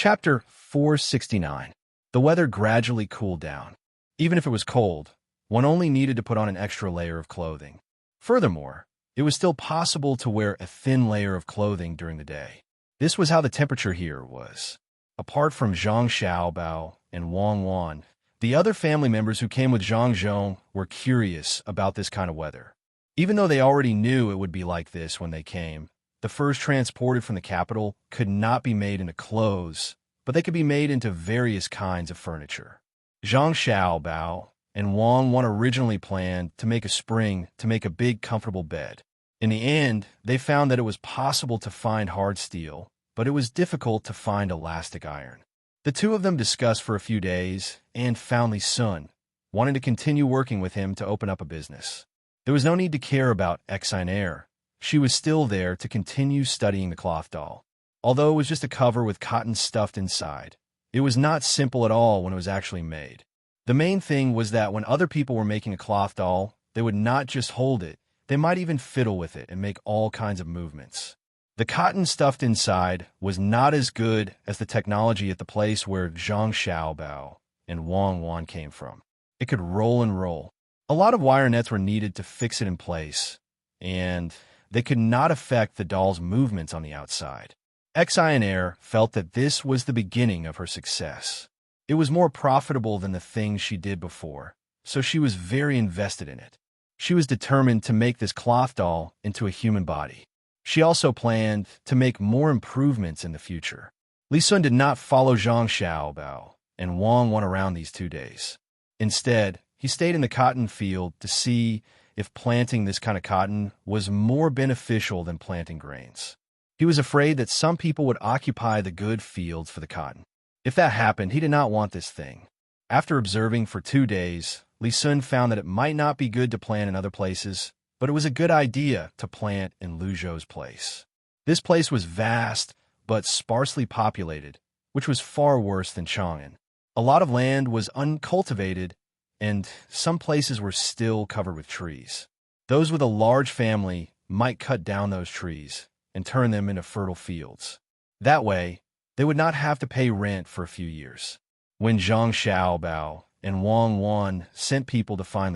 Chapter 469. The weather gradually cooled down. Even if it was cold, one only needed to put on an extra layer of clothing. Furthermore, it was still possible to wear a thin layer of clothing during the day. This was how the temperature here was. Apart from Zhang Xiaobao and Wang Wan, the other family members who came with Zhang Zhong were curious about this kind of weather. Even though they already knew it would be like this when they came, the furs transported from the capital could not be made into clothes, but they could be made into various kinds of furniture. Zhang Xiaobao and Wang Wan originally planned to make a big, comfortable bed. In the end, they found that it was possible to find hard steel, but it was difficult to find elastic iron. The two of them discussed for a few days and found Li Sun, wanting to continue working with him to open up a business. There was no need to care about Exiner. She was still there to continue studying the cloth doll. Although it was just a cover with cotton stuffed inside, it was not simple at all when it was actually made. The main thing was that when other people were making a cloth doll, they would not just hold it, they might even fiddle with it and make all kinds of movements. The cotton stuffed inside was not as good as the technology at the place where Zhang Xiaobao and Wang Wan came from. It could roll and roll. A lot of wire nets were needed to fix it in place, and they could not affect the doll's movements on the outside. Exiner felt that this was the beginning of her success. It was more profitable than the things she did before, so she was very invested in it. She was determined to make this cloth doll into a human body. She also planned to make more improvements in the future. Li Sun did not follow Zhang Xiaobao and Wang Wan around these 2 days. Instead, he stayed in the cotton field to see if planting this kind of cotton was more beneficial than planting grains. He was afraid that some people would occupy the good fields for the cotton. If that happened, he did not want this thing. After observing for 2 days, Li Sun found that it might not be good to plant in other places, but it was a good idea to plant in Lu Zhou's place. This place was vast, but sparsely populated, which was far worse than Chang'an. A lot of land was uncultivated, and some places were still covered with trees. Those with a large family might cut down those trees and turn them into fertile fields. That way, they would not have to pay rent for a few years. When Zhang Xiaobao and Wang Wan sent people to find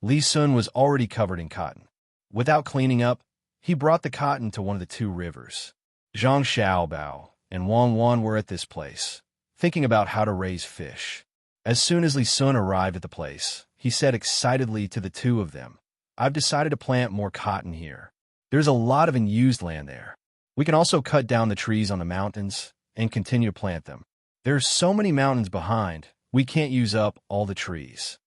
Li Sun was already covered in cotton. Without cleaning up, he brought the cotton to one of the 2 rivers. Zhang Xiaobao and Wang Wan were at this place, thinking about how to raise fish. As soon as Li Sun arrived at the place, he said excitedly to the 2 of them, "I've decided to plant more cotton here. There's a lot of unused land there. We can also cut down the trees on the mountains and continue to plant them. There's so many mountains behind, we can't use up all the trees."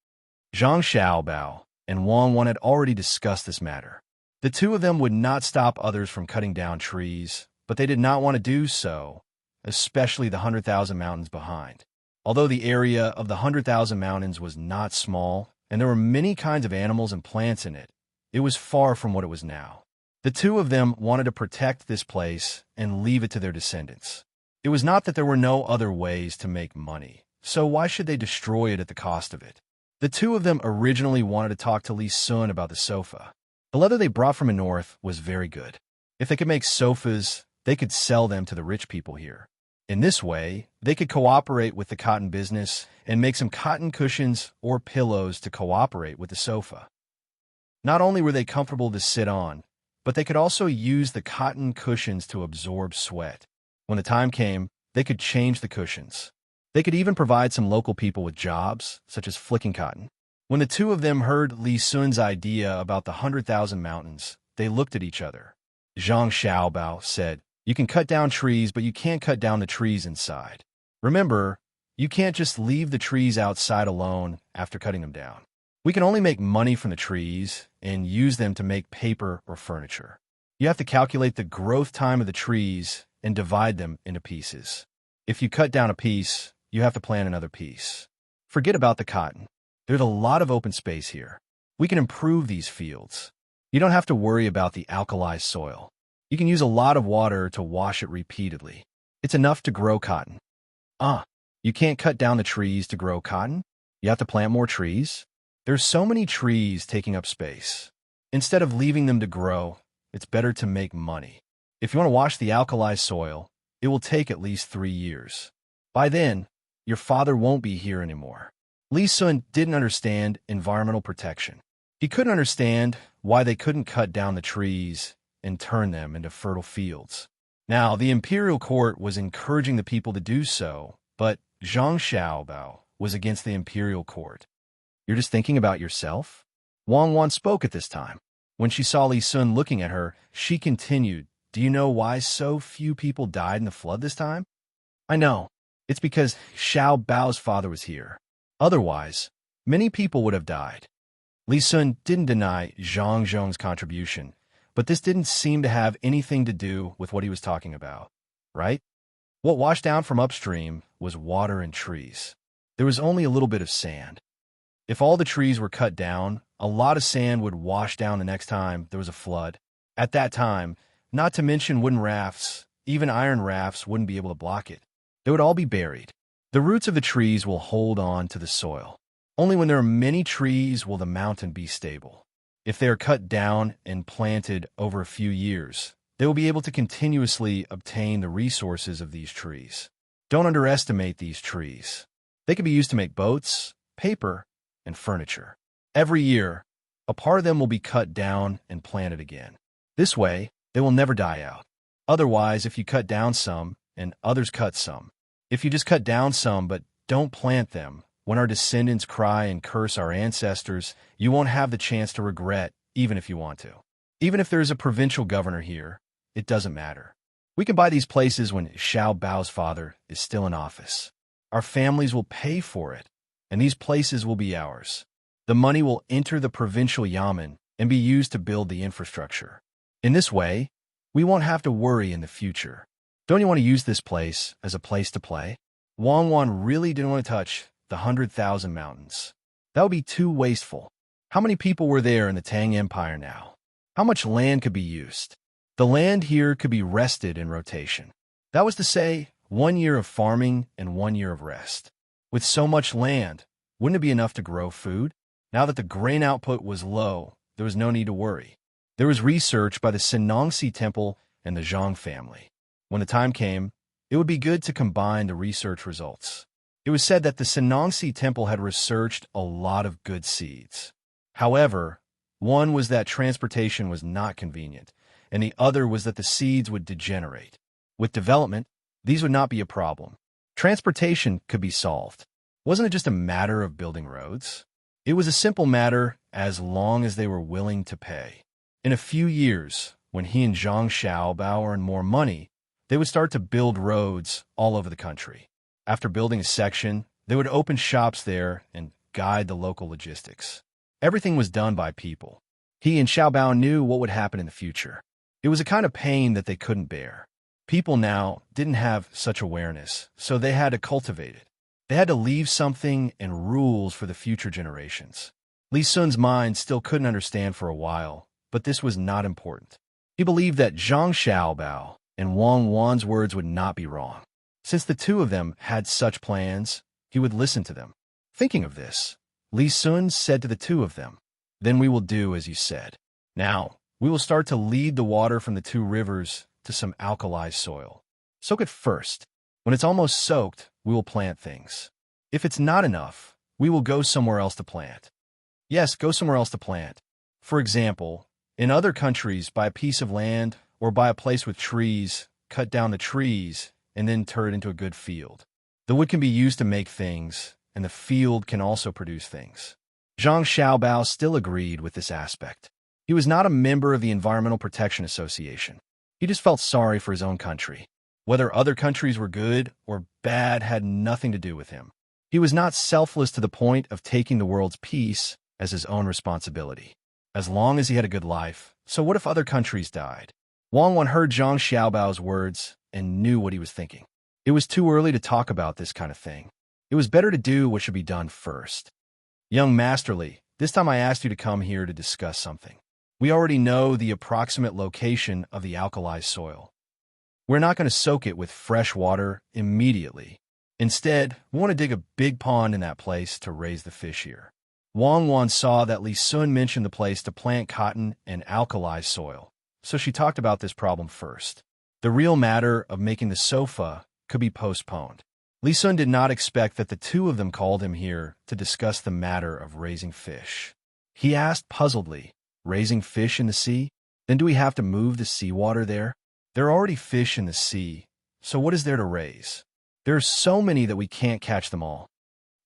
Zhang Xiaobao and Wang Wan had already discussed this matter. The 2 of them would not stop others from cutting down trees, but they did not want to do so, especially the 100,000 mountains behind. Although the area of the 100,000 mountains was not small, and there were many kinds of animals and plants in it, it was far from what it was now. The 2 of them wanted to protect this place and leave it to their descendants. It was not that there were no other ways to make money, so why should they destroy it at the cost of it? The 2 of them originally wanted to talk to Li Sun about the sofa. The leather they brought from the north was very good. If they could make sofas, they could sell them to the rich people here. In this way, they could cooperate with the cotton business and make some cotton cushions or pillows to cooperate with the sofa. Not only were they comfortable to sit on, but they could also use the cotton cushions to absorb sweat. When the time came, they could change the cushions. They could even provide some local people with jobs, such as flicking cotton. When the 2 of them heard Li Sun's idea about the 100,000 mountains, they looked at each other. Zhang Xiaobao said, "You can cut down trees, but you can't cut down the trees inside. Remember, you can't just leave the trees outside alone after cutting them down. We can only make money from the trees and use them to make paper or furniture. You have to calculate the growth time of the trees and divide them into pieces. If you cut down a piece, you have to plant another piece. Forget about the cotton. There's a lot of open space here. We can improve these fields. You don't have to worry about the alkali soil. You can use a lot of water to wash it repeatedly. It's enough to grow cotton." You can't cut down the trees to grow cotton? You have to plant more trees? There's so many trees taking up space. Instead of leaving them to grow, it's better to make money. If you want to wash the alkali soil, it will take at least 3 years. By then, your father won't be here anymore. Li Sun didn't understand environmental protection. He couldn't understand why they couldn't cut down the trees and turn them into fertile fields. Now, the imperial court was encouraging the people to do so, but Zhang Xiaobao was against the imperial court. You're just thinking about yourself? Wang Wan spoke at this time. When she saw Li Sun looking at her, she continued, do you know why so few people died in the flood this time? I know. It's because Xiao Bao's father was here. Otherwise, many people would have died. Li Sun didn't deny Zhang Zhong's contribution, but this didn't seem to have anything to do with what he was talking about, right? What washed down from upstream was water and trees. There was only a little bit of sand. If all the trees were cut down, a lot of sand would wash down the next time there was a flood. At that time, not to mention wooden rafts, even iron rafts wouldn't be able to block it. They would all be buried. The roots of the trees will hold on to the soil. Only when there are many trees will the mountain be stable. If they are cut down and planted over a few years, they will be able to continuously obtain the resources of these trees. Don't underestimate these trees. They can be used to make boats, paper, and furniture. Every year, a part of them will be cut down and planted again. This way, they will never die out. Otherwise, if you cut down some and others cut some, if you just cut down some but don't plant them, when our descendants cry and curse our ancestors, you won't have the chance to regret, even if you want to. Even if there is a provincial governor here, it doesn't matter. We can buy these places when Xiao Bao's father is still in office. Our families will pay for it, and these places will be ours. The money will enter the provincial yamen and be used to build the infrastructure. In this way, we won't have to worry in the future. Don't you want to use this place as a place to play? Wang Wan really didn't want to touch the 100,000 mountains. That would be too wasteful. How many people were there in the Tang Empire now? How much land could be used? The land here could be rested in rotation. That was to say, 1 year of farming and 1 year of rest. With so much land, wouldn't it be enough to grow food? Now that the grain output was low, there was no need to worry. There was research by the Senongsi Temple and the Zhang family. When the time came, it would be good to combine the research results. It was said that the Senongsi Temple had researched a lot of good seeds. However, one was that transportation was not convenient, and the other was that the seeds would degenerate. With development, these would not be a problem. Transportation could be solved. Wasn't it just a matter of building roads? It was a simple matter as long as they were willing to pay. In a few years, when he and Zhang Xiaobao earned more money, they would start to build roads all over the country. After building a section, they would open shops there and guide the local logistics. Everything was done by people. He and Xiaobao knew what would happen in the future. It was a kind of pain that they couldn't bear. People now didn't have such awareness, so they had to cultivate it. They had to leave something and rules for the future generations. Li Sun's mind still couldn't understand for a while, but this was not important. He believed that Zhang Xiaobao and Wang Wan's words would not be wrong. Since the two of them had such plans, he would listen to them. Thinking of this, Li Sun said to the two of them, "Then we will do as you said. Now, we will start to lead the water from the 2 rivers to some alkali soil. Soak it first. When it's almost soaked, we will plant things. If it's not enough, we will go somewhere else to plant. Yes, go somewhere else to plant. For example, in other countries, buy a piece of land or buy a place with trees, cut down the trees, and then turn it into a good field. The wood can be used to make things, and the field can also produce things." Zhang Xiaobao still agreed with this aspect. He was not a member of the Environmental Protection Association. He just felt sorry for his own country. Whether other countries were good or bad had nothing to do with him. He was not selfless to the point of taking the world's peace as his own responsibility. As long as he had a good life, so what if other countries died? Wang Wan heard Zhang Xiaobao's words and knew what he was thinking. It was too early to talk about this kind of thing. It was better to do what should be done first. "Young Masterly, this time I asked you to come here to discuss something. We already know the approximate location of the alkali soil. We're not going to soak it with fresh water immediately. Instead, we want to dig a big pond in that place to raise the fish here." Wang Wan saw that Li Sun mentioned the place to plant cotton and alkali soil, so she talked about this problem first. The real matter of making the sofa could be postponed. Li Sun did not expect that the two of them called him here to discuss the matter of raising fish. He asked puzzledly, raising fish in the sea? Then do we have to move the seawater there? There are already fish in the sea, so what is there to raise? There are so many that we can't catch them all.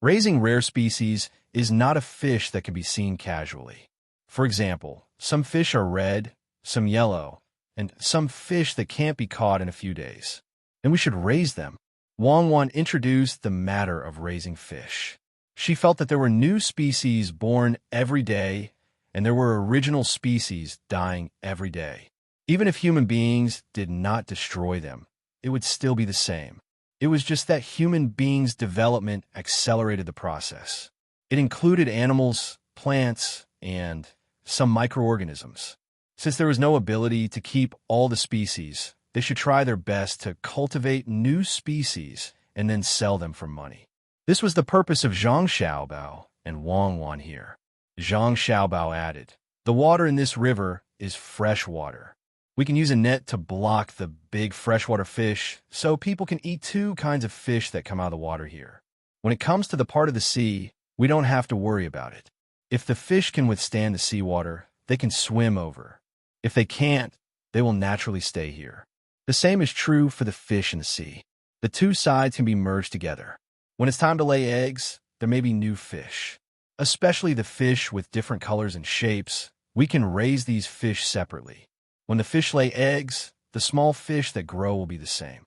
Raising rare species is not a fish that can be seen casually. For example, some fish are red, some yellow, and some fish that can't be caught in a few days. And we should raise them. Wang Wan introduced the matter of raising fish. She felt that there were new species born every day, and there were original species dying every day. Even if human beings did not destroy them, it would still be the same. It was just that human beings' development accelerated the process. It included animals, plants, and some microorganisms. Since there was no ability to keep all the species, they should try their best to cultivate new species and then sell them for money. This was the purpose of Zhang Xiaobao and Wang Wan here. Zhang Xiaobao added, "The water in this river is fresh water. We can use a net to block the big freshwater fish so people can eat two kinds of fish that come out of the water here. When it comes to the part of the sea, we don't have to worry about it. If the fish can withstand the seawater, they can swim over. If they can't, they will naturally stay here. The same is true for the fish in the sea. The two sides can be merged together. When it's time to lay eggs, there may be new fish. Especially the fish with different colors and shapes, we can raise these fish separately. When the fish lay eggs, the small fish that grow will be the same.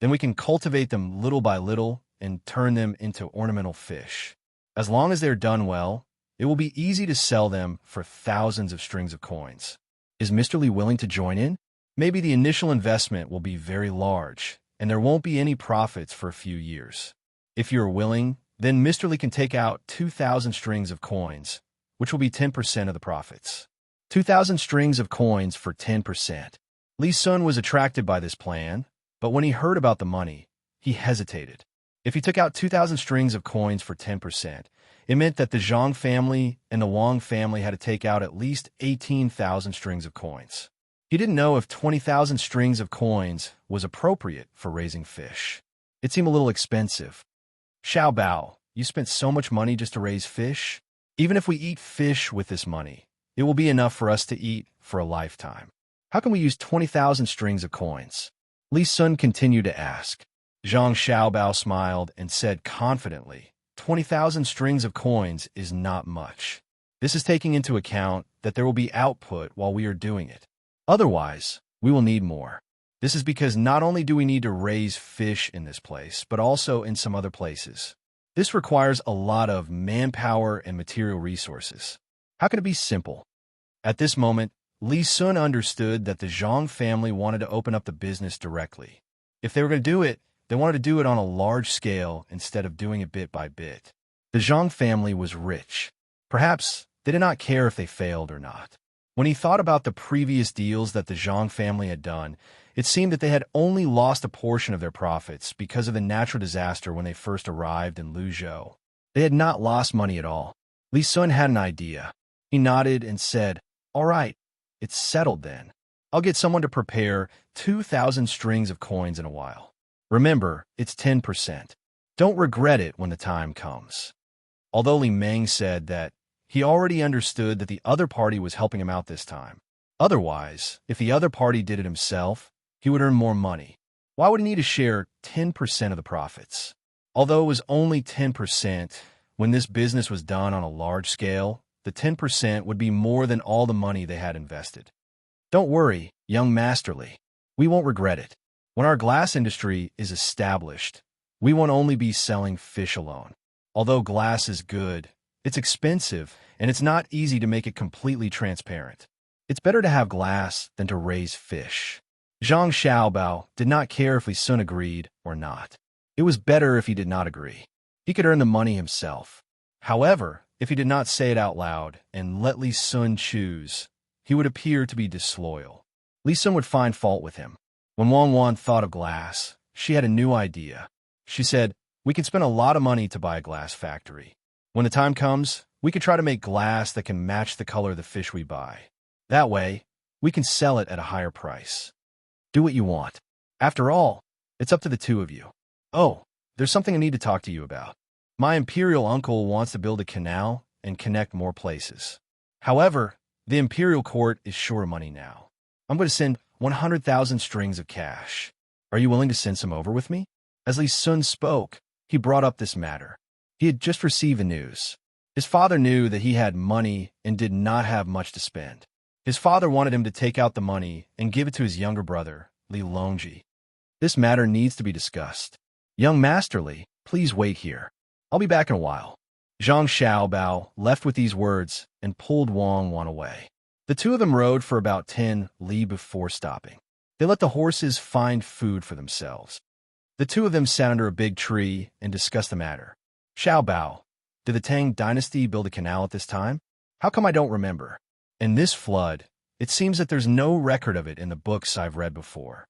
Then we can cultivate them little by little and turn them into ornamental fish. As long as they're done well, it will be easy to sell them for thousands of strings of coins. Is Mr. Li willing to join in? Maybe the initial investment will be very large, and there won't be any profits for a few years. If you're willing, then Mr. Li can take out 2,000 strings of coins, which will be 10% of the profits. 2,000 strings of coins for 10%. Li Sun was attracted by this plan, but when he heard about the money, he hesitated. If he took out 2,000 strings of coins for 10%, it meant that the Zhang family and the Wang family had to take out at least 18,000 strings of coins. He didn't know if 20,000 strings of coins was appropriate for raising fish. It seemed a little expensive. Xiao Bao, you spent so much money just to raise fish? Even if we eat fish with this money, it will be enough for us to eat for a lifetime. How can we use 20,000 strings of coins? Li Sun continued to ask. Zhang Xiaobao smiled and said confidently, 20,000 strings of coins is not much. This is taking into account that there will be output while we are doing it. Otherwise, we will need more. This is because not only do we need to raise fish in this place, but also in some other places. This requires a lot of manpower and material resources. How can it be simple? At this moment, Li Sun understood that the Zhang family wanted to open up the business directly. If they were going to do it, they wanted to do it on a large scale instead of doing it bit by bit. The Zhang family was rich. Perhaps they did not care if they failed or not. When he thought about the previous deals that the Zhang family had done, it seemed that they had only lost a portion of their profits because of the natural disaster when they first arrived in Luzhou. They had not lost money at all. Li Sun had an idea. He nodded and said, "All right, it's settled then. I'll get someone to prepare 2,000 strings of coins in a while. Remember, it's 10%. Don't regret it when the time comes." Although Li Meng said that he already understood that the other party was helping him out this time. Otherwise, if the other party did it himself, he would earn more money. Why would he need to share 10% of the profits? Although it was only 10%, when this business was done on a large scale, the 10% would be more than all the money they had invested. Don't worry, young Master Li. We won't regret it. When our glass industry is established, we won't only be selling fish alone. Although glass is good, it's expensive, and it's not easy to make it completely transparent. It's better to have glass than to raise fish. Zhang Xiaobao did not care if Li Sun agreed or not. It was better if he did not agree. He could earn the money himself. However, if he did not say it out loud and let Li Sun choose, he would appear to be disloyal. Li Sun would find fault with him. When Wang Wan thought of glass, she had a new idea. She said, "We can spend a lot of money to buy a glass factory. When the time comes, we can try to make glass that can match the color of the fish we buy. That way, we can sell it at a higher price." Do what you want. After all, it's up to the two of you. Oh, there's something I need to talk to you about. My imperial uncle wants to build a canal and connect more places. However, the imperial court is short of money now. I'm going to send 100,000 strings of cash. Are you willing to send some over with me? As Li Sun spoke, he brought up this matter. He had just received the news. His father knew that he had money and did not have much to spend. His father wanted him to take out the money and give it to his younger brother, Li Longji. This matter needs to be discussed. Young Master Li, please wait here. I'll be back in a while. Zhang Xiaobao left with these words and pulled Wang Wan away. The two of them rode for about 10 li before stopping. They let the horses find food for themselves. The two of them sat under a big tree and discussed the matter. Xiaobao, did the Tang dynasty build a canal at this time? How come I don't remember? In this flood, it seems that there's no record of it in the books I've read before.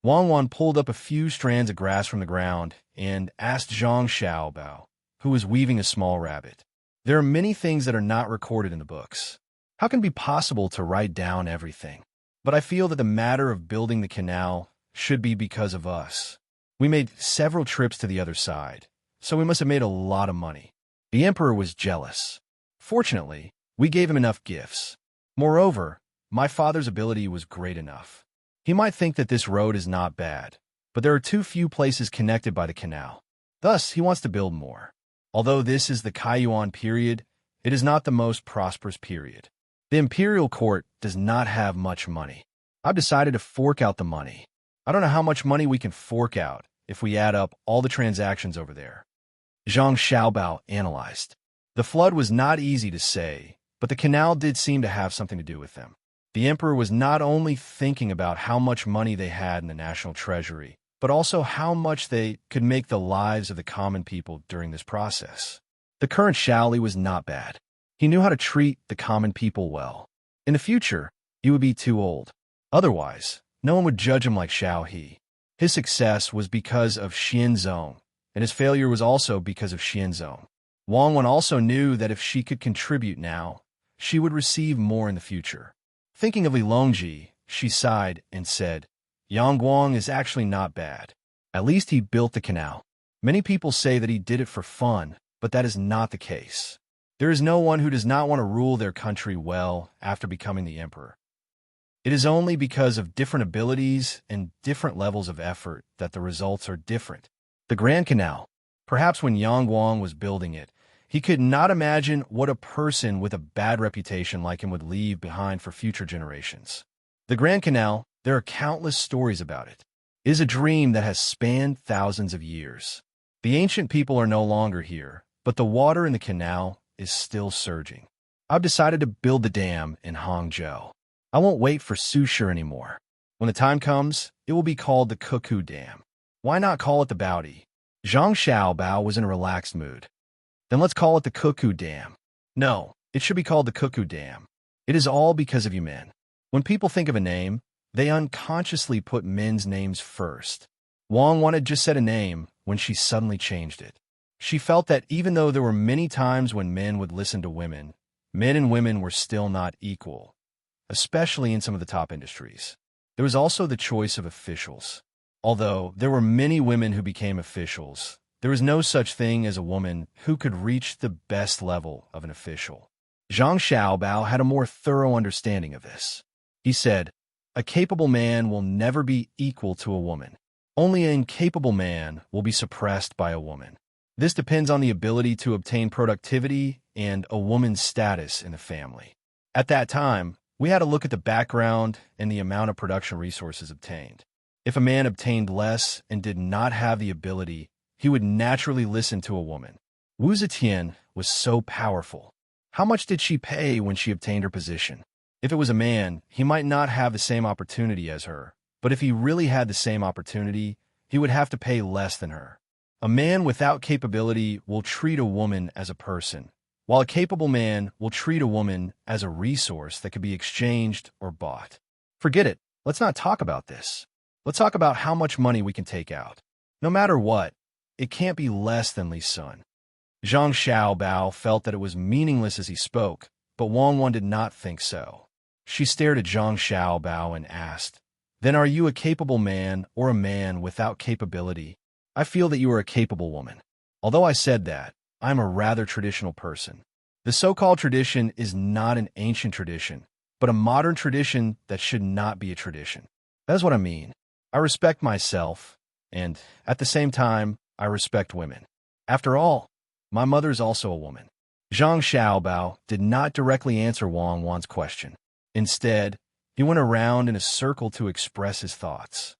Wang Wan pulled up a few strands of grass from the ground and asked Zhang Xiaobao, who was weaving a small rabbit. There are many things that are not recorded in the books. How can it be possible to write down everything? But I feel that the matter of building the canal should be because of us. We made several trips to the other side, so we must have made a lot of money. The emperor was jealous. Fortunately, we gave him enough gifts. Moreover, my father's ability was great enough. He might think that this road is not bad, but there are too few places connected by the canal. Thus, he wants to build more. Although this is the Kaiyuan period, it is not the most prosperous period. The imperial court does not have much money. I've decided to fork out the money. I don't know how much money we can fork out if we add up all the transactions over there. Zhang Xiaobao analyzed. The flood was not easy to say, but the canal did seem to have something to do with them. The emperor was not only thinking about how much money they had in the national treasury, but also how much they could make the lives of the common people during this process. The current Shaoli was not bad. He knew how to treat the common people well. In the future, he would be too old. Otherwise, no one would judge him like Xiao He. His success was because of Xianzong, and his failure was also because of Xianzong. Wang Wan also knew that if she could contribute now, she would receive more in the future. Thinking of Li Longji, she sighed and said, Yang Guang is actually not bad. At least he built the canal. Many people say that he did it for fun, but that is not the case. There is no one who does not want to rule their country well after becoming the emperor. It is only because of different abilities and different levels of effort that the results are different. The Grand Canal. Perhaps when Yang Guang was building it, he could not imagine what a person with a bad reputation like him would leave behind for future generations. The Grand Canal, there are countless stories about it. It is a dream that has spanned thousands of years. The ancient people are no longer here, but the water in the canal is still surging. I've decided to build the dam in Hangzhou. I won't wait for Susher anymore. When the time comes, it will be called the Cuckoo Dam. Why not call it the Baodi? Zhang Xiaobao was in a relaxed mood. Then let's call it the Cuckoo Dam. No, it should be called the Cuckoo Dam. It is all because of you men. When people think of a name, they unconsciously put men's names first. Wang wanted just said a name when she suddenly changed it. She felt that even though there were many times when men would listen to women, men and women were still not equal, especially in some of the top industries. There was also the choice of officials. Although there were many women who became officials, there was no such thing as a woman who could reach the best level of an official. Zhang Xiaobao had a more thorough understanding of this. He said, a capable man will never be equal to a woman. Only an incapable man will be suppressed by a woman. This depends on the ability to obtain productivity and a woman's status in the family. At that time, we had to look at the background and the amount of production resources obtained. If a man obtained less and did not have the ability, he would naturally listen to a woman. Wu Zetian was so powerful. How much did she pay when she obtained her position? If it was a man, he might not have the same opportunity as her, but if he really had the same opportunity, he would have to pay less than her. A man without capability will treat a woman as a person, while a capable man will treat a woman as a resource that could be exchanged or bought. Forget it. Let's not talk about this. Let's talk about how much money we can take out. No matter what, it can't be less than Li Sun. Zhang Xiaobao felt that it was meaningless as he spoke, but Wang Wan did not think so. She stared at Zhang Xiaobao and asked, Then are you a capable man or a man without capability? I feel that you are a capable woman. Although I said that, I'm a rather traditional person. The so-called tradition is not an ancient tradition, but a modern tradition that should not be a tradition. That's what I mean. I respect myself, and at the same time, I respect women. After all, my mother is also a woman. Zhang Xiaobao did not directly answer Wang Wan's question. Instead, he went around in a circle to express his thoughts.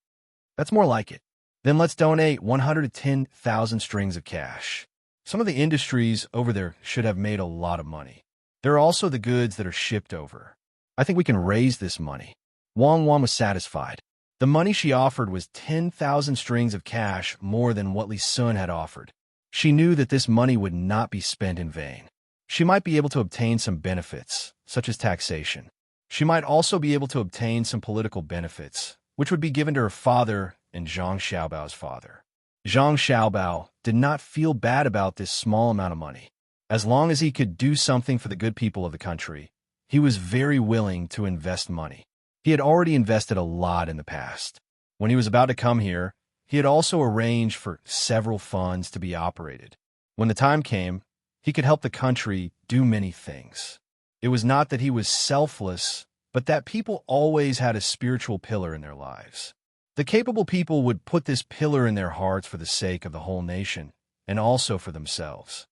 That's more like it. Then let's donate 110,000 strings of cash. Some of the industries over there should have made a lot of money. There are also the goods that are shipped over. I think we can raise this money. Wang Wan was satisfied. The money she offered was 10,000 strings of cash more than what Li Sun had offered. She knew that this money would not be spent in vain. She might be able to obtain some benefits, such as taxation. She might also be able to obtain some political benefits, which would be given to her father and Zhang Xiaobao's father. Zhang Xiaobao did not feel bad about this small amount of money. As long as he could do something for the good people of the country, he was very willing to invest money. He had already invested a lot in the past. When he was about to come here, he had also arranged for several funds to be operated. When the time came, he could help the country do many things. It was not that he was selfless, but that people always had a spiritual pillar in their lives. The capable people would put this pillar in their hearts for the sake of the whole nation, and also for themselves.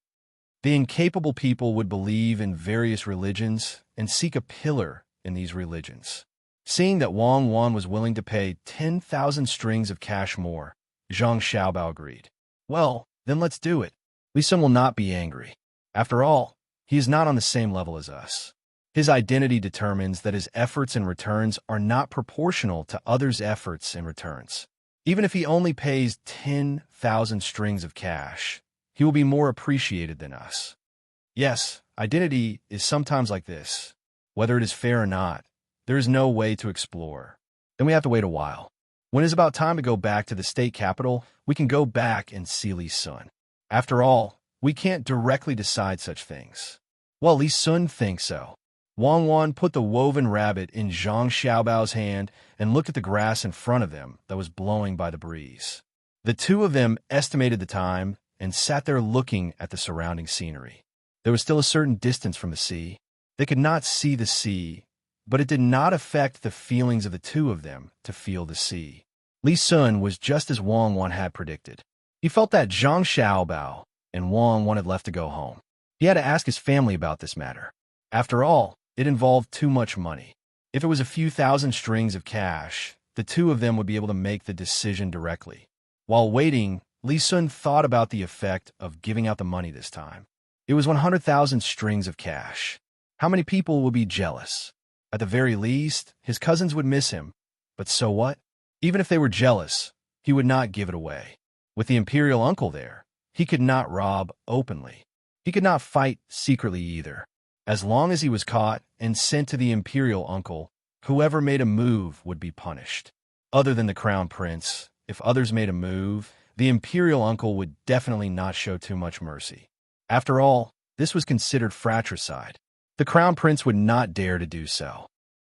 The incapable people would believe in various religions and seek a pillar in these religions. Seeing that Wang Wan was willing to pay 10,000 strings of cash more, Zhang Xiaobao agreed. Well, then let's do it. Li Sun will not be angry. After all, he is not on the same level as us. His identity determines that his efforts and returns are not proportional to others' efforts and returns. Even if he only pays 10,000 strings of cash, he will be more appreciated than us. Yes, identity is sometimes like this. Whether it is fair or not, there is no way to explore. Then we have to wait a while. When it is about time to go back to the state capital, we can go back and see Li Sun. After all, we can't directly decide such things. Well, Li Sun thinks so. Wang Wan put the woven rabbit in Zhang Xiaobao's hand and looked at the grass in front of them that was blowing by the breeze. The two of them estimated the time and sat there looking at the surrounding scenery. There was still a certain distance from the sea. They could not see the sea, but it did not affect the feelings of the two of them to feel the sea. Li Sun was just as Wang Wan had predicted. He felt that Zhang Xiaobao and Wang Wan had left to go home. He had to ask his family about this matter. After all, it involved too much money. If it was a few thousand strings of cash, the two of them would be able to make the decision directly. While waiting, Li Sun thought about the effect of giving out the money this time. It was 100,000 strings of cash. How many people would be jealous? At the very least, his cousins would miss him. But so what? Even if they were jealous, he would not give it away. With the imperial uncle there, he could not rob openly. He could not fight secretly either. As long as he was caught and sent to the imperial uncle, whoever made a move would be punished. Other than the crown prince, if others made a move, the imperial uncle would definitely not show too much mercy. After all, this was considered fratricide. The crown prince would not dare to do so.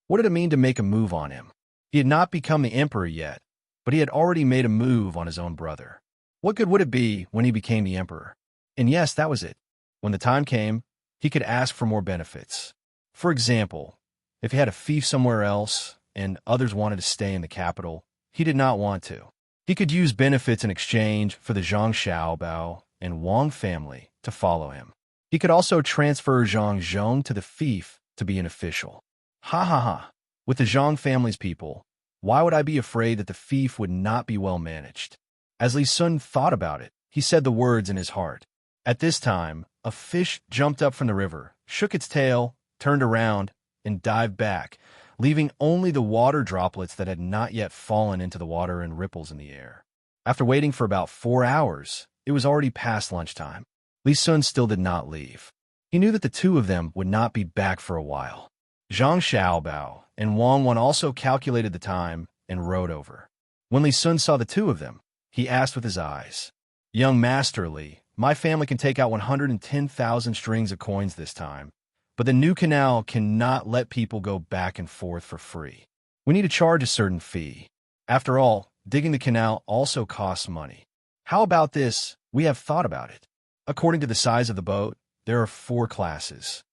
What did it mean to make a move on him? He had not become the emperor yet, but he had already made a move on his own brother. What good would it be when he became the emperor? And yes, that was it. When the time came, he could ask for more benefits. For example, if he had a fief somewhere else and others wanted to stay in the capital, he did not want to. He could use benefits in exchange for the Zhang Xiaobao and Wang family to follow him. He could also transfer Zhang Zhong to the fief to be an official. Ha ha ha. With the Zhang family's people, why would I be afraid that the fief would not be well managed? As Li Sun thought about it, he said the words in his heart. At this time, a fish jumped up from the river, shook its tail, turned around, and dived back, leaving only the water droplets that had not yet fallen into the water and ripples in the air. After waiting for about 4 hours, it was already past lunchtime. Li Sun still did not leave. He knew that the two of them would not be back for a while. Zhang Xiaobao and Wang Wan also calculated the time and rode over. When Li Sun saw the two of them, he asked with his eyes, "Young Master Li, my family can take out 110,000 strings of coins this time, but the new canal cannot let people go back and forth for free. We need to charge a certain fee. After all, digging the canal also costs money. How about this? We have thought about it. According to the size of the boat, there are 4 classes.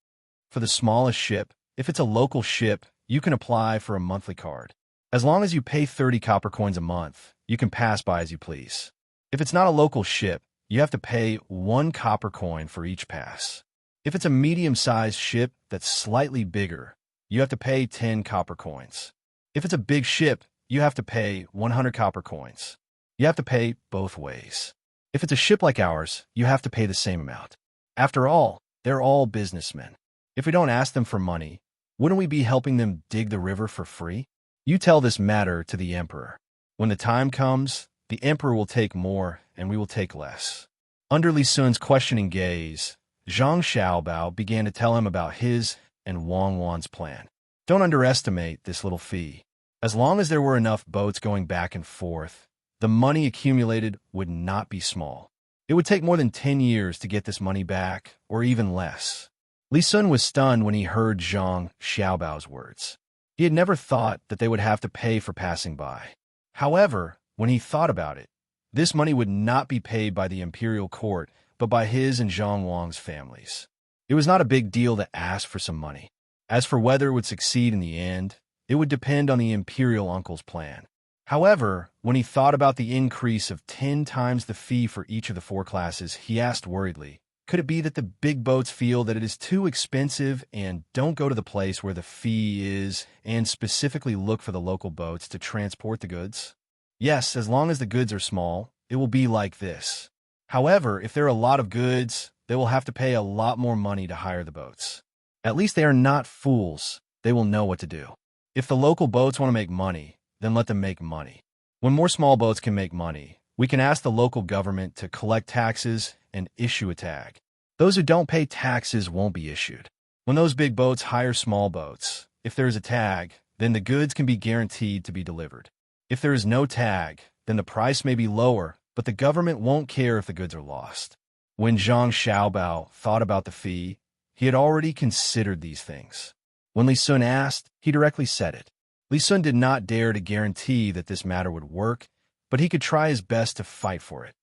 For the smallest ship, if it's a local ship, you can apply for a monthly card. As long as you pay 30 copper coins a month, you can pass by as you please. If it's not a local ship, you have to pay 1 copper coin for each pass. If it's a medium-sized ship that's slightly bigger, you have to pay 10 copper coins. If it's a big ship, you have to pay 100 copper coins. You have to pay both ways. If it's a ship like ours, you have to pay the same amount. After all, they're all businessmen. If we don't ask them for money, wouldn't we be helping them dig the river for free? You tell this matter to the emperor. When the time comes, the emperor will take more and we will take less. Under Li Sun's questioning gaze, Zhang Xiaobao began to tell him about his and Wang Wan's plan. Don't underestimate this little fee. As long as there were enough boats going back and forth, the money accumulated would not be small. It would take more than 10 years to get this money back, or even less. Li Sun was stunned when he heard Zhang Xiaobao's words. He had never thought that they would have to pay for passing by. However, when he thought about it, this money would not be paid by the imperial court, but by his and Zhang Wang's families. It was not a big deal to ask for some money. As for whether it would succeed in the end, it would depend on the imperial uncle's plan. However, when he thought about the increase of 10 times the fee for each of the 4 classes, he asked worriedly, could it be that the big boats feel that it is too expensive and don't go to the place where the fee is and specifically look for the local boats to transport the goods? Yes, as long as the goods are small, it will be like this. However, if there are a lot of goods, they will have to pay a lot more money to hire the boats. At least they are not fools. They will know what to do. If the local boats want to make money, then let them make money. When more small boats can make money, we can ask the local government to collect taxes and issue a tag. Those who don't pay taxes won't be issued. When those big boats hire small boats, if there is a tag, then the goods can be guaranteed to be delivered. If there is no tag, then the price may be lower, but the government won't care if the goods are lost. When Zhang Xiaobao thought about the fee, he had already considered these things. When Li Sun asked, he directly said it. Li Sun did not dare to guarantee that this matter would work, but he could try his best to fight for it.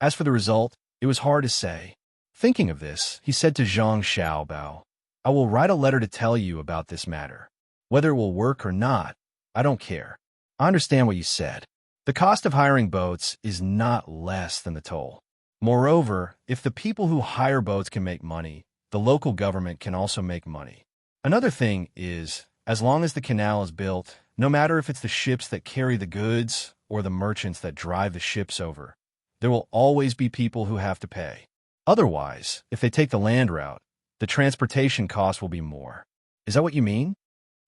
As for the result, it was hard to say. Thinking of this, he said to Zhang Xiaobao, I will write a letter to tell you about this matter. Whether it will work or not, I don't care. I understand what you said. The cost of hiring boats is not less than the toll. Moreover, if the people who hire boats can make money, the local government can also make money. Another thing is, as long as the canal is built, no matter if it's the ships that carry the goods or the merchants that drive the ships over, there will always be people who have to pay. Otherwise, if they take the land route, the transportation cost will be more. Is that what you mean?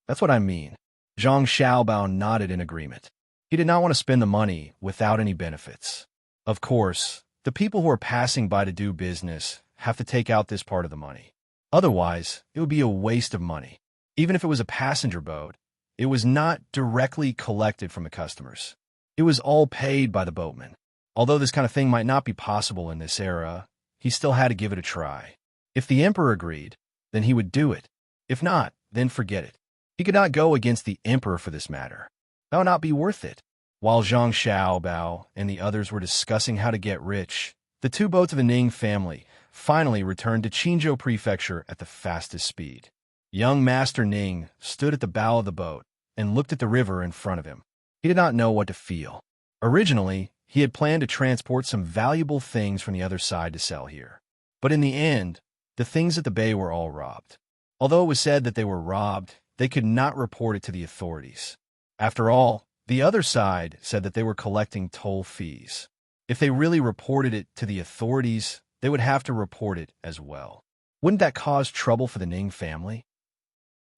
That's what I mean. Zhang Xiaobao nodded in agreement. He did not want to spend the money without any benefits. Of course, the people who are passing by to do business have to take out this part of the money. Otherwise, it would be a waste of money. Even if it was a passenger boat, it was not directly collected from the customers. It was all paid by the boatmen. Although this kind of thing might not be possible in this era, he still had to give it a try. If the emperor agreed, then he would do it. If not, then forget it. He could not go against the emperor for this matter. That would not be worth it. While Zhang Xiaobao and the others were discussing how to get rich, the 2 boats of the Ning family finally returned to Qinzhou Prefecture at the fastest speed. Young Master Ning stood at the bow of the boat and looked at the river in front of him. He did not know what to feel. Originally, he had planned to transport some valuable things from the other side to sell here. But in the end, the things at the bay were all robbed. Although it was said that they were robbed, they could not report it to the authorities. After all, the other side said that they were collecting toll fees. If they really reported it to the authorities, they would have to report it as well. Wouldn't that cause trouble for the Ning family?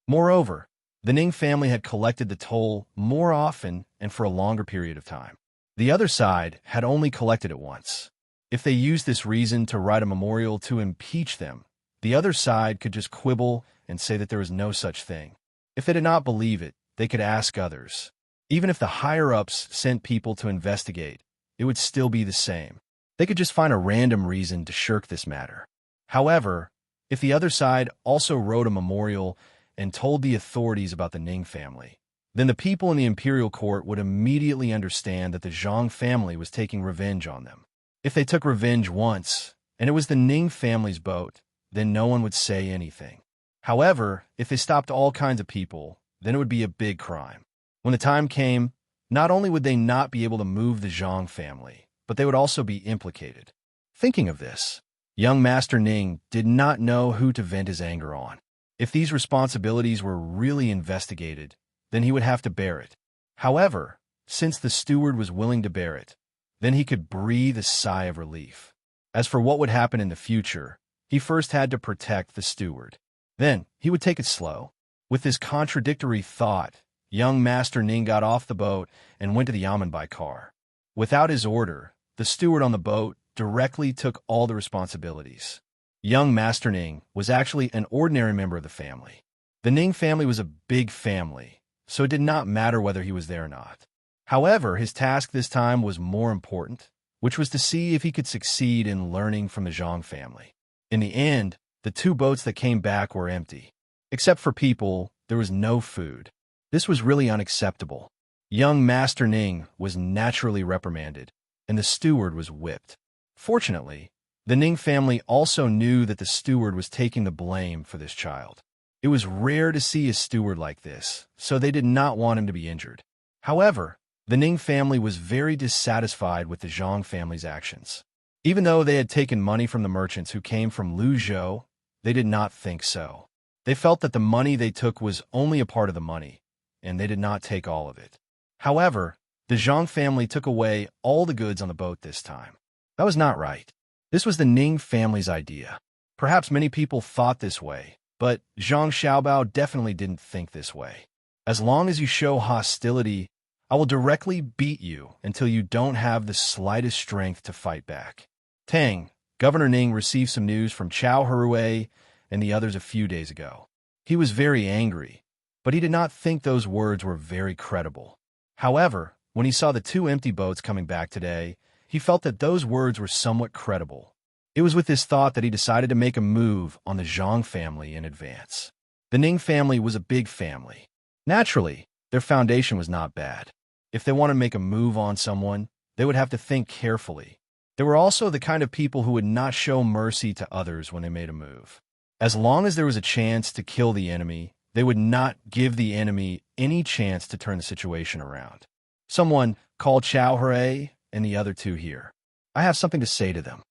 Moreover, the Ning family had collected the toll more often and for a longer period of time. The other side had only collected it once. If they used this reason to write a memorial to impeach them, the other side could just quibble and say that there was no such thing. If they did not believe it, they could ask others. Even if the higher-ups sent people to investigate, it would still be the same. They could just find a random reason to shirk this matter. However, if the other side also wrote a memorial and told the authorities about the Ning family, then the people in the imperial court would immediately understand that the Zhang family was taking revenge on them. If they took revenge once, and it was the Ning family's boat, then no one would say anything. However, if they stopped all kinds of people, then it would be a big crime. When the time came, not only would they not be able to move the Zhang family, but they would also be implicated. Thinking of this, young Master Ning did not know who to vent his anger on. If these responsibilities were really investigated, then he would have to bear it. However, since the steward was willing to bear it, then he could breathe a sigh of relief. As for what would happen in the future, he first had to protect the steward. Then he would take it slow. With this contradictory thought, young Master Ning got off the boat and went to the yamen by car. Without his order, the steward on the boat directly took all the responsibilities. Young Master Ning was actually an ordinary member of the family. The Ning family was a big family, so it did not matter whether he was there or not. However, his task this time was more important, which was to see if he could succeed in learning from the Zhang family. In the end, the 2 boats that came back were empty. Except for people, there was no food. This was really unacceptable. Young Master Ning was naturally reprimanded, and the steward was whipped. Fortunately, the Ning family also knew that the steward was taking the blame for this child. It was rare to see a steward like this, so they did not want him to be injured. However, the Ning family was very dissatisfied with the Zhang family's actions. Even though they had taken money from the merchants who came from Luzhou, they did not think so. They felt that the money they took was only a part of the money, and they did not take all of it. However, the Zhang family took away all the goods on the boat this time. That was not right. This was the Ning family's idea. Perhaps many people thought this way, but Zhang Xiaobao definitely didn't think this way. As long as you show hostility, I will directly beat you until you don't have the slightest strength to fight back. Tang, Governor Ning received some news from Chao Herue and the others a few days ago. He was very angry, but he did not think those words were very credible. However, when he saw the 2 empty boats coming back today, he felt that those words were somewhat credible. It was with this thought that he decided to make a move on the Zhang family in advance. The Ning family was a big family. Naturally, their foundation was not bad. If they wanted to make a move on someone, they would have to think carefully. They were also the kind of people who would not show mercy to others when they made a move. As long as there was a chance to kill the enemy, they would not give the enemy any chance to turn the situation around. Someone called Chao Hui and the other 2 here. I have something to say to them.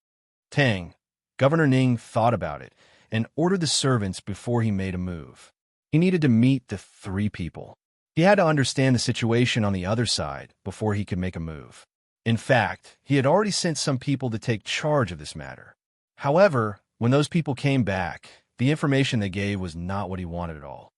Tang, Governor Ning thought about it and ordered the servants before he made a move. He needed to meet the 3 people. He had to understand the situation on the other side before he could make a move. In fact, he had already sent some people to take charge of this matter. However, when those people came back, the information they gave was not what he wanted at all.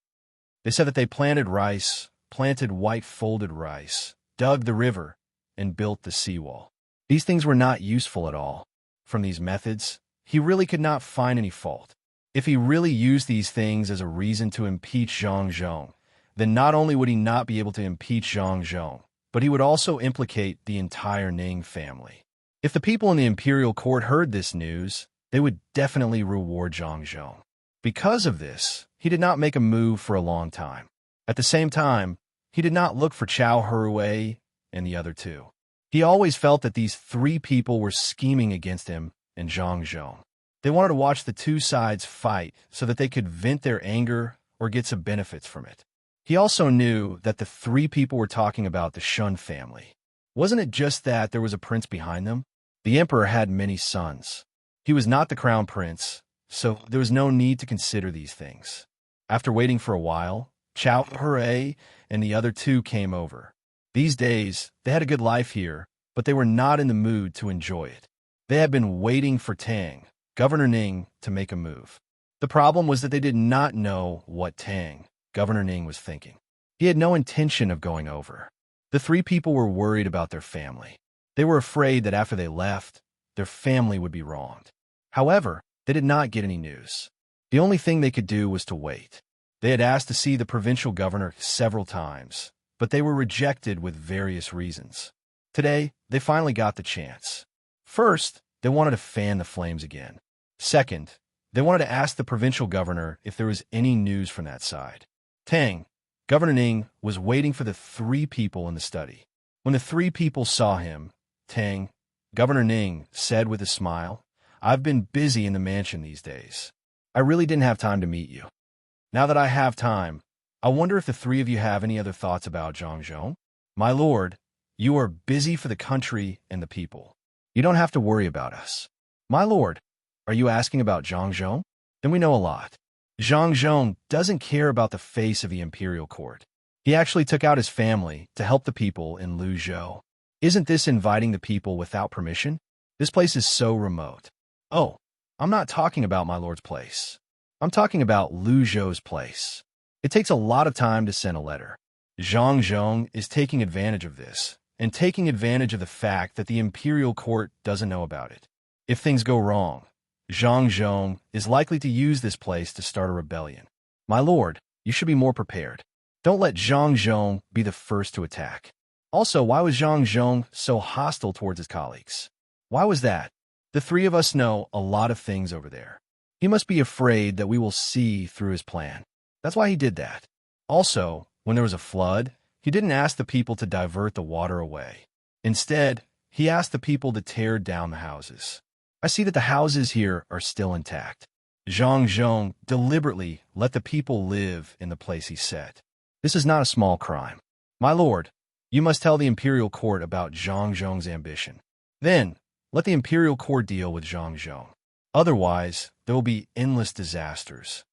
They said that they planted rice, planted white folded rice, dug the river, and built the seawall. These things were not useful at all. From these methods, he really could not find any fault. If he really used these things as a reason to impeach Zhang Zhong, then not only would he not be able to impeach Zhang Zhong, but he would also implicate the entire Ning family. If the people in the imperial court heard this news, they would definitely reward Zhang Zhong. Because of this, he did not make a move for a long time. At the same time, he did not look for Chao Herue and the other 2. He always felt that these 3 people were scheming against him and Zhang Zhong. They wanted to watch the 2 sides fight so that they could vent their anger or get some benefits from it. He also knew that the 3 people were talking about the Shun family. Wasn't it just that there was a prince behind them? The emperor had many sons. He was not the crown prince, so there was no need to consider these things. After waiting for a while, Chao Hui and the other 2 came over. These days, they had a good life here, but they were not in the mood to enjoy it. They had been waiting for Tang, Governor Ning, to make a move. The problem was that they did not know what Tang, Governor Ning, was thinking. He had no intention of going over. The 3 people were worried about their family. They were afraid that after they left, their family would be wronged. However, they did not get any news. The only thing they could do was to wait. They had asked to see the provincial governor several times, but they were rejected with various reasons. Today, they finally got the chance. First, they wanted to fan the flames again. Second, they wanted to ask the provincial governor if there was any news from that side. Tang, Governor Ning was waiting for the three people in the study. When the three people saw him, Tang, Governor Ning said with a smile, "I've been busy in the mansion these days. I really didn't have time to meet you. Now that I have time, I wonder if the three of you have any other thoughts about Zhangzhong? My lord, you are busy for the country and the people. You don't have to worry about us." "My lord, are you asking about Zhangzhong? Then we know a lot. Zhangzhong doesn't care about the face of the imperial court. He actually took out his family to help the people in Luzhou. Isn't this inviting the people without permission? This place is so remote." "Oh, I'm not talking about my lord's place. I'm talking about Luzhou's place. It takes a lot of time to send a letter. Zhangzhong is taking advantage of this, and taking advantage of the fact that the imperial court doesn't know about it. If things go wrong, Zhangzhong is likely to use this place to start a rebellion. My lord, you should be more prepared. Don't let Zhangzhong be the first to attack. Also, why was Zhangzhong so hostile towards his colleagues? Why was that? The three of us know a lot of things over there. He must be afraid that we will see through his plan. That's why he did that. Also, when there was a flood, he didn't ask the people to divert the water away. Instead, he asked the people to tear down the houses. I see that the houses here are still intact. Zhangzhong deliberately let the people live in the place he set. This is not a small crime. My lord, you must tell the imperial court about Zhangzhong's ambition. Then, let the imperial court deal with Zhangzhong. Otherwise, there will be endless disasters."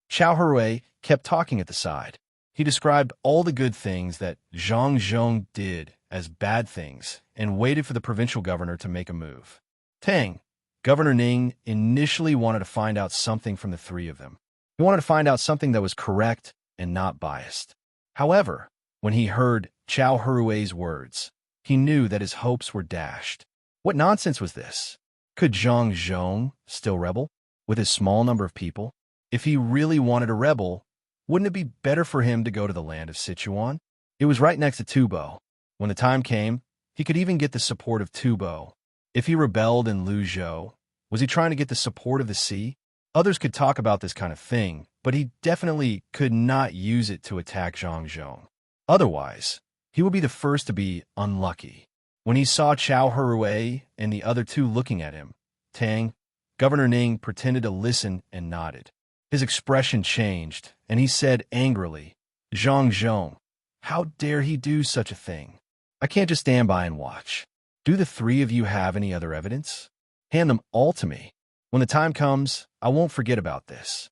Qiao Hui kept talking at the side. He described all the good things that Zhangzhong did as bad things and waited for the provincial governor to make a move. Tang, Governor Ning, initially wanted to find out something from the three of them. He wanted to find out something that was correct and not biased. However, when he heard Qiao Hui's words, he knew that his hopes were dashed. What nonsense was this? Could Zhangzhong still rebel with his small number of people? If he really wanted to rebel, wouldn't it be better for him to go to the land of Sichuan? It was right next to Tubo. When the time came, he could even get the support of Tubo. If he rebelled in Luzhou, was he trying to get the support of the sea? Others could talk about this kind of thing, but he definitely could not use it to attack Zhangzhong. Otherwise, he would be the first to be unlucky. When he saw Qiao Hui and the other two looking at him, Tang, Governor Ning pretended to listen and nodded. His expression changed, and he said angrily, "Zhangzhong, how dare he do such a thing? I can't just stand by and watch. Do the three of you have any other evidence? Hand them all to me. When the time comes, I won't forget about this."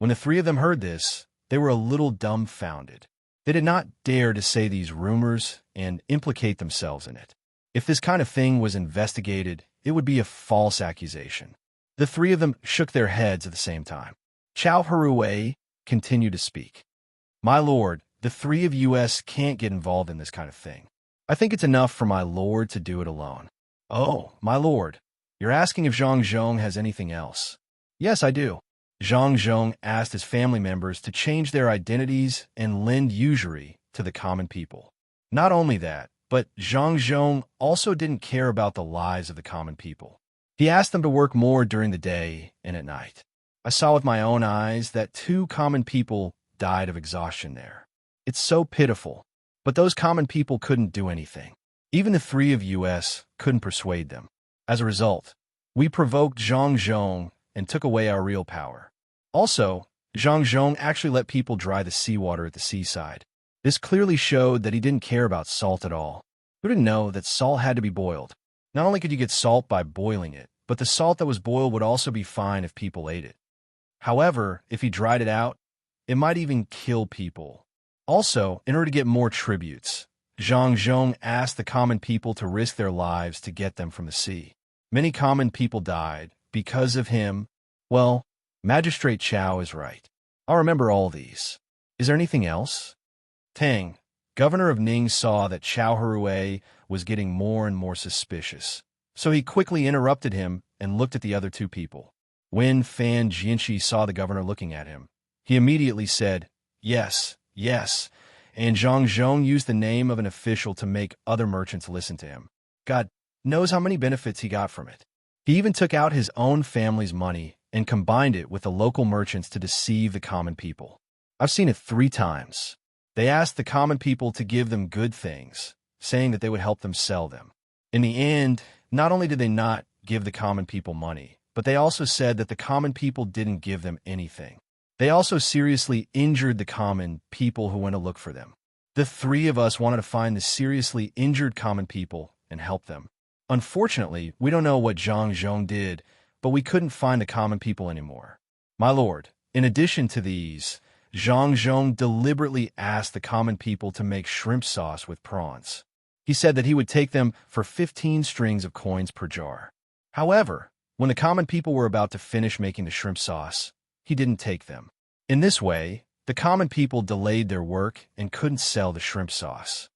When the three of them heard this, they were a little dumbfounded. They did not dare to say these rumors and implicate themselves in it. If this kind of thing was investigated, it would be a false accusation. The three of them shook their heads at the same time. Qiao Hui continued to speak. "My lord, the three of us can't get involved in this kind of thing. I think it's enough for my lord to do it alone." "Oh, my lord, you're asking if Zhangzhong has anything else?" "Yes, I do. Zhangzhong asked his family members to change their identities and lend usury to the common people. Not only that, but Zhangzhong also didn't care about the lives of the common people. He asked them to work more during the day and at night. I saw with my own eyes that 2 common people died of exhaustion there. It's so pitiful, but those common people couldn't do anything. Even the 3 of us couldn't persuade them. As a result, we provoked Zhangzhong and took away our real power. Also, Zhangzhong actually let people dry the seawater at the seaside. This clearly showed that he didn't care about salt at all. Who didn't know that salt had to be boiled? Not only could you get salt by boiling it, but the salt that was boiled would also be fine if people ate it. However, if he dried it out, it might even kill people. Also, in order to get more tributes, Zhangzhong asked the common people to risk their lives to get them from the sea. Many common people died because of him. Well, Magistrate Qiao is right. I'll remember all these. Is there anything else? Tang, governor of Ning, saw that Qiao Hui was getting more and more suspicious, so he quickly interrupted him and looked at the other 2 people. When Fan Jianxi saw the governor looking at him, he immediately said, "Yes, yes," and Zhangzhong used the name of an official to make other merchants listen to him. God knows how many benefits he got from it. He even took out his own family's money and combined it with the local merchants to deceive the common people. I've seen it 3 times. They asked the common people to give them good things, saying that they would help them sell them. In the end, not only did they not give the common people money, but they also said that the common people didn't give them anything. They also seriously injured the common people who went to look for them. The three of us wanted to find the seriously injured common people and help them. Unfortunately, we don't know what Zhang Zhong did, but we couldn't find the common people anymore. My lord, in addition to these, Zhang Zhong deliberately asked the common people to make shrimp sauce with prawns. He said that he would take them for 15 strings of coins per jar. However, when the common people were about to finish making the shrimp sauce, he didn't take them. In this way, the common people delayed their work and couldn't sell the shrimp sauce.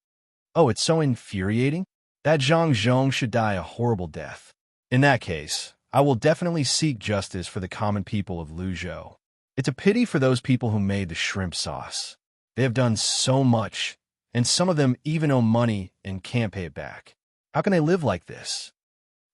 Oh, it's so infuriating. That Zhang Zhong should die a horrible death. In that case, I will definitely seek justice for the common people of Luzhou. It's a pity for those people who made the shrimp sauce. They have done so much, and some of them even owe money and can't pay it back. How can they live like this?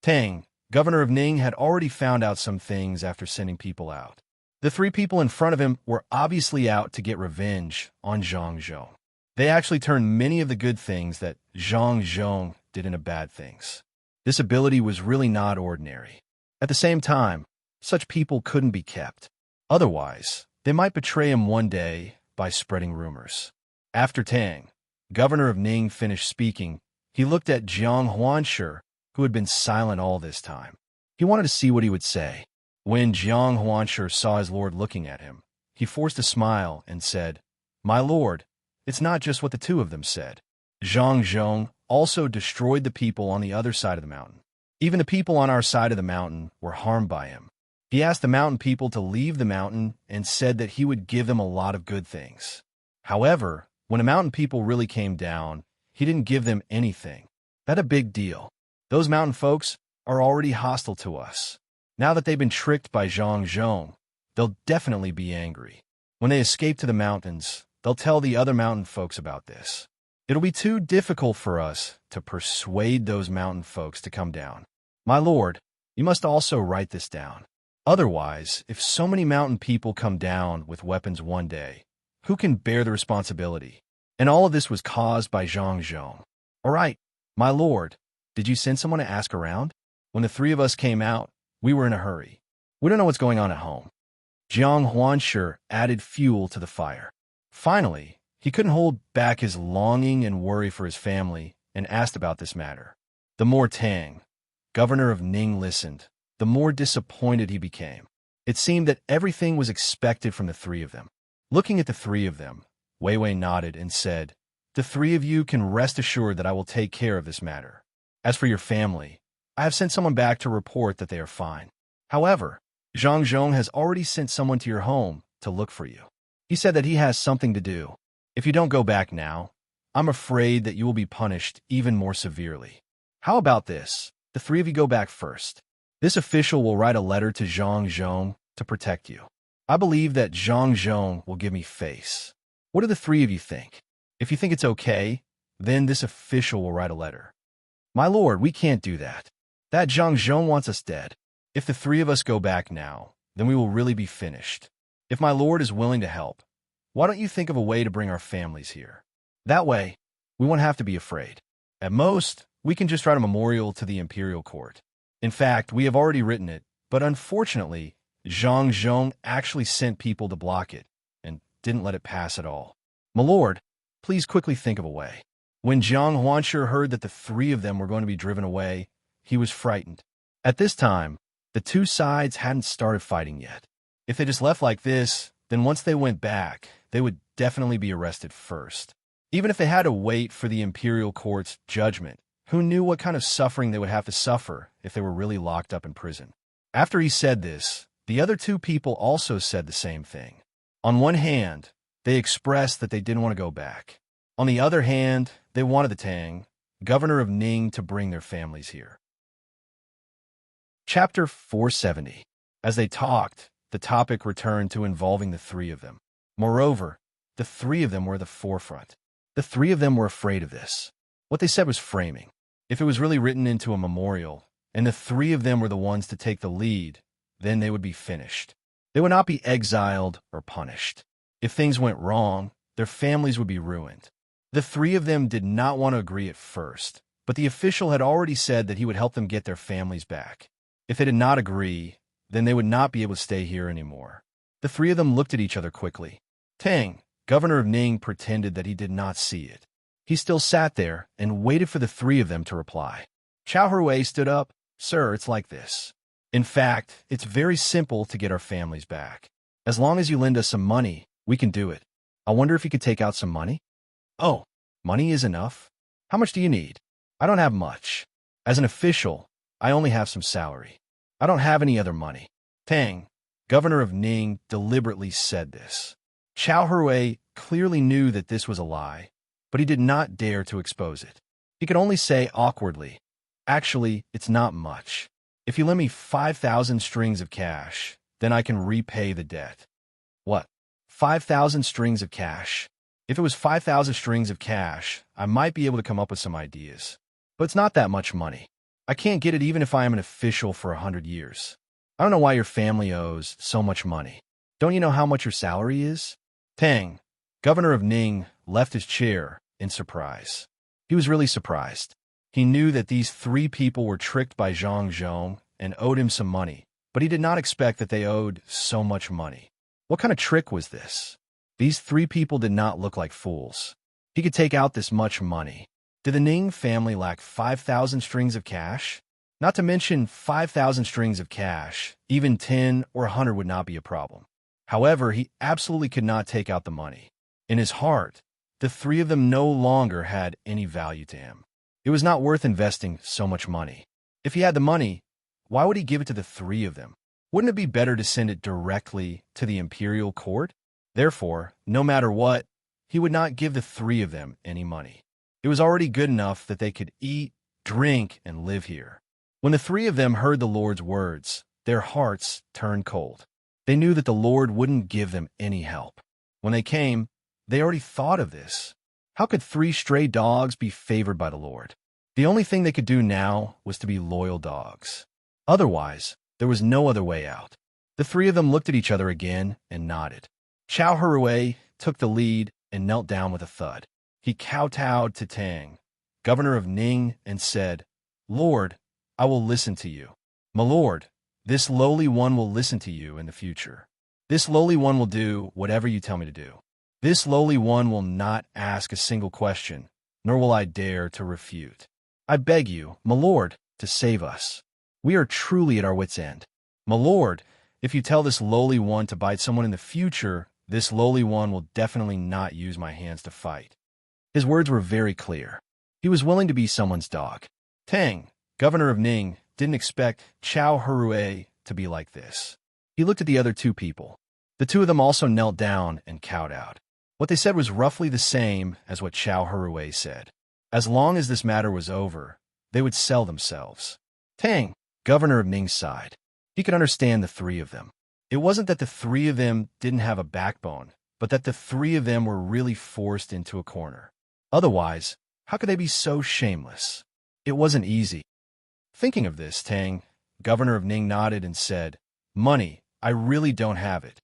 Tang, governor of Ning, had already found out some things after sending people out. The three people in front of him were obviously out to get revenge on Zhang Zhong. They actually turned many of the good things that Zhang Zhong did into bad things. This ability was really not ordinary. At the same time, such people couldn't be kept. Otherwise, they might betray him one day by spreading rumors. After Tang, governor of Ning, finished speaking, he looked at Jiang Huanshi, who had been silent all this time. He wanted to see what he would say. When Jiang Huanshi saw his lord looking at him, he forced a smile and said, "My lord, it's not just what the two of them said. Zhang Zhong also destroyed the people on the other side of the mountain. Even the people on our side of the mountain were harmed by him. He asked the mountain people to leave the mountain and said that he would give them a lot of good things. However, when the mountain people really came down, he didn't give them anything. That's a big deal. Those mountain folks are already hostile to us. Now that they've been tricked by Zhang Zhong, they'll definitely be angry. When they escape to the mountains, they'll tell the other mountain folks about this. It'll be too difficult for us to persuade those mountain folks to come down. My lord, you must also write this down. Otherwise, if so many mountain people come down with weapons one day, who can bear the responsibility? And all of this was caused by Zhang Zhong. All right, my lord, did you send someone to ask around? When the three of us came out, we were in a hurry. We don't know what's going on at home." Jiang Huanshi added fuel to the fire. Finally, he couldn't hold back his longing and worry for his family and asked about this matter. The more Tang, governor of Ning, listened, the more disappointed he became. It seemed that everything was expected from the three of them. Looking at the three of them, Wei Wei nodded and said, "The three of you can rest assured that I will take care of this matter. As for your family, I have sent someone back to report that they are fine. However, Zhang Zhong has already sent someone to your home to look for you. He said that he has something to do. If you don't go back now, I'm afraid that you will be punished even more severely. How about this? The three of you go back first. This official will write a letter to Zhang Zhong to protect you. I believe that Zhang Zhong will give me face. What do the three of you think? If you think it's okay, then this official will write a letter." "My lord, we can't do that. That Zhang Zhong wants us dead. If the three of us go back now, then we will really be finished. If my lord is willing to help, why don't you think of a way to bring our families here? That way, we won't have to be afraid. At most, we can just write a memorial to the imperial court. In fact, we have already written it, but unfortunately, Zhang Zhong actually sent people to block it and didn't let it pass at all. My lord, please quickly think of a way." When Jiang Huanshi heard that the three of them were going to be driven away, he was frightened. At this time, the two sides hadn't started fighting yet. If they just left like this, then once they went back, they would definitely be arrested first. Even if they had to wait for the imperial court's judgment, who knew what kind of suffering they would have to suffer if they were really locked up in prison? After he said this, the other two people also said the same thing. On one hand, they expressed that they didn't want to go back. On the other hand, they wanted the Tang, governor of Ning, to bring their families here. Chapter 470. As they talked, the topic returned to involving the three of them. Moreover, the three of them were at the forefront. The three of them were afraid of this. What they said was framing. If it was really written into a memorial, and the three of them were the ones to take the lead, then they would be finished. They would not be exiled or punished. If things went wrong, their families would be ruined. The three of them did not want to agree at first, but the official had already said that he would help them get their families back. If they did not agree, then they would not be able to stay here anymore. The three of them looked at each other quickly. Tang, governor of Ning, pretended that he did not see it. He still sat there and waited for the three of them to reply. Chao Hui stood up. Sir, it's like this. In fact, it's very simple to get our families back. As long as you lend us some money, we can do it. I wonder if you could take out some money? Oh, money is enough? How much do you need? I don't have much. As an official, I only have some salary. I don't have any other money. Tang, governor of Ning, deliberately said this. Chao Hui clearly knew that this was a lie, but he did not dare to expose it. He could only say awkwardly, actually, it's not much. If you lend me 5,000 strings of cash, then I can repay the debt. What? 5,000 strings of cash? If it was 5,000 strings of cash, I might be able to come up with some ideas. But it's not that much money. I can't get it even if I am an official for 100 years. I don't know why your family owes so much money. Don't you know how much your salary is? Tang, governor of Ning, left his chair in surprise. He was really surprised. He knew that these three people were tricked by Zhang Zhong and owed him some money, but he did not expect that they owed so much money. What kind of trick was this? These three people did not look like fools. He could take out this much money. Did the Ning family lack 5,000 strings of cash? Not to mention 5,000 strings of cash, even 10 or 100 would not be a problem. However, he absolutely could not take out the money. In his heart, the three of them no longer had any value to him. It was not worth investing so much money. If he had the money, why would he give it to the three of them? Wouldn't it be better to send it directly to the imperial court? Therefore, no matter what, he would not give the three of them any money. It was already good enough that they could eat, drink, and live here. When the three of them heard the Lord's words, their hearts turned cold. They knew that the Lord wouldn't give them any help. When they came, they already thought of this. How could three stray dogs be favored by the Lord? The only thing they could do now was to be loyal dogs. Otherwise, there was no other way out. The three of them looked at each other again and nodded. Chao Hui took the lead and knelt down with a thud. He kowtowed to Tang, governor of Ning, and said, Lord, I will listen to you. My lord, this lowly one will listen to you in the future. This lowly one will do whatever you tell me to do. This lowly one will not ask a single question, nor will I dare to refute. I beg you, my lord, to save us. We are truly at our wits' end. My lord, if you tell this lowly one to bite someone in the future, this lowly one will definitely not use my hands to fight. His words were very clear. He was willing to be someone's dog. Tang, governor of Ning, didn't expect Chao Hui to be like this. He looked at the other two people. The two of them also knelt down and kowtowed. What they said was roughly the same as what Chao Hui said. As long as this matter was over, they would sell themselves. Tang, governor of Ning, sighed. He could understand the three of them. It wasn't that the three of them didn't have a backbone, but that the three of them were really forced into a corner. Otherwise, how could they be so shameless? It wasn't easy. Thinking of this, Tang, governor of Ning, nodded and said, Money, I really don't have it.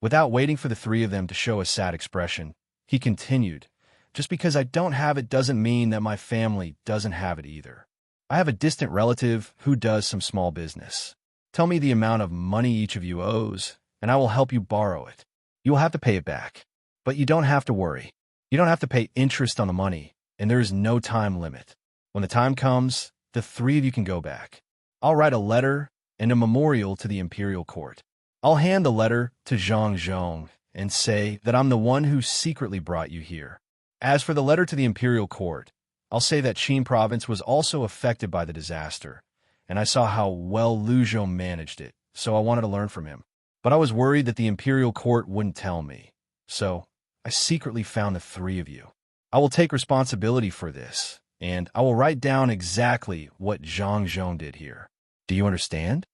Without waiting for the three of them to show a sad expression, he continued, Just because I don't have it doesn't mean that my family doesn't have it either. I have a distant relative who does some small business. Tell me the amount of money each of you owes, and I will help you borrow it. You will have to pay it back. But you don't have to worry. You don't have to pay interest on the money, and there is no time limit. When the time comes, the three of you can go back. I'll write a letter and a memorial to the imperial court. I'll hand the letter to Zhang Zhong and say that I'm the one who secretly brought you here. As for the letter to the imperial court, I'll say that Qin province was also affected by the disaster, and I saw how well Lu Zhou managed it, so I wanted to learn from him. But I was worried that the imperial court wouldn't tell me, so I secretly found the three of you. I will take responsibility for this, and I will write down exactly what Zhang Zhong did here. Do you understand?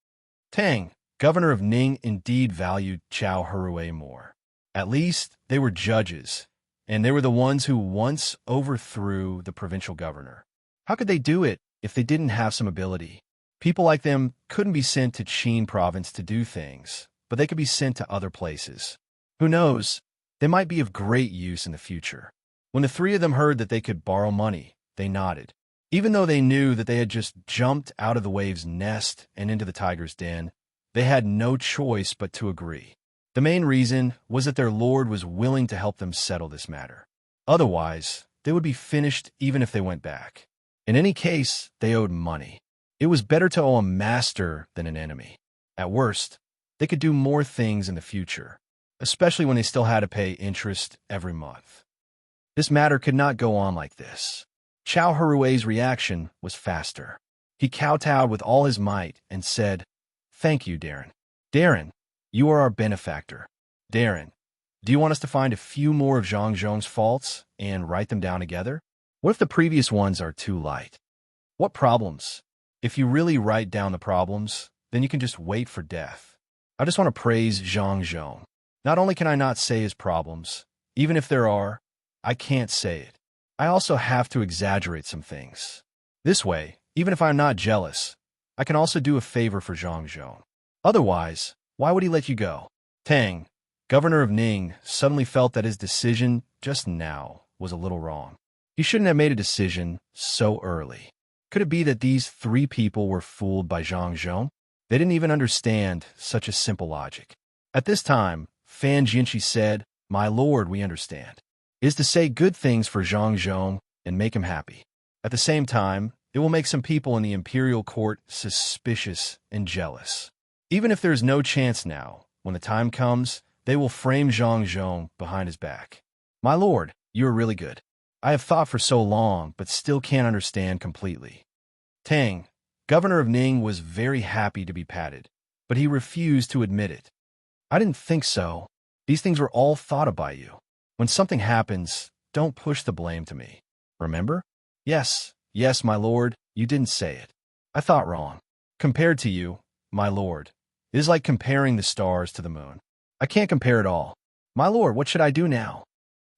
Tang, governor of Ning, indeed valued Chao Hui more. At least they were judges, and they were the ones who once overthrew the provincial governor. How could they do it if they didn't have some ability? People like them couldn't be sent to Qin province to do things, but they could be sent to other places. Who knows? They might be of great use in the future. When the three of them heard that they could borrow money, they nodded. Even though they knew that they had just jumped out of the wave's nest and into the tiger's den, they had no choice but to agree. The main reason was that their lord was willing to help them settle this matter. Otherwise, they would be finished even if they went back. In any case, they owed money. It was better to owe a master than an enemy. At worst, they could do more things in the future, especially when they still had to pay interest every month. This matter could not go on like this. Chow Harue's reaction was faster. He kowtowed with all his might and said, "Thank you, Darren. Darren, you are our benefactor. Darren, do you want us to find a few more of Zhang Zhong's faults and write them down together? What if the previous ones are too light? What problems? If you really write down the problems, then you can just wait for death. I just want to praise Zhang Zhong. Not only can I not say his problems, even if there are, I can't say it. I also have to exaggerate some things. This way, even if I'm not jealous, I can also do a favor for Zhang Zhong. Otherwise, why would he let you go?" Tang, governor of Ning, suddenly felt that his decision just now was a little wrong. He shouldn't have made a decision so early. Could it be that these three people were fooled by Zhang Zhong? They didn't even understand such a simple logic. At this time, Fan Jinshi said, "My lord, we understand," is to say good things for Zhang Zhong and make him happy. At the same time, it will make some people in the imperial court suspicious and jealous. Even if there is no chance now, when the time comes, they will frame Zhang Zhong behind his back. "My lord, you are really good. I have thought for so long, but still can't understand completely." Tang, governor of Ning, was very happy to be patted, but he refused to admit it. "I didn't think so. These things were all thought of by you. When something happens, don't push the blame to me. Remember?" Yes, my lord, you didn't say it. I thought wrong. Compared to you, my lord, it is like comparing the stars to the moon. I can't compare at all. My lord, what should I do now?"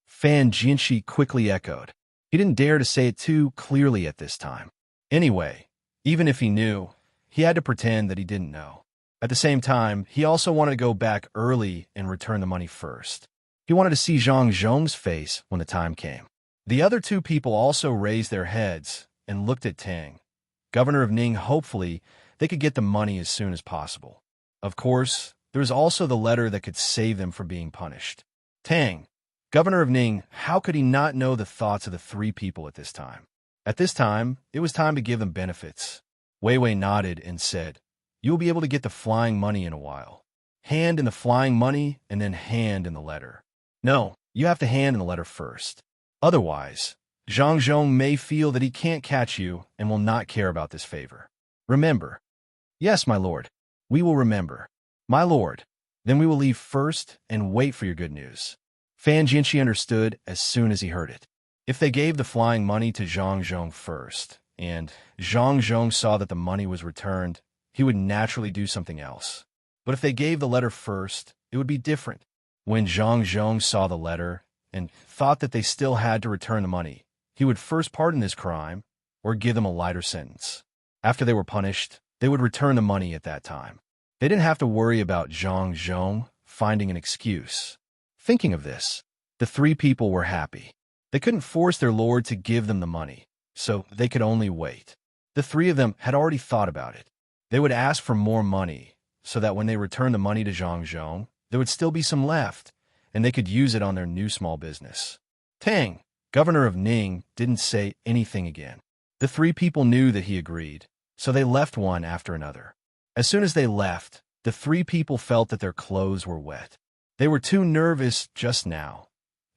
Fan Jinshi quickly echoed. He didn't dare to say it too clearly at this time. Anyway, even if he knew, he had to pretend that he didn't know. At the same time, he also wanted to go back early and return the money first. He wanted to see Zhang Zhong's face when the time came. The other two people also raised their heads and looked at Tang, governor of Ning. Hopefully, they could get the money as soon as possible. Of course, there was also the letter that could save them from being punished. Tang, governor of Ning, how could he not know the thoughts of the three people at this time? At this time, it was time to give them benefits. Wei Wei nodded and said, "You will be able to get the flying money in a while. Hand in the flying money and then hand in the letter." "No, you have to hand in the letter first. Otherwise, Zhang Zhong may feel that he can't catch you and will not care about this favor. Remember." "Yes, my lord. We will remember." "My lord, then we will leave first and wait for your good news." Fan Jinshi understood as soon as he heard it. If they gave the flying money to Zhang Zhong first, and Zhang Zhong saw that the money was returned, he would naturally do something else. But if they gave the letter first, it would be different. When Zhang Zhong saw the letter and thought that they still had to return the money, he would first pardon this crime or give them a lighter sentence. After they were punished, they would return the money at that time. They didn't have to worry about Zhang Zhong finding an excuse. Thinking of this, the three people were happy. They couldn't force their lord to give them the money, so they could only wait. The three of them had already thought about it. They would ask for more money, so that when they returned the money to Zhang Zhong, there would still be some left, and they could use it on their new small business. Tang, governor of Ning, didn't say anything again. The three people knew that he agreed, so they left one after another. As soon as they left, the three people felt that their clothes were wet. They were too nervous just now,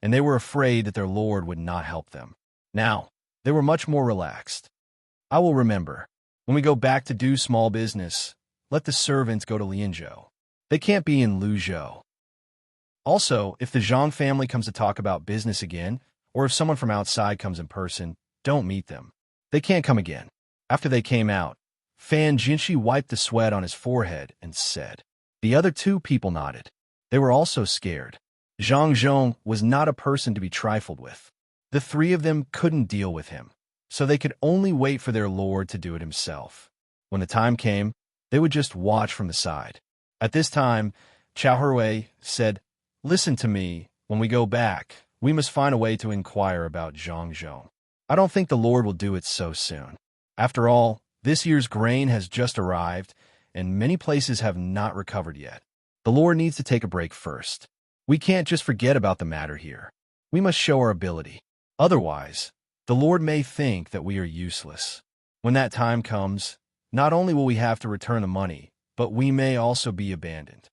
and they were afraid that their lord would not help them. Now, they were much more relaxed. "I will remember. When we go back to do small business, let the servants go to Lianzhou. They can't be in Luzhou. Also, if the Zhang family comes to talk about business again, or if someone from outside comes in person, don't meet them. They can't come again." After they came out, Fan Jinshi wiped the sweat on his forehead and said. The other two people nodded. They were also scared. Zhang Zhong was not a person to be trifled with. The three of them couldn't deal with him, so they could only wait for their lord to do it himself. When the time came, they would just watch from the side. At this time, Chow Hui said, "Listen to me, When we go back, we must find a way to inquire about Zhang. I don't think the Lord will do it so soon. After all, this year's grain has just arrived, and many places have not recovered yet. The Lord needs to take a break first. We can't just forget about the matter here. We must show our ability. Otherwise, the Lord may think that we are useless. When that time comes, not only will we have to return the money, but we may also be abandoned.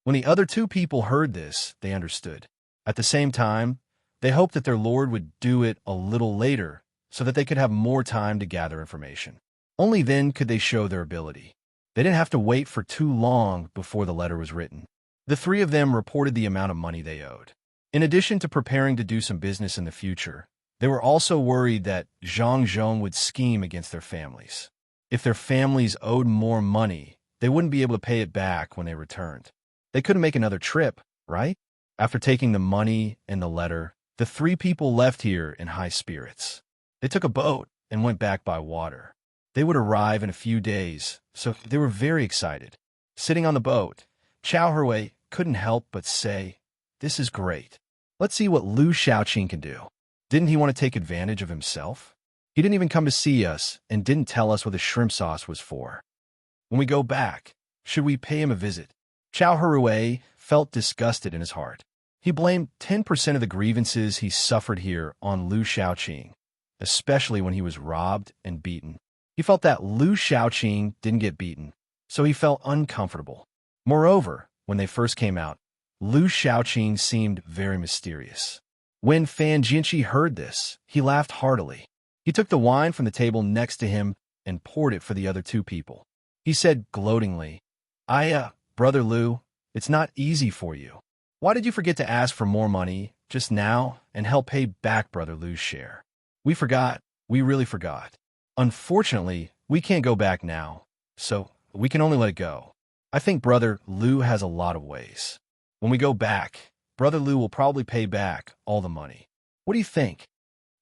When the other two people heard this, they understood. At the same time, they hoped that their Lord would do it a little later so that they could have more time to gather information. Only then could they show their ability. They didn't have to wait for too long before the letter was written. The three of them reported the amount of money they owed. In addition to preparing to do some business in the future, they were also worried that Zhang would scheme against their families. If their families owed more money, they wouldn't be able to pay it back when they returned. They couldn't make another trip, right? After taking the money and the letter, the three people left here in high spirits. They took a boat and went back by water. They would arrive in a few days, so they were very excited. Sitting on the boat, Chao Hui couldn't help but say, "This is great. Let's see what Lu Xiaoqing can do." Didn't he want to take advantage of himself? He didn't even come to see us and didn't tell us what the shrimp sauce was for. When we go back, should we pay him a visit? Chao Hui felt disgusted in his heart. He blamed 10% of the grievances he suffered here on Lu Xiaoqing, especially when he was robbed and beaten. He felt that Lu Xiaoqing didn't get beaten, so he felt uncomfortable. Moreover, when they first came out, Lu Xiaoqing seemed very mysterious. When Fan Jinqi heard this, he laughed heartily. He took the wine from the table next to him and poured it for the other two people. He said gloatingly, Brother Lu, it's not easy for you. Why did you forget to ask for more money just now and help pay back Brother Lu's share? We forgot. We really forgot. Unfortunately, we can't go back now, so we can only let it go. I think Brother Lu has a lot of ways. When we go back, Brother Lu will probably pay back all the money. What do you think?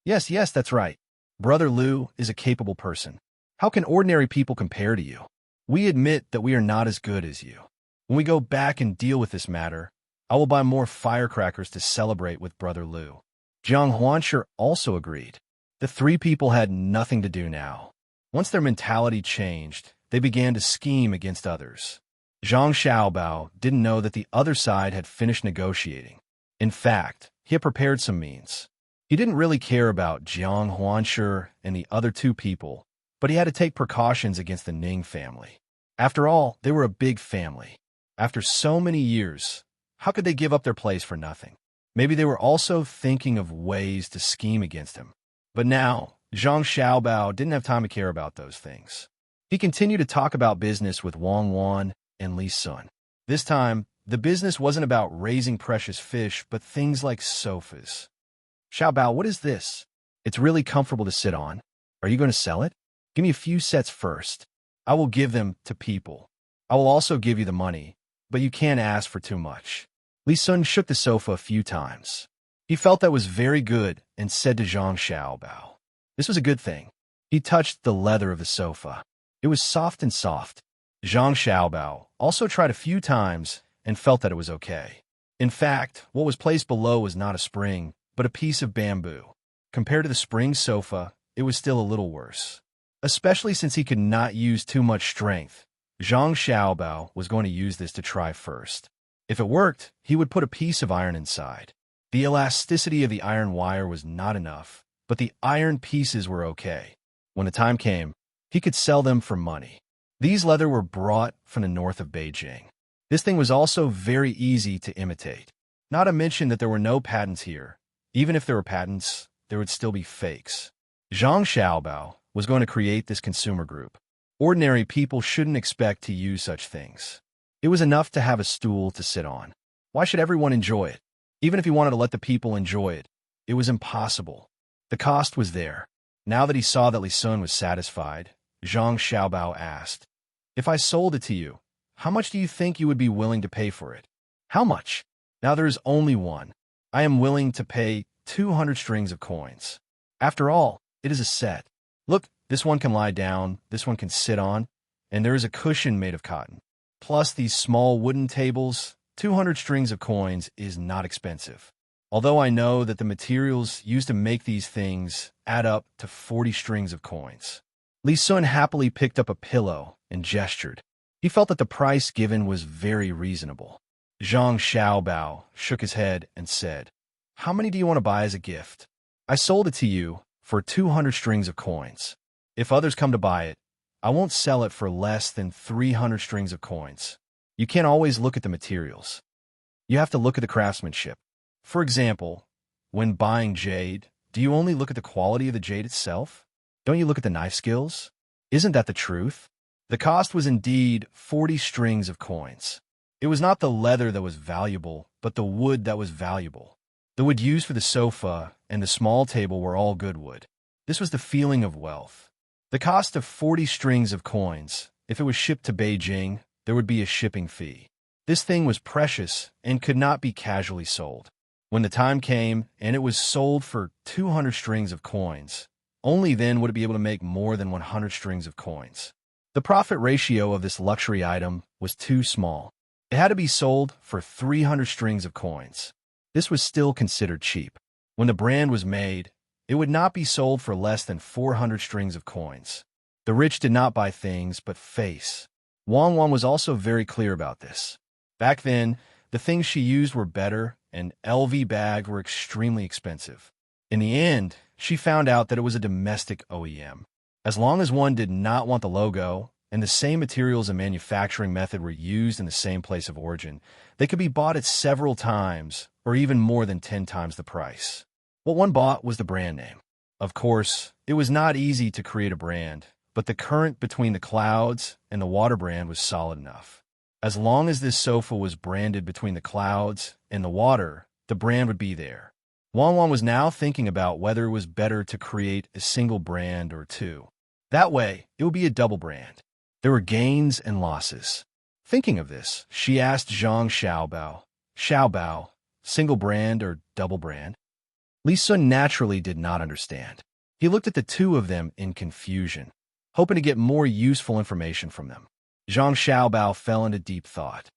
Yes, that's right. Brother Lu is a capable person. How can ordinary people compare to you? We admit that we are not as good as you. When we go back and deal with this matter, I will buy more firecrackers to celebrate with Brother Lu. Jiang Huanshe also agreed. The three people had nothing to do now. Once their mentality changed, they began to scheme against others. Zhang Xiaobao didn't know that the other side had finished negotiating. In fact, he had prepared some means. He didn't really care about Jiang Huanshe and the other two people, but he had to take precautions against the Ning family. After all, they were a big family. After so many years, how could they give up their place for nothing? Maybe they were also thinking of ways to scheme against him. But now, Zhang Xiaobao didn't have time to care about those things. He continued to talk about business with Wang Wan and Li Sun. This time, the business wasn't about raising precious fish, but things like sofas. Xiaobao, what is this? It's really comfortable to sit on. Are you going to sell it? Give me a few sets first. I will give them to people. I will also give you the money, but you can't ask for too much. Li Sun shook the sofa a few times. He felt that was very good and said to Zhang Xiaobao, this was a good thing. He touched the leather of the sofa. It was soft and soft. Zhang Xiaobao also tried a few times and felt that it was okay. In fact, what was placed below was not a spring, but a piece of bamboo. Compared to the spring sofa, it was still a little worse. Especially since he could not use too much strength, Zhang Xiaobao was going to use this to try first. If it worked, he would put a piece of iron inside. The elasticity of the iron wire was not enough, but the iron pieces were okay. When the time came, he could sell them for money. These leather were brought from the north of Beijing. This thing was also very easy to imitate. Not to mention that there were no patents here. Even if there were patents, there would still be fakes. Zhang Xiaobao was going to create this consumer group. Ordinary people shouldn't expect to use such things. It was enough to have a stool to sit on. Why should everyone enjoy it? Even if he wanted to let the people enjoy it, it was impossible. The cost was there. Now that he saw that Li Sun was satisfied, Zhang Xiaobao asked, if I sold it to you, how much do you think you would be willing to pay for it? How much? Now there is only one. I am willing to pay 200 strings of coins. After all, it is a set. Look, this one can lie down, this one can sit on, and there is a cushion made of cotton. Plus these small wooden tables, 200 strings of coins is not expensive. although I know that the materials used to make these things add up to 40 strings of coins. Li Sun happily picked up a pillow and gestured. He felt that the price given was very reasonable. Zhang Xiaobao shook his head and said, "How many do you want to buy as a gift? I sold it to you for 200 strings of coins. If others come to buy it, I won't sell it for less than 300 strings of coins. You can't always look at the materials. You have to look at the craftsmanship. For example, when buying jade, do you only look at the quality of the jade itself? Don't you look at the knife skills? Isn't that the truth?" The cost was indeed 40 strings of coins. It was not the leather that was valuable, but the wood that was valuable. The wood used for the sofa and the small table were all good wood. This was the feeling of wealth. The cost of 40 strings of coins, if it was shipped to Beijing, there would be a shipping fee. This thing was precious and could not be casually sold. When the time came and it was sold for 200 strings of coins, only then would it be able to make more than 100 strings of coins. The profit ratio of this luxury item was too small. It had to be sold for 300 strings of coins. This was still considered cheap. When the brand was made, it would not be sold for less than 400 strings of coins. The rich did not buy things but face. Wang Wan was also very clear about this. Back then, the things she used were better and LV bags were extremely expensive. In the end, she found out that it was a domestic OEM. As long as one did not want the logo, and the same materials and manufacturing method were used in the same place of origin, they could be bought at several times, or even more than 10 times the price. What one bought was the brand name. Of course, it was not easy to create a brand, but the current between the clouds and the water brand was solid enough. As long as this sofa was branded between the clouds and the water, the brand would be there. Wang Wan was now thinking about whether it was better to create a single brand or two. That way, it would be a double brand. There were gains and losses. Thinking of this, she asked Zhang Xiaobao, "Xiaobao, single brand or double brand?" Li Sun naturally did not understand. He looked at the two of them in confusion, hoping to get more useful information from them. Zhang Xiaobao fell into deep thought.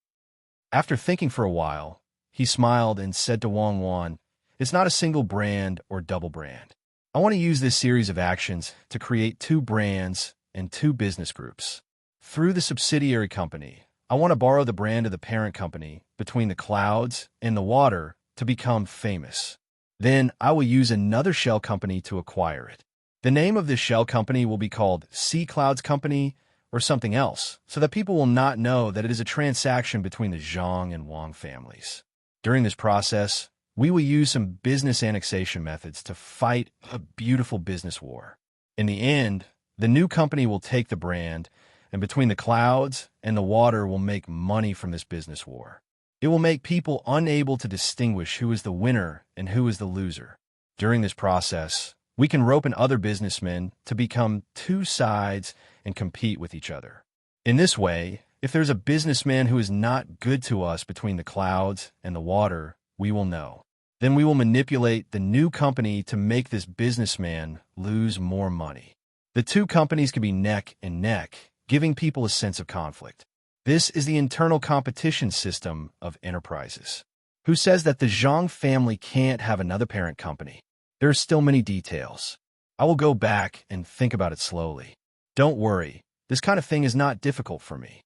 After thinking for a while, he smiled and said to Wang Wan, "It's not a single brand or double brand. I want to use this series of actions to create two brands and two business groups. Through the subsidiary company, I want to borrow the brand of the parent company between the clouds and the water to become famous. Then I will use another shell company to acquire it. The name of this shell company will be called Sea Clouds Company or something else, so that people will not know that it is a transaction between the Zhang and Wang families. During this process, we will use some business annexation methods to fight a beautiful business war. In the end, the new company will take the brand, and between the clouds and the water will make money from this business war. It will make people unable to distinguish who is the winner and who is the loser. During this process, we can rope in other businessmen to become two sides and compete with each other. In this way, if there's a businessman who is not good to us between the clouds and the water, we will know. Then we will manipulate the new company to make this businessman lose more money. The two companies can be neck and neck, giving people a sense of conflict. This is the internal competition system of enterprises. Who says that the Zhang family can't have another parent company? There are still many details. I will go back and think about it slowly. Don't worry, this kind of thing is not difficult for me.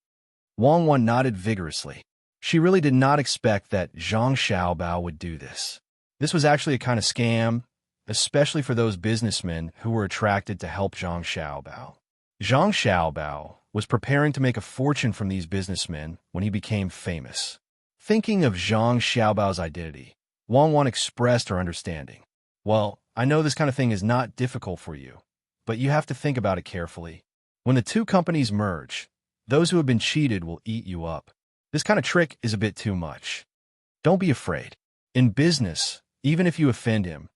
Wang Wan nodded vigorously. She really did not expect that Zhang Xiaobao would do this. This was actually a kind of scam, especially for those businessmen who were attracted to help Zhang Xiaobao. Zhang Xiaobao was preparing to make a fortune from these businessmen when he became famous. Thinking of Zhang Xiaobao's identity, Wang Wan expressed her understanding. "Well, I know this kind of thing is not difficult for you, but you have to think about it carefully. When the two companies merge, those who have been cheated will eat you up. This kind of trick is a bit too much. Don't be afraid. In business, even if you offend him,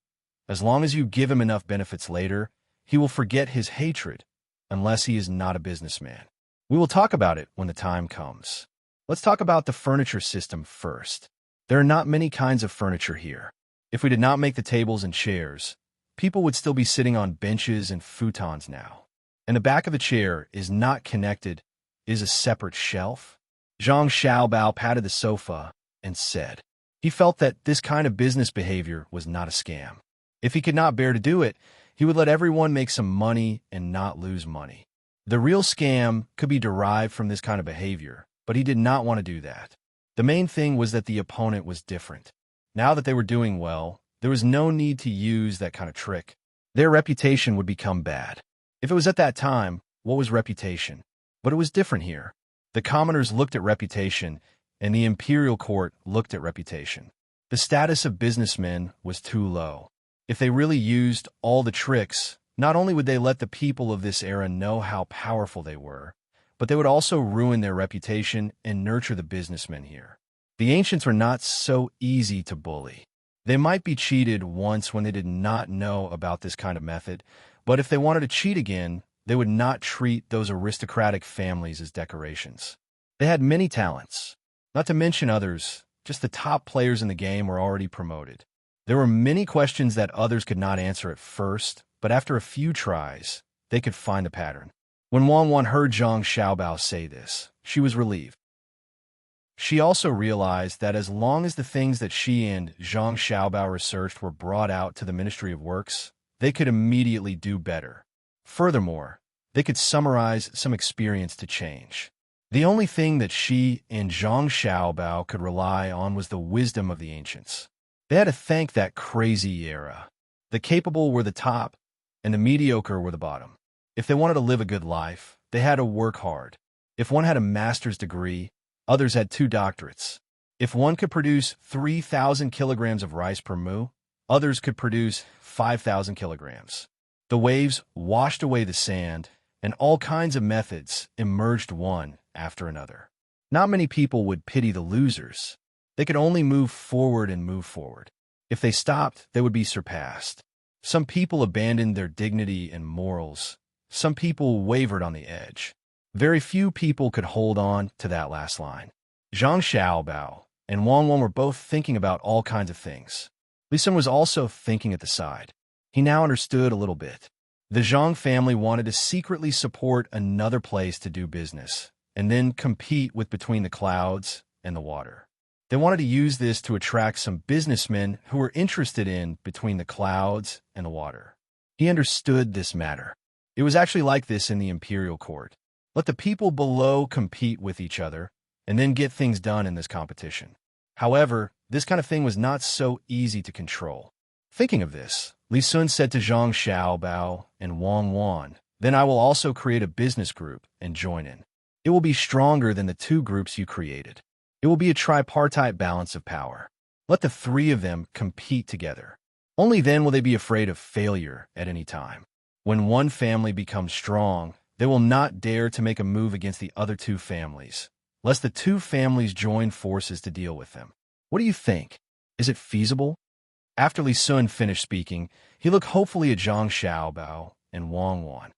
as long as you give him enough benefits later, he will forget his hatred, unless he is not a businessman. We will talk about it when the time comes. Let's talk about the furniture system first. There are not many kinds of furniture here. If we did not make the tables and chairs, people would still be sitting on benches and futons now. And the back of the chair is not connected, is a separate shelf." Zhang Xiaobao patted the sofa and said, He felt that this kind of business behavior was not a scam. If he could not bear to do it, he would let everyone make some money and not lose money. The real scam could be derived from this kind of behavior, but he did not want to do that. The main thing was that the opponent was different. Now that they were doing well, there was no need to use that kind of trick. Their reputation would become bad. If it was at that time, what was reputation? But it was different here. The commoners looked at reputation, and the imperial court looked at reputation. The status of businessmen was too low. If they really used all the tricks, not only would they let the people of this era know how powerful they were, but they would also ruin their reputation and nurture the businessmen here. The ancients were not so easy to bully. They might be cheated once when they did not know about this kind of method, but if they wanted to cheat again, they would not treat those aristocratic families as decorations. They had many talents. Not to mention others, just the top players in the game were already promoted. There were many questions that others could not answer at first, but after a few tries, they could find the pattern. When Wang Wan heard Zhang Xiaobao say this, she was relieved. She also realized that as long as the things that she and Zhang Xiaobao researched were brought out to the Ministry of Works, they could immediately do better. Furthermore, they could summarize some experience to change. The only thing that she and Zhang Xiaobao could rely on was the wisdom of the ancients. They had to thank that crazy era. The capable were the top, and the mediocre were the bottom. If they wanted to live a good life, they had to work hard. If one had a master's degree, others had 2 doctorates. If one could produce 3,000 kilograms of rice per moo, others could produce 5,000 kilograms. The waves washed away the sand, and all kinds of methods emerged one after another. Not many people would pity the losers. They could only move forward and move forward. If they stopped, they would be surpassed. Some people abandoned their dignity and morals. Some people wavered on the edge. Very few people could hold on to that last line. Zhang Xiaobao and Wang Wan were both thinking about all kinds of things. Li Sun was also thinking at the side. He now understood a little bit. The Zhang family wanted to secretly support another place to do business, and then compete with Between the Clouds and the Water. They wanted to use this to attract some businessmen who were interested in Between the Clouds and the Water. He understood this matter. It was actually like this in the imperial court. Let the people below compete with each other, and then get things done in this competition. However, this kind of thing was not so easy to control. Thinking of this, Li Sun said to Zhang Xiaobao and Wang Wan, "Then I will also create a business group and join in. It will be stronger than the 2 groups you created. It will be a tripartite balance of power. Let the 3 of them compete together. Only then will they be afraid of failure at any time. When one family becomes strong, they will not dare to make a move against the other 2 families, lest the 2 families join forces to deal with them. What do you think? Is it feasible?" After Li Sun finished speaking, he looked hopefully at Zhang Xiaobao and Wang Wan.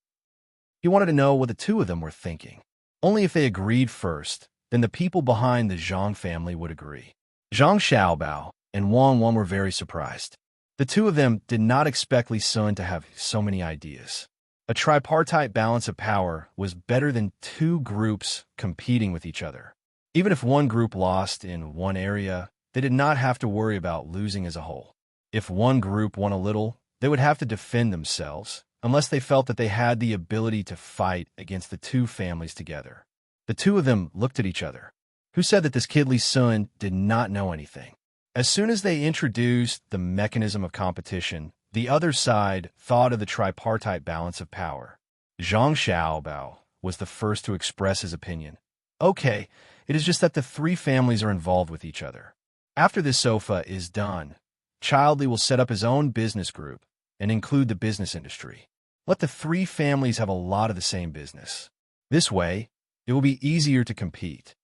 He wanted to know what the 2 of them were thinking. Only if they agreed first, then the people behind the Zhang family would agree. Zhang Xiaobao and Wang Wan were very surprised. The 2 of them did not expect Li Sun to have so many ideas. A tripartite balance of power was better than 2 groups competing with each other. Even if one group lost in one area, they did not have to worry about losing as a whole. If one group won a little, they would have to defend themselves, unless they felt that they had the ability to fight against the 2 families together. The 2 of them looked at each other. Who said that this kid Li Sun did not know anything? As soon as they introduced the mechanism of competition, the other side thought of the tripartite balance of power. Zhang Xiaobao was the first to express his opinion. "Okay, it is just that the 3 families are involved with each other. After this sofa is done, Childly will set up his own business group and include the business industry. Let the 3 families have a lot of the same business. This way, it will be easier to compete."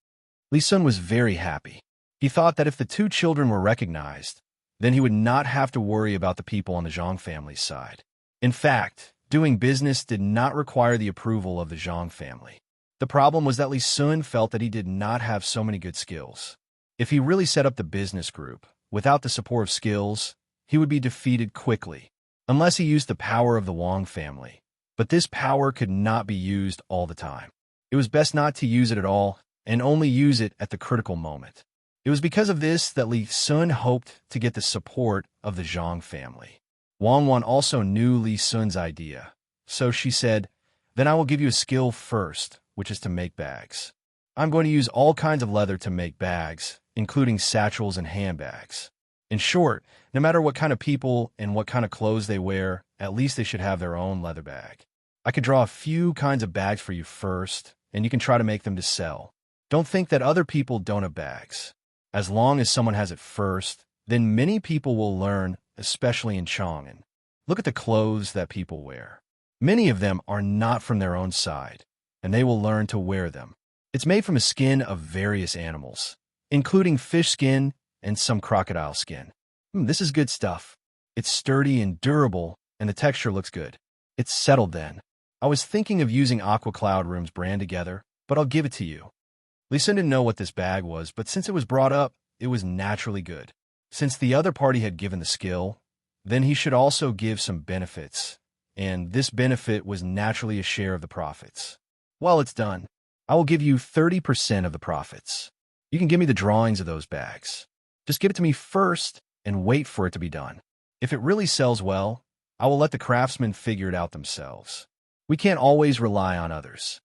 Li Sun was very happy. He thought that if the 2 children were recognized, then he would not have to worry about the people on the Zhang family's side. In fact, doing business did not require the approval of the Zhang family. The problem was that Li Sun felt that he did not have so many good skills. If he really set up the business group, without the support of skills, he would be defeated quickly, unless he used the power of the Wang family. But this power could not be used all the time. It was best not to use it at all, and only use it at the critical moment. It was because of this that Li Sun hoped to get the support of the Zhang family. Wang Wan also knew Li Sun's idea, so she said, "Then I will give you a skill first, which is to make bags. I'm going to use all kinds of leather to make bags, including satchels and handbags. In short, no matter what kind of people and what kind of clothes they wear, at least they should have their own leather bag. I could draw a few kinds of bags for you first, and you can try to make them to sell. Don't think that other people don't have bags. As long as someone has it first, then many people will learn, especially in Chang'an. Look at the clothes that people wear. Many of them are not from their own side, and they will learn to wear them. It's made from a skin of various animals, including fish skin and some crocodile skin. This is good stuff. It's sturdy and durable, and the texture looks good. It's settled then. I was thinking of using Aqua Cloud Room's brand together, but I'll give it to you." Li Sun didn't know what this bag was, but since it was brought up, it was naturally good. Since the other party had given the skill, then he should also give some benefits, and this benefit was naturally a share of the profits. "Well, it's done. I will give you 30% of the profits. You can give me the drawings of those bags. Just give it to me first and wait for it to be done. If it really sells well, I will let the craftsmen figure it out themselves. We can't always rely on others."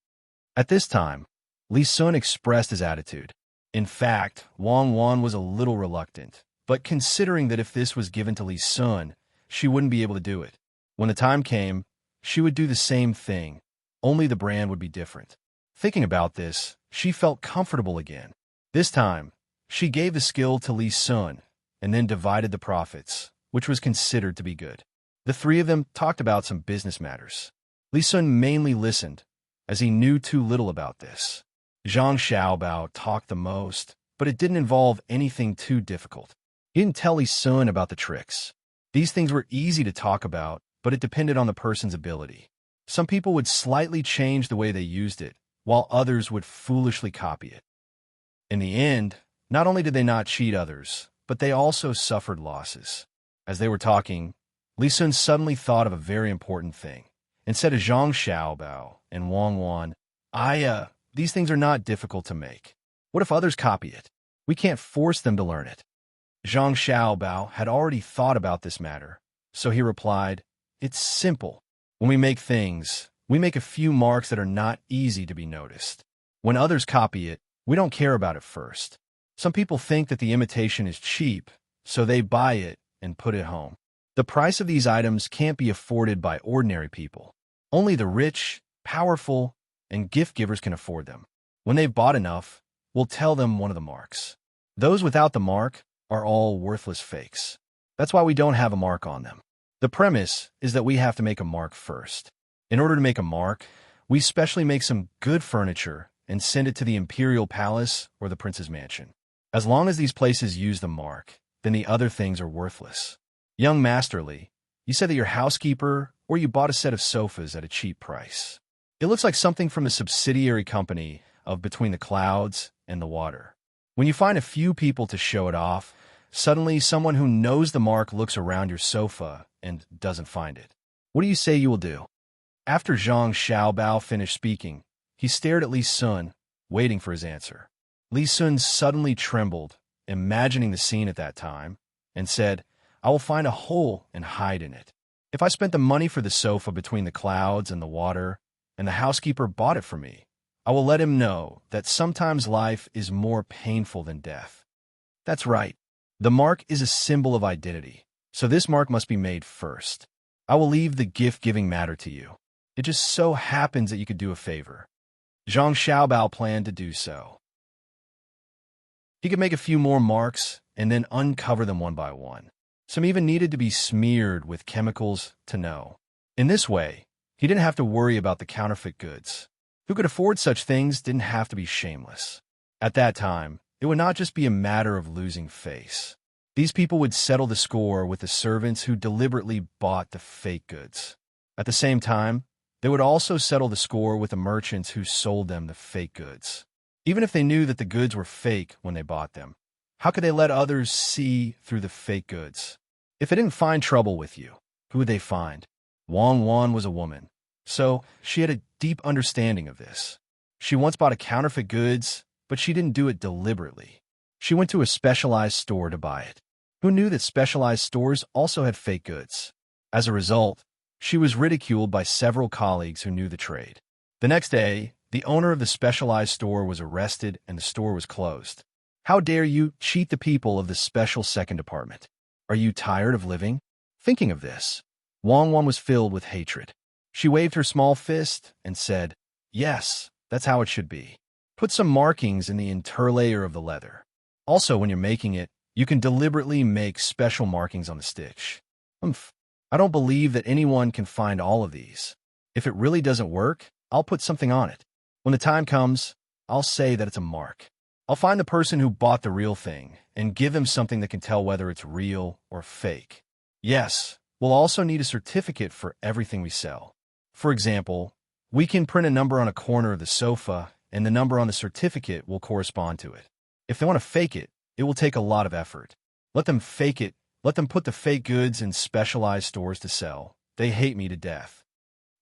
At this time, Li Sun expressed his attitude. In fact, Wang Wan was a little reluctant, but considering that if this was given to Li Sun, she wouldn't be able to do it. When the time came, she would do the same thing, only the brand would be different. Thinking about this, she felt comfortable again. This time, she gave the skill to Li Sun and then divided the profits, which was considered to be good. The three of them talked about some business matters. Li Sun mainly listened, as he knew too little about this. Zhang Xiaobao talked the most, but it didn't involve anything too difficult. He didn't tell Li Sun about the tricks. These things were easy to talk about, but it depended on the person's ability. Some people would slightly change the way they used it, while others would foolishly copy it. In the end, not only did they not cheat others, but they also suffered losses. As they were talking, Li Sun suddenly thought of a very important thing, and said to Zhang Xiaobao and Wang Wan, "These things are not difficult to make. What if others copy it? We can't force them to learn it." Zhang Xiaobao had already thought about this matter, so he replied, "It's simple. When we make things, we make a few marks that are not easy to be noticed. When others copy it, we don't care about it first. Some people think that the imitation is cheap, so they buy it and put it home. The price of these items can't be afforded by ordinary people. Only the rich, powerful, and gift givers can afford them. When they've bought enough, we'll tell them one of the marks. Those without the mark are all worthless fakes. That's why we don't have a mark on them. The premise is that we have to make a mark first. In order to make a mark, we specially make some good furniture and send it to the imperial palace or the prince's mansion. As long as these places use the mark, then the other things are worthless. Young Masterly, you said that your housekeeper or you bought a set of sofas at a cheap price. It looks like something from a subsidiary company of Between the Clouds and the Water. When you find a few people to show it off, suddenly someone who knows the mark looks around your sofa and doesn't find it. What do you say you will do?" After Zhang Xiaobao finished speaking, he stared at Li Sun, waiting for his answer. Li Sun suddenly trembled, imagining the scene at that time, and said, "I will find a hole and hide in it. If I spent the money for the sofa Between the Clouds and the Water, and the housekeeper bought it for me, I will let him know that sometimes life is more painful than death." That's right. The mark is a symbol of identity, so this mark must be made first. I will leave the gift-giving matter to you. It just so happens that you could do a favor. Zhang Xiaobao planned to do so. He could make a few more marks and then uncover them one by one. Some even needed to be smeared with chemicals to know. In this way, he didn't have to worry about the counterfeit goods. Who could afford such things didn't have to be shameless. At that time, it would not just be a matter of losing face. These people would settle the score with the servants who deliberately bought the fake goods. At the same time, they would also settle the score with the merchants who sold them the fake goods. Even if they knew that the goods were fake when they bought them, how could they let others see through the fake goods? If they didn't find trouble with you, who would they find? Wang Wan was a woman, so she had a deep understanding of this. She once bought a counterfeit goods, but she didn't do it deliberately. She went to a specialized store to buy it. Who knew that specialized stores also had fake goods? As a result, she was ridiculed by several colleagues who knew the trade. The next day, the owner of the specialized store was arrested and the store was closed. How dare you cheat the people of the special second department? Are you tired of living? Thinking of this, Wang Wan was filled with hatred. She waved her small fist and said, "Yes, that's how it should be. Put some markings in the interlayer of the leather. Also, when you're making it, you can deliberately make special markings on the stitch." I don't believe that anyone can find all of these. If it really doesn't work, I'll put something on it. When the time comes, I'll say that it's a mark. I'll find the person who bought the real thing and give them something that can tell whether it's real or fake. Yes, we'll also need a certificate for everything we sell. For example, we can print a number on a corner of the sofa, and the number on the certificate will correspond to it. If they want to fake it, it will take a lot of effort. Let them fake it. Let them put the fake goods in specialized stores to sell. They hate me to death.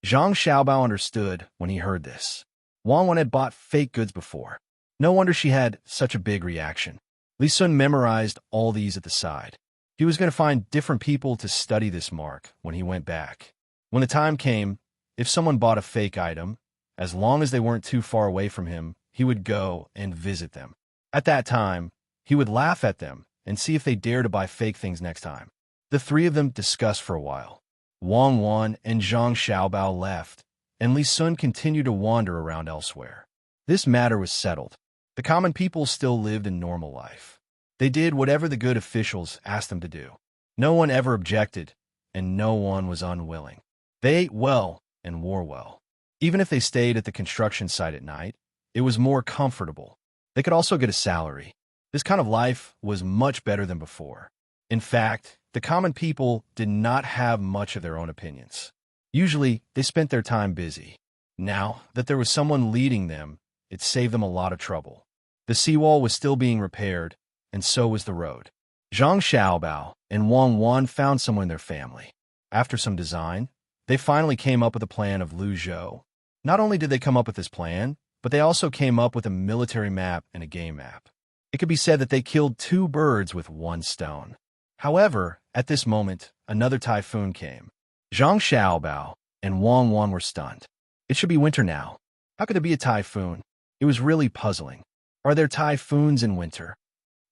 Zhang Xiaobao understood when he heard this. Wang Wan had bought fake goods before. No wonder she had such a big reaction. Li Sun memorized all these at the side. He was going to find different people to study this mark when he went back. When the time came, if someone bought a fake item, as long as they weren't too far away from him, he would go and visit them. At that time, he would laugh at them and see if they dare to buy fake things next time. The three of them discussed for a while. Wang Wan and Zhang Xiaobao left, and Li Sun continued to wander around elsewhere. This matter was settled. The common people still lived a normal life. They did whatever the good officials asked them to do. No one ever objected, and no one was unwilling. They ate well and wore well. Even if they stayed at the construction site at night, it was more comfortable. They could also get a salary. This kind of life was much better than before. In fact, the common people did not have much of their own opinions. Usually, they spent their time busy. Now that there was someone leading them, it saved them a lot of trouble. The seawall was still being repaired, and so was the road. Zhang Xiaobao and Wang Wan found someone in their family. After some design, they finally came up with a plan of Lu Zhou. Not only did they come up with this plan, but they also came up with a military map and a game map. It could be said that they killed two birds with one stone. However, at this moment, another typhoon came. Zhang Xiaobao and Wang Wan were stunned. It should be winter now. How could there be a typhoon? It was really puzzling. Are there typhoons in winter?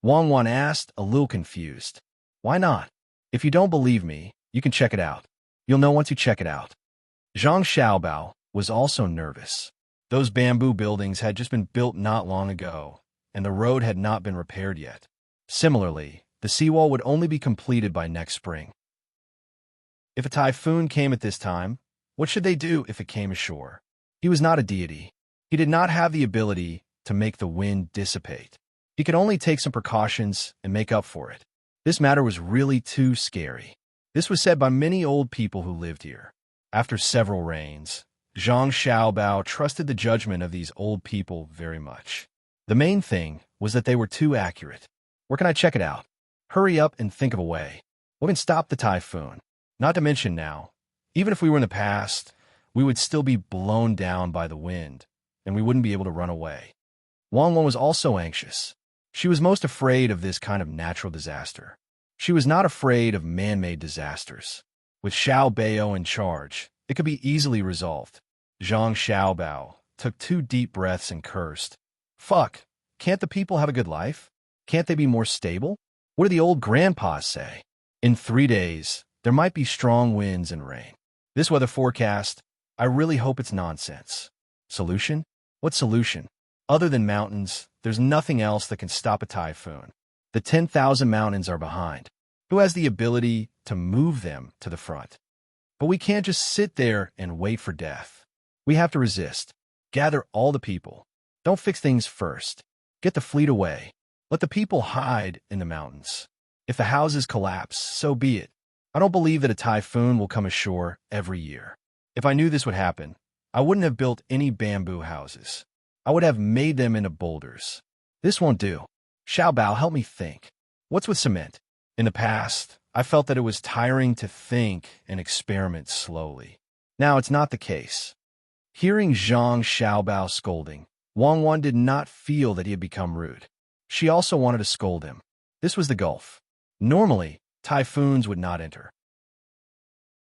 Wang Wan asked, a little confused. Why not? If you don't believe me, you can check it out. You'll know once you check it out. Zhang Xiaobao was also nervous. Those bamboo buildings had just been built not long ago, and the road had not been repaired yet. Similarly, the seawall would only be completed by next spring. If a typhoon came at this time, what should they do if it came ashore? He was not a deity. He did not have the ability to make the wind dissipate. He could only take some precautions and make up for it. This matter was really too scary. This was said by many old people who lived here. After several rains, Zhang Xiaobao trusted the judgment of these old people very much. The main thing was that they were too accurate. Where can I check it out? Hurry up and think of a way. What can stop the typhoon? Not to mention now, even if we were in the past, we would still be blown down by the wind, and we wouldn't be able to run away. Wang Wan was also anxious. She was most afraid of this kind of natural disaster. She was not afraid of man-made disasters. With Xiao Bao in charge, it could be easily resolved. Zhang Xiaobao took 2 deep breaths and cursed. Fuck, can't the people have a good life? Can't they be more stable? What do the old grandpas say? In 3 days, there might be strong winds and rain. This weather forecast, I really hope it's nonsense. Solution? What solution? Other than mountains, there's nothing else that can stop a typhoon. The 10,000 mountains are behind. Who has the ability to move them to the front? But we can't just sit there and wait for death. We have to resist. Gather all the people. Don't fix things first. Get the fleet away. Let the people hide in the mountains. If the houses collapse, so be it. I don't believe that a typhoon will come ashore every year. If I knew this would happen, I wouldn't have built any bamboo houses. I would have made them into boulders. This won't do. Xiao Bao, help me think. What's with cement? In the past, I felt that it was tiring to think and experiment slowly. Now it's not the case. Hearing Zhang Xiaobao scolding, Wang Wan did not feel that he had become rude. She also wanted to scold him. This was the Gulf. Normally, typhoons would not enter.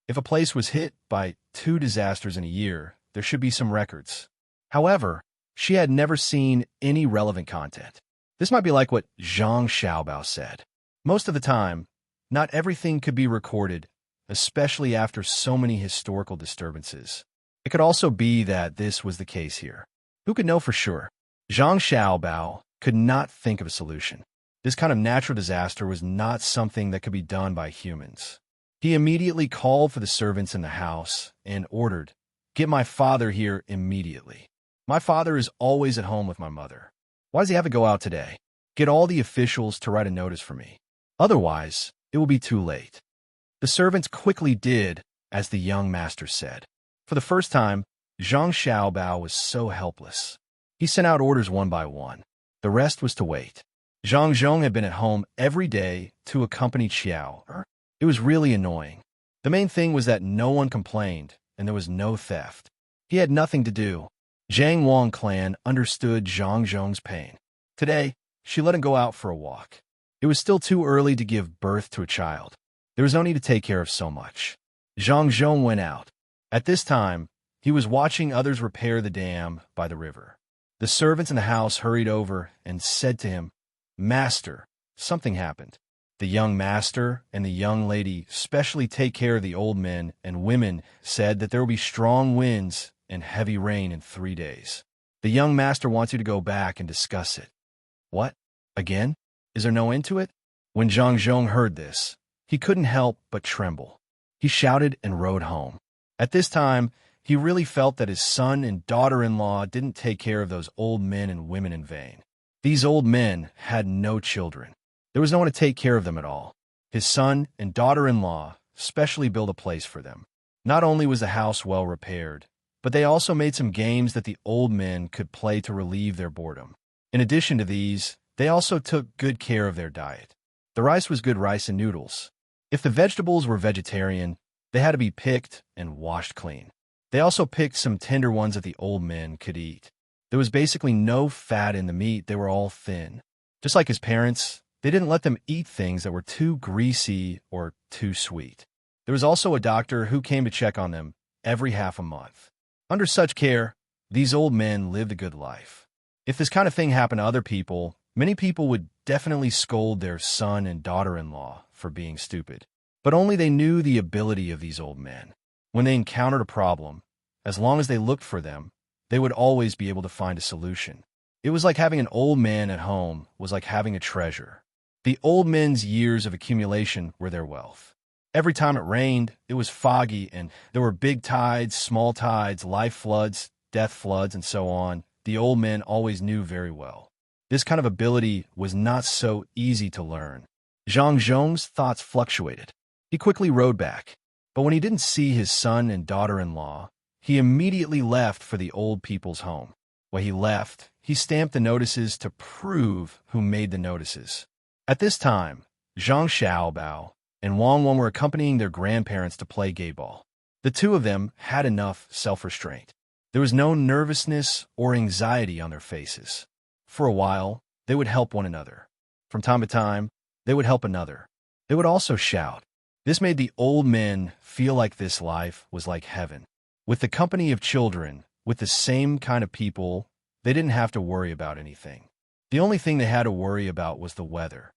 If a place was hit by 2 disasters in a year, there should be some records. However, she had never seen any relevant content. This might be like what Zhang Xiaobao said. Most of the time, not everything could be recorded, especially after so many historical disturbances. It could also be that this was the case here. Who could know for sure? Zhang Xiaobao could not think of a solution. This kind of natural disaster was not something that could be done by humans. He immediately called for the servants in the house and ordered, "Get my father here immediately. My father is always at home with my mother. Why does he have to go out today? Get all the officials to write a notice for me. Otherwise, it will be too late." The servants quickly did as the young master said. For the first time, Zhang Xiaobao was so helpless. He sent out orders one by one. The rest was to wait. Zhang Zhong had been at home every day to accompany Qiao. It was really annoying. The main thing was that no one complained, and there was no theft. He had nothing to do. Zhang Wang clan understood Zhang Zhong's pain. Today, she let him go out for a walk. It was still too early to give birth to a child. There was no need to take care of so much. Zhang Zhong went out. At this time, he was watching others repair the dam by the river. The servants in the house hurried over and said to him, "Master, something happened." The young master and the young lady specially take care of the old men and women said that there will be strong winds and heavy rain in 3 days. The young master wants you to go back and discuss it. What? Again? Is there no end to it? When Zhang Zhong heard this, he couldn't help but tremble. He shouted and rode home. At this time, he really felt that his son and daughter-in-law didn't take care of those old men and women in vain. These old men had no children. There was no one to take care of them at all. His son and daughter-in-law specially built a place for them. Not only was the house well repaired, but they also made some games that the old men could play to relieve their boredom. In addition to these, they also took good care of their diet. The rice was good rice and noodles. If the vegetables were vegetarian, they had to be picked and washed clean. They also picked some tender ones that the old men could eat. There was basically no fat in the meat. They were all thin. Just like his parents, they didn't let them eat things that were too greasy or too sweet. There was also a doctor who came to check on them every half a month. Under such care, these old men lived a good life. If this kind of thing happened to other people, many people would definitely scold their son and daughter-in-law for being stupid. But only they knew the ability of these old men. When they encountered a problem, as long as they looked for them, they would always be able to find a solution. It was like having an old man at home was like having a treasure. The old men's years of accumulation were their wealth. Every time it rained, it was foggy and there were big tides, small tides, life floods, death floods, and so on. The old men always knew very well. This kind of ability was not so easy to learn. Zhang Zhong's thoughts fluctuated. He quickly rode back, but when he didn't see his son and daughter-in-law, he immediately left for the old people's home. When he left, he stamped the notices to prove who made the notices. At this time, Zhang Xiaobao and Wang Wang were accompanying their grandparents to play gay ball. The two of them had enough self-restraint. There was no nervousness or anxiety on their faces. For a while, they would help one another. From time to time, they would help another. They would also shout. This made the old men feel like this life was like heaven. With the company of children, with the same kind of people, they didn't have to worry about anything. The only thing they had to worry about was the weather.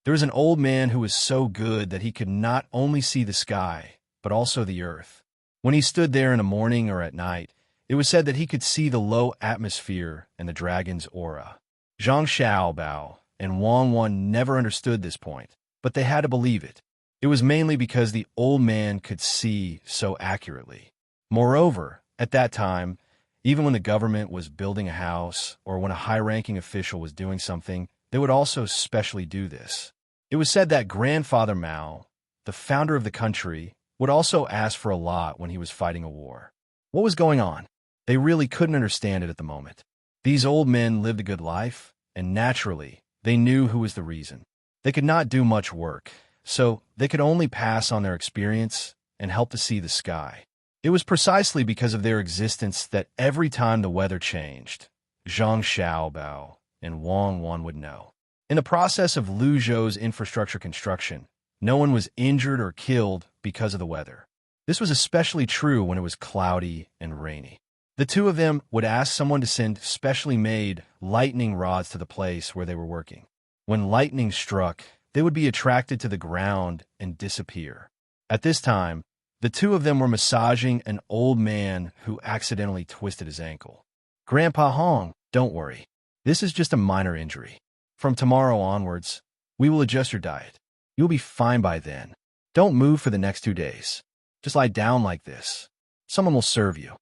There was an old man who was so good that he could not only see the sky, but also the earth. When he stood there in the morning or at night, it was said that he could see the low atmosphere and the dragon's aura. Zhang Xiaobao and Wang Wan never understood this point, but they had to believe it. It was mainly because the old man could see so accurately. Moreover, at that time, even when the government was building a house or when a high-ranking official was doing something, they would also specially do this. It was said that Grandfather Mao, the founder of the country, would also ask for a lot when he was fighting a war. What was going on? They really couldn't understand it at the moment. These old men lived a good life, and naturally, they knew who was the reason. They could not do much work, so they could only pass on their experience and help to see the sky. It was precisely because of their existence that every time the weather changed, Zhang Xiaobao and Wang Wan would know. In the process of Luzhou's infrastructure construction, no one was injured or killed because of the weather. This was especially true when it was cloudy and rainy. The two of them would ask someone to send specially made lightning rods to the place where they were working. When lightning struck, they would be attracted to the ground and disappear. At this time, the two of them were massaging an old man who accidentally twisted his ankle. "Grandpa Hong, don't worry. This is just a minor injury. From tomorrow onwards, we will adjust your diet. You'll be fine by then. Don't move for the next 2 days. Just lie down like this. Someone will serve you."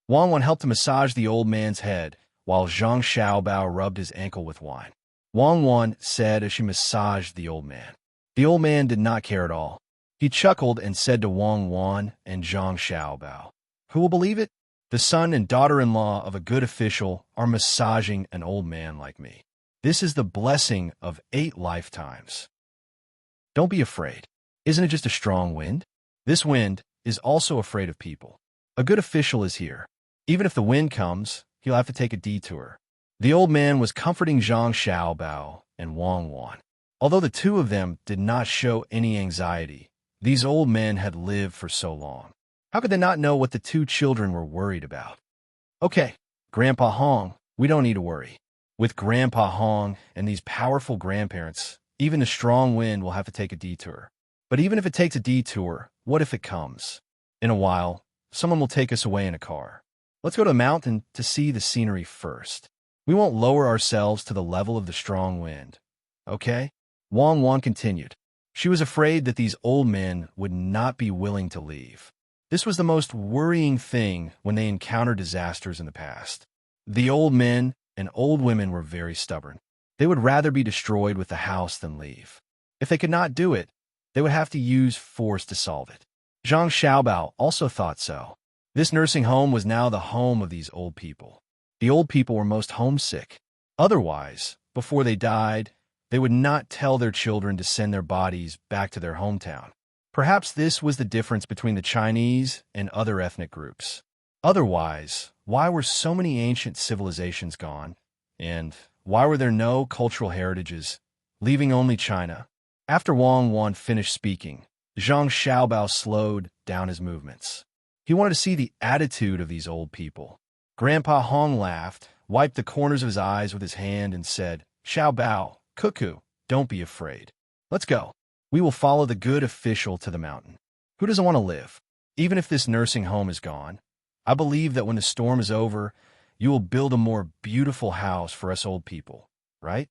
Wang Wan helped to massage the old man's head, while Zhang Xiaobao rubbed his ankle with wine. Wang Wan said as she massaged the old man. The old man did not care at all. He chuckled and said to Wang Wan and Zhang Xiaobao, "Who will believe it? The son and daughter-in-law of a good official are massaging an old man like me. This is the blessing of 8 lifetimes." Don't be afraid. Isn't it just a strong wind? This wind is also afraid of people. A good official is here. Even if the wind comes, he'll have to take a detour. The old man was comforting Zhang Xiaobao and Wang Wan. Although the two of them did not show any anxiety, these old men had lived for so long. How could they not know what the two children were worried about? "Okay, Grandpa Hong, we don't need to worry. With Grandpa Hong and these powerful grandparents, even the strong wind will have to take a detour. But even if it takes a detour, what if it comes? In a while, someone will take us away in a car. Let's go to the mountain to see the scenery first. We won't lower ourselves to the level of the strong wind. Okay?" Wang Wan continued. She was afraid that these old men would not be willing to leave. This was the most worrying thing when they encountered disasters in the past. The old men and old women were very stubborn. They would rather be destroyed with the house than leave. If they could not do it, they would have to use force to solve it. Zhang Xiaobao also thought so. This nursing home was now the home of these old people. The old people were most homesick. Otherwise, before they died, they would not tell their children to send their bodies back to their hometown. Perhaps this was the difference between the Chinese and other ethnic groups. Otherwise, why were so many ancient civilizations gone? And why were there no cultural heritages, leaving only China? After Wang Wan finished speaking, Zhang Xiaobao slowed down his movements. He wanted to see the attitude of these old people. Grandpa Hong laughed, wiped the corners of his eyes with his hand, and said, "Xiaobao, Cuckoo, don't be afraid. Let's go. We will follow the good official to the mountain. Who doesn't want to live? Even if this nursing home is gone, I believe that when the storm is over, you will build a more beautiful house for us old people, right?"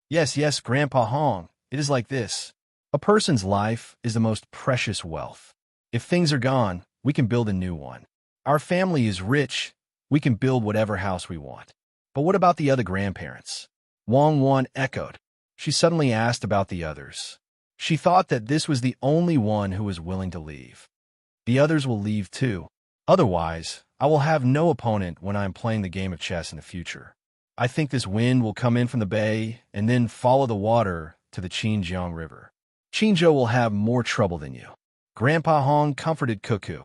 Yes, Grandpa Hong, it is like this. A person's life is the most precious wealth. If things are gone, we can build a new one. Our family is rich. We can build whatever house we want. But what about the other grandparents? Wang Wan echoed. She suddenly asked about the others. She thought that this was the only one who was willing to leave. The others will leave too. Otherwise, I will have no opponent when I am playing the game of chess in the future. I think this wind will come in from the bay and then follow the water to the Qinjiang River. Qinzhou will have more trouble than you. Grandpa Hong comforted Cuckoo.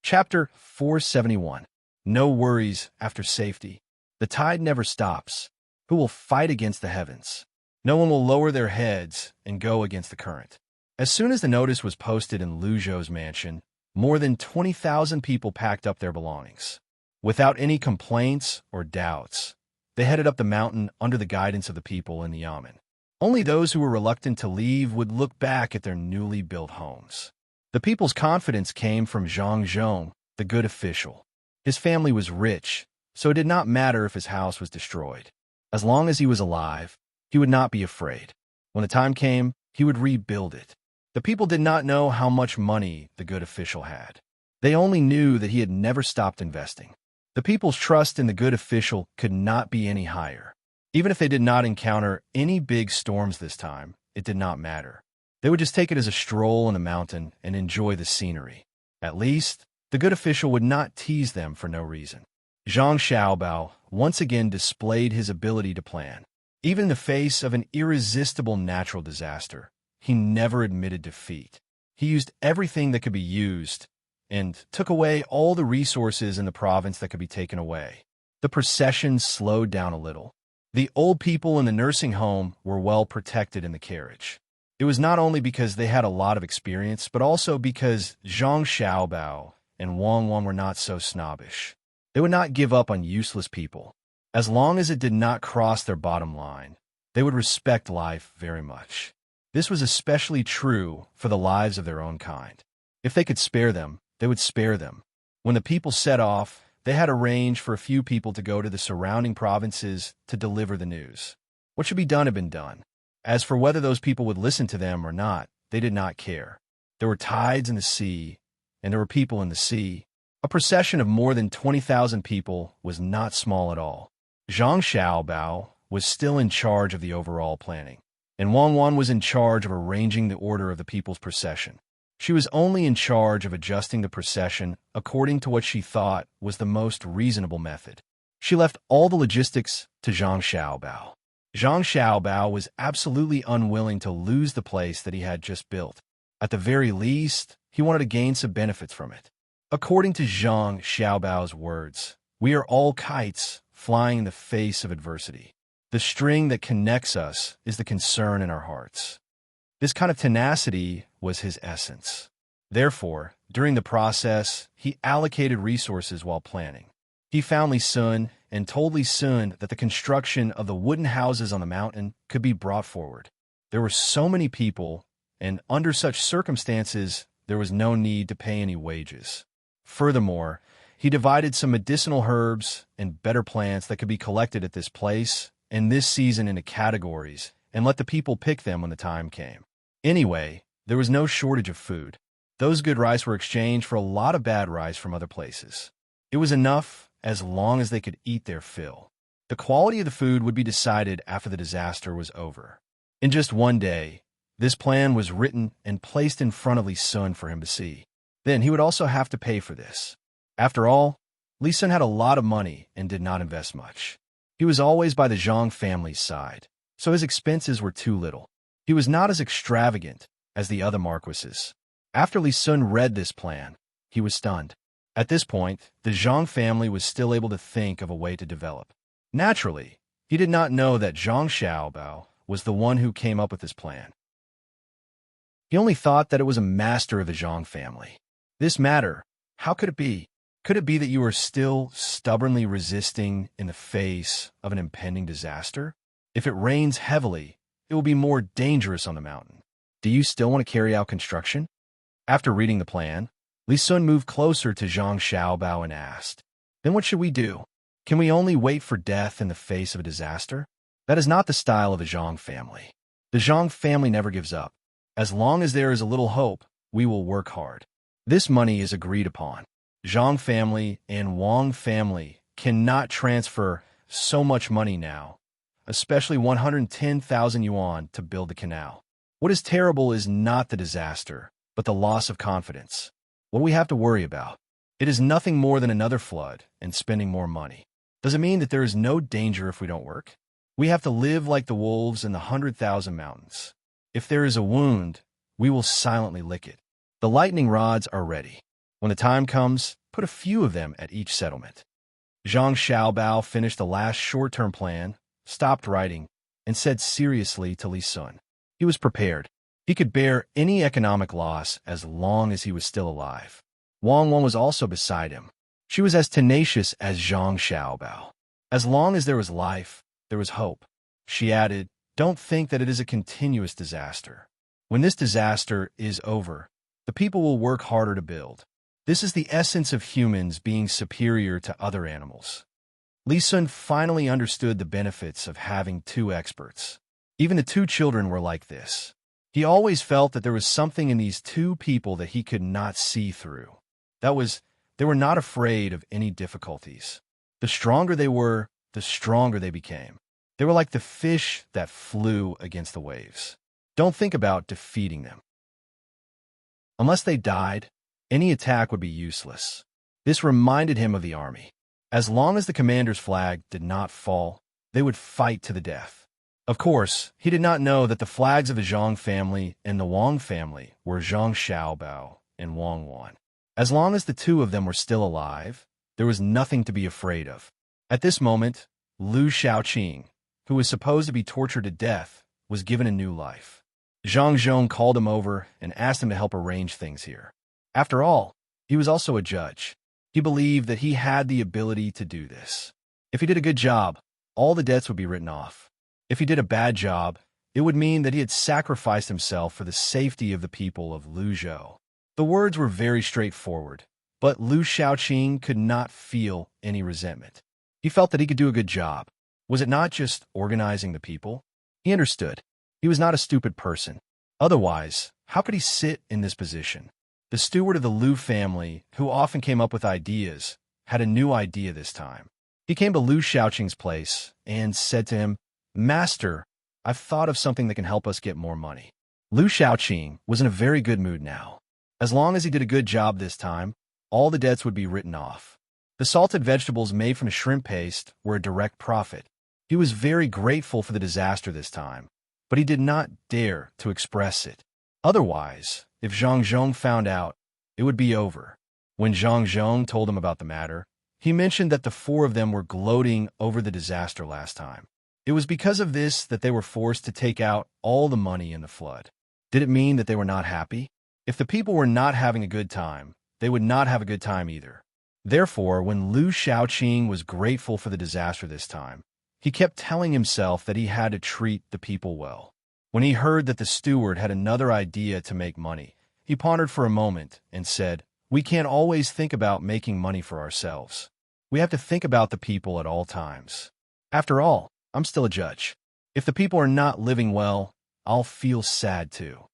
Chapter 471. No worries after safety. The tide never stops. Who will fight against the heavens? No one will lower their heads and go against the current. As soon as the notice was posted in Luzhou's mansion, more than 20,000 people packed up their belongings. Without any complaints or doubts, they headed up the mountain under the guidance of the people in the yamen. Only those who were reluctant to leave would look back at their newly built homes. The people's confidence came from Zhang Zhong, the good official. His family was rich, so it did not matter if his house was destroyed. As long as he was alive, he would not be afraid. When the time came, he would rebuild it. The people did not know how much money the good official had. They only knew that he had never stopped investing. The people's trust in the good official could not be any higher. Even if they did not encounter any big storms this time, it did not matter. They would just take it as a stroll in the mountain and enjoy the scenery. At least, the good official would not tease them for no reason. Zhang Xiaobao once again displayed his ability to plan. Even in the face of an irresistible natural disaster, he never admitted defeat. He used everything that could be used and took away all the resources in the province that could be taken away. The procession slowed down a little. The old people in the nursing home were well protected in the carriage. It was not only because they had a lot of experience, but also because Zhang Xiaobao and Wang Wan were not so snobbish. They would not give up on useless people. As long as it did not cross their bottom line, they would respect life very much. This was especially true for the lives of their own kind. If they could spare them, they would spare them. When the people set off, they had arranged for a few people to go to the surrounding provinces to deliver the news. What should be done had been done. As for whether those people would listen to them or not, they did not care. There were tides in the sea, and there were people in the sea. A procession of more than 20,000 people was not small at all. Zhang Xiaobao was still in charge of the overall planning, and Wang Wan was in charge of arranging the order of the people's procession. She was only in charge of adjusting the procession according to what she thought was the most reasonable method. She left all the logistics to Zhang Xiaobao. Zhang Xiaobao was absolutely unwilling to lose the place that he had just built. At the very least, he wanted to gain some benefits from it. According to Zhang Xiaobao's words, "We are all kites flying in the face of adversity. The string that connects us is the concern in our hearts." This kind of tenacity was his essence. Therefore, during the process, he allocated resources while planning. He found Li Sun and told Li Sun that the construction of the wooden houses on the mountain could be brought forward. There were so many people, and under such circumstances, there was no need to pay any wages. Furthermore, he divided some medicinal herbs and better plants that could be collected at this place and this season into categories and let the people pick them when the time came. Anyway, there was no shortage of food. Those good rice were exchanged for a lot of bad rice from other places. It was enough as long as they could eat their fill. The quality of the food would be decided after the disaster was over. In just one day, this plan was written and placed in front of Li Sun for him to see. Then he would also have to pay for this. After all, Li Sun had a lot of money and did not invest much. He was always by the Zhang family's side, so his expenses were too little. He was not as extravagant as the other marquises. After Li Sun read this plan, he was stunned. At this point, the Zhang family was still able to think of a way to develop. Naturally, he did not know that Zhang Xiaobao was the one who came up with this plan. He only thought that it was a master of the Zhang family. This matter, how could it be? Could it be that you are still stubbornly resisting in the face of an impending disaster? If it rains heavily, it will be more dangerous on the mountain. Do you still want to carry out construction? After reading the plan, Li Sun moved closer to Zhang Xiaobao and asked, "Then what should we do? Can we only wait for death in the face of a disaster?" That is not the style of the Zhang family. The Zhang family never gives up. As long as there is a little hope, we will work hard. This money is agreed upon. Zhang family and Wang family cannot transfer so much money now, especially 110,000 yuan to build the canal. What is terrible is not the disaster, but the loss of confidence. What we have to worry about? It is nothing more than another flood and spending more money. Does it mean that there is no danger if we don't work? We have to live like the wolves in the 100,000 mountains. If there is a wound, we will silently lick it. The lightning rods are ready. When the time comes, put a few of them at each settlement. Zhang Xiaobao finished the last short-term plan, stopped writing, and said seriously to Li Sun. He was prepared. He could bear any economic loss as long as he was still alive. Wang Wan was also beside him. She was as tenacious as Zhang Xiaobao. As long as there was life, there was hope. She added, "Don't think that it is a continuous disaster. When this disaster is over, the people will work harder to build. This is the essence of humans being superior to other animals." Li Sun finally understood the benefits of having two experts. Even the two children were like this. He always felt that there was something in these two people that he could not see through. That was, they were not afraid of any difficulties. The stronger they were, the stronger they became. They were like the fish that flew against the waves. Don't think about defeating them. Unless they died, any attack would be useless. This reminded him of the army. As long as the commander's flag did not fall, they would fight to the death. Of course, he did not know that the flags of the Zhang family and the Wang family were Zhang Xiaobao and Wang Wan. As long as the two of them were still alive, there was nothing to be afraid of. At this moment, Lu Shaoqing, who was supposed to be tortured to death, was given a new life. Zhang Zhong called him over and asked him to help arrange things here. After all, he was also a judge. He believed that he had the ability to do this. If he did a good job, all the debts would be written off. If he did a bad job, it would mean that he had sacrificed himself for the safety of the people of Luzhou. The words were very straightforward, but Lu Shaoqing could not feel any resentment. He felt that he could do a good job. Was it not just organizing the people? He understood. He was not a stupid person. Otherwise, how could he sit in this position? The steward of the Lu family, who often came up with ideas, had a new idea this time. He came to Lu Shaoqing's place and said to him, "Master, I've thought of something that can help us get more money." Lu Shaoqing was in a very good mood now. As long as he did a good job this time, all the debts would be written off. The salted vegetables made from the shrimp paste were a direct profit. He was very grateful for the disaster this time, but he did not dare to express it. Otherwise, if Zhang Zhong found out, it would be over. When Zhang Zhong told him about the matter, he mentioned that the four of them were gloating over the disaster last time. It was because of this that they were forced to take out all the money in the flood. Did it mean that they were not happy? If the people were not having a good time, they would not have a good time either. Therefore, when Lu Shaoqing was grateful for the disaster this time, he kept telling himself that he had to treat the people well. When he heard that the steward had another idea to make money, he pondered for a moment and said, "We can't always think about making money for ourselves. We have to think about the people at all times. After all, I'm still a judge. If the people are not living well, I'll feel sad too."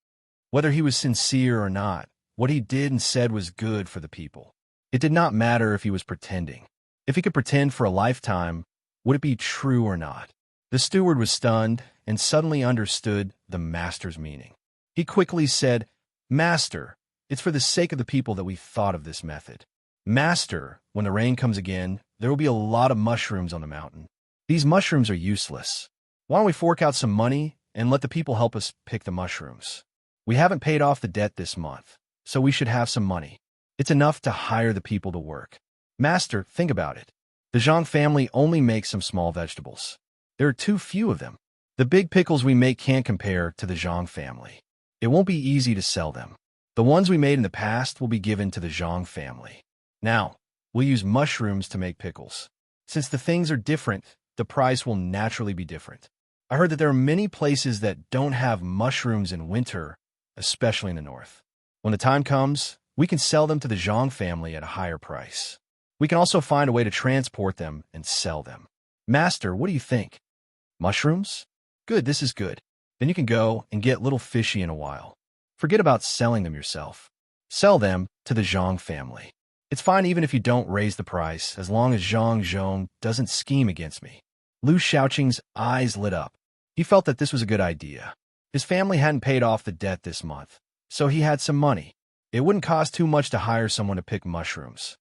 Whether he was sincere or not, what he did and said was good for the people. It did not matter if he was pretending. If he could pretend for a lifetime, would it be true or not? The steward was stunned and suddenly understood the master's meaning. He quickly said, "Master, it's for the sake of the people that we thought of this method. Master, when the rain comes again, there will be a lot of mushrooms on the mountain. These mushrooms are useless. Why don't we fork out some money and let the people help us pick the mushrooms? We haven't paid off the debt this month, so we should have some money. It's enough to hire the people to work. Master, think about it. The Zhang family only makes some small vegetables. There are too few of them. The big pickles we make can't compare to the Zhang family. It won't be easy to sell them. The ones we made in the past will be given to the Zhang family. Now, we'll use mushrooms to make pickles. Since the things are different, the price will naturally be different. I heard that there are many places that don't have mushrooms in winter, especially in the north. When the time comes, we can sell them to the Zhang family at a higher price. We can also find a way to transport them and sell them. Master, what do you think? Mushrooms? Good, this is good. Then you can go and get little fishy in a while. Forget about selling them yourself. Sell them to the Zhang family. It's fine even if you don't raise the price, as long as Zhang Zhong doesn't scheme against me." Lu Shaoqing's eyes lit up. He felt that this was a good idea. His family hadn't paid off the debt this month, so he had some money. It wouldn't cost too much to hire someone to pick mushrooms.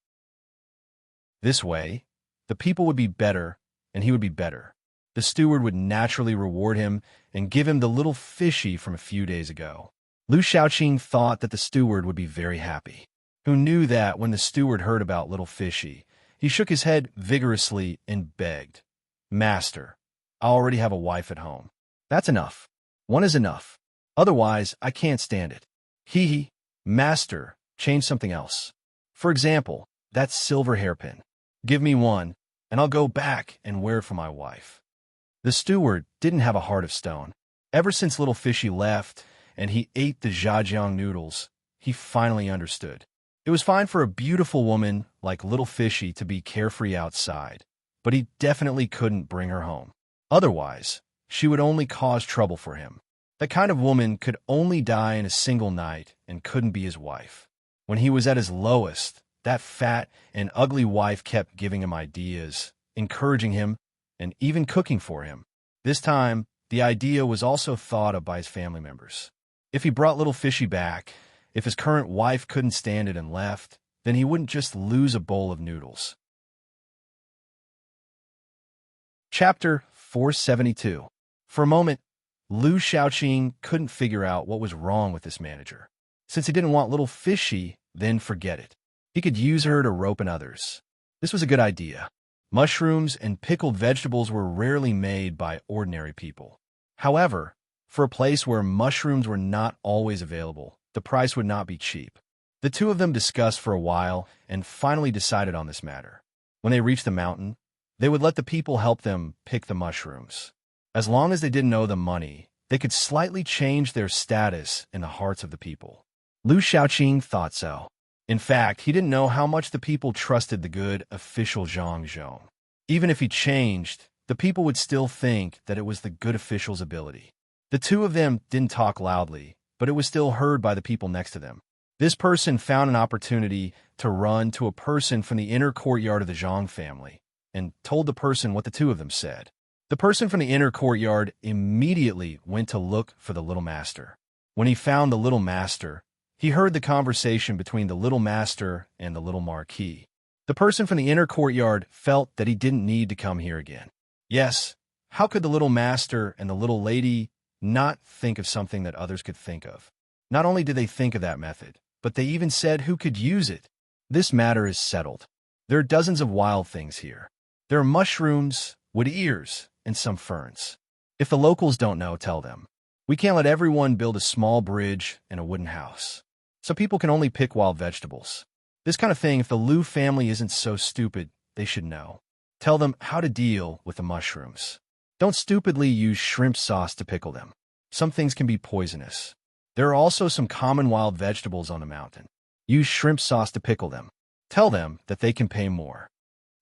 This way, the people would be better, and he would be better. The steward would naturally reward him and give him the little fishy from a few days ago. Lu Shaoqing thought that the steward would be very happy. Who knew that when the steward heard about little fishy, he shook his head vigorously and begged, "Master, I already have a wife at home. That's enough. One is enough. Otherwise, I can't stand it. Hee. Master, change something else. For example, that silver hairpin. Give me one, and I'll go back and wear it for my wife." The steward didn't have a heart of stone. Ever since little fishy left and he ate the zhajiang noodles, he finally understood. It was fine for a beautiful woman like little fishy to be carefree outside, but he definitely couldn't bring her home. Otherwise, she would only cause trouble for him. That kind of woman could only die in a single night and couldn't be his wife. When he was at his lowest, that fat and ugly wife kept giving him ideas, encouraging him, and even cooking for him. This time, the idea was also thought of by his family members. If he brought little fishy back, if his current wife couldn't stand it and left, then he wouldn't just lose a bowl of noodles. Chapter 472. For a moment, Lu Shaoqing couldn't figure out what was wrong with this manager. Since he didn't want little fishy, then forget it. He could use her to rope in others. This was a good idea. Mushrooms and pickled vegetables were rarely made by ordinary people. However, for a place where mushrooms were not always available, the price would not be cheap. The two of them discussed for a while and finally decided on this matter. When they reached the mountain, they would let the people help them pick the mushrooms. As long as they didn't owe them money, they could slightly change their status in the hearts of the people. Lu Xiaoqing thought so. In fact, he didn't know how much the people trusted the good official Zhang Zhong. Even if he changed, the people would still think that it was the good official's ability. The two of them didn't talk loudly, but it was still heard by the people next to them. This person found an opportunity to run to a person from the inner courtyard of the Zhang family and told the person what the two of them said. The person from the inner courtyard immediately went to look for the little master. When he found the little master, he heard the conversation between the little master and the little marquis. The person from the inner courtyard felt that he didn't need to come here again. Yes, how could the little master and the little lady not think of something that others could think of? Not only did they think of that method, but they even said who could use it. This matter is settled. There are dozens of wild things here. There are mushrooms, wood ears, and some ferns. If the locals don't know, tell them. We can't let everyone build a small bridge and a wooden house, so people can only pick wild vegetables. This kind of thing, if the Liu family isn't so stupid, they should know. Tell them how to deal with the mushrooms. Don't stupidly use shrimp sauce to pickle them. Some things can be poisonous. There are also some common wild vegetables on the mountain. Use shrimp sauce to pickle them. Tell them that they can pay more.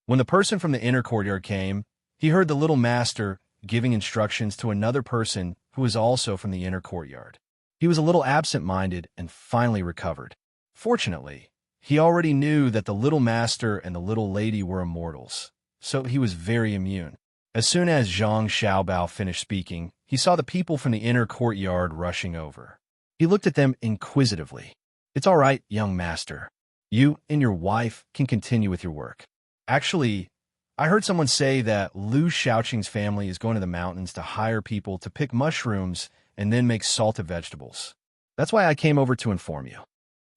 When the person from the inner courtyard came, he heard the little master giving instructions to another person who was also from the inner courtyard. He was a little absent-minded and finally recovered. Fortunately, he already knew that the little master and the little lady were immortals, so he was very immune. As soon as Zhang Xiaobao finished speaking, he saw the people from the inner courtyard rushing over. He looked at them inquisitively. "It's all right, young master. You and your wife can continue with your work. Actually, I heard someone say that Lu Xiaoqing's family is going to the mountains to hire people to pick mushrooms and then make salted vegetables. That's why I came over to inform you."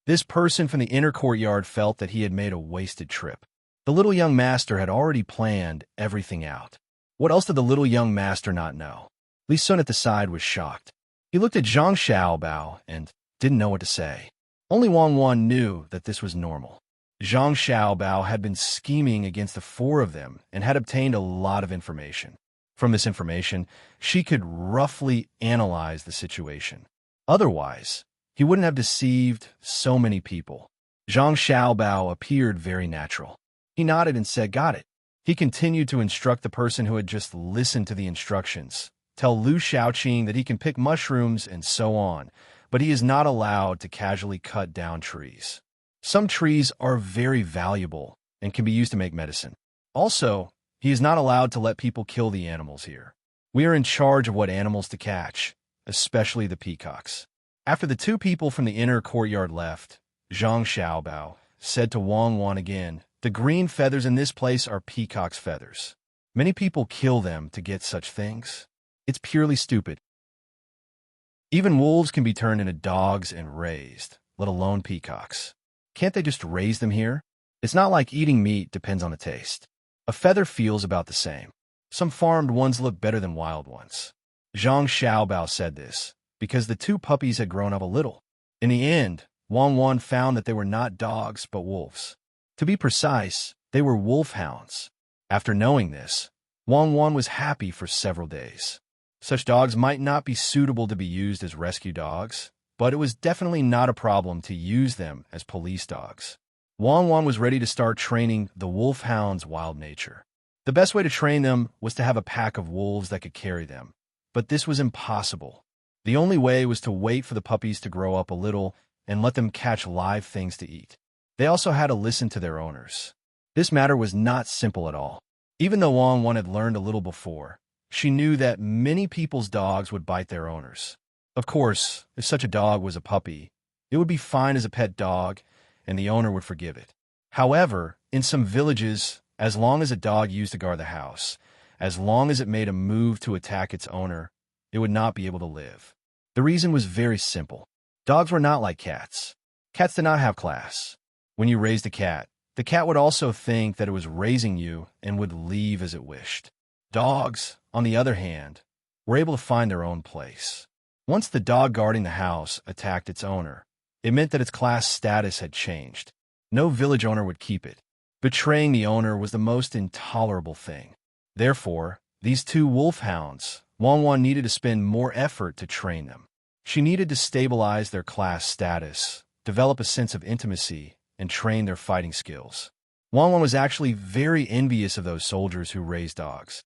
This person from the inner courtyard felt that he had made a wasted trip. The little young master had already planned everything out. What else did the little young master not know? Li Sun at the side was shocked. He looked at Zhang Xiaobao and didn't know what to say. Only Wang Wan knew that this was normal. Zhang Xiaobao had been scheming against the four of them and had obtained a lot of information. From this information, she could roughly analyze the situation. Otherwise, he wouldn't have deceived so many people. Zhang Xiaobao appeared very natural. He nodded and said, "Got it." He continued to instruct the person who had just listened to the instructions. Tell Lu Xiaoqing that he can pick mushrooms and so on, but he is not allowed to casually cut down trees. Some trees are very valuable and can be used to make medicine. Also, he is not allowed to let people kill the animals here. We are in charge of what animals to catch, especially the peacocks. After the two people from the inner courtyard left, Zhang Xiaobao said to Wang Wan again, "The green feathers in this place are peacock's feathers. Many people kill them to get such things. It's purely stupid. Even wolves can be turned into dogs and raised, let alone peacocks. Can't they just raise them here? It's not like eating meat depends on the taste. A feather feels about the same. Some farmed ones look better than wild ones." Zhang Xiaobao said this because the two puppies had grown up a little. In the end, Wang Wan found that they were not dogs but wolves. To be precise, they were wolfhounds. After knowing this, Wang Wan was happy for several days. Such dogs might not be suitable to be used as rescue dogs, but it was definitely not a problem to use them as police dogs. Wang Wan was ready to start training the wolfhounds' wild nature. The best way to train them was to have a pack of wolves that could carry them, but this was impossible. The only way was to wait for the puppies to grow up a little and let them catch live things to eat. They also had to listen to their owners. This matter was not simple at all. Even though Wang Wan had learned a little before, she knew that many people's dogs would bite their owners. Of course, if such a dog was a puppy, it would be fine as a pet dog, and the owner would forgive it. However, in some villages, as long as a dog used to guard the house, as long as it made a move to attack its owner, it would not be able to live. The reason was very simple. Dogs were not like cats. Cats did not have class. When you raised a cat, The cat would also think that it was raising you and would leave as it wished. Dogs, on the other hand, were able to find their own place. Once the dog guarding the house attacked its owner, it meant that its class status had changed. No village owner would keep it. Betraying the owner was the most intolerable thing. Therefore, these two wolfhounds, Wang needed to spend more effort to train them. She needed to stabilize their class status, develop a sense of intimacy, and train their fighting skills. Wang was actually very envious of those soldiers who raised dogs.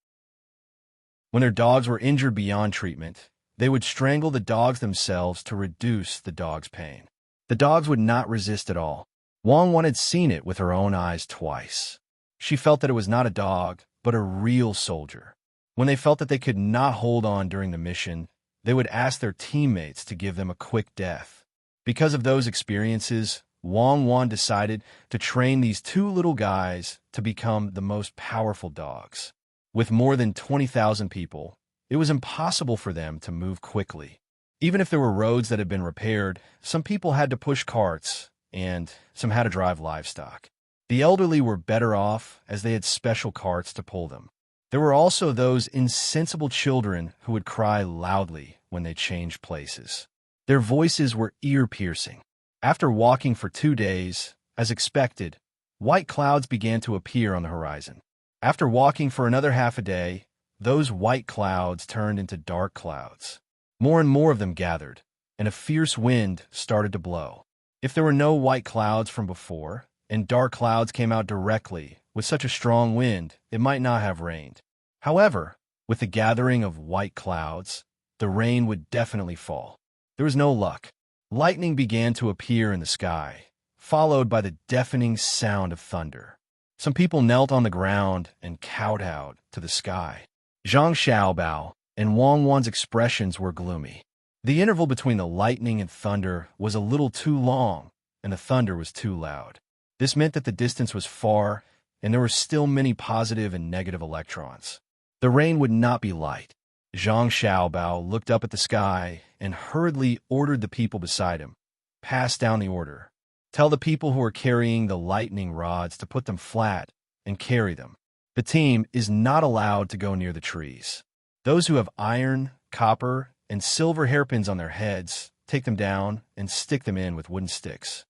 When their dogs were injured beyond treatment, they would strangle the dogs themselves to reduce the dog's pain. The dogs would not resist at all. Wang had seen it with her own eyes twice. She felt that it was not a dog, but a real soldier. When they felt that they could not hold on during the mission, they would ask their teammates to give them a quick death. Because of those experiences, Wang decided to train these two little guys to become the most powerful dogs. With more than 20,000 people, it was impossible for them to move quickly. Even if there were roads that had been repaired, some people had to push carts, and some had to drive livestock. The elderly were better off as they had special carts to pull them. There were also those insensible children who would cry loudly when they changed places. Their voices were ear-piercing. After walking for 2 days, as expected, white clouds began to appear on the horizon. After walking for another half a day, those white clouds turned into dark clouds. More and more of them gathered, and a fierce wind started to blow. If there were no white clouds from before, and dark clouds came out directly with such a strong wind, it might not have rained. However, with the gathering of white clouds, the rain would definitely fall. There was no luck. Lightning began to appear in the sky, followed by the deafening sound of thunder. Some people knelt on the ground and kowtowed to the sky. Zhang Xiaobao and Wang's expressions were gloomy. The interval between the lightning and thunder was a little too long, and the thunder was too loud. This meant that the distance was far, and there were still many positive and negative electrons. The rain would not be light. Zhang Xiaobao looked up at the sky and hurriedly ordered the people beside him. Pass down the order. Tell the people who are carrying the lightning rods to put them flat and carry them. The team is not allowed to go near the trees. Those who have iron, copper, and silver hairpins on their heads, take them down and stick them in with wooden sticks.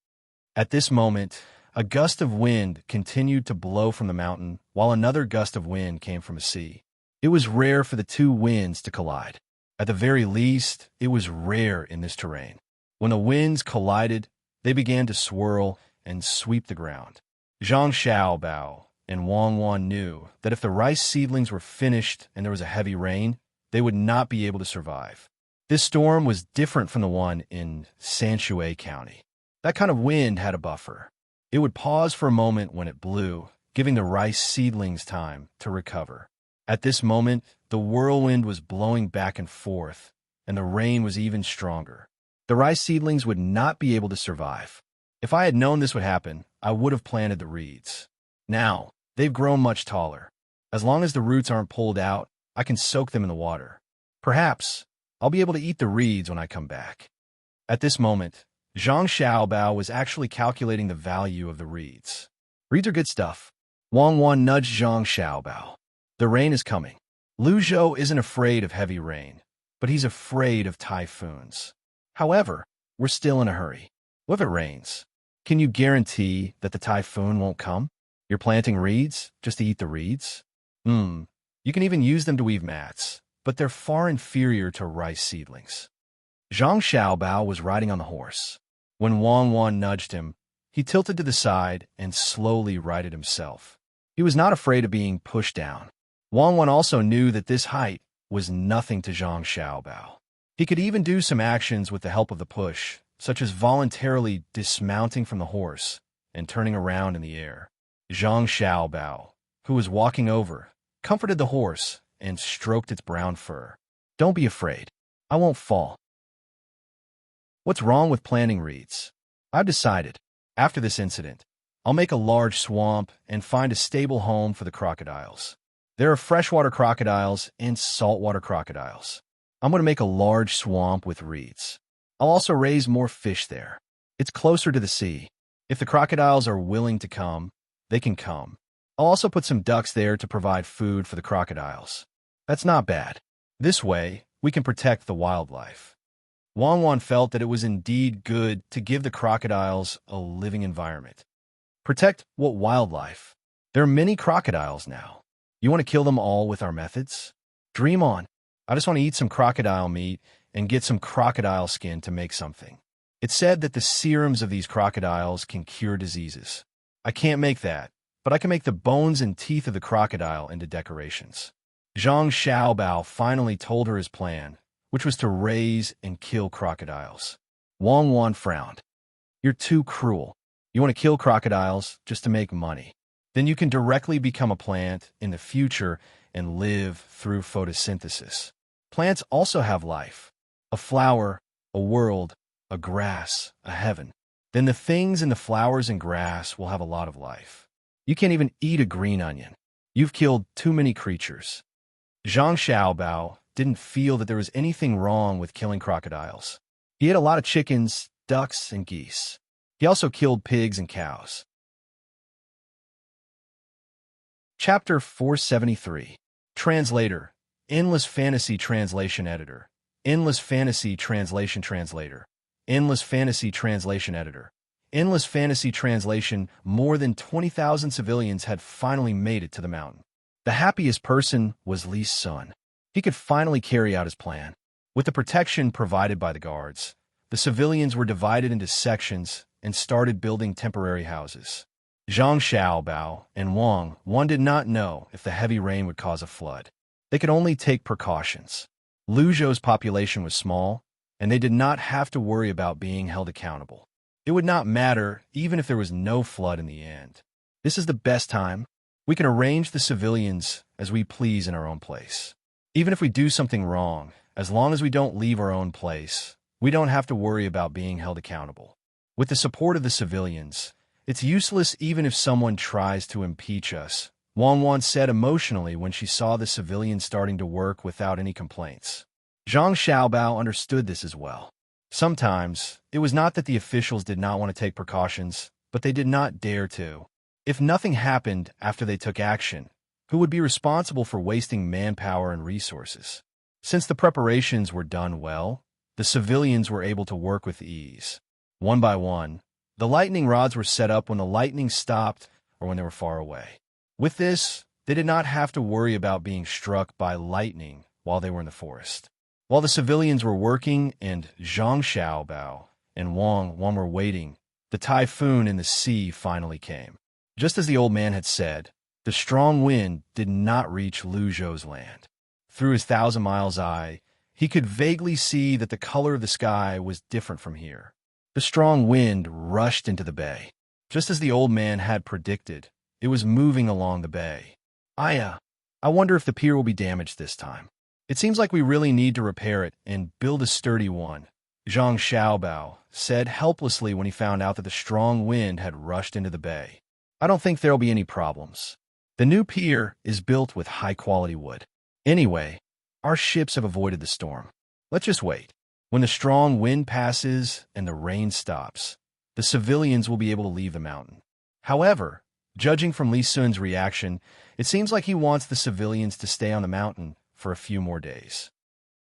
At this moment, a gust of wind continued to blow from the mountain, while another gust of wind came from the sea. It was rare for the two winds to collide. At the very least, it was rare in this terrain. When the winds collided, they began to swirl and sweep the ground. Zhang Xiaobao and Wang knew that if the rice seedlings were finished and there was a heavy rain, they would not be able to survive. This storm was different from the one in Sanshui County. That kind of wind had a buffer. It would pause for a moment when it blew, giving the rice seedlings time to recover. At this moment, the whirlwind was blowing back and forth, and the rain was even stronger. The rice seedlings would not be able to survive. If I had known this would happen, I would have planted the reeds. Now, they've grown much taller. As long as the roots aren't pulled out, I can soak them in the water. Perhaps I'll be able to eat the reeds when I come back. At this moment, Zhang Xiaobao was actually calculating the value of the reeds. Reeds are good stuff. Wang nudged Zhang Xiaobao. The rain is coming. Lu Zhou isn't afraid of heavy rain, but he's afraid of typhoons. However, we're still in a hurry. What if it rains? Can you guarantee that the typhoon won't come? You're planting reeds just to eat the reeds? You can even use them to weave mats, but they're far inferior to rice seedlings. Zhang Xiaobao was riding on the horse. When Wang nudged him, he tilted to the side and slowly righted himself. He was not afraid of being pushed down. Wang also knew that this height was nothing to Zhang Xiaobao. He could even do some actions with the help of the push, such as voluntarily dismounting from the horse and turning around in the air. Zhang Xiaobao, who was walking over, comforted the horse and stroked its brown fur. Don't be afraid. I won't fall. What's wrong with planting reeds? I've decided, after this incident, I'll make a large swamp and find a stable home for the crocodiles. There are freshwater crocodiles and saltwater crocodiles. I'm going to make a large swamp with reeds. I'll also raise more fish there. It's closer to the sea. If the crocodiles are willing to come, they can come. I'll also put some ducks there to provide food for the crocodiles. That's not bad. This way, we can protect the wildlife. Wang Wan felt that it was indeed good to give the crocodiles a living environment. Protect what wildlife? There are many crocodiles now. You want to kill them all with our methods? Dream on. I just want to eat some crocodile meat and get some crocodile skin to make something. It's said that the serums of these crocodiles can cure diseases. I can't make that, but I can make the bones and teeth of the crocodile into decorations. Zhang Xiaobao finally told her his plan, which was to raise and kill crocodiles. Wang Wan frowned. You're too cruel. You want to kill crocodiles just to make money. Then you can directly become a plant in the future and live through photosynthesis. Plants also have life. A flower, a world, a grass, a heaven. Then the things in the flowers and grass will have a lot of life. You can't even eat a green onion. You've killed too many creatures. Zhang Xiaobao didn't feel that there was anything wrong with killing crocodiles. He ate a lot of chickens, ducks, and geese. He also killed pigs and cows. Chapter 473. Translator. Endless Fantasy Translation Editor. Endless Fantasy Translation Translator. Endless Fantasy Translation Editor. Endless Fantasy Translation. More than 20,000 civilians had finally made it to the mountain. The happiest person was Li's son. He could finally carry out his plan. With the protection provided by the guards, the civilians were divided into sections and started building temporary houses. Zhang Xiaobao and Wang did not know if the heavy rain would cause a flood. They could only take precautions. Luzhou's population was small, and they did not have to worry about being held accountable. It would not matter even if there was no flood in the end. This is the best time. We can arrange the civilians as we please in our own place. Even if we do something wrong, as long as we don't leave our own place, we don't have to worry about being held accountable. With the support of the civilians, it's useless even if someone tries to impeach us, Wang said emotionally when she saw the civilians starting to work without any complaints. Zhang Xiaobao understood this as well. Sometimes, it was not that the officials did not want to take precautions, but they did not dare to. If nothing happened after they took action, who would be responsible for wasting manpower and resources? Since the preparations were done well, the civilians were able to work with ease. One by one, the lightning rods were set up when the lightning stopped or when they were far away. With this, they did not have to worry about being struck by lightning while they were in the forest. While the civilians were working and Zhang Xiaobao and Wang were waiting, the typhoon in the sea finally came. Just as the old man had said, the strong wind did not reach Luzhou's land. Through his 1,000-mile eye, he could vaguely see that the color of the sky was different from here. The strong wind rushed into the bay. Just as the old man had predicted, it was moving along the bay. I wonder if the pier will be damaged this time. It seems like we really need to repair it and build a sturdy one, Zhang Xiaobao said helplessly when he found out that the strong wind had rushed into the bay. I don't think there'll be any problems. The new pier is built with high-quality wood. Anyway, our ships have avoided the storm. Let's just wait. When the strong wind passes and the rain stops, the civilians will be able to leave the mountain. However, judging from Li Sun's reaction, it seems like he wants the civilians to stay on the mountain for a few more days.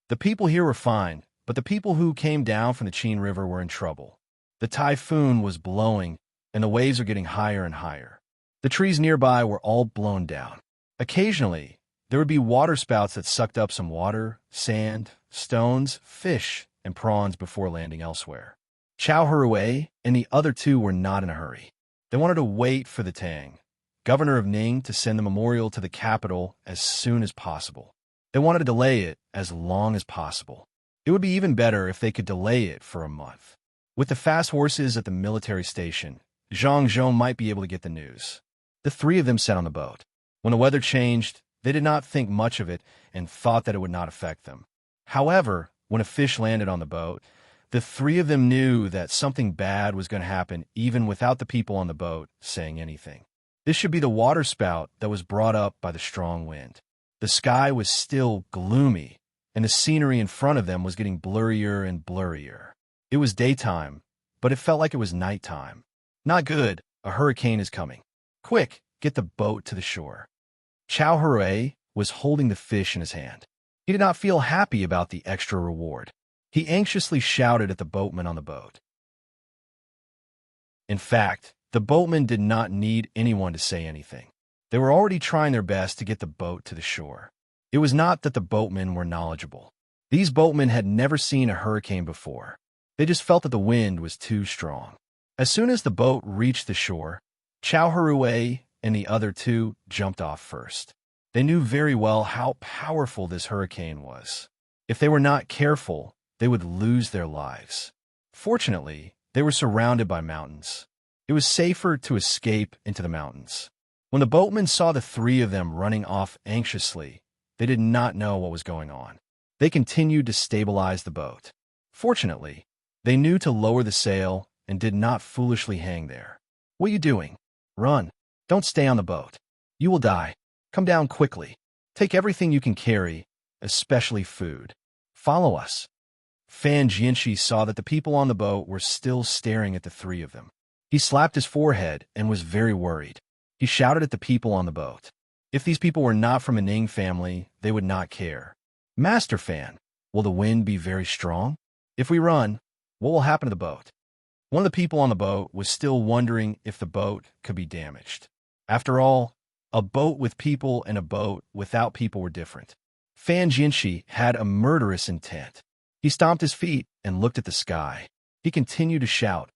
The people here were fine, but the people who came down from the Qin River were in trouble. The typhoon was blowing, and the waves were getting higher and higher. The trees nearby were all blown down. Occasionally, there would be waterspouts that sucked up some water, sand, stones, fish, and prawns before landing elsewhere. Chao Hurui and the other two were not in a hurry. They wanted to wait for the Tang, governor of Ning, to send the memorial to the capital as soon as possible. They wanted to delay it as long as possible. It would be even better if they could delay it for a month. With the fast horses at the military station, Zhang Zhong might be able to get the news. The three of them sat on the boat. When the weather changed, they did not think much of it and thought that it would not affect them. However, when a fish landed on the boat, the three of them knew that something bad was going to happen even without the people on the boat saying anything. This should be the waterspout that was brought up by the strong wind. The sky was still gloomy, and the scenery in front of them was getting blurrier and blurrier. It was daytime, but it felt like it was nighttime. Not good, a hurricane is coming. Quick, get the boat to the shore. Chow Hui was holding the fish in his hand. He did not feel happy about the extra reward. He anxiously shouted at the boatman on the boat. In fact, the boatman did not need anyone to say anything. They were already trying their best to get the boat to the shore. It was not that the boatmen were knowledgeable. These boatmen had never seen a hurricane before. They just felt that the wind was too strong. As soon as the boat reached the shore, Chow Hui and the other two jumped off first. They knew very well how powerful this hurricane was. If they were not careful, they would lose their lives. Fortunately, they were surrounded by mountains. It was safer to escape into the mountains. When the boatmen saw the three of them running off anxiously, they did not know what was going on. They continued to stabilize the boat. Fortunately, they knew to lower the sail and did not foolishly hang there. What are you doing? Run. Don't stay on the boat. You will die. Come down quickly. Take everything you can carry, especially food. Follow us. Fan Jianxi saw that the people on the boat were still staring at the three of them. He slapped his forehead and was very worried. He shouted at the people on the boat. If these people were not from a Ning family, they would not care. Master Fan, will the wind be very strong? If we run, what will happen to the boat? One of the people on the boat was still wondering if the boat could be damaged. After all, a boat with people and a boat without people were different. Fan Jianxi had a murderous intent. He stomped his feet and looked at the sky. He continued to shout,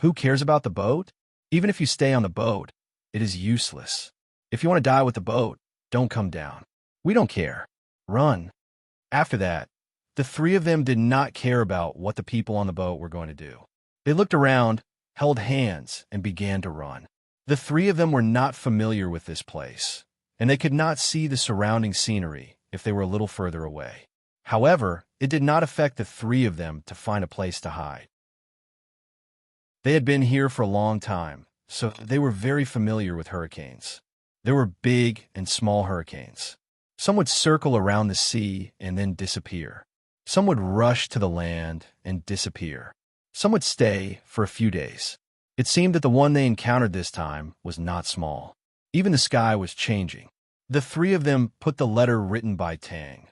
"Who cares about the boat? Even if you stay on the boat, it is useless. If you want to die with the boat, don't come down. We don't care. Run." After that, the three of them did not care about what the people on the boat were going to do. They looked around, held hands, and began to run. The three of them were not familiar with this place, and they could not see the surrounding scenery if they were a little further away. However, it did not affect the three of them to find a place to hide. They had been here for a long time, so they were very familiar with hurricanes. There were big and small hurricanes. Some would circle around the sea and then disappear. Some would rush to the land and disappear. Some would stay for a few days. It seemed that the one they encountered this time was not small. Even the sky was changing. The three of them put the letter written by Tang,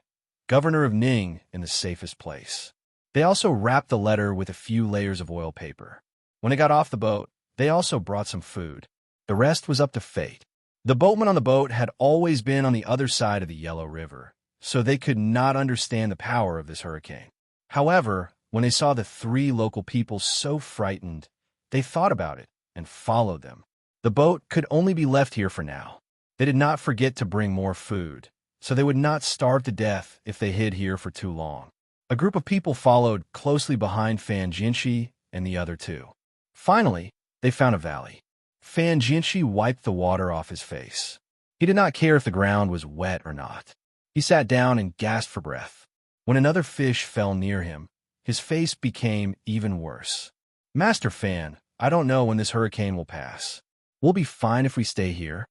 governor of Ning, in the safest place. They also wrapped the letter with a few layers of oil paper. When they got off the boat, they also brought some food. The rest was up to fate. The boatmen on the boat had always been on the other side of the Yellow River, so they could not understand the power of this hurricane. However, when they saw the three local people so frightened, they thought about it and followed them. The boat could only be left here for now. They did not forget to bring more food, so they would not starve to death if they hid here for too long. A group of people followed closely behind Fan Jianxi and the other two. Finally, they found a valley. Fan Jianxi wiped the water off his face. He did not care if the ground was wet or not. He sat down and gasped for breath. When another fish fell near him, his face became even worse. "Master Fan, I don't know when this hurricane will pass. We'll be fine if we stay here."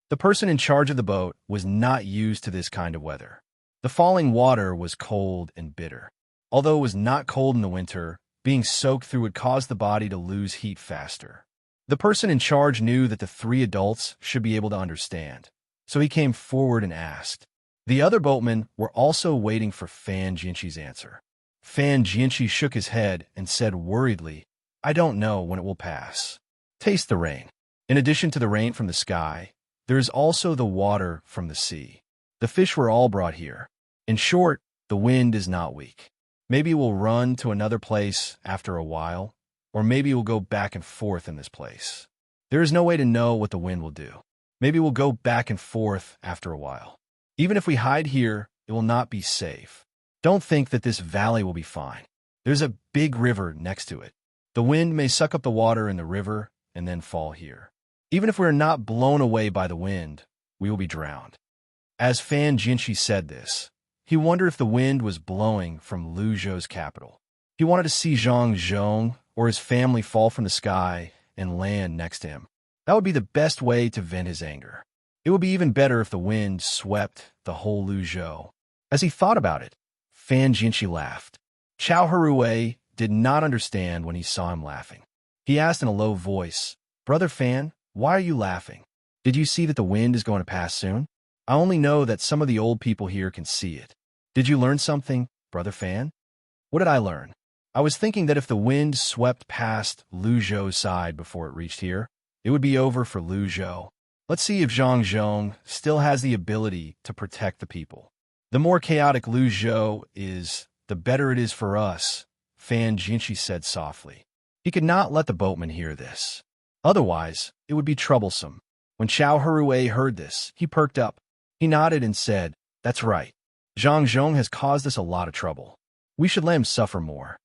The person in charge of the boat was not used to this kind of weather. The falling water was cold and bitter. Although it was not cold in the winter, being soaked through would cause the body to lose heat faster. The person in charge knew that the three adults should be able to understand, so he came forward and asked. The other boatmen were also waiting for Fan Jianxi's answer. Fan Jianxi shook his head and said worriedly, "I don't know when it will pass. Taste the rain. In addition to the rain from the sky, there is also the water from the sea. The fish were all brought here. In short, the wind is not weak. Maybe it will run to another place after a while, or maybe it will go back and forth in this place. There is no way to know what the wind will do. Maybe it will go back and forth after a while. Even if we hide here, it will not be safe. Don't think that this valley will be fine. There's a big river next to it. The wind may suck up the water in the river and then fall here. Even if we are not blown away by the wind, we will be drowned." As Fan Jianxi said this, he wondered if the wind was blowing from Luzhou's capital. He wanted to see Zhang Zhong or his family fall from the sky and land next to him. That would be the best way to vent his anger. It would be even better if the wind swept the whole Luzhou. As he thought about it, Fan Jianxi laughed. Chow Hui did not understand when he saw him laughing. He asked in a low voice, "Brother Fan, why are you laughing?" Did you see that the wind is going to pass soon? I only know that some of the old people here can see it. Did you learn something, Brother Fan? What did I learn? I was thinking that if the wind swept past Lu Zhou's side before it reached here, it would be over for Lu Zhou. Let's see if Zhang Zhong still has the ability to protect the people. The more chaotic Lu Zhou is, the better it is for us, Fan Jinshi said softly. He could not let the boatman hear this. Otherwise, it would be troublesome. When Xiao Herue heard this, he perked up. He nodded and said, "That's right. Zhang Zhong has caused us a lot of trouble. We should let him suffer more."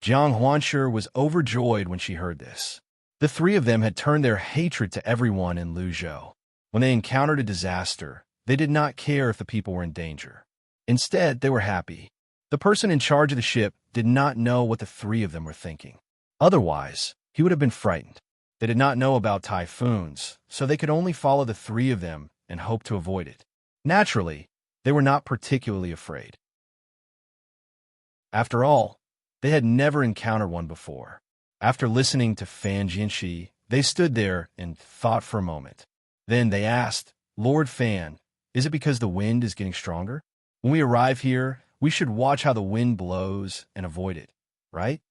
Jiang Huanshi was overjoyed when she heard this. The three of them had turned their hatred to everyone in Luzhou. When they encountered a disaster, they did not care if the people were in danger. Instead, they were happy. The person in charge of the ship did not know what the three of them were thinking. Otherwise, he would have been frightened. They did not know about typhoons, so they could only follow the three of them and hope to avoid it. Naturally, they were not particularly afraid. After all, they had never encountered one before. After listening to Fan Jinshi, they stood there and thought for a moment. Then they asked, "Lord Fan, is it because the wind is getting stronger? When we arrive here, we should watch how the wind blows and avoid it, right?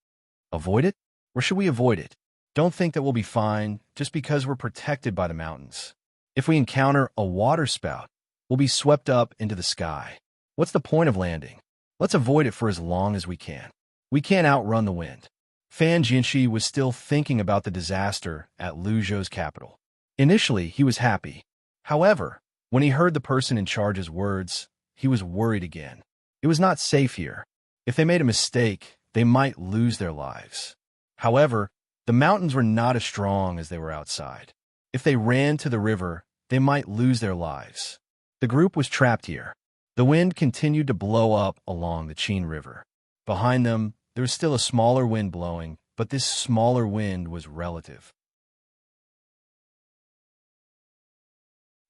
Avoid it? Or should we avoid it? Don't think that we'll be fine just because we're protected by the mountains. If we encounter a water spout, we'll be swept up into the sky. What's the point of landing? Let's avoid it for as long as we can. We can't outrun the wind." Fan Jinshi was still thinking about the disaster at Luzhou's capital. Initially, he was happy. However, when he heard the person in charge's words, he was worried again. It was not safe here. If they made a mistake, they might lose their lives. However, the mountains were not as strong as they were outside. If they ran to the river, they might lose their lives. The group was trapped here. The wind continued to blow up along the Qin River. Behind them, there was still a smaller wind blowing, but this smaller wind was relative.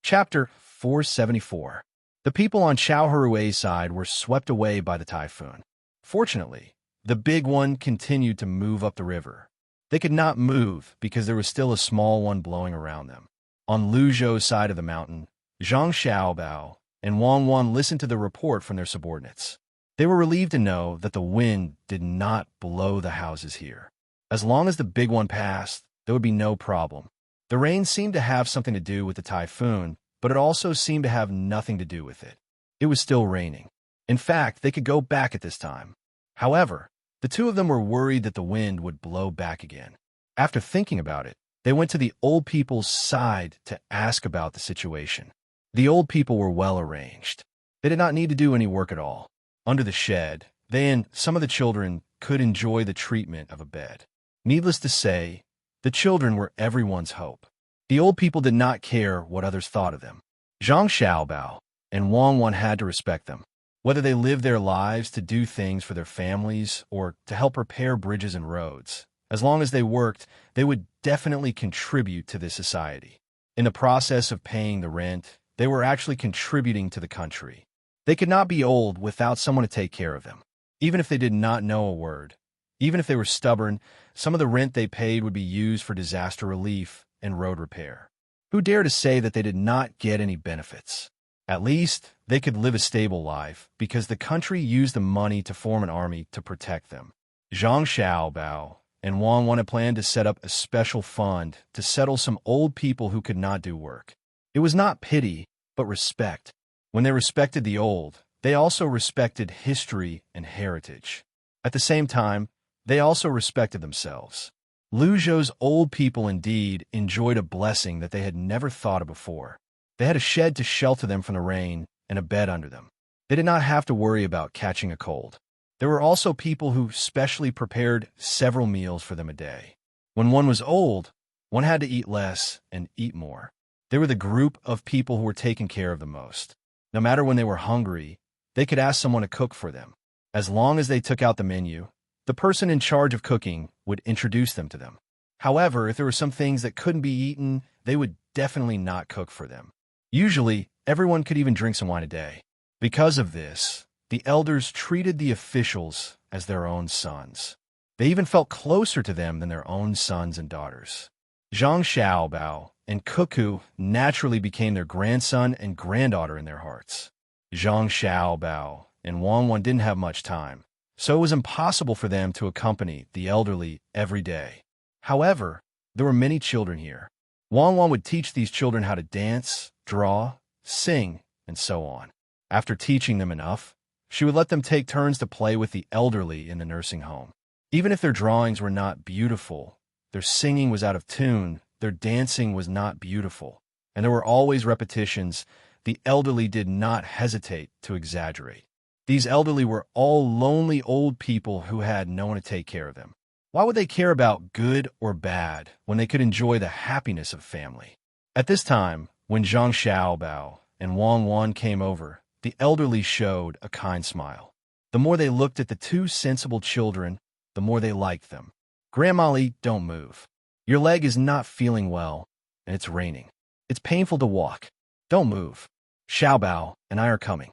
Chapter 474. The people on Xiao Herue's side were swept away by the typhoon. Fortunately, the big one continued to move up the river. They could not move because there was still a small one blowing around them. On Lu Zhou's side of the mountain, Zhang Xiaobao and Wang Wan listened to the report from their subordinates. They were relieved to know that the wind did not blow the houses here. As long as the big one passed, there would be no problem. The rain seemed to have something to do with the typhoon, but it also seemed to have nothing to do with it. It was still raining. In fact, they could go back at this time. However, the two of them were worried that the wind would blow back again. After thinking about it, they went to the old people's side to ask about the situation. The old people were well arranged. They did not need to do any work at all. Under the shed, they and some of the children could enjoy the treatment of a bed. Needless to say, the children were everyone's hope. The old people did not care what others thought of them. Zhang Xiaobao and Wang Wan had to respect them. Whether they lived their lives to do things for their families or to help repair bridges and roads, as long as they worked, they would definitely contribute to this society. In the process of paying the rent, they were actually contributing to the country. They could not be old without someone to take care of them. Even if they did not know a word, even if they were stubborn, some of the rent they paid would be used for disaster relief and road repair. Who dare to say that they did not get any benefits? At least, they could live a stable life because the country used the money to form an army to protect them. Zhang Xiaobao and Wang Wan had planned to set up a special fund to settle some old people who could not do work. It was not pity, but respect. When they respected the old, they also respected history and heritage. At the same time, they also respected themselves. Luzhou's old people indeed enjoyed a blessing that they had never thought of before. They had a shed to shelter them from the rain and a bed under them. They did not have to worry about catching a cold. There were also people who specially prepared several meals for them a day. When one was old, one had to eat less and eat more. They were the group of people who were taken care of the most. No matter when they were hungry, they could ask someone to cook for them. As long as they took out the menu, the person in charge of cooking would introduce them to them. However, if there were some things that couldn't be eaten, they would definitely not cook for them. Usually, everyone could even drink some wine a day. Because of this, the elders treated the officials as their own sons. They even felt closer to them than their own sons and daughters. Zhang Xiaobao and Cuckoo naturally became their grandson and granddaughter in their hearts. Zhang Xiaobao and Wang Wan didn't have much time, so it was impossible for them to accompany the elderly every day. However, there were many children here. Wang Wan would teach these children how to dance, draw, sing, and so on. After teaching them enough, she would let them take turns to play with the elderly in the nursing home. Even if their drawings were not beautiful, their singing was out of tune, their dancing was not beautiful, and there were always repetitions, the elderly did not hesitate to exaggerate. These elderly were all lonely old people who had no one to take care of them. Why would they care about good or bad when they could enjoy the happiness of family? At this time, when Zhang Xiaobao and Wang Wan came over, the elderly showed a kind smile. The more they looked at the two sensible children, the more they liked them. Grandma Li, don't move. Your leg is not feeling well, and it's raining. It's painful to walk. Don't move. Xiaobao and I are coming.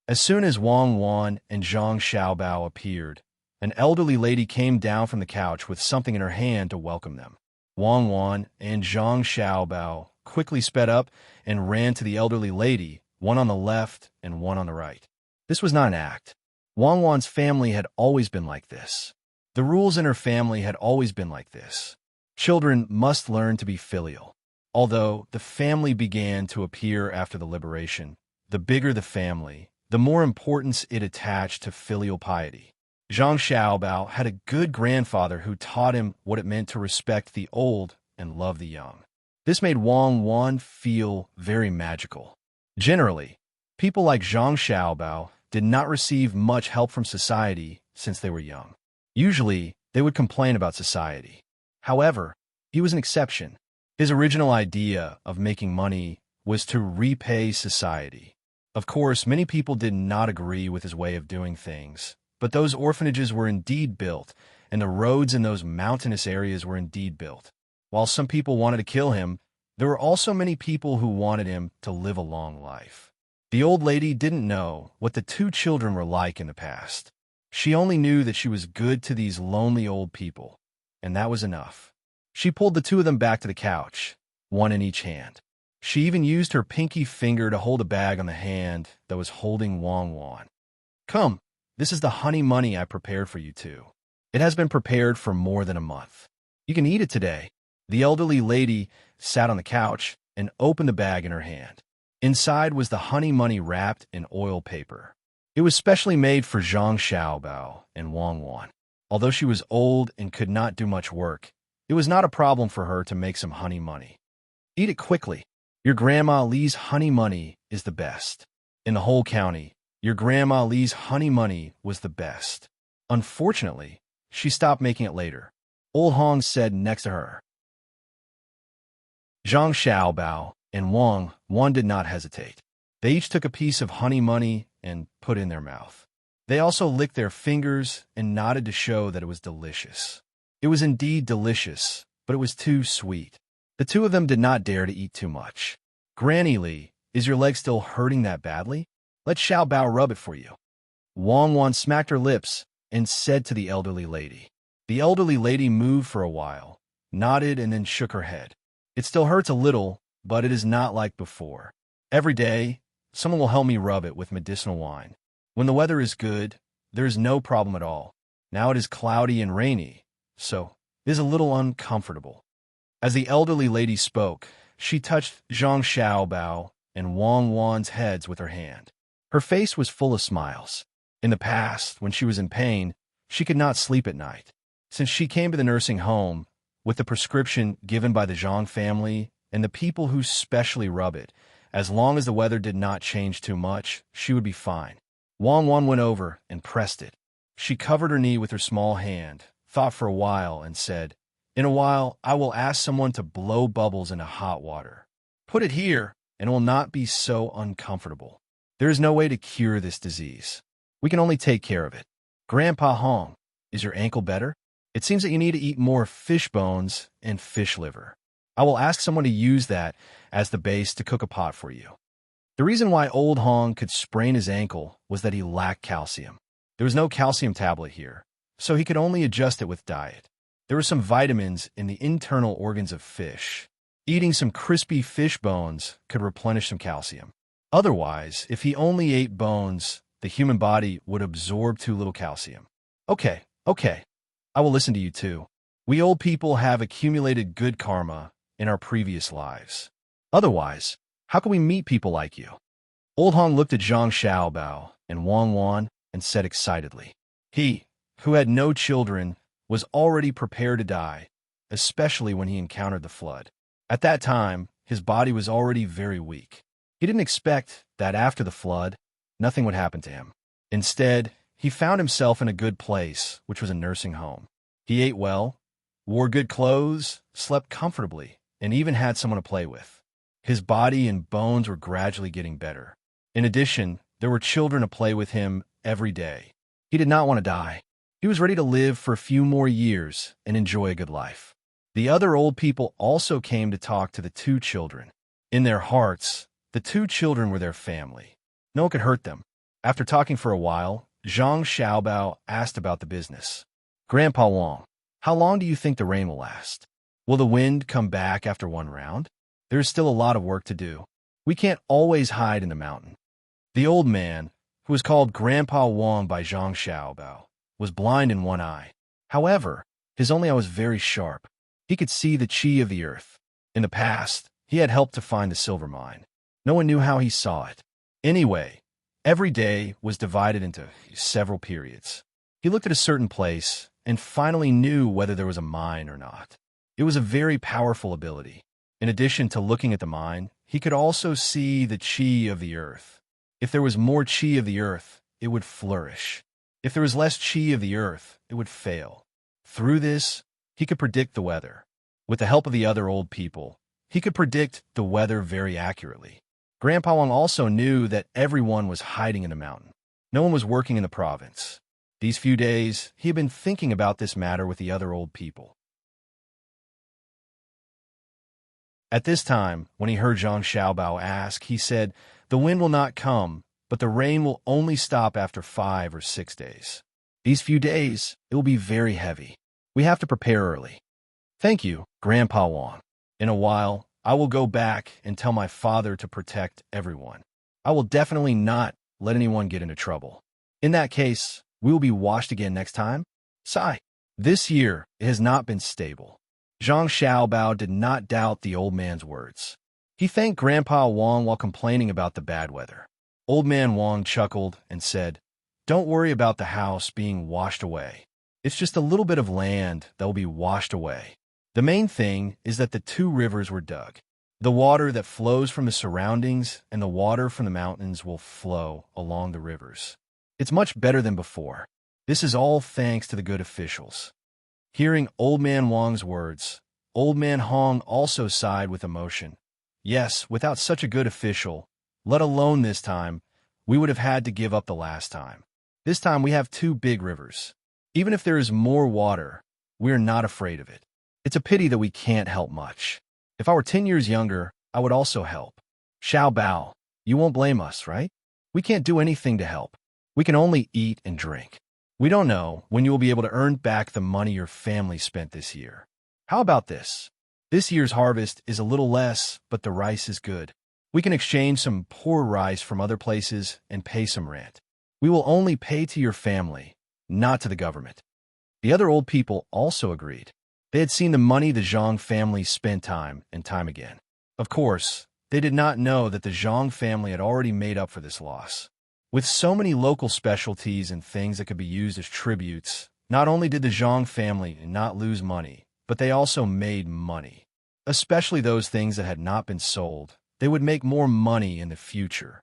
As soon as Wang Wan and Zhang Xiaobao appeared, an elderly lady came down from the couch with something in her hand to welcome them. Wang Wan and Zhang Xiaobao quickly sped up and ran to the elderly lady, one on the left and one on the right. This was not an act. Wang Wan's family had always been like this. The rules in her family had always been like this. Children must learn to be filial. Although the family began to appear after the liberation, the bigger the family, the more importance it attached to filial piety. Zhang Xiaobao had a good grandfather who taught him what it meant to respect the old and love the young. This made Wang Wan feel very magical. Generally, people like Zhang Xiaobao did not receive much help from society since they were young. Usually, they would complain about society. However, he was an exception. His original idea of making money was to repay society. Of course, many people did not agree with his way of doing things, but those orphanages were indeed built, and the roads in those mountainous areas were indeed built. While some people wanted to kill him, there were also many people who wanted him to live a long life. The old lady didn't know what the two children were like in the past. She only knew that she was good to these lonely old people, and that was enough. She pulled the two of them back to the couch, one in each hand. She even used her pinky finger to hold a bag on the hand that was holding Wang Wan. Come, this is the honey money I prepared for you two. It has been prepared for more than a month. You can eat it today. The elderly lady sat on the couch and opened the bag in her hand. Inside was the honey money wrapped in oil paper. It was specially made for Zhang Xiaobao and Wang Wan. Although she was old and could not do much work, it was not a problem for her to make some honey money. Eat it quickly. Your Grandma Li's honey money is the best. In the whole county, your Grandma Li's honey money was the best. Unfortunately, she stopped making it later. Old Hong said next to her. Zhang Xiaobao and Wang Wan did not hesitate. They each took a piece of honey money and put it in their mouth. They also licked their fingers and nodded to show that it was delicious. It was indeed delicious, but it was too sweet. The two of them did not dare to eat too much. Granny Li, is your leg still hurting that badly? Let Xiao Bao rub it for you. Wang Wan smacked her lips and said to the elderly lady. The elderly lady moved for a while, nodded, and then shook her head. It still hurts a little, but it is not like before. Every day, someone will help me rub it with medicinal wine. When the weather is good, there is no problem at all. Now it is cloudy and rainy, so it is a little uncomfortable. As the elderly lady spoke, she touched Zhang Xiaobao and Wang Wan's heads with her hand. Her face was full of smiles. In the past, when she was in pain, she could not sleep at night. Since she came to the nursing home, with the prescription given by the Zhang family and the people who specially rub it, as long as the weather did not change too much, she would be fine. Wang Wan went over and pressed it. She covered her knee with her small hand, thought for a while, and said, In a while, I will ask someone to blow bubbles into hot water. Put it here, and it will not be so uncomfortable. There is no way to cure this disease. We can only take care of it. Grandpa Hong, is your ankle better? It seems that you need to eat more fish bones and fish liver. I will ask someone to use that as the base to cook a pot for you. The reason why old Hong could sprain his ankle was that he lacked calcium. There was no calcium tablet here, so he could only adjust it with diet. There were some vitamins in the internal organs of fish. Eating some crispy fish bones could replenish some calcium. Otherwise, if he only ate bones, the human body would absorb too little calcium. Okay, I will listen to you too. We old people have accumulated good karma in our previous lives. Otherwise, how can we meet people like you? Old Hong looked at Zhang Xiaobao and Wang Wan and said excitedly. He, who had no children, was already prepared to die, especially when he encountered the flood. At that time, his body was already very weak. He didn't expect that after the flood, nothing would happen to him. Instead, he found himself in a good place, which was a nursing home. He ate well, wore good clothes, slept comfortably, and even had someone to play with. His body and bones were gradually getting better. In addition, there were children to play with him every day. He did not want to die. He was ready to live for a few more years and enjoy a good life. The other old people also came to talk to the two children. In their hearts, the two children were their family. No one could hurt them. After talking for a while, Zhang Xiaobao asked about the business. Grandpa Wang, how long do you think the rain will last? Will the wind come back after one round? There is still a lot of work to do. We can't always hide in the mountain. The old man, who was called Grandpa Wang by Zhang Xiaobao, was blind in one eye. However, his only eye was very sharp. He could see the chi of the earth. In the past, he had helped to find the silver mine. No one knew how he saw it. Anyway, every day was divided into several periods. He looked at a certain place and finally knew whether there was a mine or not. It was a very powerful ability. In addition to looking at the mine, he could also see the chi of the earth. If there was more chi of the earth, it would flourish. If there was less chi of the earth, it would fail. Through this, he could predict the weather. With the help of the other old people, he could predict the weather very accurately. Grandpa Wang also knew that everyone was hiding in the mountain. No one was working in the province. These few days, he had been thinking about this matter with the other old people. At this time, when he heard Zhang Xiaobao ask, he said, "The wind will not come, but the rain will only stop after 5 or 6 days. These few days, it will be very heavy. We have to prepare early." "Thank you, Grandpa Wang. In a while, I will go back and tell my father to protect everyone. I will definitely not let anyone get into trouble. In that case, we will be washed again next time." Sigh. This year, it has not been stable. Zhang Xiaobao did not doubt the old man's words. He thanked Grandpa Wang while complaining about the bad weather. Old man Wang chuckled and said, "Don't worry about the house being washed away. It's just a little bit of land that will be washed away. The main thing is that the two rivers were dug. The water that flows from the surroundings and the water from the mountains will flow along the rivers. It's much better than before. This is all thanks to the good officials." Hearing Old Man Wang's words, Old Man Hong also sighed with emotion. Yes, without such a good official, let alone this time, we would have had to give up the last time. This time we have two big rivers. Even if there is more water, we are not afraid of it. It's a pity that we can't help much. If I were 10 years younger, I would also help. Xiao Bao, you won't blame us, right? We can't do anything to help. We can only eat and drink. We don't know when you will be able to earn back the money your family spent this year. How about this? This year's harvest is a little less, but the rice is good. We can exchange some poor rice from other places and pay some rent. We will only pay to your family, not to the government." The other old people also agreed. They had seen the money the Zhang family spent time and time again. Of course, they did not know that the Zhang family had already made up for this loss. With so many local specialties and things that could be used as tributes, not only did the Zhang family not lose money, but they also made money. Especially those things that had not been sold. They would make more money in the future.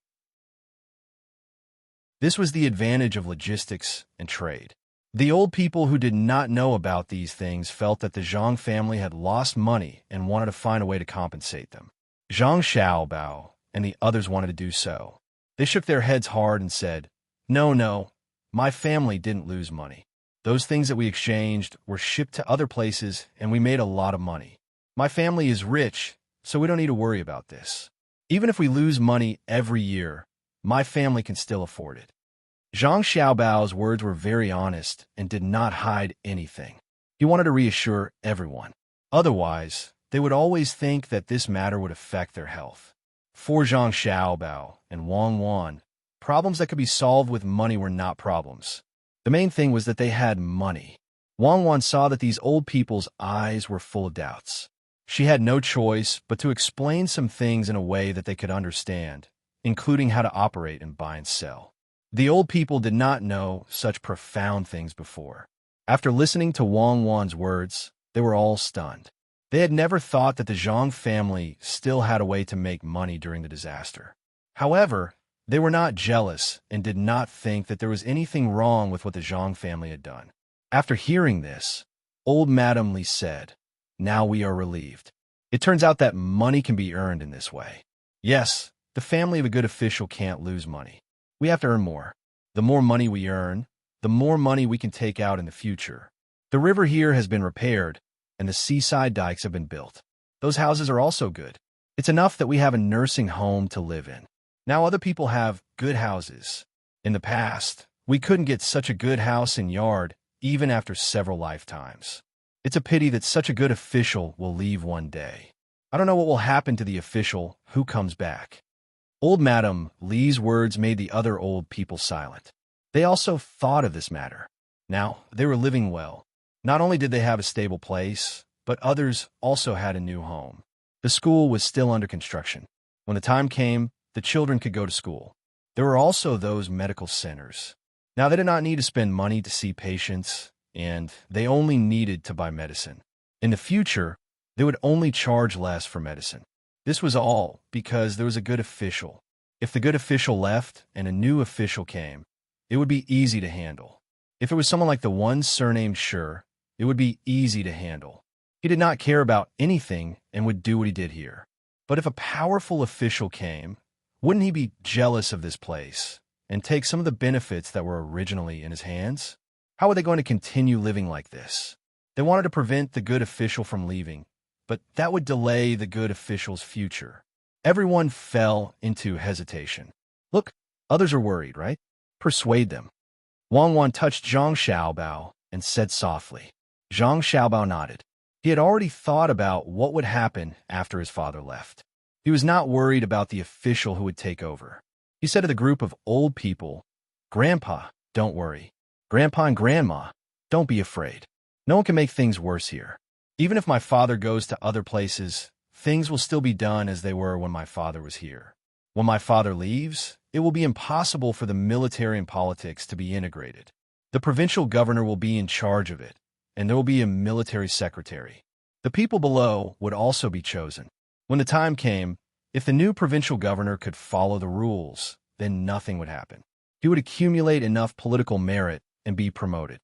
This was the advantage of logistics and trade. The old people who did not know about these things felt that the Zhang family had lost money and wanted to find a way to compensate them. Zhang Xiaobao and the others wanted to do so. They shook their heads hard and said, No, my family didn't lose money. Those things that we exchanged were shipped to other places and we made a lot of money. My family is rich, so we don't need to worry about this. Even if we lose money every year, my family can still afford it." Zhang Xiaobao's words were very honest and did not hide anything. He wanted to reassure everyone. Otherwise, they would always think that this matter would affect their health. For Zhang Xiaobao and Wang Wan, problems that could be solved with money were not problems. The main thing was that they had money. Wang Wan saw that these old people's eyes were full of doubts. She had no choice but to explain some things in a way that they could understand, including how to operate and buy and sell. The old people did not know such profound things before. After listening to Wang Wan's words, they were all stunned. They had never thought that the Zhang family still had a way to make money during the disaster. However, they were not jealous and did not think that there was anything wrong with what the Zhang family had done. After hearing this, old Madame Li said, "Now we are relieved. It turns out that money can be earned in this way. Yes, the family of a good official can't lose money. We have to earn more. The more money we earn, the more money we can take out in the future. The river here has been repaired, and the seaside dikes have been built. Those houses are also good. It's enough that we have a nursing home to live in. Now other people have good houses. In the past, we couldn't get such a good house and yard even after several lifetimes. It's a pity that such a good official will leave one day. I don't know what will happen to the official who comes back." Old Madame Li's words made the other old people silent. They also thought of this matter. Now, they were living well. Not only did they have a stable place, but others also had a new home. The school was still under construction. When the time came, the children could go to school. There were also those medical centers. Now, they did not need to spend money to see patients, and they only needed to buy medicine. In the future, they would only charge less for medicine. This was all because there was a good official. If the good official left and a new official came, it would be easy to handle. If it was someone like the one surnamed Shi, it would be easy to handle. He did not care about anything and would do what he did here. But if a powerful official came, wouldn't he be jealous of this place and take some of the benefits that were originally in his hands? How were they going to continue living like this? They wanted to prevent the good official from leaving, but that would delay the good official's future. Everyone fell into hesitation. Look, others are worried, right? Persuade them. Wang Wan touched Zhang Xiaobao and said softly. Zhang Xiaobao nodded. He had already thought about what would happen after his father left. He was not worried about the official who would take over. He said to the group of old people, "Grandpa, don't worry. Grandpa and Grandma, don't be afraid. No one can make things worse here. Even if my father goes to other places, things will still be done as they were when my father was here. When my father leaves, it will be impossible for the military and politics to be integrated. The provincial governor will be in charge of it, and there will be a military secretary. The people below would also be chosen. When the time came, if the new provincial governor could follow the rules, then nothing would happen. He would accumulate enough political merit and be promoted.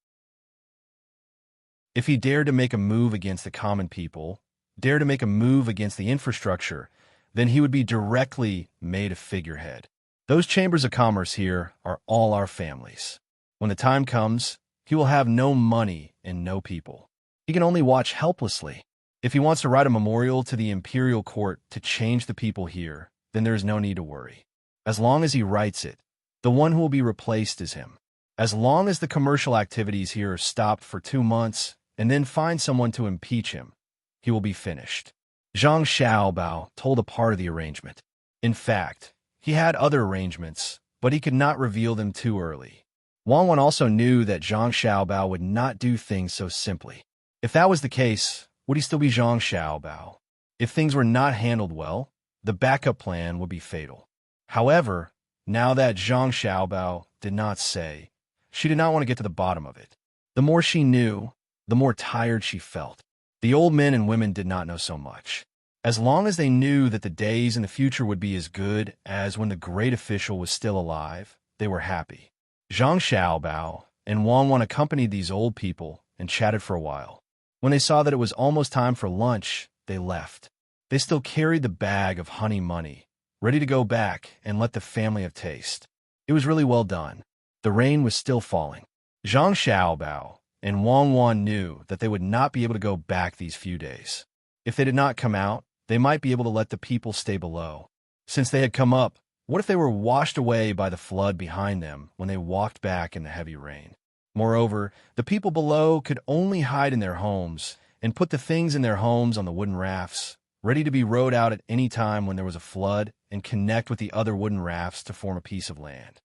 If he dared to make a move against the common people, dared to make a move against the infrastructure, then he would be directly made a figurehead. Those chambers of commerce here are all our families. When the time comes, he will have no money and no people. He can only watch helplessly. If he wants to write a memorial to the imperial court to change the people here, then there is no need to worry. As long as he writes it, the one who will be replaced is him. As long as the commercial activities here are stopped for 2 months and then find someone to impeach him, he will be finished." Zhang Xiaobao told a part of the arrangement. In fact, he had other arrangements, but he could not reveal them too early. Wang Wan also knew that Zhang Xiaobao would not do things so simply. If that was the case, would he still be Zhang Xiaobao? If things were not handled well, the backup plan would be fatal. However, now that Zhang Xiaobao did not say, she did not want to get to the bottom of it. The more she knew, the more tired she felt. The old men and women did not know so much. As long as they knew that the days in the future would be as good as when the great official was still alive, they were happy. Zhang Xiaobao and Wang Wan accompanied these old people and chatted for a while. When they saw that it was almost time for lunch, they left. They still carried the bag of honey money, ready to go back and let the family have taste. It was really well done. The rain was still falling. Zhang Xiaobao and Wang Wan knew that they would not be able to go back these few days. If they did not come out, they might be able to let the people stay below. Since they had come up, what if they were washed away by the flood behind them when they walked back in the heavy rain? Moreover, the people below could only hide in their homes and put the things in their homes on the wooden rafts, ready to be rowed out at any time when there was a flood and connect with the other wooden rafts to form a piece of land.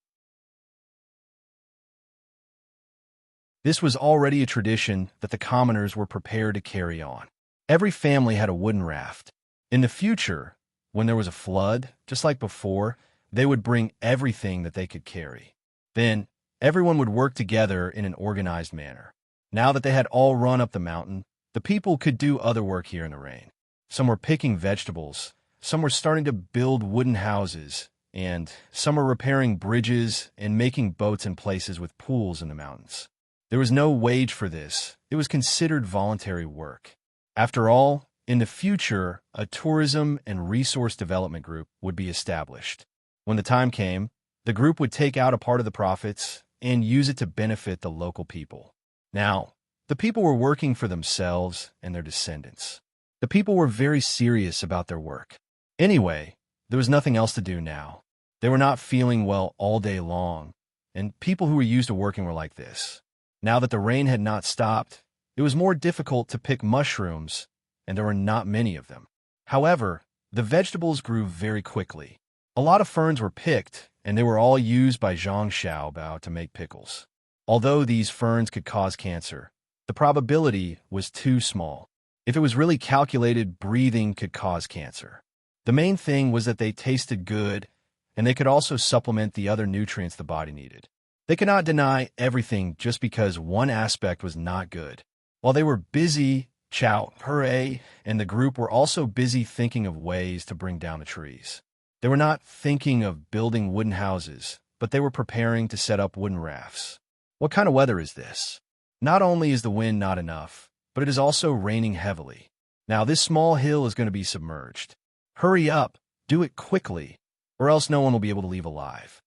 This was already a tradition that the commoners were prepared to carry on. Every family had a wooden raft. In the future, when there was a flood, just like before, they would bring everything that they could carry. Then, everyone would work together in an organized manner. Now that they had all run up the mountain, the people could do other work here in the rain. Some were picking vegetables, some were starting to build wooden houses, and some were repairing bridges and making boats in places with pools in the mountains. There was no wage for this. It was considered voluntary work. After all, in the future, a tourism and resource development group would be established. When the time came, the group would take out a part of the profits and use it to benefit the local people. Now, the people were working for themselves and their descendants. The people were very serious about their work. Anyway, there was nothing else to do now. They were not feeling well all day long, and people who were used to working were like this. Now that the rain had not stopped, it was more difficult to pick mushrooms, and there were not many of them. However, the vegetables grew very quickly. A lot of ferns were picked, and they were all used by Zhang Xiaobao to make pickles. Although these ferns could cause cancer, the probability was too small. If it was really calculated, breathing could cause cancer. The main thing was that they tasted good, and they could also supplement the other nutrients the body needed. They could not deny everything just because one aspect was not good. While they were busy, Chow, Hooray, and the group were also busy thinking of ways to bring down the trees. They were not thinking of building wooden houses, but they were preparing to set up wooden rafts. What kind of weather is this? Not only is the wind not enough, but it is also raining heavily. Now this small hill is going to be submerged. Hurry up, do it quickly, or else no one will be able to leave alive.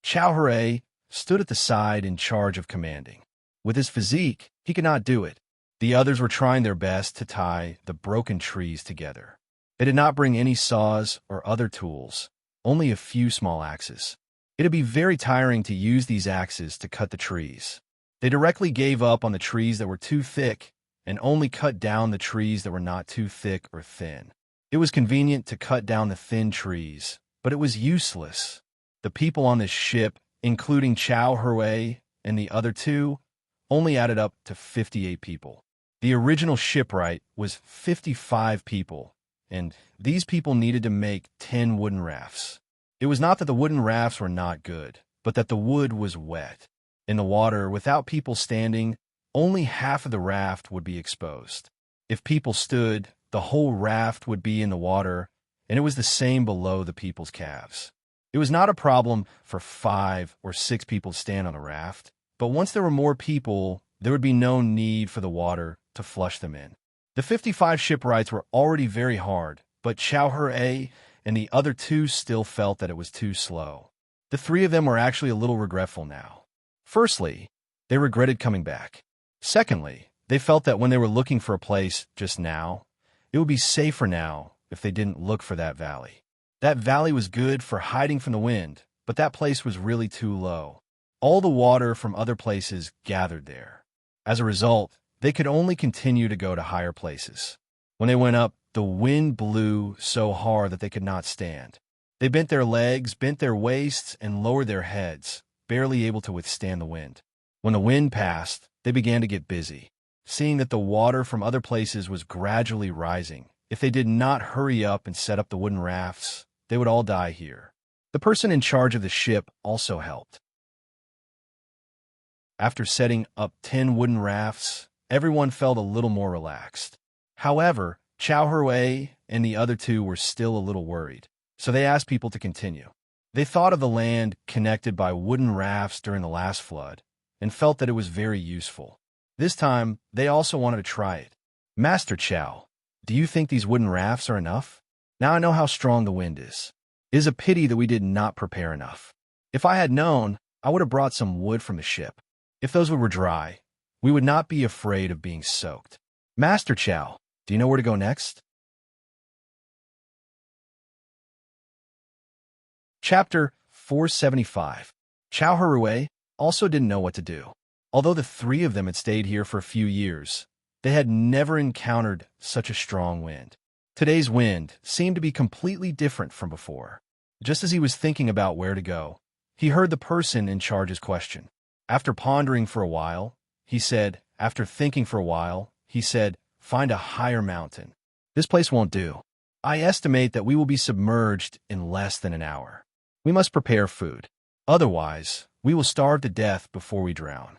Chow Hooray stood at the side in charge of commanding. With his physique, he could not do it. The others were trying their best to tie the broken trees together. They did not bring any saws or other tools, only a few small axes. It would be very tiring to use these axes to cut the trees. They directly gave up on the trees that were too thick and only cut down the trees that were not too thick or thin. It was convenient to cut down the thin trees, but it was useless. The people on this ship, including Chow Hooray and the other two, only added up to 58 people. The original shipwright was 55 people, and these people needed to make 10 wooden rafts. It was not that the wooden rafts were not good, but that the wood was wet. In the water, without people standing, only half of the raft would be exposed. If people stood, the whole raft would be in the water, and it was the same below the people's calves. It was not a problem for 5 or 6 people to stand on a raft, but once there were more people, there would be no need for the water to flush them in. The 55 shipwrights were already very hard, but Chow Hooray and the other two still felt that it was too slow. The 3 of them were actually a little regretful now. Firstly, they regretted coming back. Secondly, they felt that when they were looking for a place just now, it would be safer now if they didn't look for that valley. That valley was good for hiding from the wind, but that place was really too low. All the water from other places gathered there. As a result, they could only continue to go to higher places. When they went up, the wind blew so hard that they could not stand. They bent their legs, bent their waists, and lowered their heads, barely able to withstand the wind. When the wind passed, they began to get busy. Seeing that the water from other places was gradually rising, if they did not hurry up and set up the wooden rafts, they would all die here. The person in charge of the ship also helped. After setting up 10 wooden rafts, everyone felt a little more relaxed. However, Chow Hooray and the other two were still a little worried, so they asked people to continue. They thought of the land connected by wooden rafts during the last flood and felt that it was very useful. This time, they also wanted to try it. Master Chow, do you think these wooden rafts are enough? Now I know how strong the wind is. It is a pity that we did not prepare enough. If I had known, I would have brought some wood from the ship. If those wood were dry, we would not be afraid of being soaked. Master Chow, do you know where to go next? Chapter 475. Chow Hooray also didn't know what to do. Although the three of them had stayed here for a few years, they had never encountered such a strong wind. Today's wind seemed to be completely different from before. Just as he was thinking about where to go, he heard the person in charge's question. After thinking for a while, he said, "Find a higher mountain. This place won't do. I estimate that we will be submerged in less than an hour. We must prepare food. Otherwise, we will starve to death before we drown."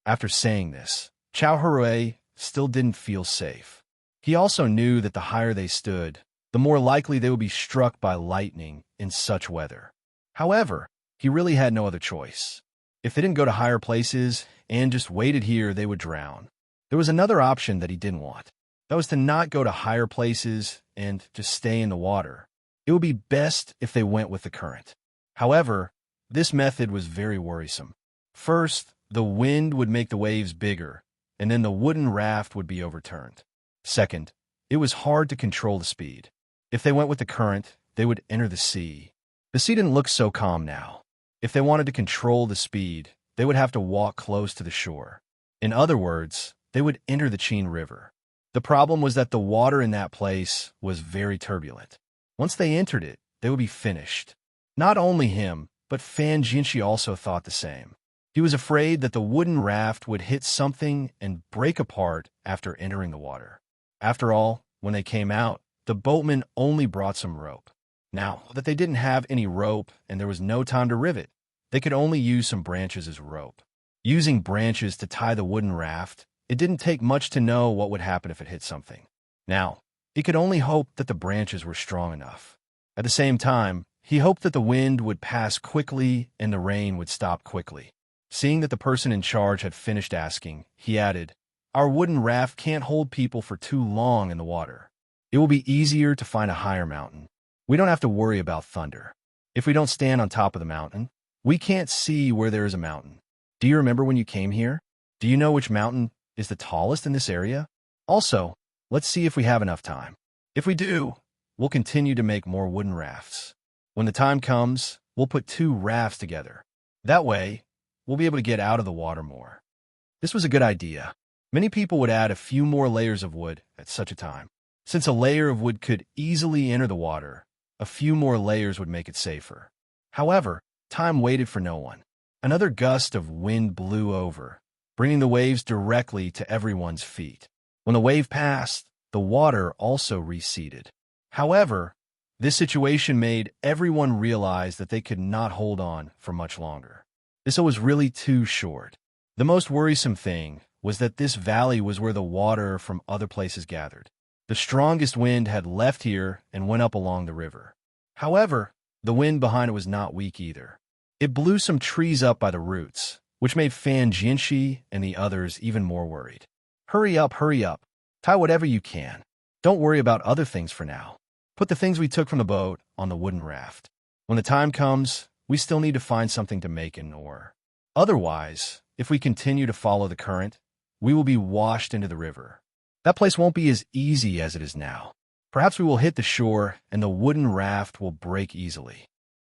After saying this, Chow Hui still didn't feel safe. He also knew that the higher they stood, the more likely they would be struck by lightning in such weather. However, he really had no other choice. If they didn't go to higher places and just waited here, they would drown. There was another option that he didn't want. That was to not go to higher places and just stay in the water. It would be best if they went with the current. However, this method was very worrisome. First, the wind would make the waves bigger, and then the wooden raft would be overturned. Second, it was hard to control the speed. If they went with the current, they would enter the sea. The sea didn't look so calm now. If they wanted to control the speed, they would have to walk close to the shore. In other words, they would enter the Qin River. The problem was that the water in that place was very turbulent. Once they entered it, they would be finished. Not only him, but Fan Jinshi also thought the same. He was afraid that the wooden raft would hit something and break apart after entering the water. After all, when they came out, the boatman only brought some rope. Now that they didn't have any rope and there was no time to rivet, they could only use some branches as rope. Using branches to tie the wooden raft, it didn't take much to know what would happen if it hit something. Now, he could only hope that the branches were strong enough. At the same time, he hoped that the wind would pass quickly and the rain would stop quickly. Seeing that the person in charge had finished asking, he added, "Our wooden raft can't hold people for too long in the water. It will be easier to find a higher mountain. We don't have to worry about thunder. If we don't stand on top of the mountain, we can't see where there is a mountain. Do you remember when you came here? Do you know which mountain is the tallest in this area? Also, let's see if we have enough time. If we do, we'll continue to make more wooden rafts. When the time comes, we'll put 2 rafts together. That way, we'll be able to get out of the water more." This was a good idea. Many people would add a few more layers of wood at such a time. Since a layer of wood could easily enter the water, a few more layers would make it safer. However, time waited for no one. Another gust of wind blew over, bringing the waves directly to everyone's feet. When the wave passed, the water also receded. However, this situation made everyone realize that they could not hold on for much longer. This was really too short. The most worrisome thing was that this valley was where the water from other places gathered. The strongest wind had left here and went up along the river. However, the wind behind it was not weak either. It blew some trees up by the roots, which made Fan Jinshi and the others even more worried. Hurry up, tie whatever you can. Don't worry about other things for now. Put the things we took from the boat on the wooden raft. When the time comes, we still need to find something to make an oar. Otherwise, if we continue to follow the current, we will be washed into the river. That place won't be as easy as it is now. Perhaps we will hit the shore and the wooden raft will break easily."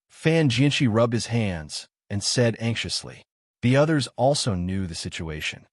Fan Jinshi rubbed his hands and said anxiously. The others also knew the situation.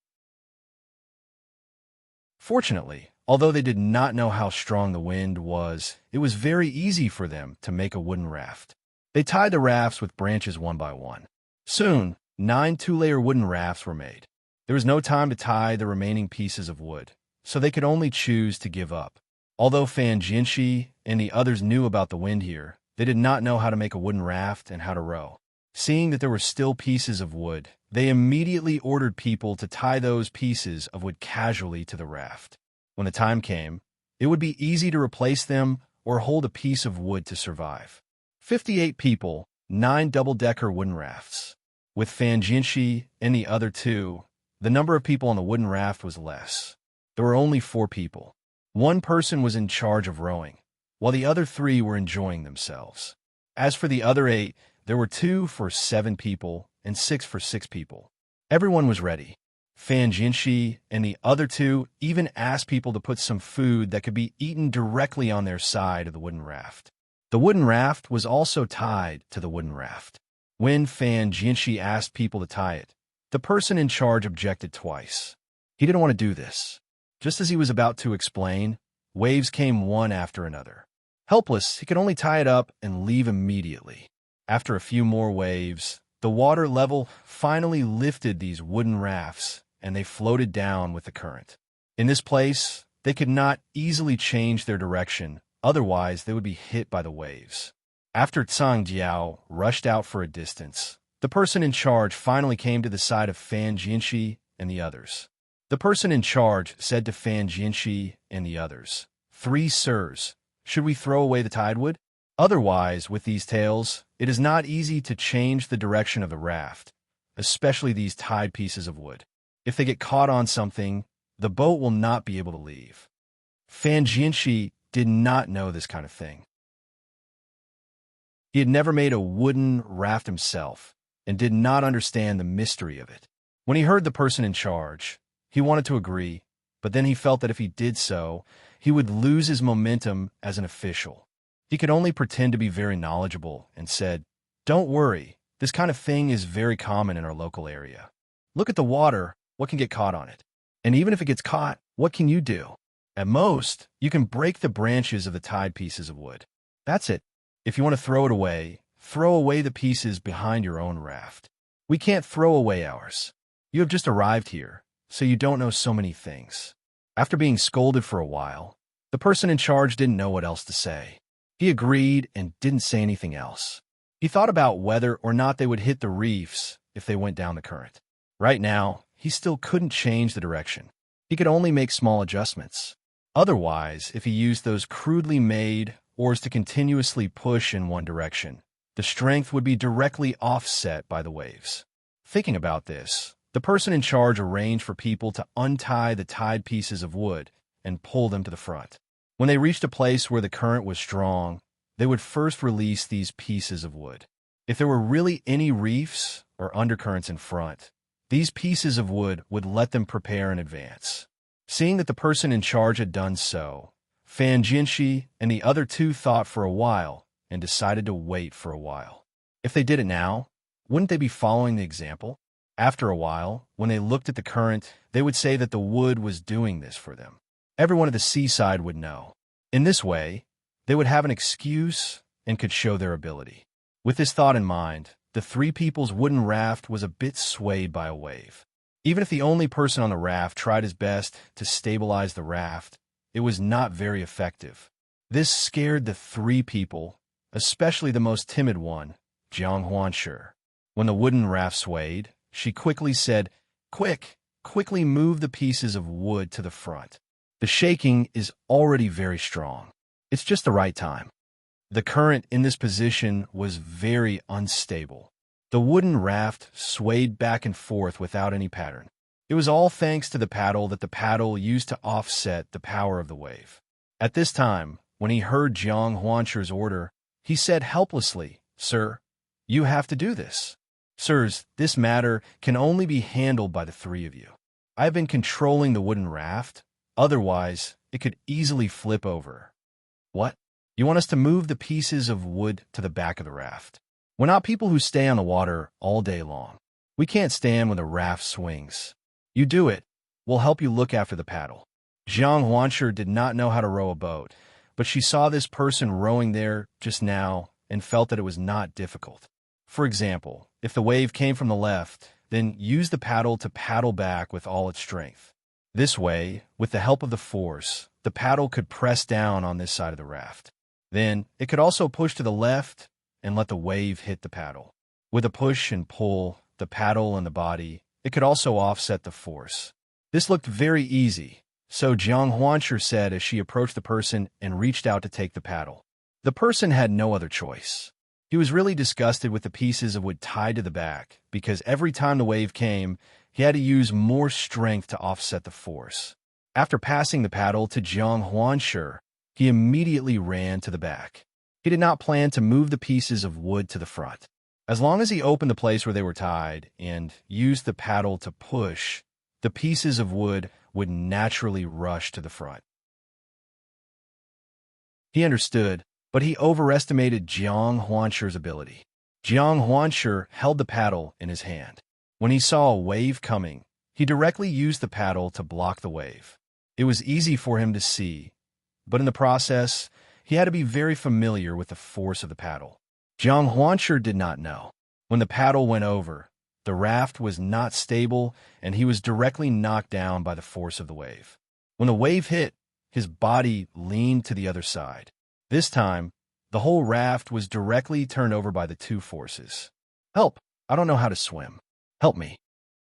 Fortunately, although they did not know how strong the wind was, it was very easy for them to make a wooden raft. They tied the rafts with branches one by one. Soon, 9 2-layer wooden rafts were made. There was no time to tie the remaining pieces of wood, so they could only choose to give up. Although Fan Jinshi and the others knew about the wind here, they did not know how to make a wooden raft and how to row. Seeing that there were still pieces of wood, they immediately ordered people to tie those pieces of wood casually to the raft. When the time came, it would be easy to replace them or hold a piece of wood to survive. 58 people, 9 double-decker wooden rafts. With Fan Jinshi and the other 2, the number of people on the wooden raft was less. There were only 4 people. 1 person was in charge of rowing, while the other 3 were enjoying themselves. As for the other 8, there were 2 for 7 people and 6 for 6 people. Everyone was ready. Fan Jinshi and the other 2 even asked people to put some food that could be eaten directly on their side of the wooden raft. The wooden raft was also tied to the wooden raft. When Fan Jinshi asked people to tie it, The person in charge objected twice. He didn't want to do this. Just as he was about to explain, waves came one after another. Helpless, he could only tie it up and leave immediately. After a few more waves, the water level finally lifted these wooden rafts, and they floated down with the current. In this place, they could not easily change their direction, otherwise they would be hit by the waves. After Tang Jiao rushed out for a distance, the person in charge finally came to the side of Fan Jianxi and the others. The person in charge said to Fan Jianxi and the others, "Three sirs, should we throw away the tidewood? Otherwise, with these tails, it is not easy to change the direction of the raft, especially these tied pieces of wood. If they get caught on something, the boat will not be able to leave." Fan Jianxi did not know this kind of thing. He had never made a wooden raft himself and did not understand the mystery of it. When he heard the person in charge, he wanted to agree, but then he felt that if he did so, he would lose his momentum as an official. He could only pretend to be very knowledgeable and said, "Don't worry, this kind of thing is very common in our local area. Look at the water, what can get caught on it? And even if it gets caught, what can you do? At most, you can break the branches of the tied pieces of wood. That's it. If you want to throw away the pieces behind your own raft. We can't throw away ours. You have just arrived here, so you don't know so many things." After being scolded for a while, the person in charge didn't know what else to say. He agreed and didn't say anything else. He thought about whether or not they would hit the reefs if they went down the current. Right now, he still couldn't change the direction. He could only make small adjustments. Otherwise, if he used those crudely made oars to continuously push in one direction, the strength would be directly offset by the waves. Thinking about this, the person in charge arranged for people to untie the tied pieces of wood and pull them to the front. When they reached a place where the current was strong, they would first release these pieces of wood. If there were really any reefs or undercurrents in front, these pieces of wood would let them prepare in advance. Seeing that the person in charge had done so, Fan Jianxi and the other two thought for a while and decided to wait for a while. If they did it now, wouldn't they be following the example? After a while, when they looked at the current, they would say that the wood was doing this for them. Everyone at the seaside would know. In this way, they would have an excuse and could show their ability. With this thought in mind, the three people's wooden raft was a bit swayed by a wave. Even if the only person on the raft tried his best to stabilize the raft, it was not very effective. This scared the three people, especially the most timid one, Jiang Huanshi. When the wooden raft swayed, she quickly said, quickly move the pieces of wood to the front. The shaking is already very strong. It's just the right time." The current in this position was very unstable. The wooden raft swayed back and forth without any pattern. It was all thanks to the paddle that the paddle used to offset the power of the wave. At this time, when he heard Jiang Huanshi's order, he said helplessly, "Sir, you have to do this. Sirs, this matter can only be handled by the three of you. I have been controlling the wooden raft, otherwise it could easily flip over." "What? You want us to move the pieces of wood to the back of the raft? We're not people who stay on the water all day long. We can't stand when the raft swings. You do it. We'll help you look after the paddle." Jiang Huanshi did not know how to row a boat, but she saw this person rowing there just now and felt that it was not difficult. For example, if the wave came from the left, then use the paddle to paddle back with all its strength. This way, with the help of the force, the paddle could press down on this side of the raft. Then, it could also push to the left and let the wave hit the paddle. With a push and pull, the paddle and the body, it could also offset the force. This looked very easy, so Jiang Huanshi said as she approached the person and reached out to take the paddle. The person had no other choice. He was really disgusted with the pieces of wood tied to the back, because every time the wave came, he had to use more strength to offset the force. After passing the paddle to Jiang Huanshi, he immediately ran to the back. He did not plan to move the pieces of wood to the front. As long as he opened the place where they were tied and used the paddle to push, the pieces of wood would naturally rush to the front. He understood, but he overestimated Jiang Huanshi's ability. Jiang Huanshi held the paddle in his hand. When he saw a wave coming, he directly used the paddle to block the wave. It was easy for him to see, but in the process, he had to be very familiar with the force of the paddle. Jiang Huanshi did not know. When the paddle went over, the raft was not stable, and he was directly knocked down by the force of the wave. When the wave hit, his body leaned to the other side. This time, the whole raft was directly turned over by the two forces. "Help! I don't know how to swim. Help me."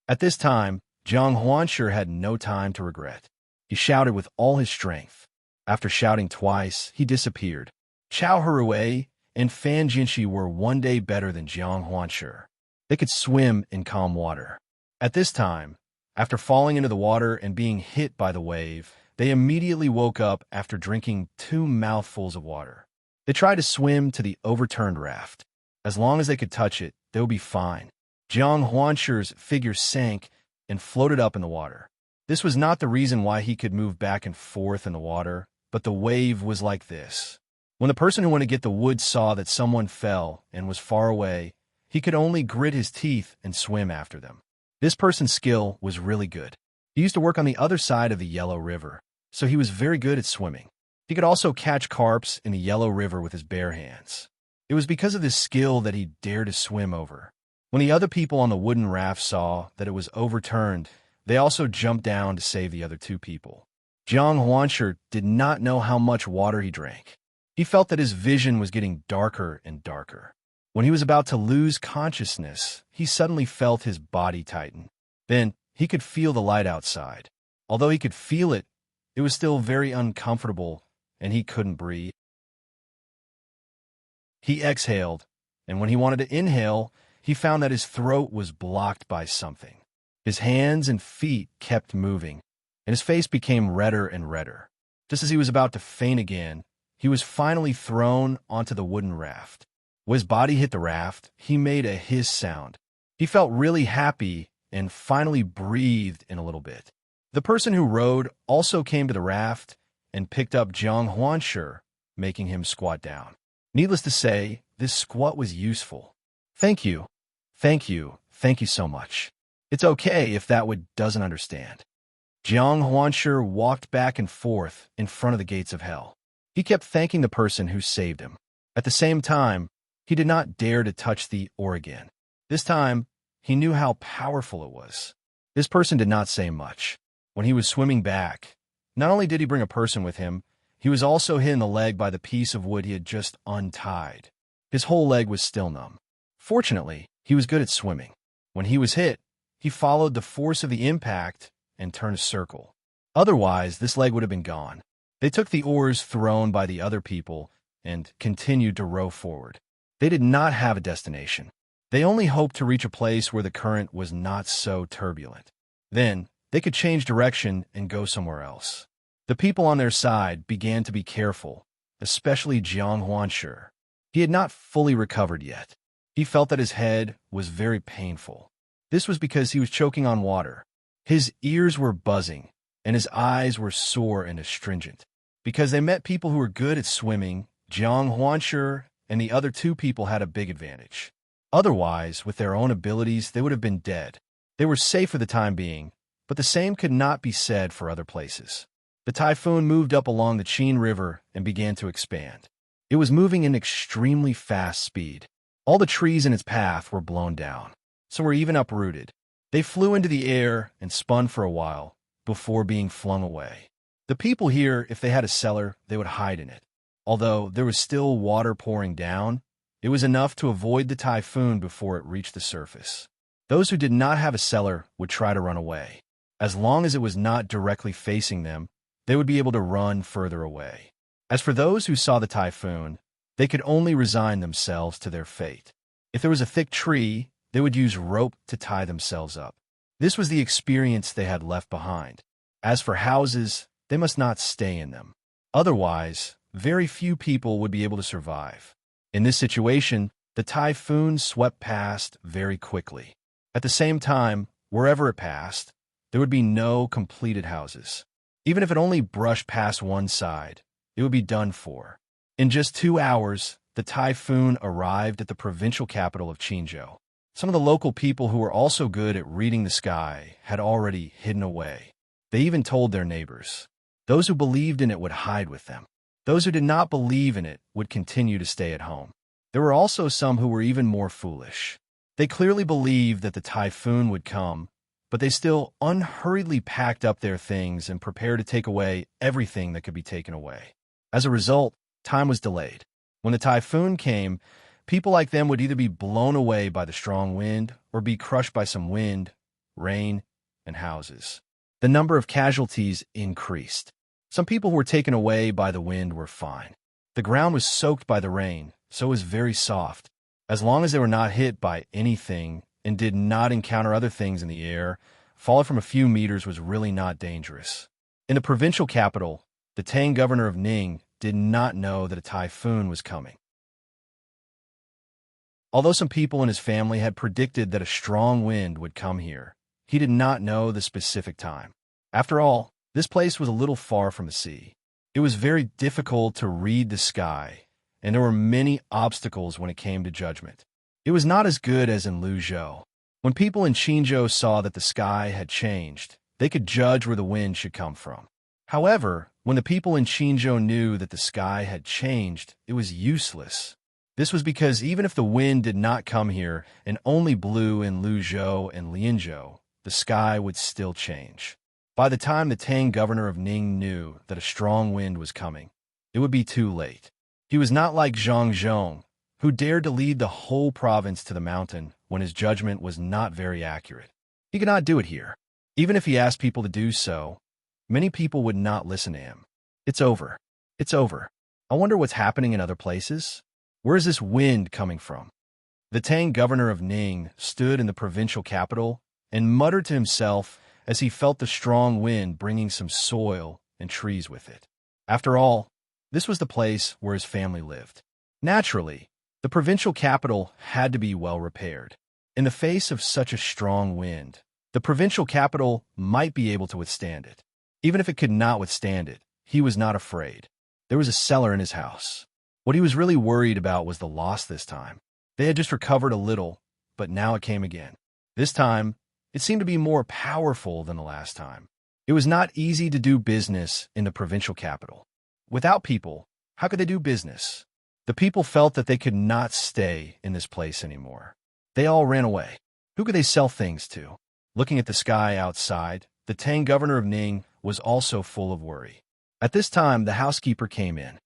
At this time, Jiang Huanshi had no time to regret. He shouted with all his strength. After shouting twice, he disappeared. Chao Hui and Fan Jinshi were one day better than Jiang Huanshi. They could swim in calm water. At this time, after falling into the water and being hit by the wave, they immediately woke up after drinking 2 mouthfuls of water. They tried to swim to the overturned raft. As long as they could touch it, they would be fine. Jiang Huanshi's figure sank and floated up in the water. This was not the reason why he could move back and forth in the water, but the wave was like this. When the person who went to get the wood saw that someone fell and was far away, he could only grit his teeth and swim after them. This person's skill was really good. He used to work on the other side of the Yellow River, so he was very good at swimming. He could also catch carps in the Yellow River with his bare hands. It was because of this skill that he dared to swim over. When the other people on the wooden raft saw that it was overturned, they also jumped down to save the other 2 people. Jiang Huanshi did not know how much water he drank. He felt that his vision was getting darker and darker. When he was about to lose consciousness, he suddenly felt his body tighten. Then he could feel the light outside. Although he could feel it, it was still very uncomfortable, and he couldn't breathe. He exhaled, and when he wanted to inhale, he found that his throat was blocked by something. His hands and feet kept moving, and his face became redder and redder. Just as he was about to faint again, he was finally thrown onto the wooden raft. When his body hit the raft, he made a hiss sound. He felt really happy and finally breathed in a little bit. The person who rowed also came to the raft and picked up Jiang Huanshi, making him squat down. Needless to say, this squat was useful. "Thank you. Thank you. Thank you so much. It's okay if that one doesn't understand." Jiang Huanshi walked back and forth in front of the gates of hell. He kept thanking the person who saved him. At the same time, he did not dare to touch the oar again. This time, he knew how powerful it was. This person did not say much. When he was swimming back, not only did he bring a person with him, he was also hit in the leg by the piece of wood he had just untied. His whole leg was still numb. Fortunately, he was good at swimming. When he was hit, he followed the force of the impact and turned a circle. Otherwise, this leg would have been gone. They took the oars thrown by the other people and continued to row forward. They did not have a destination. They only hoped to reach a place where the current was not so turbulent. Then, they could change direction and go somewhere else. The people on their side began to be careful, especially Jiang Huanshi. He had not fully recovered yet. He felt that his head was very painful. This was because he was choking on water. His ears were buzzing, and his eyes were sore and astringent. Because they met people who were good at swimming, Jiang Huanshi and the other 2 people had a big advantage. Otherwise, with their own abilities, they would have been dead. They were safe for the time being, but the same could not be said for other places. The typhoon moved up along the Qin River and began to expand. It was moving in extremely fast speed. All the trees in its path were blown down. Some were even uprooted. They flew into the air and spun for a while before being flung away. The people here, if they had a cellar, they would hide in it. Although there was still water pouring down, it was enough to avoid the typhoon before it reached the surface. Those who did not have a cellar would try to run away. As long as it was not directly facing them, they would be able to run further away. As for those who saw the typhoon, they could only resign themselves to their fate. If there was a thick tree, they would use rope to tie themselves up. This was the experience they had left behind. As for houses, they must not stay in them. Otherwise, very few people would be able to survive. In this situation, the typhoon swept past very quickly. At the same time, wherever it passed, there would be no completed houses. Even if it only brushed past one side, it would be done for. In just 2 hours, the typhoon arrived at the provincial capital of Qinzhou. Some of the local people who were also good at reading the sky had already hidden away. They even told their neighbors. Those who believed in it would hide with them. Those who did not believe in it would continue to stay at home. There were also some who were even more foolish. They clearly believed that the typhoon would come, but they still unhurriedly packed up their things and prepared to take away everything that could be taken away. As a result, time was delayed. When the typhoon came, people like them would either be blown away by the strong wind or be crushed by some wind, rain, and houses. The number of casualties increased. Some people who were taken away by the wind were fine. The ground was soaked by the rain, so it was very soft. As long as they were not hit by anything and did not encounter other things in the air, falling from a few meters was really not dangerous. In the provincial capital, the Tang governor of Ning did not know that a typhoon was coming. Although some people in his family had predicted that a strong wind would come here, he did not know the specific time. After all, this place was a little far from the sea. It was very difficult to read the sky, and there were many obstacles when it came to judgment. It was not as good as in Luzhou. When people in Qinzhou saw that the sky had changed, they could judge where the wind should come from. However, when the people in Qinzhou knew that the sky had changed, it was useless. This was because even if the wind did not come here and only blew in Luzhou and Lianzhou, the sky would still change. By the time the Tang governor of Ning knew that a strong wind was coming, it would be too late. He was not like Zhang Zhong, who dared to lead the whole province to the mountain when his judgment was not very accurate. He could not do it here. Even if he asked people to do so, many people would not listen to him. It's over. It's over. I wonder what's happening in other places. Where is this wind coming from? The Tang governor of Ning stood in the provincial capital and muttered to himself as he felt the strong wind bringing some soil and trees with it. After all, this was the place where his family lived. Naturally, the provincial capital had to be well repaired. In the face of such a strong wind, the provincial capital might be able to withstand it. Even if it could not withstand it, he was not afraid. There was a cellar in his house. What he was really worried about was the loss this time. They had just recovered a little, but now it came again. This time, it seemed to be more powerful than the last time. It was not easy to do business in the provincial capital. Without people, how could they do business? The people felt that they could not stay in this place anymore. They all ran away. Who could they sell things to? Looking at the sky outside, the Tang governor of Ning was also full of worry. At this time, the housekeeper came in.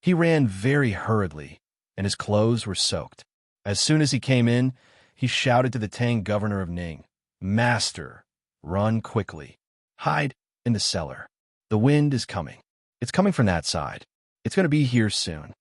He ran very hurriedly, and his clothes were soaked. As soon as he came in, he shouted to the Tang governor of Ning, "Master, run quickly. Hide in the cellar. The wind is coming. It's coming from that side. It's going to be here soon."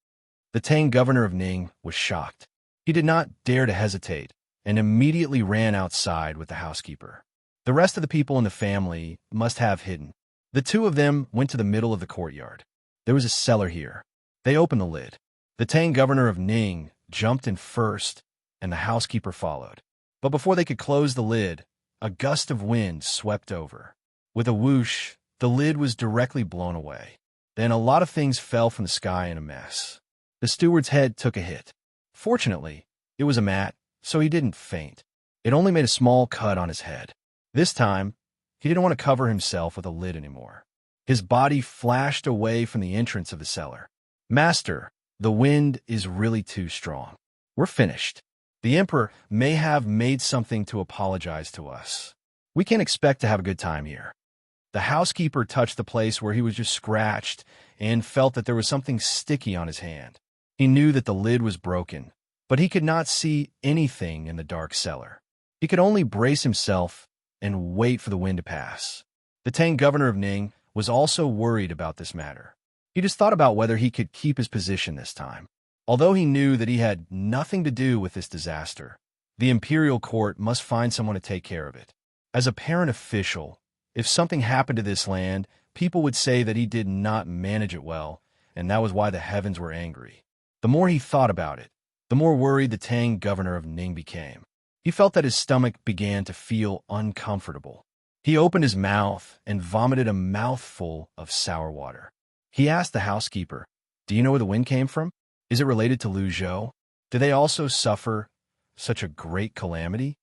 The Tang governor of Ning was shocked. He did not dare to hesitate and immediately ran outside with the housekeeper. The rest of the people in the family must have hidden. The two of them went to the middle of the courtyard. There was a cellar here. They opened the lid. The Tang governor of Ning jumped in first, and the housekeeper followed. But before they could close the lid, a gust of wind swept over. With a whoosh, the lid was directly blown away. Then a lot of things fell from the sky in a mess. The steward's head took a hit. Fortunately, it was a mat, so he didn't faint. It only made a small cut on his head. This time, he didn't want to cover himself with a lid anymore. His body flashed away from the entrance of the cellar. "Master, the wind is really too strong. We're finished. The emperor may have made something to apologize to us. We can't expect to have a good time here." The housekeeper touched the place where he was just scratched and felt that there was something sticky on his hand. He knew that the lid was broken, but he could not see anything in the dark cellar. He could only brace himself and wait for the wind to pass. The Tang governor of Ning was also worried about this matter. He just thought about whether he could keep his position this time. Although he knew that he had nothing to do with this disaster, the imperial court must find someone to take care of it. As a parent official, if something happened to this land, people would say that he did not manage it well, and that was why the heavens were angry. The more he thought about it, the more worried the Tang governor of Ning became. He felt that his stomach began to feel uncomfortable. He opened his mouth and vomited a mouthful of sour water. He asked the housekeeper, "Do you know where the wind came from? Is it related to Luzhou?" Do they also suffer such a great calamity?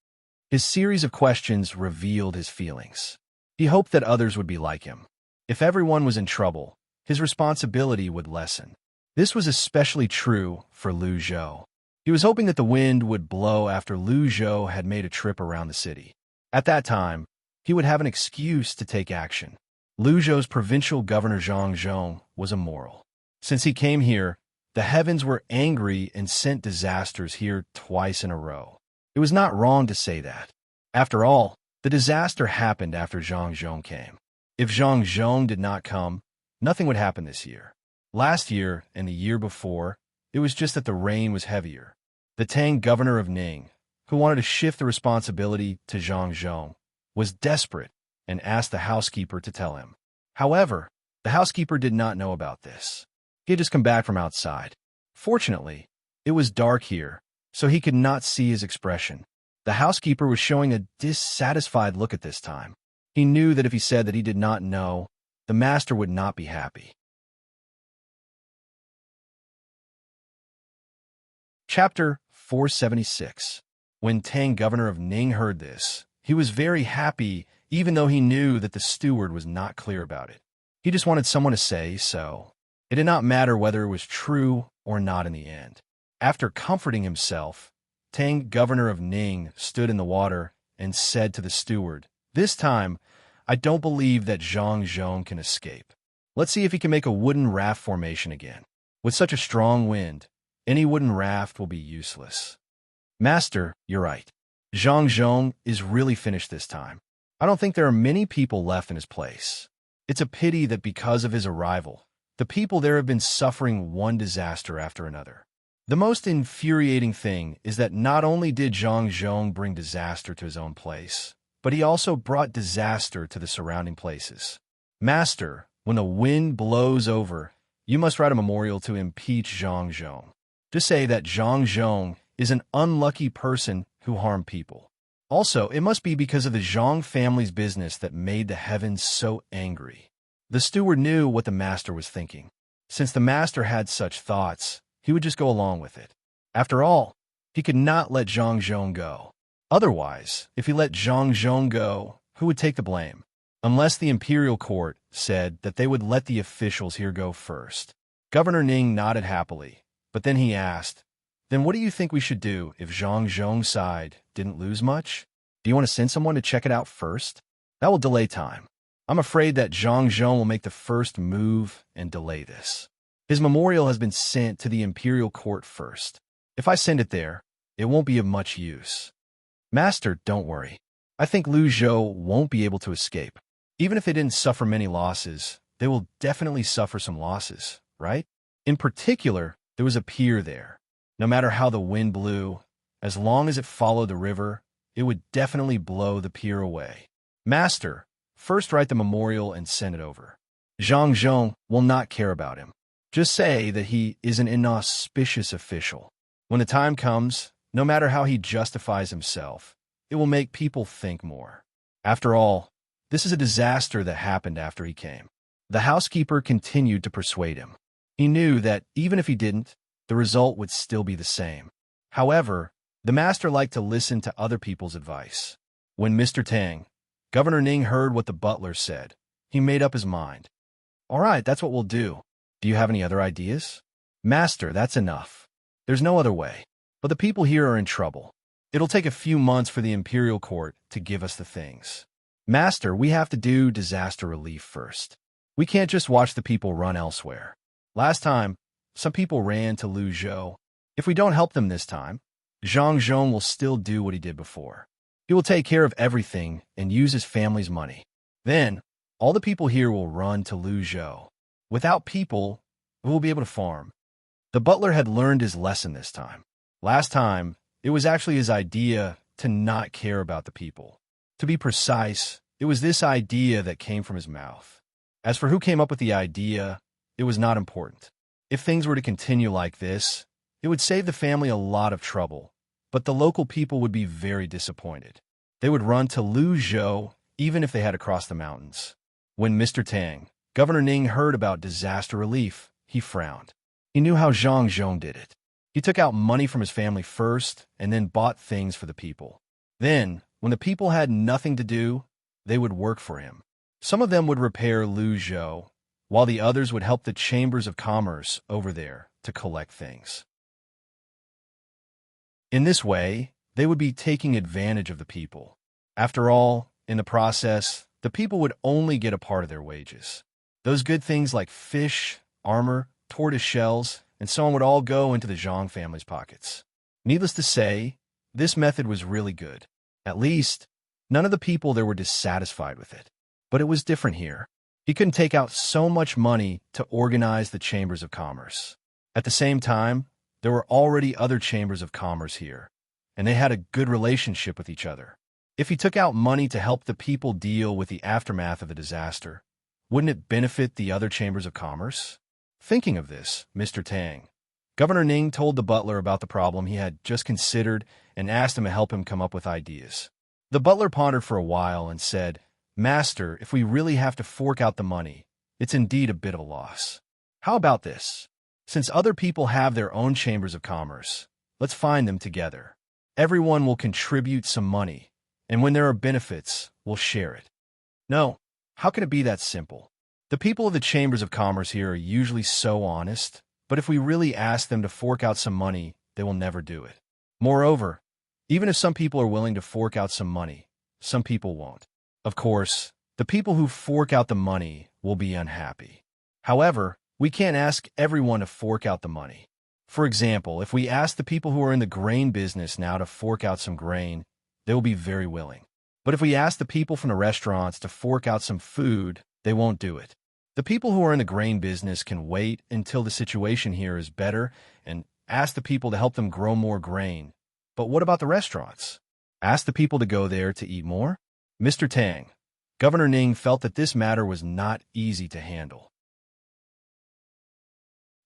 His series of questions revealed his feelings. He hoped that others would be like him. If everyone was in trouble, his responsibility would lessen. This was especially true for Lu Zhou. He was hoping that the wind would blow after Lu Zhou had made a trip around the city. At that time, he would have an excuse to take action. Lu Zhou's provincial governor Zhang Zhong was immoral. Since he came here, the heavens were angry and sent disasters here twice in a row. It was not wrong to say that. After all, the disaster happened after Zhang Zhong came. If Zhang Zhong did not come, nothing would happen this year. Last year and the year before, it was just that the rain was heavier. The Tang governor of Ning, who wanted to shift the responsibility to Zhang Zhong, was desperate and asked the housekeeper to tell him. However, the housekeeper did not know about this. He had just come back from outside. Fortunately, it was dark here, so he could not see his expression. The housekeeper was showing a dissatisfied look at this time. He knew that if he said that he did not know, the master would not be happy. Chapter 476. When Tang, governor of Ning, heard this, he was very happy, even though he knew that the steward was not clear about it. He just wanted someone to say so. It did not matter whether it was true or not in the end. After comforting himself, Tang, governor of Ning, stood in the water and said to the steward, "This time, I don't believe that Zhang Zhong can escape. Let's see if he can make a wooden raft formation again. With such a strong wind, any wooden raft will be useless." "Master, you're right. Zhang Zhong is really finished this time. I don't think there are many people left in his place. It's a pity that because of his arrival, the people there have been suffering one disaster after another. The most infuriating thing is that not only did Zhang Zhong bring disaster to his own place, but he also brought disaster to the surrounding places. Master, when the wind blows over, you must write a memorial to impeach Zhang Zhong. Just say that Zhang Zhong is an unlucky person who harmed people. Also, it must be because of the Zhang family's business that made the heavens so angry." The steward knew what the master was thinking. Since the master had such thoughts, he would just go along with it. After all, he could not let Zhang Zhong go. Otherwise, if he let Zhang Zhong go, who would take the blame? Unless the imperial court said that they would let the officials here go first. Governor Ning nodded happily, but then he asked, "Then what do you think we should do if Zhang Zhong's side didn't lose much? Do you want to send someone to check it out first? That will delay time. I'm afraid that Zhang Zhong will make the first move and delay this. His memorial has been sent to the imperial court first. If I send it there, it won't be of much use." "Master, don't worry. I think Lu Zhou won't be able to escape. Even if they didn't suffer many losses, they will definitely suffer some losses, right? In particular, there was a pier there. No matter how the wind blew, as long as it followed the river, it would definitely blow the pier away. Master, first write the memorial and send it over. Zhang Zhong will not care about him. Just say that he is an inauspicious official. When the time comes, no matter how he justifies himself, it will make people think more. After all, this is a disaster that happened after he came." The housekeeper continued to persuade him. He knew that even if he didn't, the result would still be the same. However, the master liked to listen to other people's advice. When Mr. Tang, Governor Ning, heard what the butler said, he made up his mind. "All right, that's what we'll do. Do you have any other ideas?" "Master, that's enough. There's no other way. But the people here are in trouble. It'll take a few months for the imperial court to give us the things. Master, we have to do disaster relief first. We can't just watch the people run elsewhere. Last time, some people ran to Lu Zhou. If we don't help them this time, Zhang Zhong will still do what he did before. He will take care of everything and use his family's money. Then, all the people here will run to Lu Zhou. Without people, who will be able to farm?" The butler had learned his lesson this time. Last time, it was actually his idea to not care about the people. To be precise, it was this idea that came from his mouth. As for who came up with the idea, it was not important. If things were to continue like this, it would save the family a lot of trouble, but the local people would be very disappointed. They would run to Lu Zhou even if they had to cross the mountains. When Mr. Tang, Governor Ning, heard about disaster relief, he frowned. He knew how Zhang Zhong did it. He took out money from his family first and then bought things for the people. Then, when the people had nothing to do, they would work for him. Some of them would repair Lu Zhou, while the others would help the chambers of commerce over there to collect things. In this way, they would be taking advantage of the people. After all, in the process, the people would only get a part of their wages. Those good things like fish, armor, tortoise shells, and so on would all go into the Zhang family's pockets. Needless to say, this method was really good. At least, none of the people there were dissatisfied with it. But it was different here. He couldn't take out so much money to organize the chambers of commerce. At the same time, there were already other chambers of commerce here, and they had a good relationship with each other. If he took out money to help the people deal with the aftermath of the disaster, wouldn't it benefit the other chambers of commerce? Thinking of this, Mr. Tang, Governor Ning told the butler about the problem he had just considered and asked him to help him come up with ideas. The butler pondered for a while and said, "Master, if we really have to fork out the money, it's indeed a bit of a loss. How about this? Since other people have their own chambers of commerce, let's find them together. Everyone will contribute some money, and when there are benefits, we'll share it." No, how can it be that simple? The people of the chambers of commerce here are usually so honest, but if we really ask them to fork out some money, they will never do it. Moreover, even if some people are willing to fork out some money, some people won't. Of course, the people who fork out the money will be unhappy. However, we can't ask everyone to fork out the money. For example, if we ask the people who are in the grain business now to fork out some grain, they will be very willing. But if we ask the people from the restaurants to fork out some food, they won't do it. The people who are in the grain business can wait until the situation here is better and ask the people to help them grow more grain. But what about the restaurants? Ask the people to go there to eat more? Mr. Tang, Governor Ning felt that this matter was not easy to handle.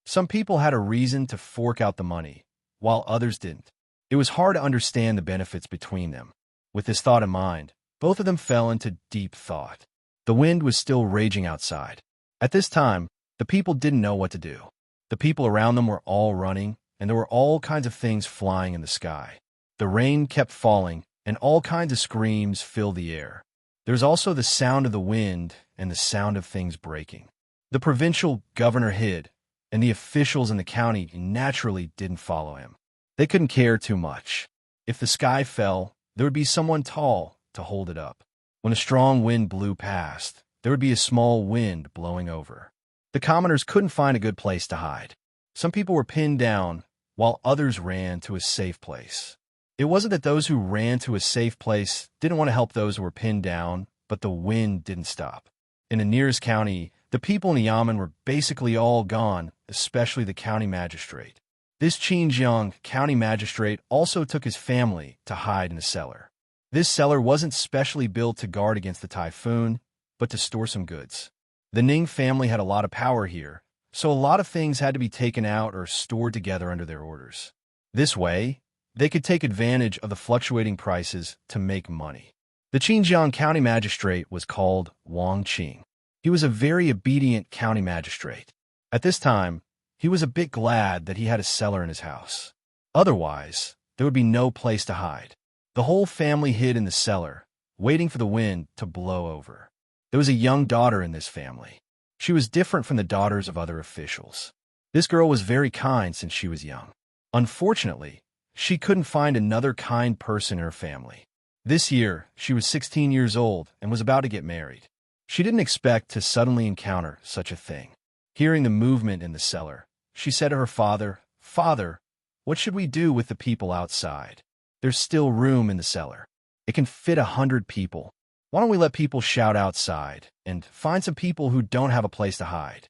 Some people had a reason to fork out the money, while others didn't. It was hard to understand the benefits between them. With this thought in mind, both of them fell into deep thought. The wind was still raging outside. At this time, the people didn't know what to do. The people around them were all running, and there were all kinds of things flying in the sky. The rain kept falling, and all kinds of screams filled the air. There was also the sound of the wind and the sound of things breaking. The provincial governor hid, and the officials in the county naturally didn't follow him. They couldn't care too much. If the sky fell, there would be someone tall to hold it up. When a strong wind blew past, there would be a small wind blowing over. The commoners couldn't find a good place to hide. Some people were pinned down, while others ran to a safe place. It wasn't that those who ran to a safe place didn't want to help those who were pinned down, but the wind didn't stop. In the nearest county, the people in the Yamen were basically all gone, especially the county magistrate. This Xinjiang county magistrate also took his family to hide in a cellar. This cellar wasn't specially built to guard against the typhoon, but to store some goods. The Ning family had a lot of power here, so a lot of things had to be taken out or stored together under their orders. This way, they could take advantage of the fluctuating prices to make money. The Xinjiang county magistrate was called Wang Qing. He was a very obedient county magistrate. At this time, he was a bit glad that he had a cellar in his house. Otherwise, there would be no place to hide. The whole family hid in the cellar, waiting for the wind to blow over. There was a young daughter in this family. She was different from the daughters of other officials. This girl was very kind since she was young. Unfortunately, she couldn't find another kind person in her family. This year, she was 16 years old and was about to get married. She didn't expect to suddenly encounter such a thing. Hearing the movement in the cellar, she said to her father, "Father, what should we do with the people outside? There's still room in the cellar. It can fit 100 people. Why don't we let people shout outside and find some people who don't have a place to hide?"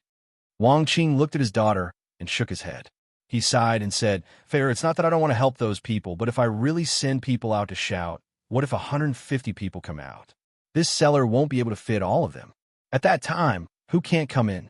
Wang Qing looked at his daughter and shook his head. He sighed and said, "Fair, it's not that I don't want to help those people, but if I really send people out to shout, what if 150 people come out? This cellar won't be able to fit all of them. At that time, who can't come in?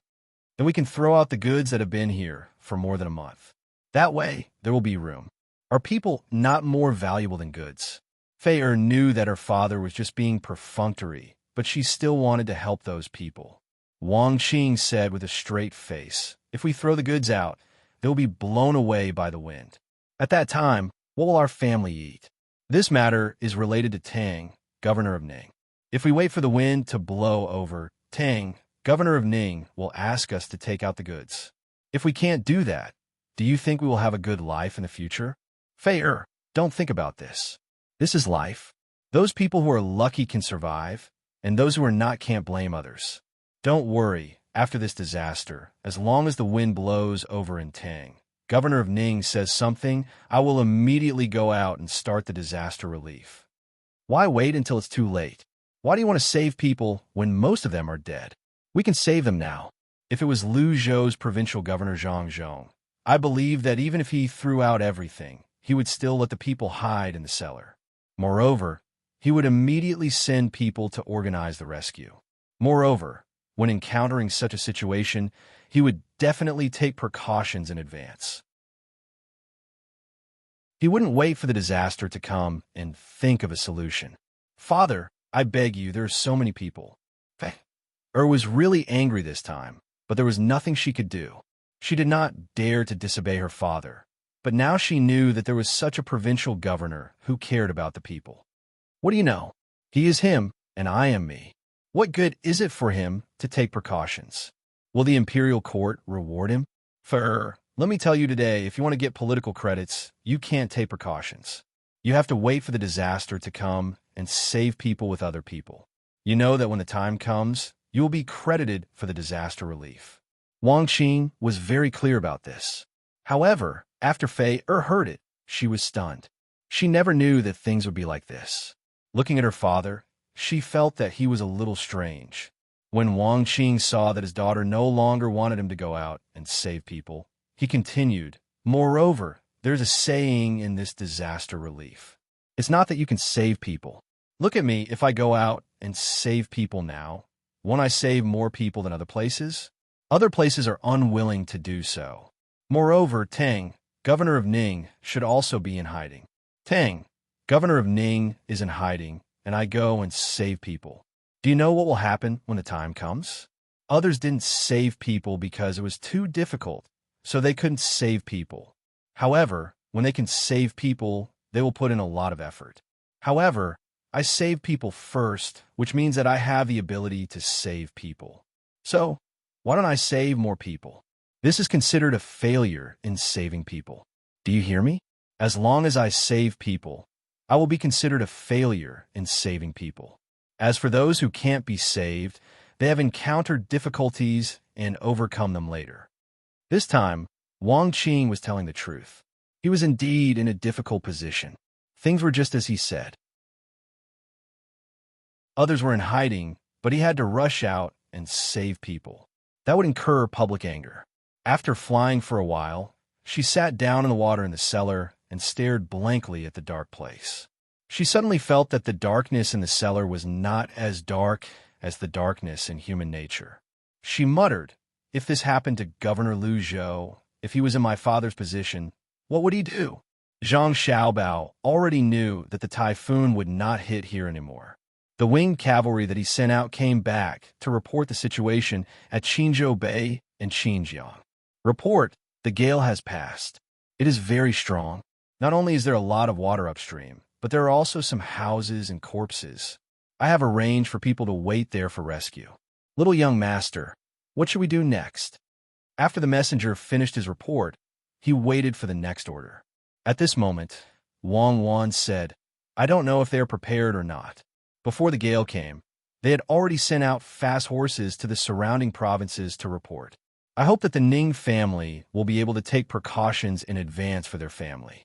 Then we can throw out the goods that have been here for more than a month. That way, there will be room. Are people not more valuable than goods?" Fei knew that her father was just being perfunctory, but she still wanted to help those people. Wang Qing said with a straight face, "If we throw the goods out, they will be blown away by the wind. At that time, what will our family eat? This matter is related to Tang, governor of Ning. If we wait for the wind to blow over, Tang, governor of Ning, will ask us to take out the goods. If we can't do that, do you think we will have a good life in the future? Fei, don't think about this. This is life. Those people who are lucky can survive, and those who are not can't blame others. Don't worry, after this disaster, as long as the wind blows over in Tang, governor of Ning says something, I will immediately go out and start the disaster relief. Why wait until it's too late? Why do you want to save people when most of them are dead? We can save them now. If it was Liu Zhou's provincial governor Zhang Zhong, I believe that even if he threw out everything, he would still let the people hide in the cellar. Moreover, he would immediately send people to organize the rescue. Moreover, when encountering such a situation, he would definitely take precautions in advance. He wouldn't wait for the disaster to come and think of a solution. Father, I beg you, there are so many people. Fei was really angry this time, but there was nothing she could do. She did not dare to disobey her father, but now she knew that there was such a provincial governor who cared about the people. What do you know? He is him, and I am me. What good is it for him to take precautions? Will the imperial court reward him? Let me tell you today, if you want to get political credits, you can't take precautions. You have to wait for the disaster to come and save people with other people. You know that when the time comes, you will be credited for the disaster relief. Wang Qing was very clear about this. However, after Fei heard it, she was stunned. She never knew that things would be like this. Looking at her father, she felt that he was a little strange. When Wang Qing saw that his daughter no longer wanted him to go out and save people, he continued, moreover, there's a saying in this disaster relief. It's not that you can save people. Look at me, if I go out and save people now, won't I save more people than other places? Other places are unwilling to do so. Moreover, Tang, governor of Ning, should also be in hiding. Tang, governor of Ning, is in hiding, and I go and save people. Do you know what will happen when the time comes? Others didn't save people because it was too difficult, so they couldn't save people. However, when they can save people, they will put in a lot of effort. However, I save people first, which means that I have the ability to save people. So, why don't I save more people? This is considered a failure in saving people. Do you hear me? As long as I save people, I will be considered a failure in saving people. As for those who can't be saved, they have encountered difficulties and overcome them later. This time, Wang Qing was telling the truth. He was indeed in a difficult position. Things were just as he said. Others were in hiding, but he had to rush out and save people. That would incur public anger. After flying for a while, she sat down in the water in the cellar and stared blankly at the dark place. She suddenly felt that the darkness in the cellar was not as dark as the darkness in human nature. She muttered, if this happened to Governor Liu Zhou, if he was in my father's position, what would he do? Zhang Xiaobao already knew that the typhoon would not hit here anymore. The winged cavalry that he sent out came back to report the situation at Qinzhou Bay and Xinjiang. Report, the gale has passed. It is very strong. Not only is there a lot of water upstream, but there are also some houses and corpses. I have arranged for people to wait there for rescue. Little young master, what should we do next? After the messenger finished his report, he waited for the next order. At this moment, Wang Wan said, I don't know if they are prepared or not. Before the gale came, they had already sent out fast horses to the surrounding provinces to report. I hope that the Ning family will be able to take precautions in advance for their family.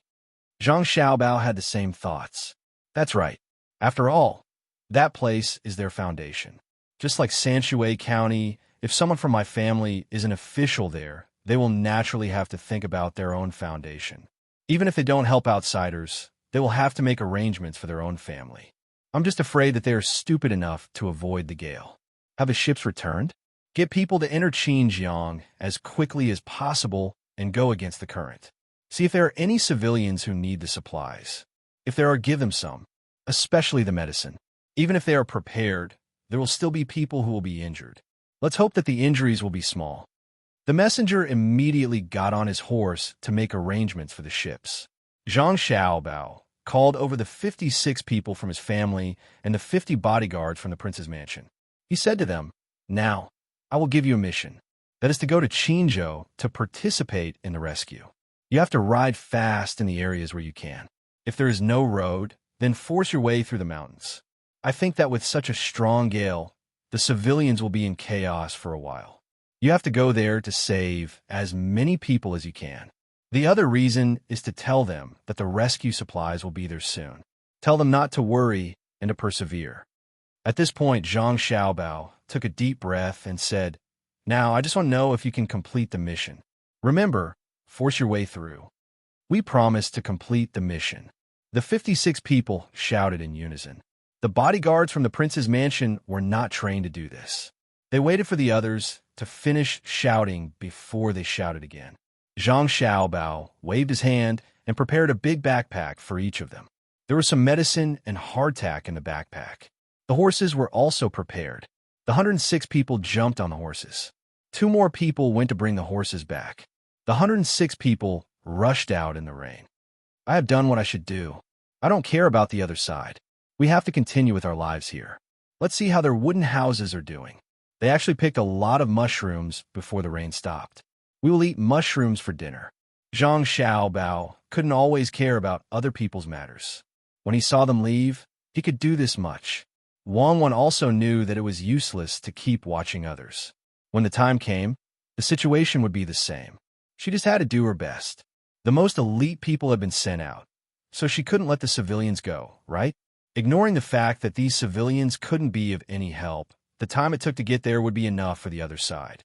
Zhang Xiaobao had the same thoughts. That's right. After all, that place is their foundation. Just like Sanshui County, if someone from my family is an official there, they will naturally have to think about their own foundation. Even if they don't help outsiders, they will have to make arrangements for their own family. I'm just afraid that they are stupid enough to avoid the gale. Have the ships returned? Get people to enter Xinjiang as quickly as possible and go against the current. See if there are any civilians who need the supplies. If there are, give them some, especially the medicine. Even if they are prepared, there will still be people who will be injured. Let's hope that the injuries will be small. The messenger immediately got on his horse to make arrangements for the ships. Zhang Xiaobao called over the 56 people from his family and the 50 bodyguards from the prince's mansion. He said to them, "Now, I will give you a mission. That is to go to Qinzhou to participate in the rescue. You have to ride fast in the areas where you can. If there is no road, then force your way through the mountains. I think that with such a strong gale, the civilians will be in chaos for a while. You have to go there to save as many people as you can. The other reason is to tell them that the rescue supplies will be there soon. Tell them not to worry and to persevere." At this point, Zhang Xiaobao took a deep breath and said, "Now, I just want to know if you can complete the mission. Remember, force your way through." "We promise to complete the mission." The 56 people shouted in unison. The bodyguards from the prince's mansion were not trained to do this. They waited for the others to finish shouting before they shouted again. Zhang Xiaobao waved his hand and prepared a big backpack for each of them. There was some medicine and hardtack in the backpack. The horses were also prepared. The 106 people jumped on the horses. 2 more people went to bring the horses back. The 106 people rushed out in the rain. "I have done what I should do. I don't care about the other side. We have to continue with our lives here. Let's see how their wooden houses are doing." They actually picked a lot of mushrooms before the rain stopped. "We will eat mushrooms for dinner." Zhang Xiaobao couldn't always care about other people's matters. When he saw them leave, he could do this much. Wang Wan also knew that it was useless to keep watching others. When the time came, the situation would be the same. She just had to do her best. The most elite people had been sent out, so she couldn't let the civilians go, right? Ignoring the fact that these civilians couldn't be of any help, the time it took to get there would be enough for the other side.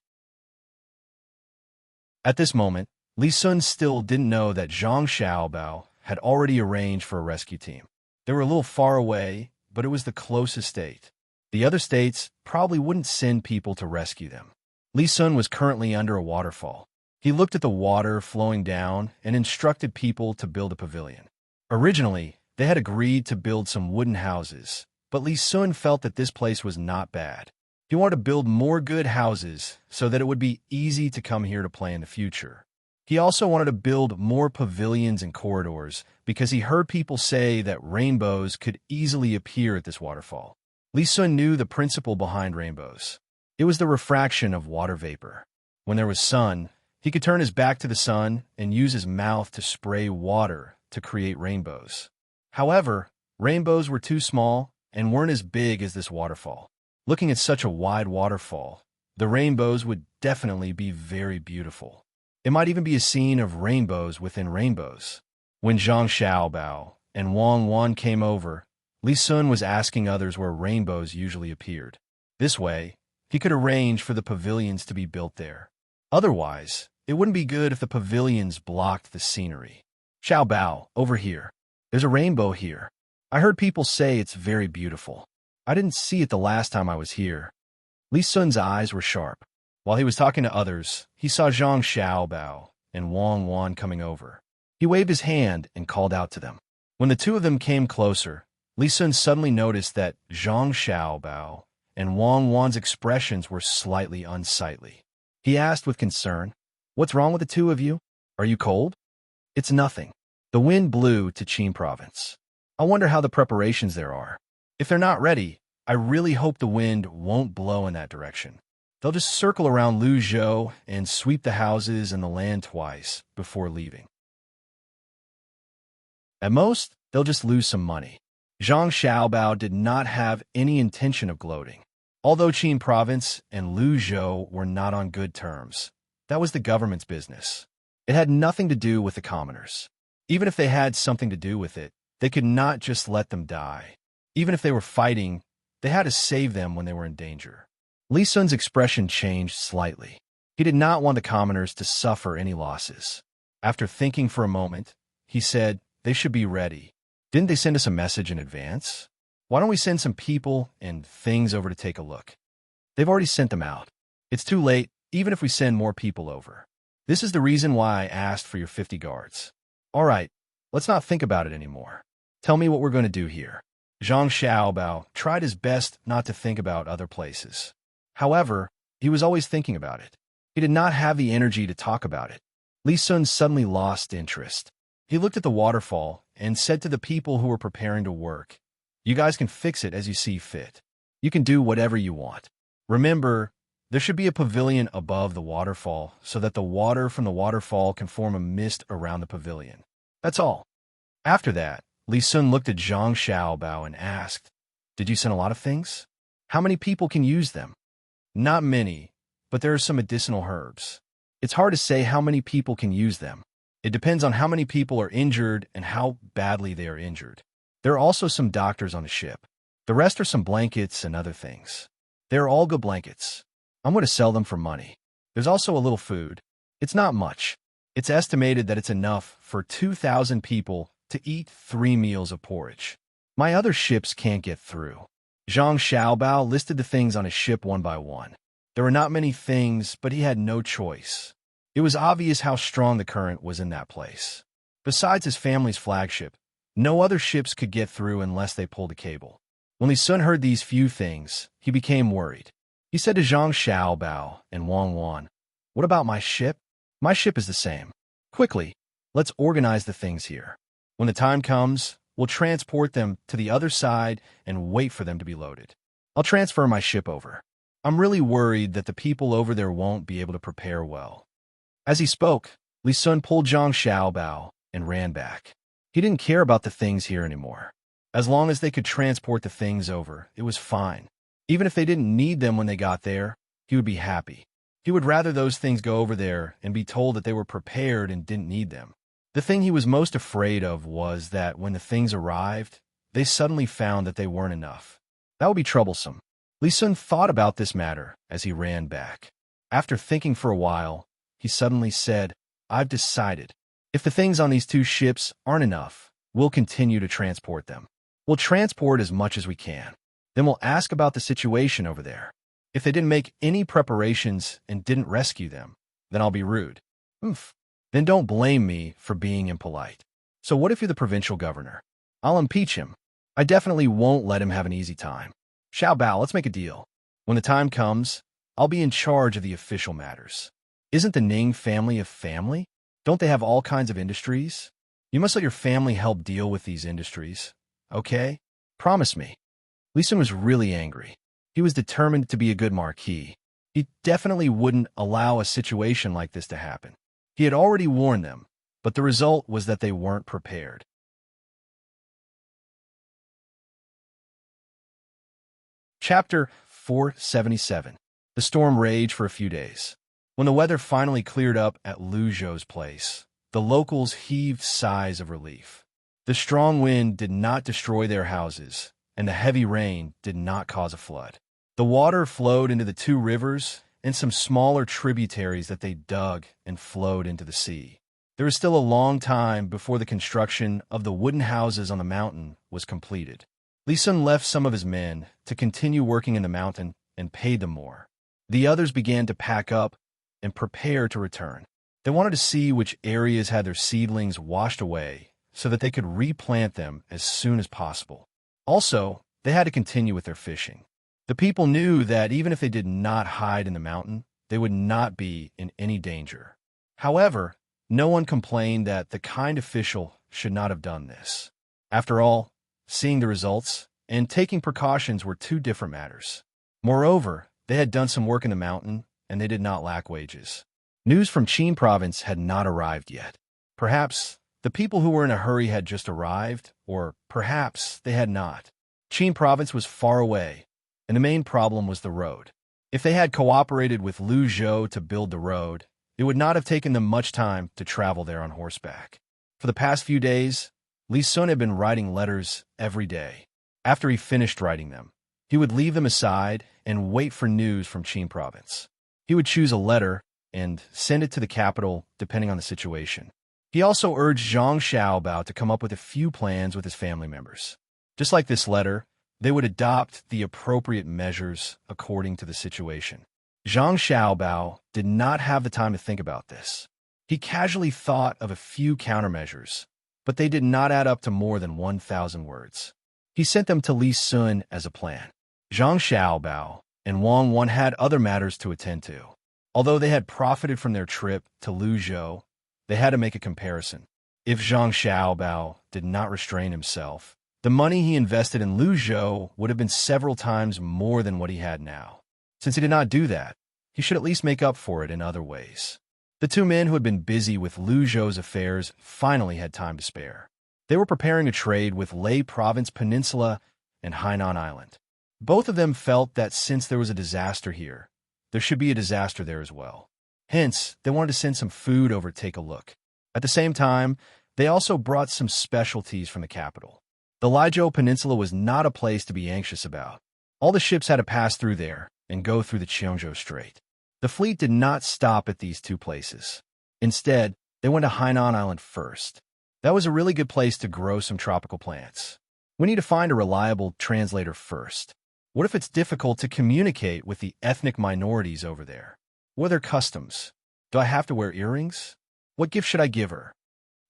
At this moment, Li Sun still didn't know that Zhang Xiaobao had already arranged for a rescue team. They were a little far away, but it was the closest state. The other states probably wouldn't send people to rescue them. Li Sun was currently under a waterfall. He looked at the water flowing down and instructed people to build a pavilion. Originally, they had agreed to build some wooden houses, but Li Sun felt that this place was not bad. He wanted to build more good houses so that it would be easy to come here to play in the future. He also wanted to build more pavilions and corridors because he heard people say that rainbows could easily appear at this waterfall. Li Sun knew the principle behind rainbows. It was the refraction of water vapor. When there was sun, he could turn his back to the sun and use his mouth to spray water to create rainbows. However, rainbows were too small and weren't as big as this waterfall. Looking at such a wide waterfall, the rainbows would definitely be very beautiful. It might even be a scene of rainbows within rainbows. When Zhang Xiaobao and Wang Wan came over, Li Sun was asking others where rainbows usually appeared. This way, he could arrange for the pavilions to be built there. Otherwise, it wouldn't be good if the pavilions blocked the scenery. "Xiaobao, over here. There's a rainbow here. I heard people say it's very beautiful. I didn't see it the last time I was here." Li Sun's eyes were sharp. While he was talking to others, he saw Zhang Xiaobao and Wang Wan coming over. He waved his hand and called out to them. When the two of them came closer, Li Sun suddenly noticed that Zhang Xiaobao and Wang Wan's expressions were slightly unsightly. He asked with concern, "What's wrong with the two of you? Are you cold?" "It's nothing. The wind blew to Qin province. I wonder how the preparations there are. If they're not ready, I really hope the wind won't blow in that direction. They'll just circle around Luzhou and sweep the houses and the land twice before leaving. At most, they'll just lose some money." Zhang Xiaobao did not have any intention of gloating. Although Qin province and Luzhou were not on good terms, that was the government's business. It had nothing to do with the commoners. Even if they had something to do with it, they could not just let them die. Even if they were fighting, they had to save them when they were in danger. Li Sun's expression changed slightly. He did not want the commoners to suffer any losses. After thinking for a moment, he said, "They should be ready. Didn't they send us a message in advance? Why don't we send some people and things over to take a look? They've already sent them out. It's too late, even if we send more people over. This is the reason why I asked for your 50 guards. All right, let's not think about it anymore. Tell me what we're going to do here." Zhang Xiaobao tried his best not to think about other places. However, he was always thinking about it. He did not have the energy to talk about it. Li Sun suddenly lost interest. He looked at the waterfall and said to the people who were preparing to work, "You guys can fix it as you see fit. You can do whatever you want. Remember, there should be a pavilion above the waterfall so that the water from the waterfall can form a mist around the pavilion. That's all." After that, Li Sun looked at Zhang Xiaobao and asked, "Did you send a lot of things? How many people can use them?" "Not many, but there are some medicinal herbs. It's hard to say how many people can use them. It depends on how many people are injured and how badly they are injured. There are also some doctors on the ship. The rest are some blankets and other things. They are all good blankets. I'm going to sell them for money. There's also a little food. It's not much. It's estimated that it's enough for 2,000 people to eat 3 meals of porridge. My other ships can't get through." Zhang Xiaobao listed the things on his ship one by one. There were not many things, but he had no choice. It was obvious how strong the current was in that place. Besides his family's flagship, no other ships could get through unless they pulled a cable. When Li Sun heard these few things, he became worried. He said to Zhang Xiaobao and Wang Wan, "What about my ship? My ship is the same. Quickly, let's organize the things here. When the time comes, we'll transport them to the other side and wait for them to be loaded. I'll transfer my ship over. I'm really worried that the people over there won't be able to prepare well." As he spoke, Li Sun pulled Zhang Xiaobao and ran back. He didn't care about the things here anymore. As long as they could transport the things over, it was fine. Even if they didn't need them when they got there, he would be happy. He would rather those things go over there and be told that they were prepared and didn't need them. The thing he was most afraid of was that when the things arrived, they suddenly found that they weren't enough. That would be troublesome. Li Sun thought about this matter as he ran back. After thinking for a while, he suddenly said, "I've decided. If the things on these 2 ships aren't enough, we'll continue to transport them. We'll transport as much as we can. Then we'll ask about the situation over there. If they didn't make any preparations and didn't rescue them, then I'll be rude. Then don't blame me for being impolite. So what if you're the provincial governor? I'll impeach him. I definitely won't let him have an easy time. Xiaobao, let's make a deal. When the time comes, I'll be in charge of the official matters. Isn't the Ning family a family? Don't they have all kinds of industries? You must let your family help deal with these industries. Okay? Promise me." Li Sun was really angry. He was determined to be a good marquis. He definitely wouldn't allow a situation like this to happen. He had already warned them, but the result was that they weren't prepared. Chapter 477. The storm raged for a few days. When the weather finally cleared up at Lu Zhou's place, the locals heaved sighs of relief. The strong wind did not destroy their houses, and the heavy rain did not cause a flood. The water flowed into the 2 rivers and some smaller tributaries that they dug and flowed into the sea. There was still a long time before the construction of the wooden houses on the mountain was completed. Li Sun left some of his men to continue working in the mountain and paid them more. The others began to pack up and prepare to return. They wanted to see which areas had their seedlings washed away so that they could replant them as soon as possible. Also, they had to continue with their fishing. The people knew that even if they did not hide in the mountain, they would not be in any danger. However, no one complained that the kind official should not have done this. After all, seeing the results and taking precautions were 2 different matters. Moreover, they had done some work in the mountain, and they did not lack wages. News from Qin province had not arrived yet. Perhaps the people who were in a hurry had just arrived, or perhaps they had not. Qin province was far away, and the main problem was the road. If they had cooperated with Lu Zhou to build the road, it would not have taken them much time to travel there on horseback. For the past few days, Li Sun had been writing letters every day. After he finished writing them, he would leave them aside and wait for news from Qin province. He would choose a letter and send it to the capital depending on the situation. He also urged Zhang Xiaobao to come up with a few plans with his family members. Just like this letter, they would adopt the appropriate measures according to the situation. Zhang Xiaobao did not have the time to think about this. He casually thought of a few countermeasures, but they did not add up to more than 1,000 words. He sent them to Li Sun as a plan. Zhang Xiaobao and Wang Wan had other matters to attend to. Although they had profited from their trip to Luzhou, they had to make a comparison. If Zhang Xiaobao did not restrain himself, the money he invested in Luzhou would have been several times more than what he had now. Since he did not do that, he should at least make up for it in other ways. The two men who had been busy with Luzhou's affairs finally had time to spare. They were preparing a trade with Lei Province Peninsula and Hainan Island. Both of them felt that since there was a disaster here, there should be a disaster there as well. Hence, they wanted to send some food over to take a look. At the same time, they also brought some specialties from the capital. The Lijiao Peninsula was not a place to be anxious about. All the ships had to pass through there and go through the Qiongzhou Strait. The fleet did not stop at these two places. Instead, they went to Hainan Island first. That was a really good place to grow some tropical plants. We need to find a reliable translator first. What if it's difficult to communicate with the ethnic minorities over there? What are their customs? Do I have to wear earrings? What gift should I give her?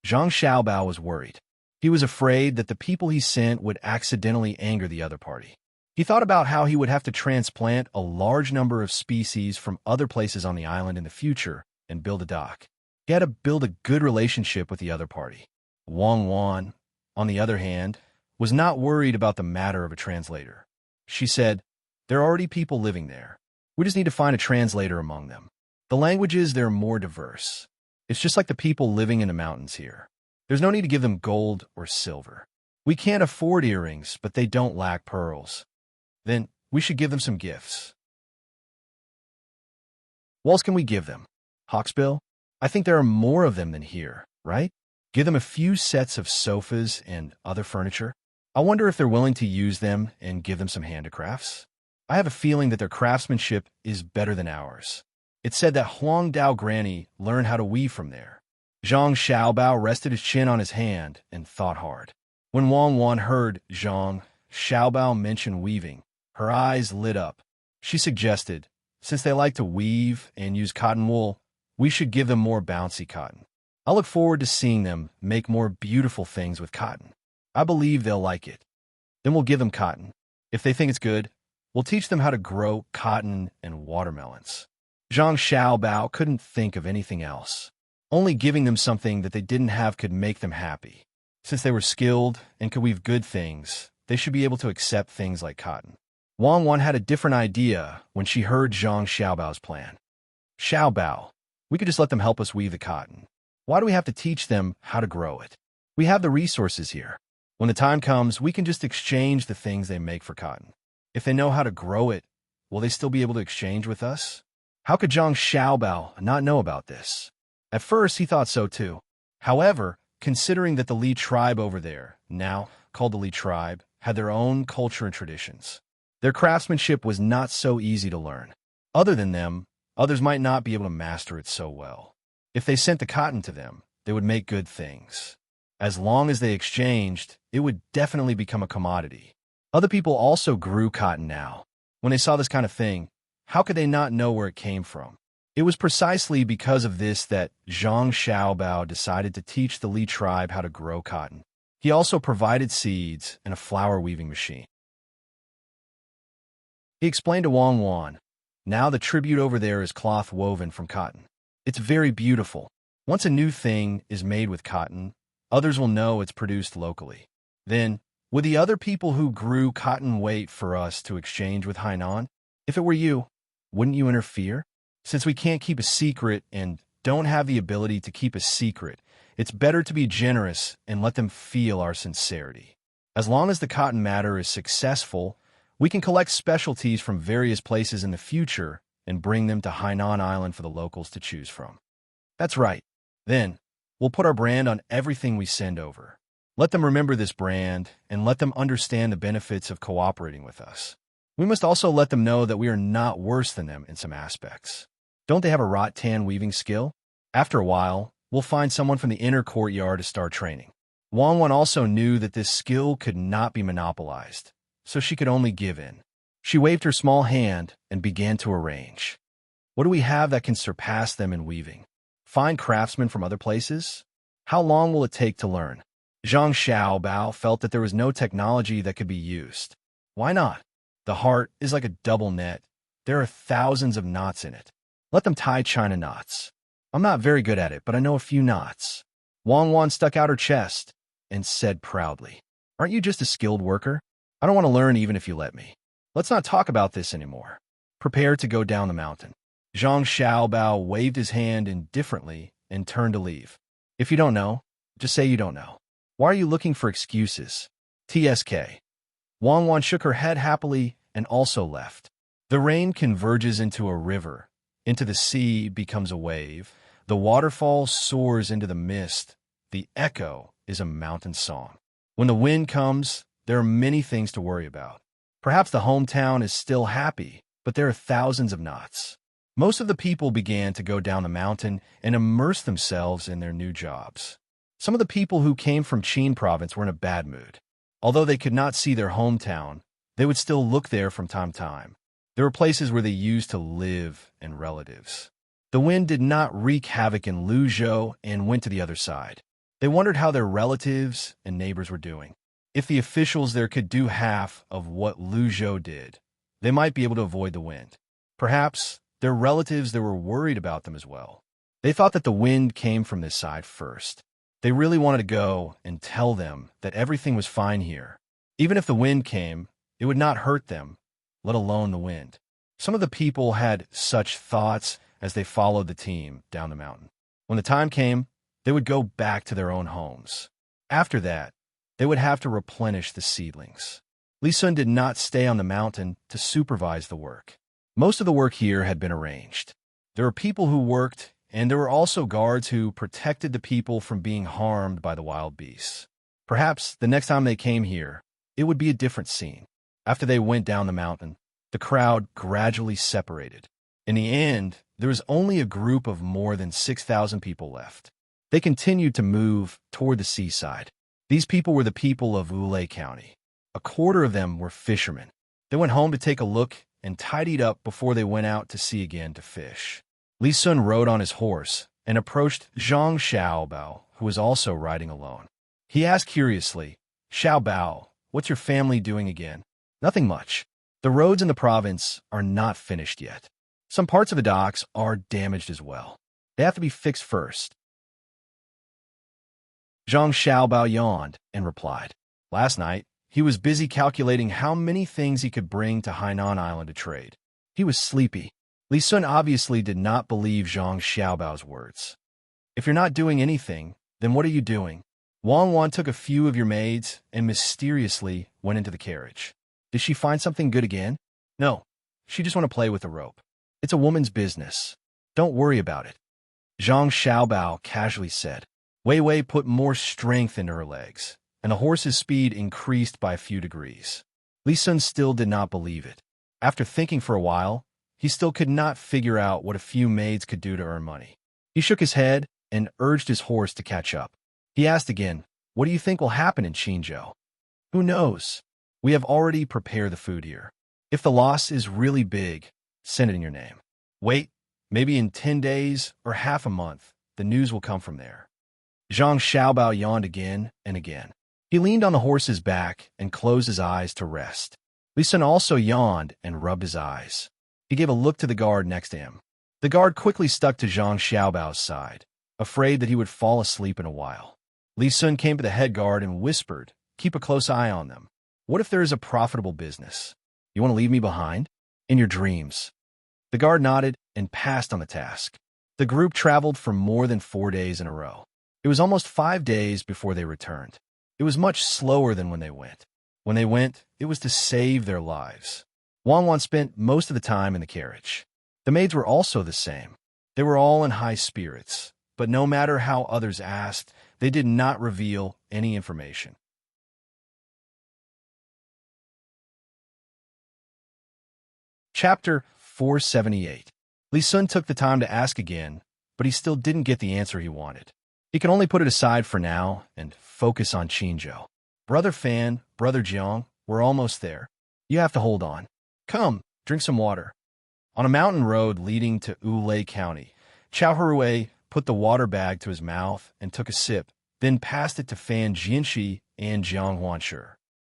Zhang Xiaobao was worried. He was afraid that the people he sent would accidentally anger the other party. He thought about how he would have to transplant a large number of species from other places on the island in the future and build a dock. He had to build a good relationship with the other party. Wang Wan, on the other hand, was not worried about the matter of a translator. She said, "There are already people living there. We just need to find a translator among them. The languages there are more diverse. It's just like the people living in the mountains here. There's no need to give them gold or silver. We can't afford earrings, but they don't lack pearls. Then we should give them some gifts." What else can we give them? Hawksbill? I think there are more of them than here, right? Give them a few sets of sofas and other furniture. I wonder if they're willing to use them and give them some handicrafts. I have a feeling that their craftsmanship is better than ours. It said that Huang Dao Granny learned how to weave from there. Zhang Xiaobao rested his chin on his hand and thought hard. When Wang Wan heard Zhang Xiaobao mention weaving, her eyes lit up. She suggested, since they like to weave and use cotton wool, we should give them more bouncy cotton. I look forward to seeing them make more beautiful things with cotton. I believe they'll like it. Then we'll give them cotton. If they think it's good, we'll teach them how to grow cotton and watermelons. Zhang Xiaobao couldn't think of anything else. Only giving them something that they didn't have could make them happy. Since they were skilled and could weave good things, they should be able to accept things like cotton. Wang Wan had a different idea when she heard Zhang Xiaobao's plan. Xiaobao, we could just let them help us weave the cotton. Why do we have to teach them how to grow it? We have the resources here. When the time comes, we can just exchange the things they make for cotton. If they know how to grow it, will they still be able to exchange with us? How could Zhang Xiaobao not know about this? At first, he thought so too. However, considering that the Li tribe over there, now called the Li tribe, had their own culture and traditions, their craftsmanship was not so easy to learn. Other than them, others might not be able to master it so well. If they sent the cotton to them, they would make good things. As long as they exchanged, it would definitely become a commodity. Other people also grew cotton now. When they saw this kind of thing, how could they not know where it came from? It was precisely because of this that Zhang Xiaobao decided to teach the Li tribe how to grow cotton. He also provided seeds and a flower weaving machine. He explained to Wang Wan, now the tribute over there is cloth woven from cotton. It's very beautiful. Once a new thing is made with cotton, others will know it's produced locally. Then, would the other people who grew cotton wait for us to exchange with Hainan? If it were you, wouldn't you interfere? Since we can't keep a secret and don't have the ability to keep a secret, it's better to be generous and let them feel our sincerity. As long as the cotton matter is successful, we can collect specialties from various places in the future and bring them to Hainan Island for the locals to choose from. That's right. Then, we'll put our brand on everything we send over. Let them remember this brand and let them understand the benefits of cooperating with us. We must also let them know that we are not worse than them in some aspects. Don't they have a rattan weaving skill? After a while, we'll find someone from the inner courtyard to start training. Wang Wan also knew that this skill could not be monopolized, so she could only give in. She waved her small hand and began to arrange. What do we have that can surpass them in weaving? Find craftsmen from other places? How long will it take to learn? Zhang Xiaobao felt that there was no technology that could be used. Why not? The heart is like a double net. There are thousands of knots in it. Let them tie China knots. I'm not very good at it, but I know a few knots. Wang Wan stuck out her chest and said proudly, Aren't you just a skilled worker? I don't want to learn even if you let me. Let's not talk about this anymore. Prepare to go down the mountain. Zhang Xiaobao waved his hand indifferently and turned to leave. If you don't know, just say you don't know. Why are you looking for excuses? TSK. Wang Wan shook her head happily and also left. The rain converges into a river. Into the sea becomes a wave. The waterfall soars into the mist. The echo is a mountain song. When the wind comes, there are many things to worry about. Perhaps the hometown is still happy, but there are thousands of knots. Most of the people began to go down the mountain and immerse themselves in their new jobs. Some of the people who came from Qin province were in a bad mood. Although they could not see their hometown, they would still look there from time to time. There were places where they used to live and relatives. The wind did not wreak havoc in Luzhou and went to the other side. They wondered how their relatives and neighbors were doing. If the officials there could do half of what Luzhou did, they might be able to avoid the wind. Perhaps their relatives there were worried about them as well. They thought that the wind came from this side first. They really wanted to go and tell them that everything was fine here. Even if the wind came, it would not hurt them, let alone the wind. Some of the people had such thoughts as they followed the team down the mountain. When the time came, they would go back to their own homes. After that, they would have to replenish the seedlings. Li Sun did not stay on the mountain to supervise the work. Most of the work here had been arranged. There were people who worked, and there were also guards who protected the people from being harmed by the wild beasts. Perhaps the next time they came here, it would be a different scene. After they went down the mountain, the crowd gradually separated. In the end, there was only a group of more than 6,000 people left. They continued to move toward the seaside. These people were the people of Wulei County. A quarter of them were fishermen. They went home to take a look and tidied up before they went out to sea again to fish. Li Sun rode on his horse and approached Zhang Xiaobao, who was also riding alone. He asked curiously, Xiaobao, what's your family doing again? Nothing much. The roads in the province are not finished yet. Some parts of the docks are damaged as well. They have to be fixed first. Zhang Xiaobao yawned and replied. Last night, he was busy calculating how many things he could bring to Hainan Island to trade. He was sleepy. Li Sun obviously did not believe Zhang Xiaobao's words. If you're not doing anything, then what are you doing? Wang Wan took a few of your maids and mysteriously went into the carriage. Did she find something good again? No, she just want to play with the rope. It's a woman's business. Don't worry about it. Zhang Xiaobao casually said. Wei Wei put more strength into her legs, and the horse's speed increased by a few degrees. Li Sun still did not believe it. After thinking for a while, he still could not figure out what a few maids could do to earn money. He shook his head and urged his horse to catch up. He asked again, What do you think will happen in Qinzhou? Who knows? We have already prepared the food here. If the loss is really big, send it in your name. Wait, maybe in 10 days or half a month, the news will come from there. Zhang Xiaobao yawned again and again. He leaned on the horse's back and closed his eyes to rest. Li Sun also yawned and rubbed his eyes. He gave a look to the guard next to him. The guard quickly stuck to Zhang Xiaobao's side, afraid that he would fall asleep in a while. Li Sun came to the head guard and whispered, Keep a close eye on them. What if there is a profitable business? You want to leave me behind? In your dreams. The guard nodded and passed on the task. The group traveled for more than 4 days in a row. It was almost 5 days before they returned. It was much slower than when they went. When they went, it was to save their lives. Wang Wan spent most of the time in the carriage. The maids were also the same. They were all in high spirits, but no matter how others asked, they did not reveal any information. Chapter 478. Li Sun took the time to ask again, but he still didn't get the answer he wanted. He could only put it aside for now and focus on Qinzhou. Brother Fan, Brother Jiang, we're almost there. You have to hold on. Come, drink some water. On a mountain road leading to Wulei County, Chao Hui put the water bag to his mouth and took a sip, then passed it to Fan Jianxi and Jiang Huanshu.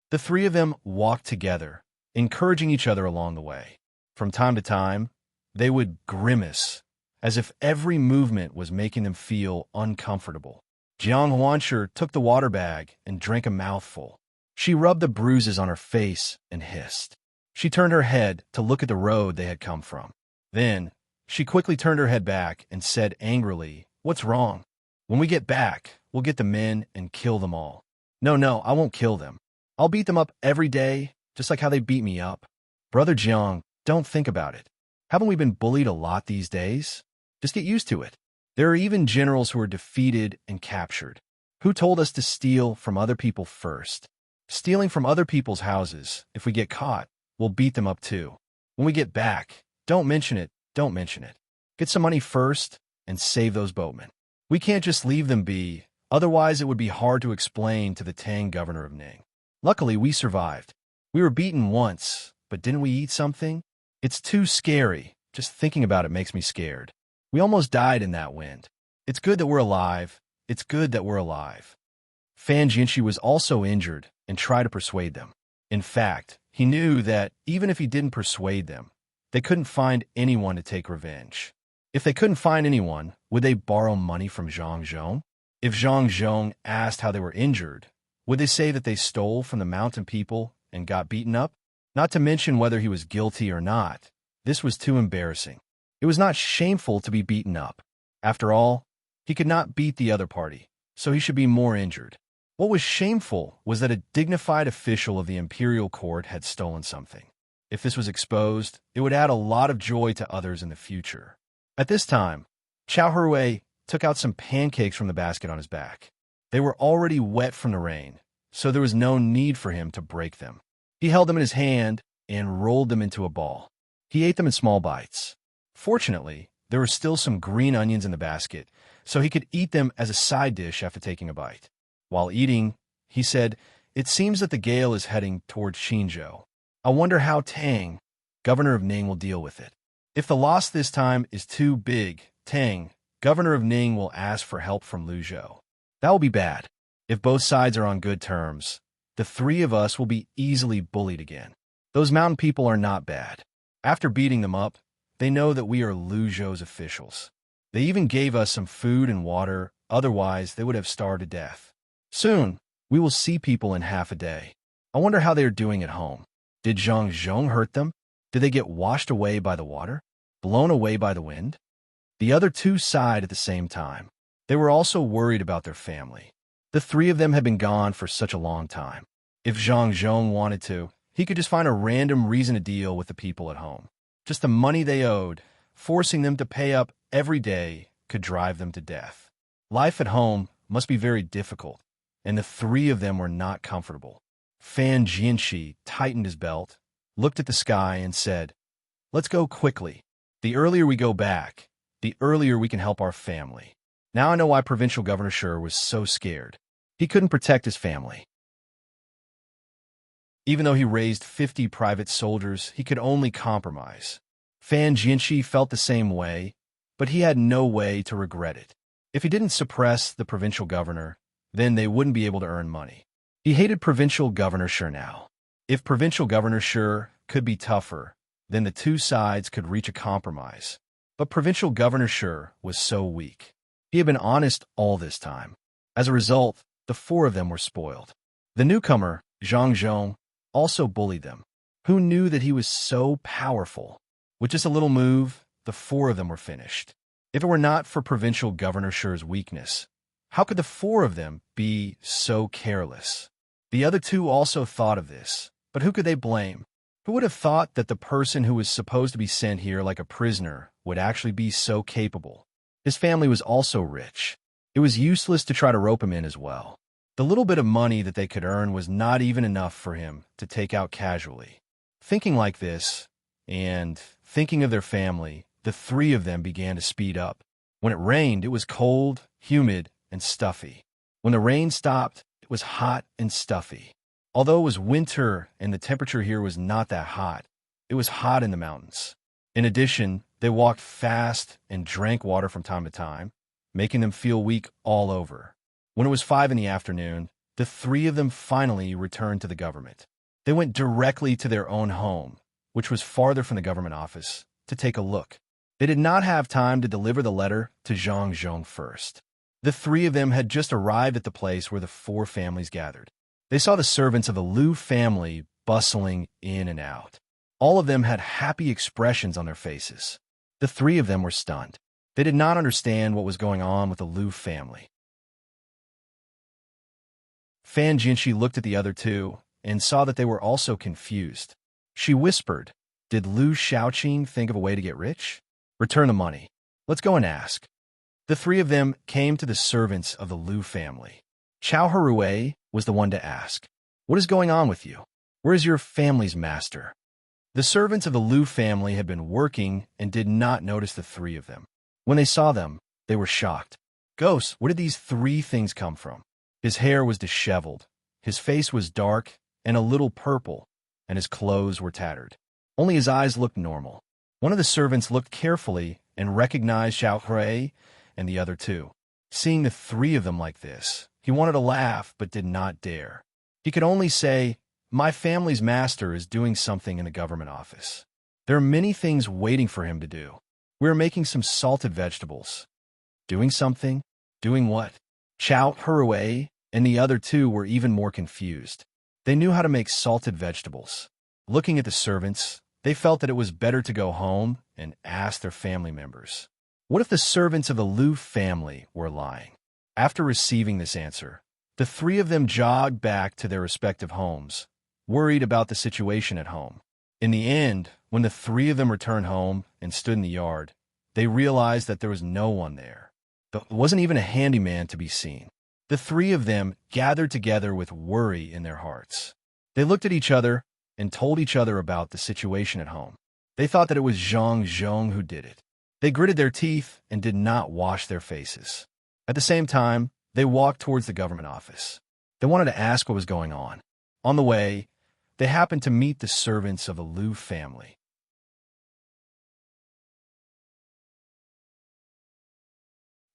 The three of them walked together, encouraging each other along the way. From time to time, they would grimace as if every movement was making them feel uncomfortable. Jiang Huanshi took the water bag and drank a mouthful. She rubbed the bruises on her face and hissed. She turned her head to look at the road they had come from. Then, she quickly turned her head back and said angrily, "What's wrong? When we get back, we'll get the men and kill them all." No, I won't kill them. I'll beat them up every day, just like how they beat me up." "Brother Jiang, don't think about it. Haven't we been bullied a lot these days? Just get used to it. There are even generals who are defeated and captured. Who told us to steal from other people first? Stealing from other people's houses, if we get caught, we'll beat them up too. When we get back, don't mention it. Get some money first and save those boatmen. We can't just leave them be, otherwise it would be hard to explain to the Tang governor of Ning. Luckily, we survived. We were beaten once, but didn't we eat something? It's too scary. Just thinking about it makes me scared. We almost died in that wind. It's good that we're alive. Fan Jinshi was also injured and tried to persuade them. In fact, he knew that even if he didn't persuade them, they couldn't find anyone to take revenge. If they couldn't find anyone, would they borrow money from Zhang Zhong? If Zhang Zhong asked how they were injured, would they say that they stole from the mountain people and got beaten up? Not to mention whether he was guilty or not. This was too embarrassing. It was not shameful to be beaten up. After all, he could not beat the other party, so he should be more injured. What was shameful was that a dignified official of the imperial court had stolen something. If this was exposed, it would add a lot of joy to others in the future. At this time, Chao Hui took out some pancakes from the basket on his back. They were already wet from the rain, so there was no need for him to break them. He held them in his hand and rolled them into a ball. He ate them in small bites. Fortunately, there were still some green onions in the basket, so he could eat them as a side dish after taking a bite. While eating, he said, "It seems that the gale is heading toward Xinzhou. I wonder how Tang, governor of Ning, will deal with it. If the loss this time is too big, Tang, governor of Ning, will ask for help from Luzhou. That will be bad. If both sides are on good terms, the three of us will be easily bullied again. Those mountain people are not bad. After beating them up, they know that we are Luzhou's officials. They even gave us some food and water, otherwise they would have starved to death. Soon, we will see people in half a day. I wonder how they are doing at home. Did Zhang Zhong hurt them? Did they get washed away by the water? Blown away by the wind?" The other two sighed at the same time. They were also worried about their family. The three of them had been gone for such a long time. If Zhang Zhong wanted to, he could just find a random reason to deal with the people at home. Just the money they owed, forcing them to pay up every day, could drive them to death. Life at home must be very difficult, and the three of them were not comfortable. Fan Jinshi tightened his belt, looked at the sky, and said, "Let's go quickly. The earlier we go back, the earlier we can help our family." Now I know why Provincial Governor Shi was so scared. He couldn't protect his family. Even though he raised 50 private soldiers, he could only compromise. Fan Jinshi felt the same way, but he had no way to regret it. If he didn't suppress the provincial governor, then they wouldn't be able to earn money. He hated Provincial Governor Shi now. If Provincial Governor Shi could be tougher, then the two sides could reach a compromise. But Provincial Governor Shi was so weak. He had been honest all this time. As a result, the four of them were spoiled. The newcomer, Zhang Zhong, also bullied them. Who knew that he was so powerful? With just a little move, the four of them were finished. If it were not for Provincial Governor Shi's weakness, how could the four of them be so careless? The other two also thought of this, but who could they blame? Who would have thought that the person who was supposed to be sent here like a prisoner would actually be so capable? His family was also rich. It was useless to try to rope him in as well. The little bit of money that they could earn was not even enough for him to take out casually. Thinking like this, and thinking of their family, the three of them began to speed up. When it rained, it was cold, humid, and stuffy. When the rain stopped, it was hot and stuffy. Although it was winter and the temperature here was not that hot, it was hot in the mountains. In addition, they walked fast and drank water from time to time, making them feel weak all over. When it was 5 in the afternoon, the three of them finally returned to the government. They went directly to their own home, which was farther from the government office, to take a look. They did not have time to deliver the letter to Zhang Zhong first. The three of them had just arrived at the place where the four families gathered. They saw the servants of the Liu family bustling in and out. All of them had happy expressions on their faces. The three of them were stunned. They did not understand what was going on with the Liu family. Fan Jinshi looked at the other two and saw that they were also confused. She whispered, "Did Liu Shaoqing think of a way to get rich? Return the money. Let's go and ask." The three of them came to the servants of the Liu family. Chao Harue was the one to ask, "What is going on with you? Where is your family's master?" The servants of the Liu family had been working and did not notice the three of them. When they saw them, they were shocked. "Ghost, where did these three things come from?" His hair was disheveled, his face was dark and a little purple, and his clothes were tattered. Only his eyes looked normal. One of the servants looked carefully and recognized Xiao Hui and the other two. Seeing the three of them like this, he wanted to laugh but did not dare. He could only say, "My family's master is doing something in the government office. There are many things waiting for him to do. We are making some salted vegetables." Doing something? Doing what? Chao Harue and the other two were even more confused. They knew how to make salted vegetables. Looking at the servants, they felt that it was better to go home and ask their family members. What if the servants of the Liu family were lying? After receiving this answer, the three of them jogged back to their respective homes, worried about the situation at home. In the end, when the three of them returned home and stood in the yard, they realized that there was no one there. There wasn't even a handyman to be seen. The three of them gathered together with worry in their hearts. They looked at each other and told each other about the situation at home. They thought that it was Zhang Zhong who did it. They gritted their teeth and did not wash their faces. At the same time, they walked towards the government office. They wanted to ask what was going on. On the way, they happened to meet the servants of the Liu family.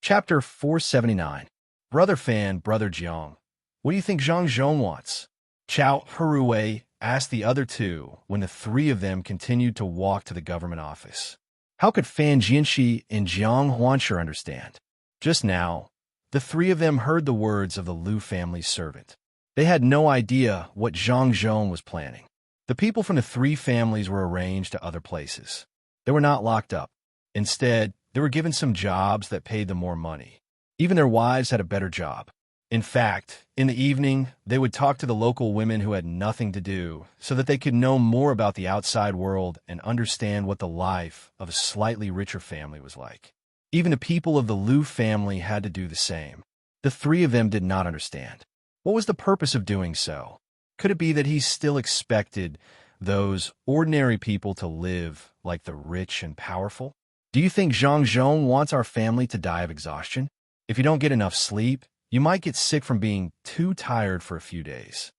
Chapter 479. Brother Fan, Brother Jiang. What do you think Zhang Zhong wants? Chao Harue asked the other two when the three of them continued to walk to the government office. How could Fan Jinshi and Jiang Huanshe understand? Just now, the three of them heard the words of the Liu family's servant. They had no idea what Zhang Zhong was planning. The people from the three families were arranged to other places. They were not locked up. Instead, they were given some jobs that paid them more money. Even their wives had a better job. In fact, in the evening, they would talk to the local women who had nothing to do so that they could know more about the outside world and understand what the life of a slightly richer family was like. Even the people of the Liu family had to do the same. The three of them did not understand. What was the purpose of doing so? Could it be that he still expected those ordinary people to live like the rich and powerful? Do you think Zhang Zhong wants our family to die of exhaustion? If you don't get enough sleep, you might get sick from being too tired for a few days.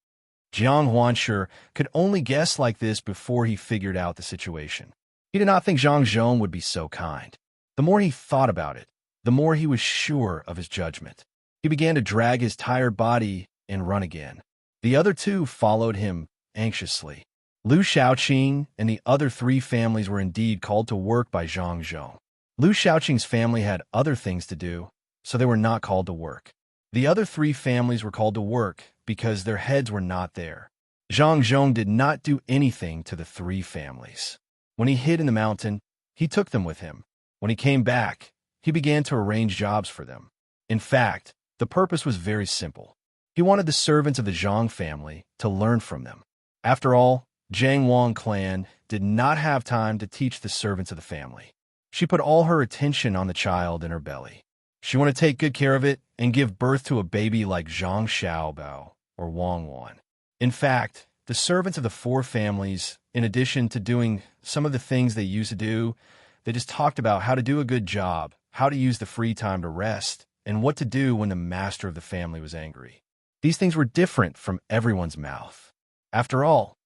Jiang Huanshe could only guess like this before he figured out the situation. He did not think Zhang Zhong would be so kind. The more he thought about it, the more he was sure of his judgment. He began to drag his tired body and run again. The other two followed him anxiously. Liu Shaoqing and the other three families were indeed called to work by Zhang Zhong. Liu Shaoqing's family had other things to do, so they were not called to work. The other three families were called to work because their heads were not there. Zhang Zhong did not do anything to the three families. When he hid in the mountain, he took them with him. When he came back, he began to arrange jobs for them. In fact, the purpose was very simple. He wanted the servants of the Zhang family to learn from them. After all, Jiang Wang clan did not have time to teach the servants of the family. She put all her attention on the child in her belly. She wanted to take good care of it and give birth to a baby like Zhang Xiaobao or Wang Wan. In fact, the servants of the four families, in addition to doing some of the things they used to do, they just talked about how to do a good job, how to use the free time to rest, and what to do when the master of the family was angry. These things were different from everyone's mouth. After all,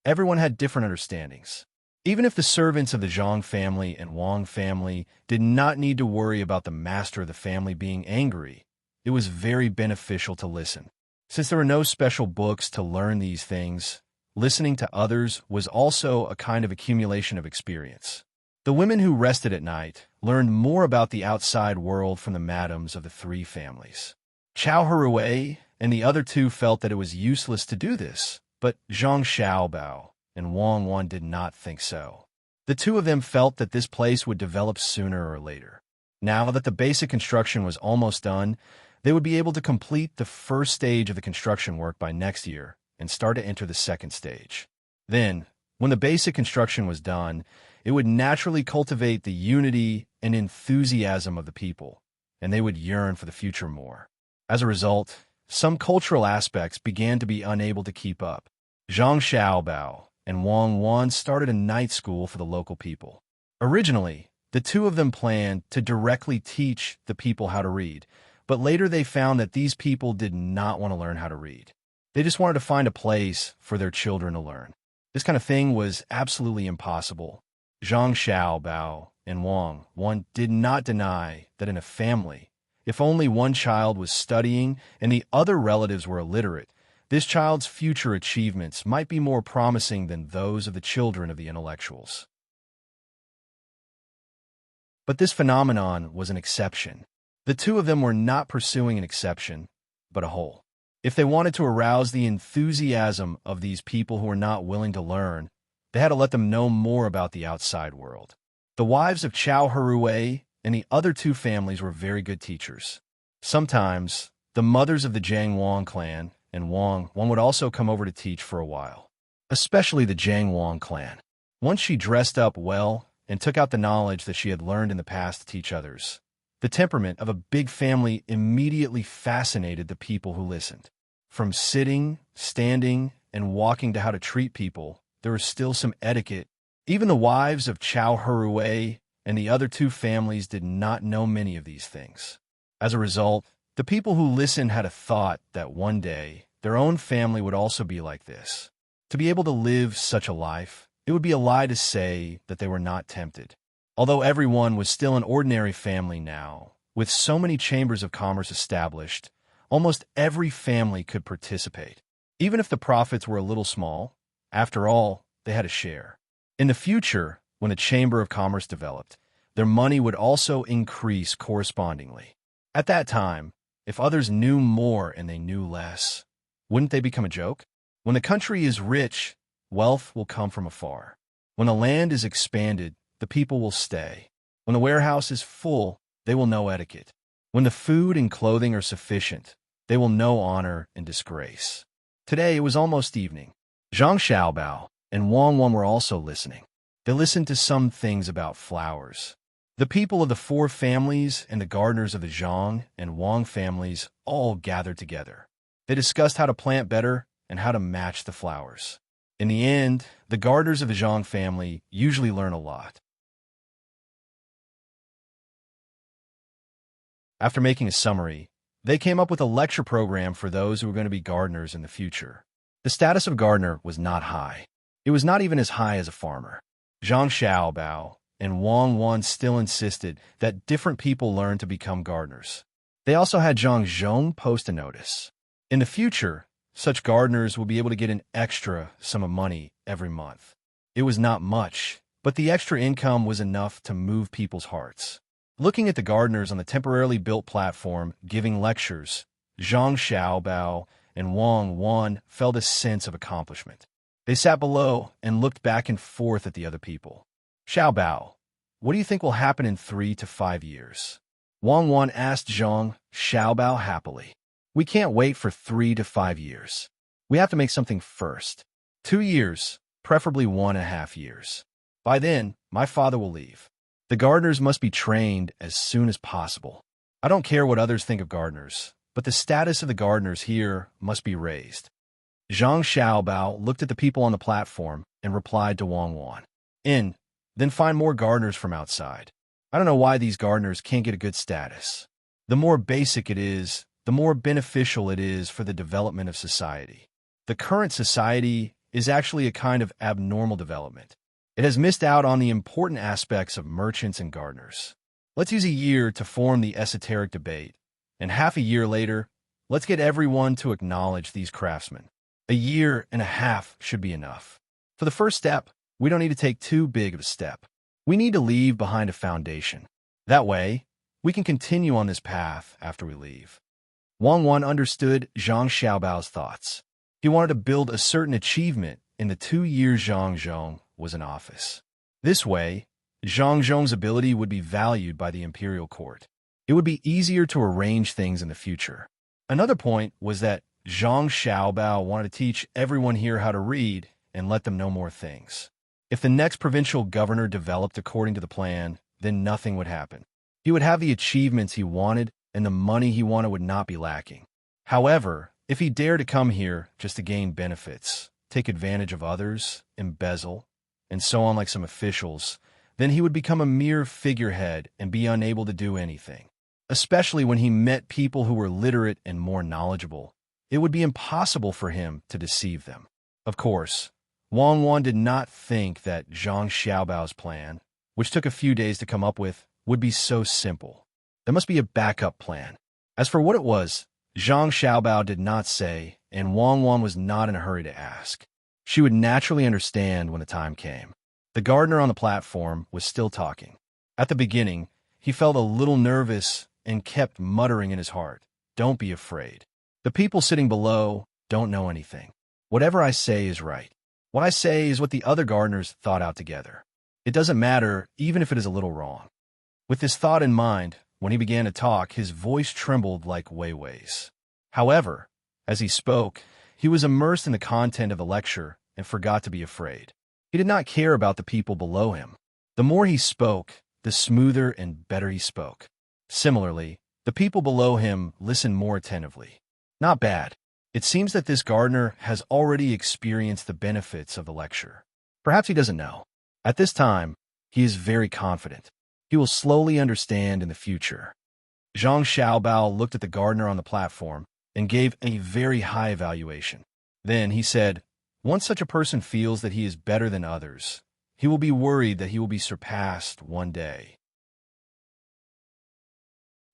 everyone had different understandings. Even if the servants of the Zhang family and Wang family did not need to worry about the master of the family being angry, it was very beneficial to listen. Since there were no special books to learn these things, listening to others was also a kind of accumulation of experience. The women who rested at night learned more about the outside world from the madams of the three families. Chao Hui and the other two felt that it was useless to do this, but Zhang Xiaobao and Wang Wan did not think so. The two of them felt that this place would develop sooner or later. Now that the basic construction was almost done, they would be able to complete the first stage of the construction work by next year and start to enter the second stage. Then, when the basic construction was done, it would naturally cultivate the unity and enthusiasm of the people, and they would yearn for the future more. As a result, some cultural aspects began to be unable to keep up. Zhang Xiaobao and Wang Wan started a night school for the local people. Originally, the two of them planned to directly teach the people how to read, but later they found that these people did not want to learn how to read. They just wanted to find a place for their children to learn. This kind of thing was absolutely impossible. Zhang Xiaobao and Wang Wan did not deny that in a family, if only one child was studying and the other relatives were illiterate, this child's future achievements might be more promising than those of the children of the intellectuals. But this phenomenon was an exception. The two of them were not pursuing an exception, but a whole. If they wanted to arouse the enthusiasm of these people who were not willing to learn, they had to let them know more about the outside world. The wives of Chao Hui and the other two families were very good teachers. Sometimes, the mothers of the Jiang Wang clan and Wang would also come over to teach for a while, especially the Jiang Wang clan. Once she dressed up well and took out the knowledge that she had learned in the past to teach others, the temperament of a big family immediately fascinated the people who listened. From sitting, standing, and walking to how to treat people, there was still some etiquette. Even the wives of Chao Hui and the other two families did not know many of these things. As a result, the people who listened had a thought that one day their own family would also be like this. To be able to live such a life, it would be a lie to say that they were not tempted. Although everyone was still an ordinary family now, with so many chambers of commerce established, almost every family could participate. Even if the profits were a little small, after all, they had a share. In the future, when the Chamber of Commerce developed, their money would also increase correspondingly. At that time, if others knew more and they knew less, wouldn't they become a joke? When the country is rich, wealth will come from afar. When the land is expanded, the people will stay. When the warehouse is full, they will know etiquette. When the food and clothing are sufficient, they will know honor and disgrace. Today it was almost evening. Zhang Xiaobao and Wang Wan were also listening. They listened to some things about flowers. The people of the four families and the gardeners of the Zhang and Wang families all gathered together. They discussed how to plant better and how to match the flowers. In the end, the gardeners of the Zhang family usually learn a lot. After making a summary, they came up with a lecture program for those who were going to be gardeners in the future. The status of gardener was not high. It was not even as high as a farmer. Zhang Xiaobao and Wang Wan still insisted that different people learn to become gardeners. They also had Zhang Zhong post a notice. In the future, such gardeners will be able to get an extra sum of money every month. It was not much, but the extra income was enough to move people's hearts. Looking at the gardeners on the temporarily built platform giving lectures, Zhang Xiaobao and Wang Wan felt a sense of accomplishment. They sat below and looked back and forth at the other people. Xiaobao, what do you think will happen in 3 to 5 years? Wang Wan asked Zhang Xiaobao happily. We can't wait for 3 to 5 years. We have to make something first. 2 years, preferably 1.5 years. By then, my father will leave. The gardeners must be trained as soon as possible. I don't care what others think of gardeners, but the status of the gardeners here must be raised. Zhang Xiaobao looked at the people on the platform and replied to Wang Wan. Then find more gardeners from outside. I don't know why these gardeners can't get a good status. The more basic it is, the more beneficial it is for the development of society. The current society is actually a kind of abnormal development. It has missed out on the important aspects of merchants and gardeners. Let's use a year to form the esoteric debate, and half a year later, let's get everyone to acknowledge these craftsmen. 1.5 years should be enough. For the first step, we don't need to take too big of a step. We need to leave behind a foundation. That way, we can continue on this path after we leave. Wang Wan understood Zhang Xiaobao's thoughts. He wanted to build a certain achievement in the 2 years Zhang Zhong was in office. This way, Zhang Zhong's ability would be valued by the imperial court. It would be easier to arrange things in the future. Another point was that Zhang Xiaobao wanted to teach everyone here how to read and let them know more things. If the next provincial governor developed according to the plan, then nothing would happen. He would have the achievements he wanted, and the money he wanted would not be lacking. However, if he dared to come here just to gain benefits, take advantage of others, embezzle, and so on like some officials, then he would become a mere figurehead and be unable to do anything. Especially when he met people who were literate and more knowledgeable, it would be impossible for him to deceive them. Of course, Wang Wan did not think that Zhang Xiaobao's plan, which took a few days to come up with, would be so simple. There must be a backup plan. As for what it was, Zhang Xiaobao did not say, and Wang Wan was not in a hurry to ask. She would naturally understand when the time came. The gardener on the platform was still talking. At the beginning, he felt a little nervous and kept muttering in his heart, "Don't be afraid. The people sitting below don't know anything. Whatever I say is right. What I say is what the other gardeners thought out together. It doesn't matter, even if it is a little wrong." With this thought in mind, when he began to talk, his voice trembled like Weiwei's. However, as he spoke, he was immersed in the content of the lecture and forgot to be afraid. He did not care about the people below him. The more he spoke, the smoother and better he spoke. Similarly, the people below him listened more attentively. Not bad. It seems that this gardener has already experienced the benefits of the lecture. Perhaps he doesn't know. At this time, he is very confident. He will slowly understand in the future. Zhang Xiaobao looked at the gardener on the platform and gave a very high evaluation. Then he said, "Once such a person feels that he is better than others, he will be worried that he will be surpassed one day.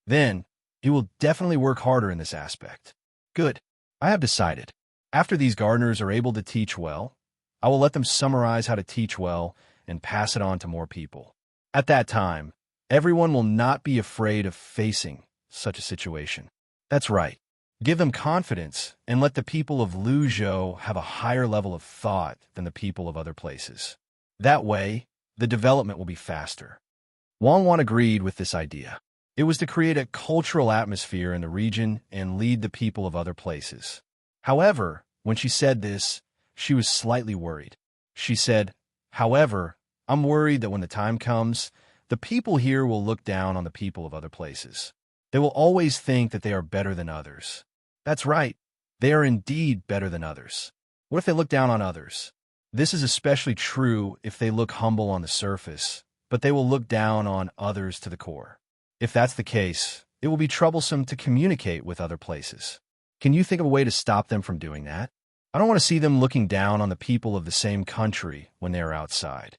Then, he will definitely work harder in this aspect." Good. I have decided. After these gardeners are able to teach well, I will let them summarize how to teach well and pass it on to more people. At that time, everyone will not be afraid of facing such a situation. That's right. Give them confidence and let the people of Luzhou have a higher level of thought than the people of other places. That way, the development will be faster. Wang Wan agreed with this idea. It was to create a cultural atmosphere in the region and lead the people of other places. However, when she said this, she was slightly worried. She said, "However, I'm worried that when the time comes, the people here will look down on the people of other places. They will always think that they are better than others." That's right. They are indeed better than others. What if they look down on others? This is especially true if they look humble on the surface, but they will look down on others to the core. If that's the case, it will be troublesome to communicate with other places. Can you think of a way to stop them from doing that? I don't want to see them looking down on the people of the same country when they are outside.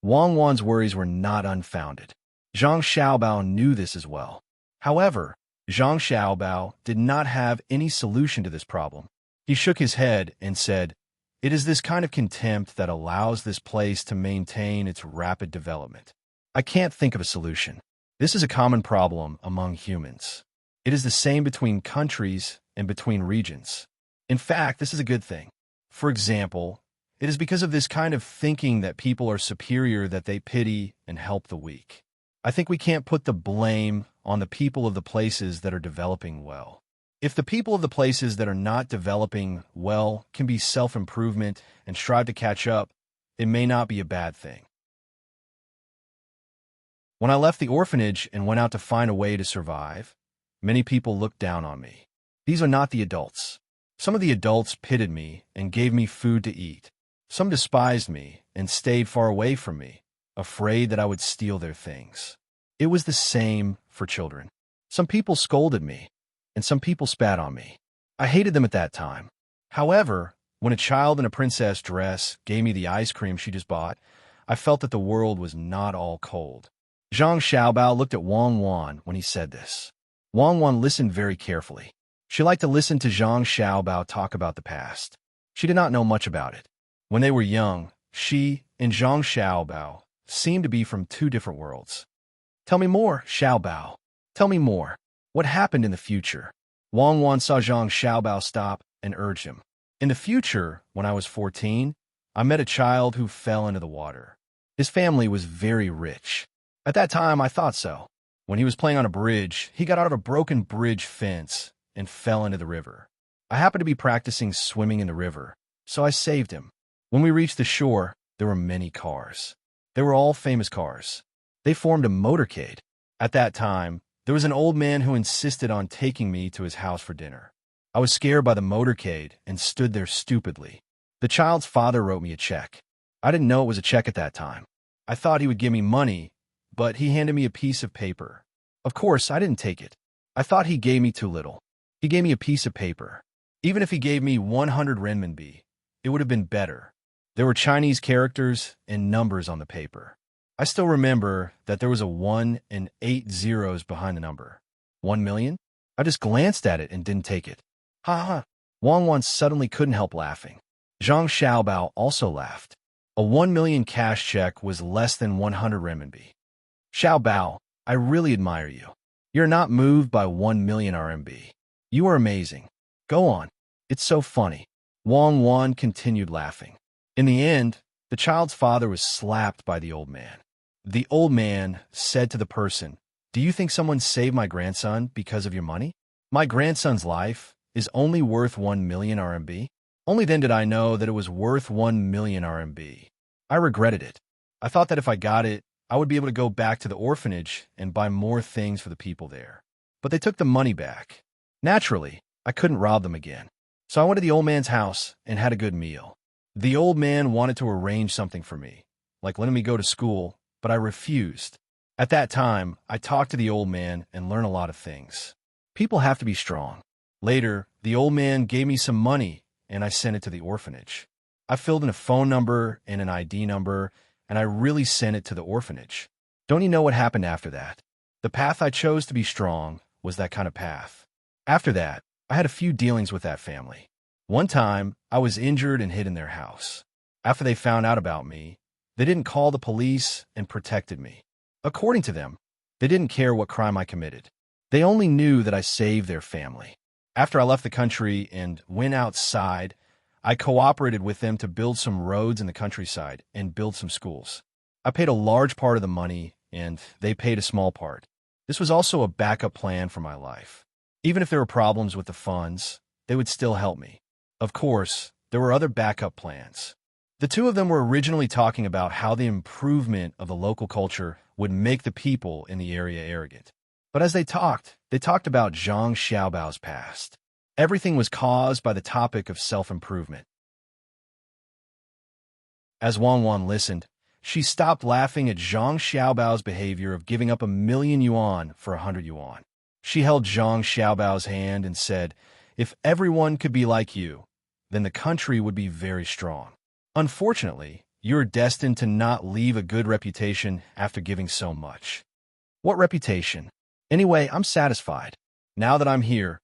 Wang Wan's worries were not unfounded. Zhang Xiaobao knew this as well. However, Zhang Xiaobao did not have any solution to this problem. He shook his head and said, "It is this kind of contempt that allows this place to maintain its rapid development. I can't think of a solution. This is a common problem among humans. It is the same between countries and between regions. In fact, this is a good thing. For example, it is because of this kind of thinking that people are superior that they pity and help the weak. I think we can't put the blame on the people of the places that are developing well. If the people of the places that are not developing well can be self-improvement and strive to catch up, it may not be a bad thing." When I left the orphanage and went out to find a way to survive, many people looked down on me. These are not the adults. Some of the adults pitied me and gave me food to eat. Some despised me and stayed far away from me, afraid that I would steal their things. It was the same for children. Some people scolded me, and some people spat on me. I hated them at that time. However, when a child in a princess dress gave me the ice cream she just bought, I felt that the world was not all cold. Zhang Xiaobao looked at Wang Wan when he said this. Wang Wan listened very carefully. She liked to listen to Zhang Xiaobao talk about the past. She did not know much about it. When they were young, she and Zhang Xiaobao seemed to be from two different worlds. Tell me more, Xiaobao. Tell me more. What happened in the future? Wang Wan saw Zhang Xiaobao stop and urged him. In the future, when I was 14, I met a child who fell into the water. His family was very rich. At that time, I thought so. When he was playing on a bridge, he got out of a broken bridge fence and fell into the river. I happened to be practicing swimming in the river, so I saved him. When we reached the shore, there were many cars. They were all famous cars. They formed a motorcade. At that time, there was an old man who insisted on taking me to his house for dinner. I was scared by the motorcade and stood there stupidly. The child's father wrote me a check. I didn't know it was a check at that time. I thought he would give me money, but he handed me a piece of paper. Of course, I didn't take it. I thought he gave me too little. He gave me a piece of paper. Even if he gave me 100 renminbi, it would have been better. There were Chinese characters and numbers on the paper. I still remember that there was a 1 and 8 zeros behind the number. 1 million? I just glanced at it and didn't take it. Ha ha. Wang Wan suddenly couldn't help laughing. Zhang Xiaobao also laughed. A 1 million cash check was less than 100 renminbi. Xiaobao, I really admire you. You're not moved by 1 million RMB. You are amazing. Go on. It's so funny. Wang Wan continued laughing. In the end, the child's father was slapped by the old man. The old man said to the person, "Do you think someone saved my grandson because of your money? My grandson's life is only worth 1 million RMB. Only then did I know that it was worth 1 million RMB. I regretted it. I thought that if I got it, I would be able to go back to the orphanage and buy more things for the people there. But they took the money back. Naturally, I couldn't rob them again. So I went to the old man's house and had a good meal. The old man wanted to arrange something for me, like letting me go to school, but I refused. At that time, I talked to the old man and learned a lot of things. People have to be strong. Later, the old man gave me some money and I sent it to the orphanage. I filled in a phone number and an ID number, and I really sent it to the orphanage. Don't you know what happened after that? The path I chose to be strong was that kind of path. After that, I had a few dealings with that family. One time, I was injured and hid in their house. After they found out about me, they didn't call the police and protected me. According to them, they didn't care what crime I committed. They only knew that I saved their family. After I left the country and went outside, I cooperated with them to build some roads in the countryside and build some schools. I paid a large part of the money, and they paid a small part. This was also a backup plan for my life. Even if there were problems with the funds, they would still help me. Of course, there were other backup plans. The two of them were originally talking about how the improvement of the local culture would make the people in the area arrogant. But as they talked about Zhang Xiaobao's past. Everything was caused by the topic of self-improvement. As Wang Wan listened, she stopped laughing at Zhang Xiaobao's behavior of giving up 1 million yuan for 100 yuan. She held Zhang Xiaobao's hand and said, "If everyone could be like you, then the country would be very strong. Unfortunately, you're destined to not leave a good reputation after giving so much." What reputation? Anyway, I'm satisfied. Now that I'm here,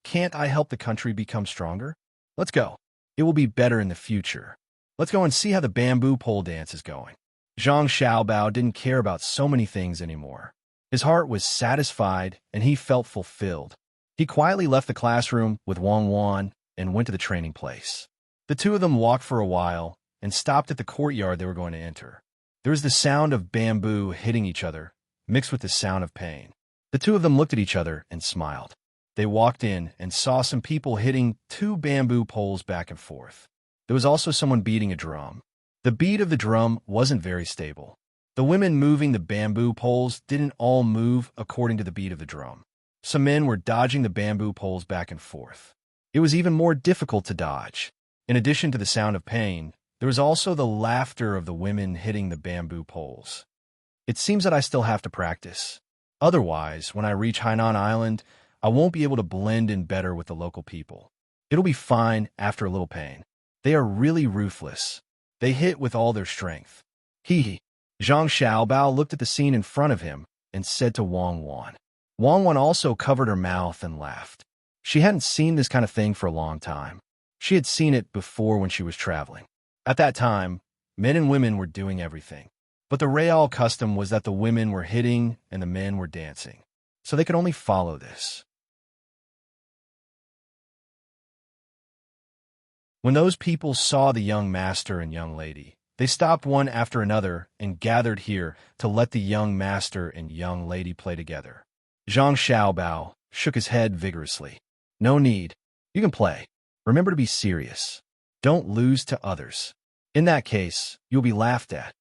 can't I help the country become stronger? Let's go. It will be better in the future. Let's go and see how the bamboo pole dance is going. Zhang Xiaobao didn't care about so many things anymore. His heart was satisfied and he felt fulfilled. He quietly left the classroom with Wang Wan and went to the training place. The two of them walked for a while and stopped at the courtyard they were going to enter. There was the sound of bamboo hitting each other, mixed with the sound of pain. The two of them looked at each other and smiled. They walked in and saw some people hitting 2 bamboo poles back and forth. There was also someone beating a drum. The beat of the drum wasn't very stable. The women moving the bamboo poles didn't all move according to the beat of the drum. Some men were dodging the bamboo poles back and forth. It was even more difficult to dodge. In addition to the sound of pain, there was also the laughter of the women hitting the bamboo poles. It seems that I still have to practice. Otherwise, when I reach Hainan Island, I won't be able to blend in better with the local people. It'll be fine after a little pain. They are really ruthless. They hit with all their strength. Hee hee. Zhang Xiaobao looked at the scene in front of him and said to Wang Wan. Wang Wan also covered her mouth and laughed. She hadn't seen this kind of thing for a long time. She had seen it before when she was traveling. At that time, men and women were doing everything. But the real custom was that the women were hitting and the men were dancing, so they could only follow this. When those people saw the young master and young lady, they stopped one after another and gathered here to let the young master and young lady play together. Zhang Xiaobao shook his head vigorously. No need. You can play. Remember to be serious. Don't lose to others. In that case, you'll be laughed at.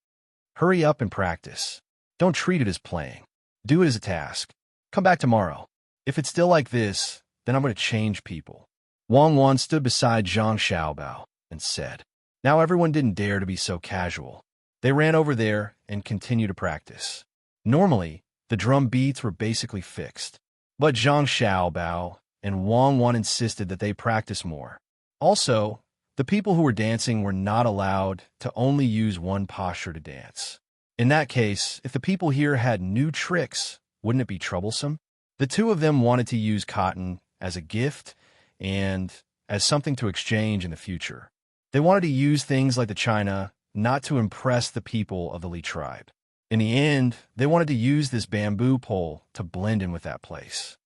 Hurry up and practice. Don't treat it as playing. Do it as a task. Come back tomorrow. If it's still like this, then I'm going to change people. Wang Wan stood beside Zhang Xiaobao and said. Now everyone didn't dare to be so casual. They ran over there and continued to practice. Normally, the drum beats were basically fixed, but Zhang Xiaobao and Wang Wan insisted that they practice more. Also, the people who were dancing were not allowed to only use one posture to dance. In that case, if the people here had new tricks, wouldn't it be troublesome? The two of them wanted to use cotton as a gift and as something to exchange in the future. They wanted to use things like the china not to impress the people of the Li tribe. In the end, they wanted to use this bamboo pole to blend in with that place.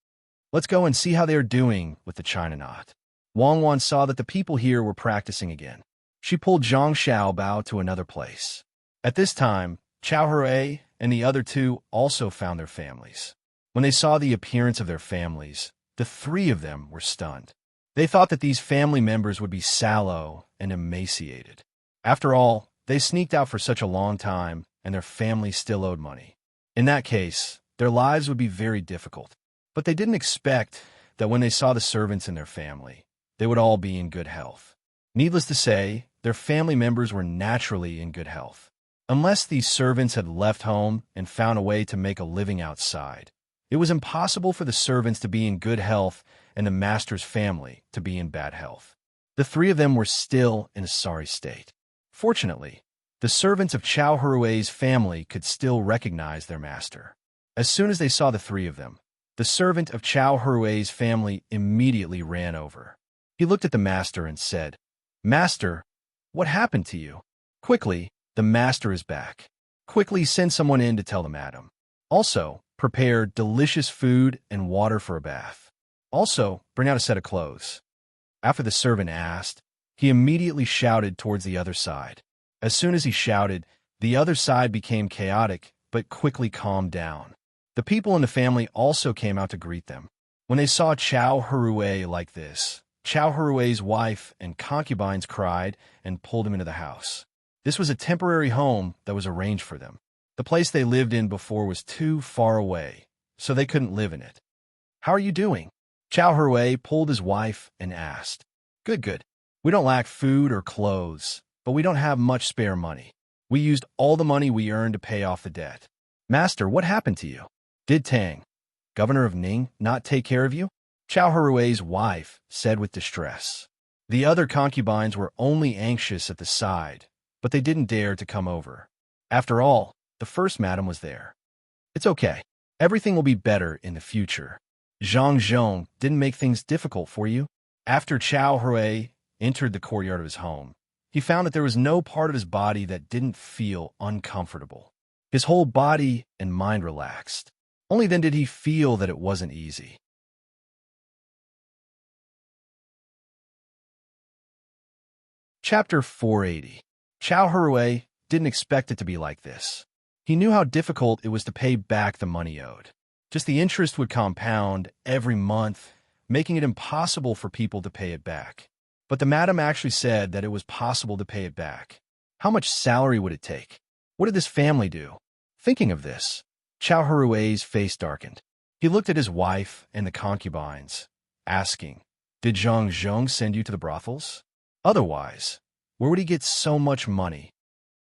Let's go and see how they are doing with the china knot. Wang Wan saw that the people here were practicing again. She pulled Zhang Xiaobao to another place. At this time, Chao Hui and the other two also found their families. When they saw the appearance of their families, the three of them were stunned. They thought that these family members would be sallow and emaciated. After all, they sneaked out for such a long time, and their family still owed money. In that case, their lives would be very difficult. But they didn't expect that when they saw the servants in their family, they would all be in good health. Needless to say, their family members were naturally in good health. Unless these servants had left home and found a way to make a living outside, it was impossible for the servants to be in good health and the master's family to be in bad health. The three of them were still in a sorry state. Fortunately, the servants of Chao Hui's family could still recognize their master. As soon as they saw the three of them, the servant of Chao Hui's family immediately ran over. He looked at the master and said, Master, what happened to you? Quickly, the master is back. Quickly send someone in to tell the madam. Also, prepare delicious food and water for a bath. Also, bring out a set of clothes. After the servant asked, he immediately shouted towards the other side. As soon as he shouted, the other side became chaotic, but quickly calmed down. The people in the family also came out to greet them. When they saw Chao Hui like this, Chao Hui's wife and concubines cried and pulled him into the house. This was a temporary home that was arranged for them. The place they lived in before was too far away, so they couldn't live in it. How are you doing? Chao Hui pulled his wife and asked. Good, good. We don't lack food or clothes, but we don't have much spare money. We used all the money we earned to pay off the debt. Master, what happened to you? Did Tang, governor of Ning, not take care of you? Chao Hui's wife said with distress. The other concubines were only anxious at the side, but they didn't dare to come over. After all, the first madam was there. It's okay. Everything will be better in the future. Zhang Zhong didn't make things difficult for you. After Chao Hui entered the courtyard of his home, he found that there was no part of his body that didn't feel uncomfortable. His whole body and mind relaxed. Only then did he feel that it wasn't easy. Chapter 480. Chao Hui didn't expect it to be like this. He knew how difficult it was to pay back the money owed. Just the interest would compound every month, making it impossible for people to pay it back. But the madam actually said that it was possible to pay it back. How much salary would it take? What did this family do? Thinking of this, Chao Hui's face darkened. He looked at his wife and the concubines, asking, Did Zhang Zhong send you to the brothels? Otherwise, where would he get so much money?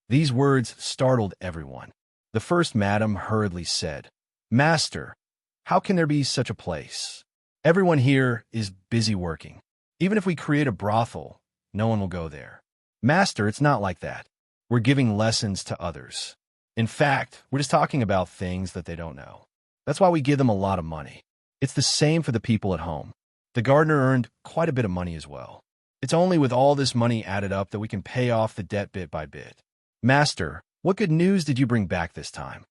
These words startled everyone. The first madam hurriedly said, Master, how can there be such a place? Everyone here is busy working. Even if we create a brothel, no one will go there. Master, it's not like that. We're giving lessons to others. In fact, we're just talking about things that they don't know. That's why we give them a lot of money. It's the same for the people at home. The gardener earned quite a bit of money as well. It's only with all this money added up that we can pay off the debt bit by bit. Master, What good news did you bring back this time?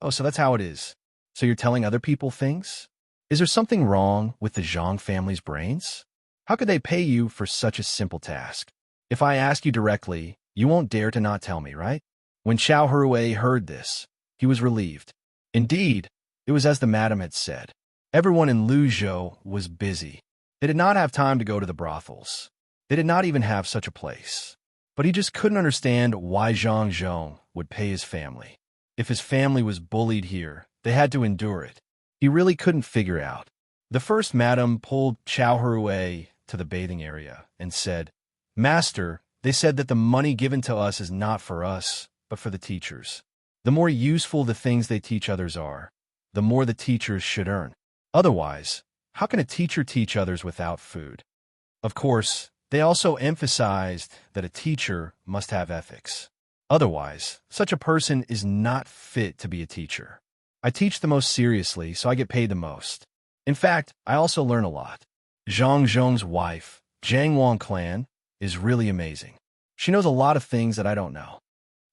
Oh, so that's how it is. So you're telling other people things? Is there something wrong with the Zhang family's brains? How could they pay you for such a simple task? If I ask you directly, you won't dare to not tell me, right? When Xiao Herue heard this, he was relieved. Indeed, it was as the madam had said. Everyone in Luzhou was busy. They did not have time to go to the brothels. They did not even have such a place. But he just couldn't understand why Zhang Zhong would pay his family. If his family was bullied here, they had to endure it. He really couldn't figure out. The first madam pulled Xiao Herue to the bathing area and said, "Master, they said that the money given to us is not for us, but for the teachers. The more useful the things they teach others are, the more the teachers should earn. Otherwise, how can a teacher teach others without food?" Of course, they also emphasized that a teacher must have ethics. Otherwise, such a person is not fit to be a teacher. I teach the most seriously, so I get paid the most. In fact, I also learn a lot. Zhang Zhong's wife, Zhang Wangclan, is really amazing. She knows a lot of things that I don't know.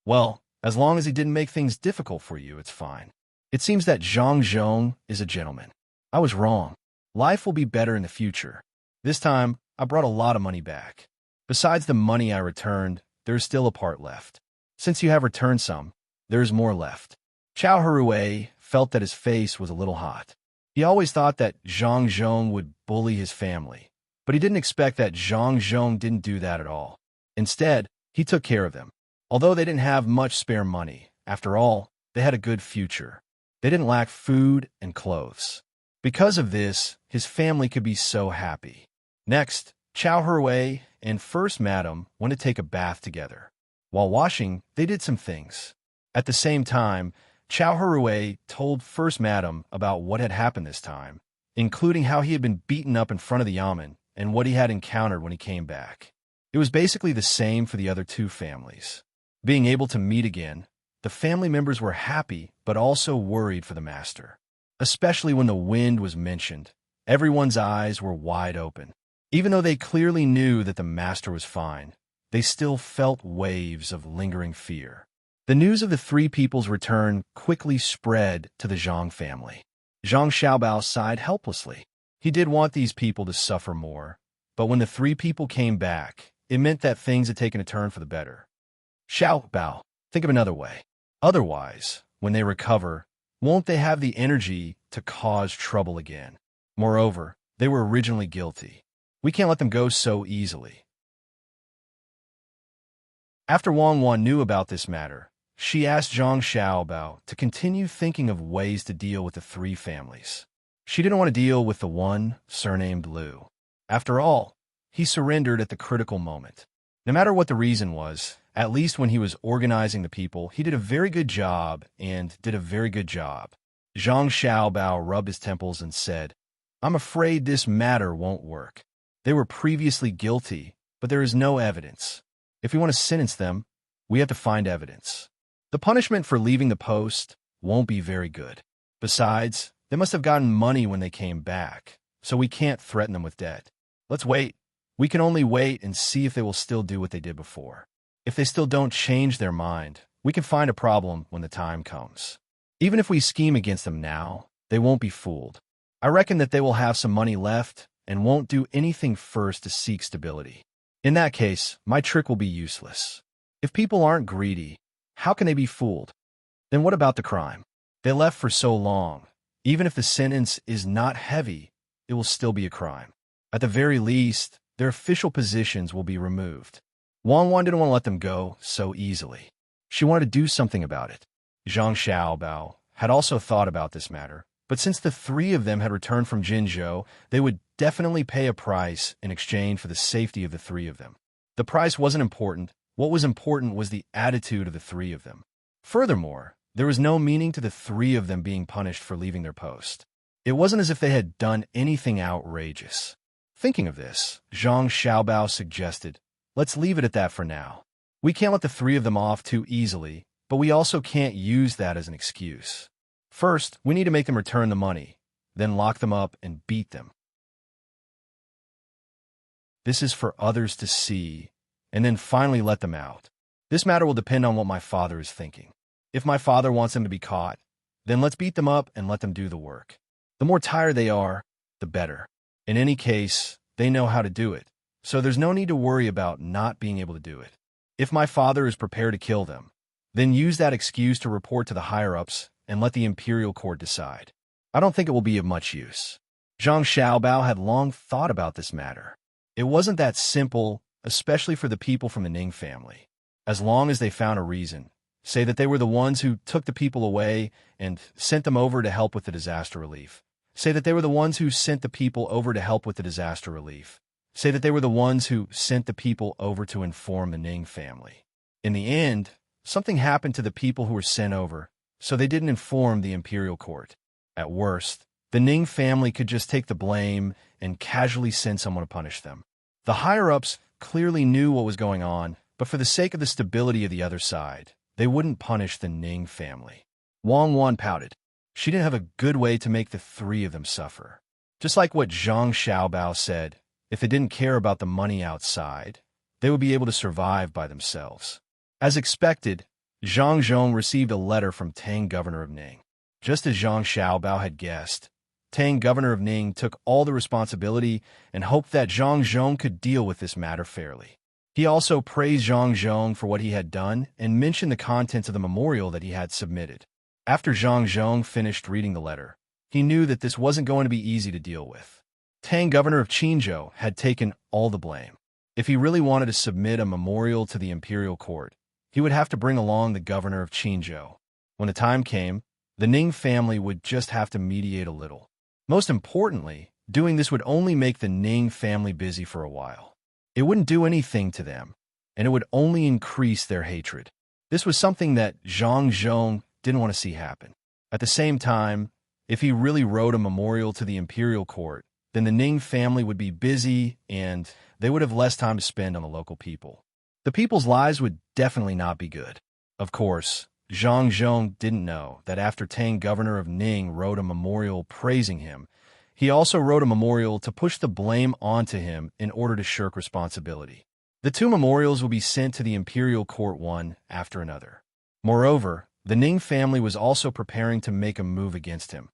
Well, as long as he didn't make things difficult for you, it's fine. It seems that Zhang Zhong is a gentleman. I was wrong. Life will be better in the future. This time, I brought a lot of money back. Besides the money I returned, there is still a part left. Since you have returned some, there is more left. Xiao Herue felt that his face was a little hot. He always thought that Zhang Zhong would bully his family, but he didn't expect that Zhang Zhong didn't do that at all. Instead, he took care of them. Although they didn't have much spare money, after all, they had a good future. They didn't lack food and clothes. Because of this, his family could be so happy. Next, Xiao Herue and First Madam went to take a bath together. While washing, they did some things. At the same time, Xiao Herue told First Madam about what had happened this time, including how he had been beaten up in front of the yamen and what he had encountered when he came back. It was basically the same for the other two families. Being able to meet again, the family members were happy but also worried for the master. Especially when the wind was mentioned, everyone's eyes were wide open. Even though they clearly knew that the master was fine, they still felt waves of lingering fear. The news of the three people's return quickly spread to the Zhang family. Zhang Xiaobao sighed helplessly. He did want these people to suffer more, but when the three people came back, it meant that things had taken a turn for the better. Xiaobao, think of another way. Otherwise, when they recover, won't they have the energy to cause trouble again? Moreover, they were originally guilty. We can't let them go so easily. After Wang Wan knew about this matter, she asked Zhang Xiaobao to continue thinking of ways to deal with the three families. She didn't want to deal with the one surnamed Liu. After all, he surrendered at the critical moment. No matter what the reason was, at least when he was organizing the people, he did a very good job and did a very good job. Zhang Xiaobao rubbed his temples and said, "I'm afraid this matter won't work. They were previously guilty, but there is no evidence. If we want to sentence them, we have to find evidence. The punishment for leaving the post won't be very good. Besides, they must have gotten money when they came back, so we can't threaten them with debt. Let's wait. We can only wait and see if they will still do what they did before. If they still don't change their mind, we can find a problem when the time comes. Even if we scheme against them now, they won't be fooled. I reckon that they will have some money left and won't do anything first to seek stability. In that case, my trick will be useless. If people aren't greedy, how can they be fooled? Then what about the crime? They left for so long. Even if the sentence is not heavy, it will still be a crime. At the very least, their official positions will be removed. Wang Wan didn't want to let them go so easily. She wanted to do something about it. Zhang Xiaobao had also thought about this matter, but since the three of them had returned from Jinzhou, they would definitely pay a price in exchange for the safety of the three of them. The price wasn't important. What was important was the attitude of the three of them. Furthermore, there was no meaning to the three of them being punished for leaving their post. It wasn't as if they had done anything outrageous. Thinking of this, Zhang Xiaobao suggested, "Let's leave it at that for now. We can't let the three of them off too easily, but we also can't use that as an excuse. First, we need to make them return the money, then lock them up and beat them. This is for others to see, and then finally let them out. This matter will depend on what my father is thinking. If my father wants them to be caught, then let's beat them up and let them do the work. The more tired they are, the better. In any case, they know how to do it, so there's no need to worry about not being able to do it. If my father is prepared to kill them, then use that excuse to report to the higher-ups and let the imperial court decide. I don't think it will be of much use. Zhang Xiaobao had long thought about this matter. It wasn't that simple, especially for the people from the Ning family. As long as they found a reason, say that they were the ones who took the people away and sent them over to help with the disaster relief. Say that they were the ones who sent the people over to help with the disaster relief. Say that they were the ones who sent the people over to inform the Ning family. In the end, something happened to the people who were sent over, so they didn't inform the imperial court. At worst, the Ning family could just take the blame and casually send someone to punish them. The higher-ups clearly knew what was going on, but for the sake of the stability of the other side, they wouldn't punish the Ning family. Wang Wan pouted. She didn't have a good way to make the three of them suffer. Just like what Zhang Xiaobao said, if they didn't care about the money outside, they would be able to survive by themselves. As expected, Zhang Zhong received a letter from Tang, governor of Ning. Just as Zhang Xiaobao had guessed, Tang, governor of Ning, took all the responsibility and hoped that Zhang Zhong could deal with this matter fairly. He also praised Zhang Zhong for what he had done and mentioned the contents of the memorial that he had submitted. After Zhang Zhong finished reading the letter, he knew that this wasn't going to be easy to deal with. Tang, governor of Qinzhou, had taken all the blame. If he really wanted to submit a memorial to the imperial court, he would have to bring along the governor of Qinzhou. When the time came, the Ning family would just have to mediate a little. Most importantly, doing this would only make the Ning family busy for a while. It wouldn't do anything to them, and it would only increase their hatred. This was something that Zhang Zhong didn't want to see happen. At the same time, if he really wrote a memorial to the imperial court, then the Ning family would be busy and they would have less time to spend on the local people. The people's lives would definitely not be good. Of course, Zhang Zhong didn't know that after Tang, governor of Ning, wrote a memorial praising him, he also wrote a memorial to push the blame onto him in order to shirk responsibility. The two memorials will be sent to the imperial court one after another. Moreover, the Ning family was also preparing to make a move against him,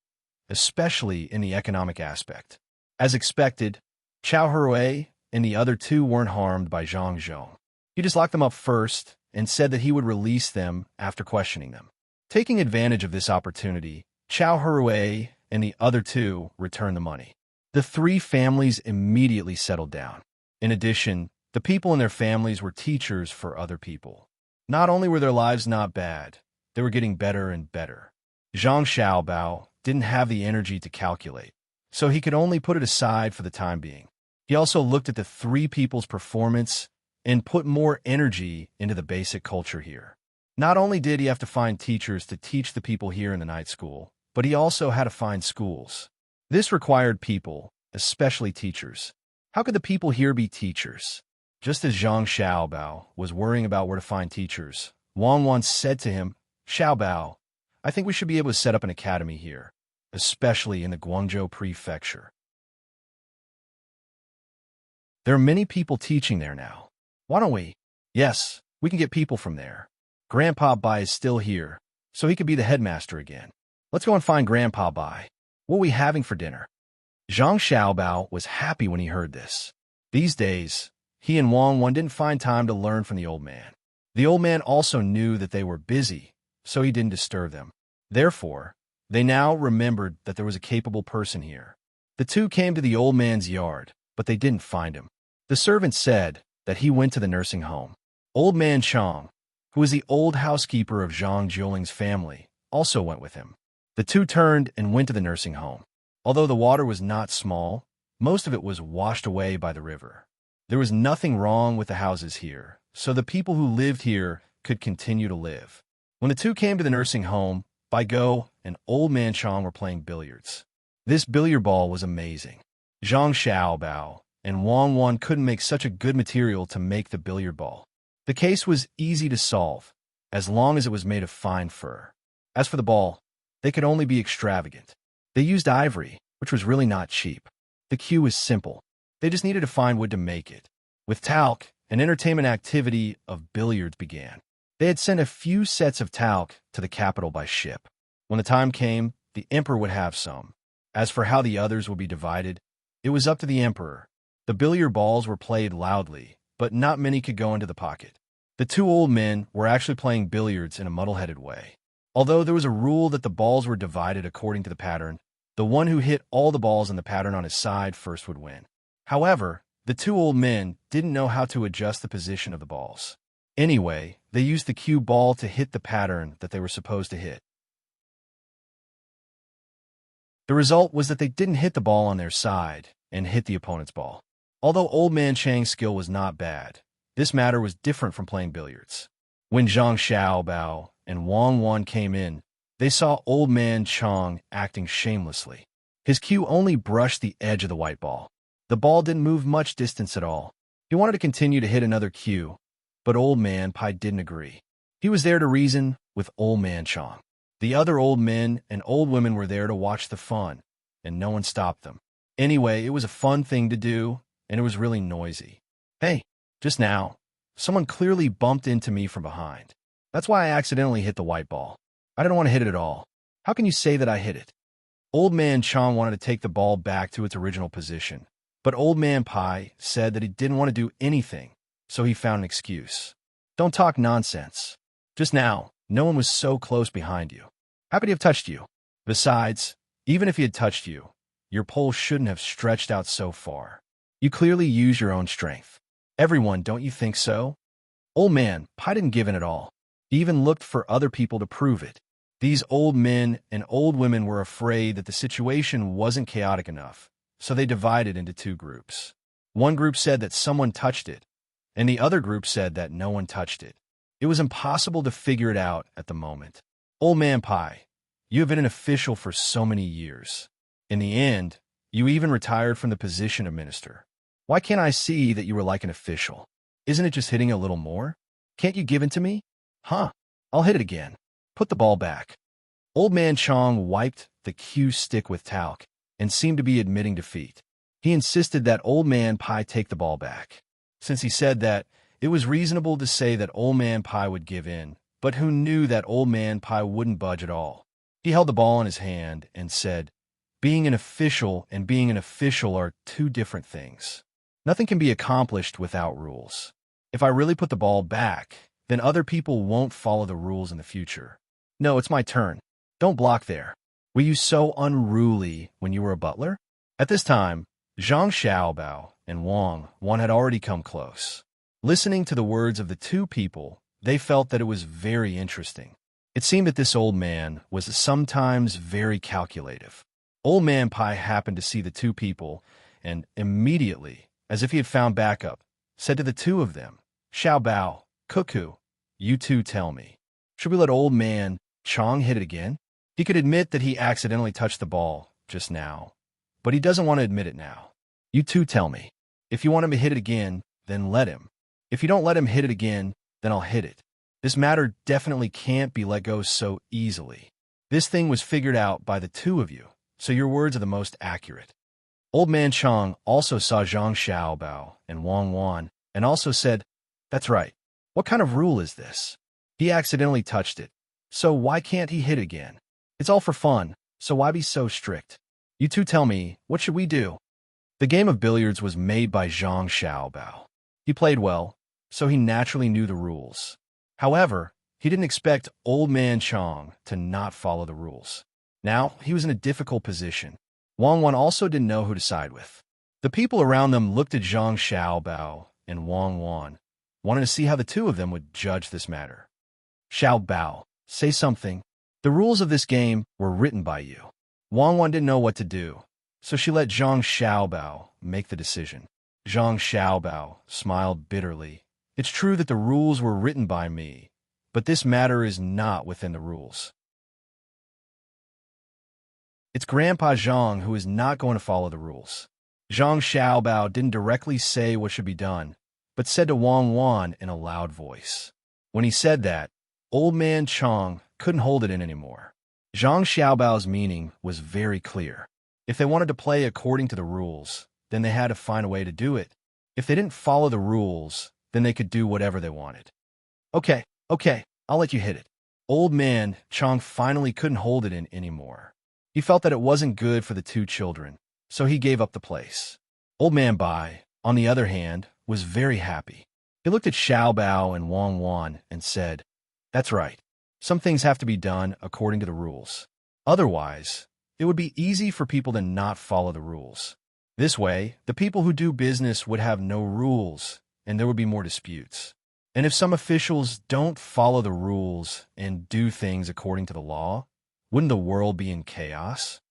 especially in the economic aspect. As expected, Chao Hui and the other two weren't harmed by Zhang Zhong. He just locked them up first and said that he would release them after questioning them. Taking advantage of this opportunity, Chao Hui and the other two returned the money. The three families immediately settled down. In addition, the people in their families were teachers for other people. Not only were their lives not bad, they were getting better and better. Zhang Xiaobao didn't have the energy to calculate, so he could only put it aside for the time being. He also looked at the three people's performance and put more energy into the basic culture here. Not only did he have to find teachers to teach the people here in the night school, but he also had to find schools. This required people, especially teachers. How could the people here be teachers? Just as Zhang Xiaobao was worrying about where to find teachers, Wang once said to him, "Xiaobao, I think we should be able to set up an academy here, especially in the Guangzhou prefecture. There are many people teaching there now. Why don't we?" "Yes, we can get people from there. Grandpa Bai is still here, so he could be the headmaster again. Let's go and find Grandpa Bai. What are we having for dinner?" Zhang Xiaobao was happy when he heard this. These days, he and Wang Wan didn't find time to learn from the old man. The old man also knew that they were busy, so he didn't disturb them. Therefore, they now remembered that there was a capable person here. The two came to the old man's yard, but they didn't find him. The servant said that he went to the nursing home. Old man Chang, who was the old housekeeper of Zhang Jiuling's family, also went with him. The two turned and went to the nursing home. Although the water was not small, most of it was washed away by the river. There was nothing wrong with the houses here, so the people who lived here could continue to live. When the two came to the nursing home, Bai Go and old man Chang were playing billiards. This billiard ball was amazing. Zhang Xiaobao and Wang Wan couldn't make such a good material to make the billiard ball. The case was easy to solve, as long as it was made of fine fur. As for the ball, they could only be extravagant. They used ivory, which was really not cheap. The cue was simple. They just needed to find wood to make it. With talc, an entertainment activity of billiards began. They had sent a few sets of talc to the capital by ship. When the time came, the emperor would have some. As for how the others would be divided, it was up to the emperor. The billiard balls were played loudly, but not many could go into the pocket. The two old men were actually playing billiards in a muddle-headed way. Although there was a rule that the balls were divided according to the pattern, the one who hit all the balls in the pattern on his side first would win. However, the two old men didn't know how to adjust the position of the balls. Anyway, they used the cue ball to hit the pattern that they were supposed to hit. The result was that they didn't hit the ball on their side and hit the opponent's ball. Although Old Man Chang's skill was not bad, this matter was different from playing billiards. When Zhang Xiaobao and Wang Wan came in, they saw Old Man Chang acting shamelessly. His cue only brushed the edge of the white ball. The ball didn't move much distance at all. He wanted to continue to hit another cue, but Old Man Pai didn't agree. He was there to reason with Old Man Chang. The other old men and old women were there to watch the fun, and no one stopped them. Anyway, it was a fun thing to do, and it was really noisy. Hey, just now, someone clearly bumped into me from behind. That's why I accidentally hit the white ball. I didn't want to hit it at all. How can you say that I hit it? Old Man Chang wanted to take the ball back to its original position, but Old Man Pai said that he didn't want to do anything, so he found an excuse. Don't talk nonsense. Just now, no one was so close behind you. How could he have touched you? Besides, even if he had touched you, your pole shouldn't have stretched out so far. You clearly use your own strength. Everyone, don't you think so? Old Man Pai didn't give in at all. He even looked for other people to prove it. These old men and old women were afraid that the situation wasn't chaotic enough, so they divided into two groups. One group said that someone touched it, and the other group said that no one touched it. It was impossible to figure it out at the moment. Old Man Pai, you have been an official for so many years. In the end, you even retired from the position of minister. Why can't I see that you were like an official? Isn't it just hitting a little more? Can't you give in to me? Huh, I'll hit it again. Put the ball back. Old Man Chang wiped the cue stick with talc and seemed to be admitting defeat. He insisted that Old Man Pai take the ball back. Since he said that, it was reasonable to say that Old Man Pai would give in, but who knew that Old Man Pai wouldn't budge at all? He held the ball in his hand and said, being an official and being an official are two different things. Nothing can be accomplished without rules. If I really put the ball back, then other people won't follow the rules in the future. No, it's my turn. Don't block there. Were you so unruly when you were a butler? At this time, Zhang Xiaobao and Wang Wan had already come close. Listening to the words of the two people, they felt that it was very interesting. It seemed that this old man was sometimes very calculative. Old Man Pai happened to see the two people and immediately, as if he had found backup, said to the two of them, Xiaobao, Cuckoo, you two tell me. Should we let Old Man Chang hit it again? He could admit that he accidentally touched the ball just now, but he doesn't want to admit it now. You two tell me. If you want him to hit it again, then let him. If you don't let him hit it again, then I'll hit it. This matter definitely can't be let go so easily. This thing was figured out by the two of you, so your words are the most accurate. Old Man Chang also saw Zhang Xiaobao and Wang Wan and also said, that's right. What kind of rule is this? He accidentally touched it, so why can't he hit again? It's all for fun, so why be so strict? You two tell me, what should we do? The game of billiards was made by Zhang Xiaobao. He played well, so he naturally knew the rules. However, he didn't expect Old Man Chang to not follow the rules. Now, he was in a difficult position. Wang Wan also didn't know who to side with. The people around them looked at Zhang Xiaobao and Wang Wan, wanting to see how the two of them would judge this matter. Xiaobao, say something. The rules of this game were written by you. Wang Wan didn't know what to do, so she let Zhang Xiaobao make the decision. Zhang Xiaobao smiled bitterly. It's true that the rules were written by me, but this matter is not within the rules. It's Grandpa Zhang who is not going to follow the rules. Zhang Xiaobao didn't directly say what should be done, but said to Wang Wan in a loud voice. When he said that, Old Man Chang couldn't hold it in anymore. Zhang Xiaobao's meaning was very clear. If they wanted to play according to the rules, then they had to find a way to do it. If they didn't follow the rules, then they could do whatever they wanted. Okay, Okay, I'll let you hit it. Old man Chang finally couldn't hold it in anymore. He felt that it wasn't good for the two children, so he gave up the place. Old man Bai, on the other hand, was very happy. He looked at Xiao Bao and Wang Wan and said, "That's right. Some things have to be done according to the rules. Otherwise, it would be easy for people to not follow the rules. This way, the people who do business would have no rules, and there would be more disputes. And if some officials don't follow the rules and do things according to the law, wouldn't the world be in chaos?"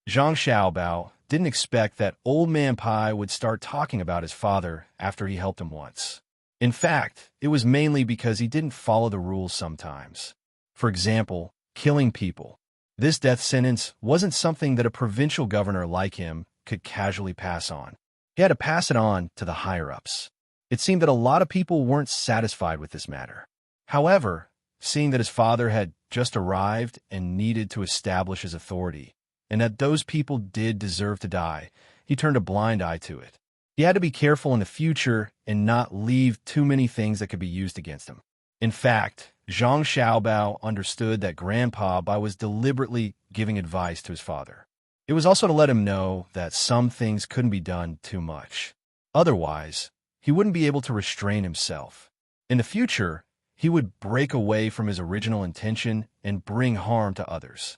Zhang Xiaobao didn't expect that Old Man Pai would start talking about his father after he helped him once. In fact, it was mainly because he didn't follow the rules sometimes. For example, killing people. This death sentence wasn't something that a provincial governor like him could casually pass on. He had to pass it on to the higher-ups. It seemed that a lot of people weren't satisfied with this matter. However, seeing that his father had just arrived and needed to establish his authority, and that those people did deserve to die, he turned a blind eye to it. He had to be careful in the future and not leave too many things that could be used against him. In fact, Zhang Xiaobao understood that Grandpa Bai was deliberately giving advice to his father. It was also to let him know that some things couldn't be done too much. Otherwise, he wouldn't be able to restrain himself. In the future, he would break away from his original intention and bring harm to others.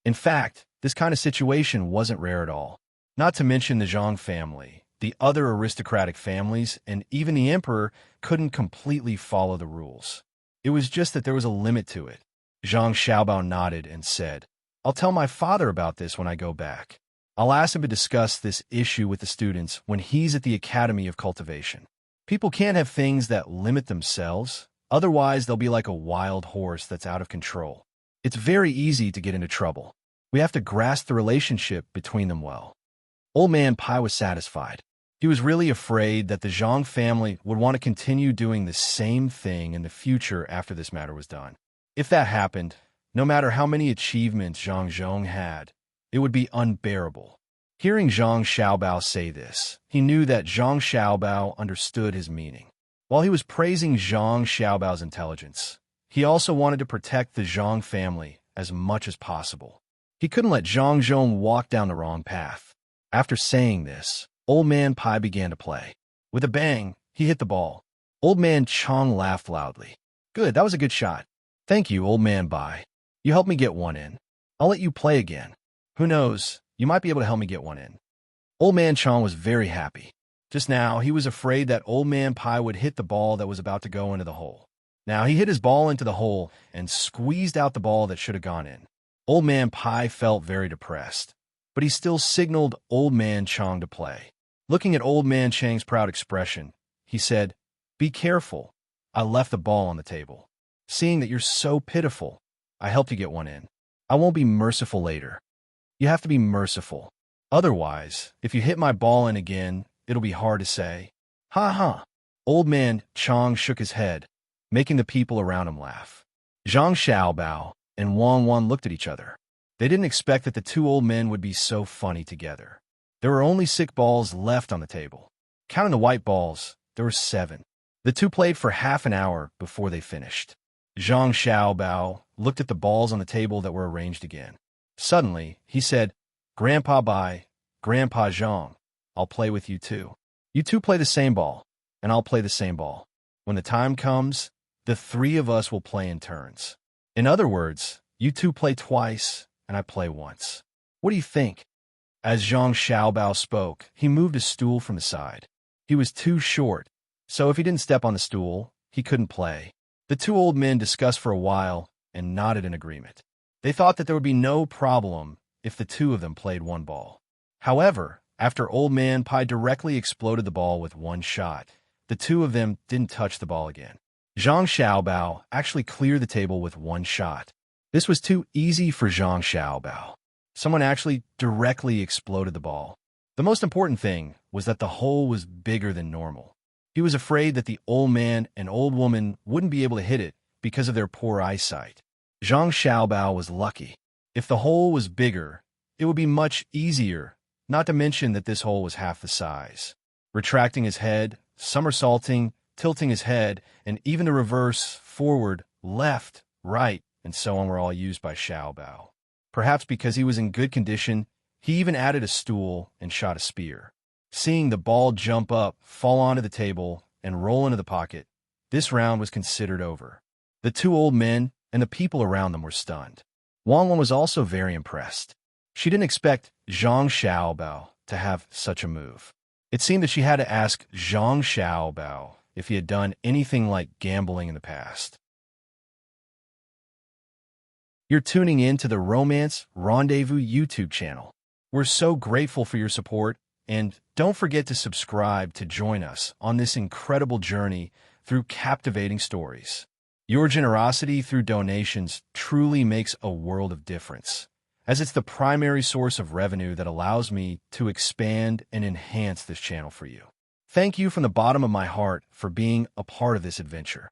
In fact, this kind of situation wasn't rare at all. Not to mention the Zhang family, the other aristocratic families, and even the emperor couldn't completely follow the rules. It was just that there was a limit to it. Zhang Xiaobao nodded and said, "I'll tell my father about this when I go back. I'll ask him to discuss this issue with the students when he's at the Academy of Cultivation. People can't have things that limit themselves, otherwise they'll be like a wild horse that's out of control. It's very easy to get into trouble. We have to grasp the relationship between them well." Old Man Pai was satisfied. He was really afraid that the Zhang family would want to continue doing the same thing in the future after this matter was done. If that happened, no matter how many achievements Zhang Zhong had, it would be unbearable. Hearing Zhang Xiaobao say this, he knew that Zhang Xiaobao understood his meaning. While he was praising Zhang Xiaobao's intelligence, he also wanted to protect the Zhang family as much as possible. He couldn't let Zhang Zhong walk down the wrong path. After saying this, Old Man Pai began to play. With a bang, he hit the ball. Old Man Chong laughed loudly. "Good, that was a good shot. Thank you, Old Man Bai. You helped me get one in. I'll let you play again. Who knows, you might be able to help me get one in." Old Man Chong was very happy. Just now, he was afraid that Old Man Pai would hit the ball that was about to go into the hole. Now, he hit his ball into the hole and squeezed out the ball that should have gone in. Old Man Pai felt very depressed, but he still signaled Old Man Chong to play. Looking at Old Man Chang's proud expression, he said, "Be careful. I left the ball on the table. Seeing that you're so pitiful, I helped you get one in. I won't be merciful later. You have to be merciful. Otherwise, if you hit my ball in again, it'll be hard to say." "Ha ha." Old Man Chong shook his head, making the people around him laugh. Zhang Xiaobao and Wang Wan looked at each other. They didn't expect that the two old men would be so funny together. There were only 6 balls left on the table. Counting the white balls, there were 7. The two played for half an hour before they finished. Zhang Xiaobao looked at the balls on the table that were arranged again. Suddenly, he said, "Grandpa Bai, Grandpa Zhang, I'll play with you too. You two play the same ball, and I'll play the same ball. When the time comes, the 3 of us will play in turns. In other words, you two play twice, and I play once. What do you think?" As Zhang Xiaobao spoke, he moved a stool from the side. He was too short, so if he didn't step on the stool, he couldn't play. The two old men discussed for a while and nodded in agreement. They thought that there would be no problem if the 2 of them played one ball. However, after Old Man Pai directly exploded the ball with one shot, the 2 of them didn't touch the ball again. Zhang Xiaobao actually cleared the table with one shot. This was too easy for Zhang Xiaobao. Someone actually directly exploded the ball. The most important thing was that the hole was bigger than normal. He was afraid that the old man and old woman wouldn't be able to hit it because of their poor eyesight. Zhang Xiaobao was lucky. If the hole was bigger, it would be much easier, not to mention that this hole was half the size. Retracting his head, somersaulting, tilting his head, and even the reverse, forward, left, right, and so on were all used by Xiao Bao. Perhaps because he was in good condition, he even added a stool and shot a spear. Seeing the ball jump up, fall onto the table, and roll into the pocket, this round was considered over. The two old men and the people around them were stunned. Wang Wen was also very impressed. She didn't expect Zhang Xiaobao to have such a move. It seemed that she had to ask Zhang Xiaobao if he had done anything like gambling in the past. You're tuning in to the Romance Rendezvous YouTube channel. We're so grateful for your support, and don't forget to subscribe to join us on this incredible journey through captivating stories. Your generosity through donations truly makes a world of difference, as it's the primary source of revenue that allows me to expand and enhance this channel for you. Thank you from the bottom of my heart for being a part of this adventure.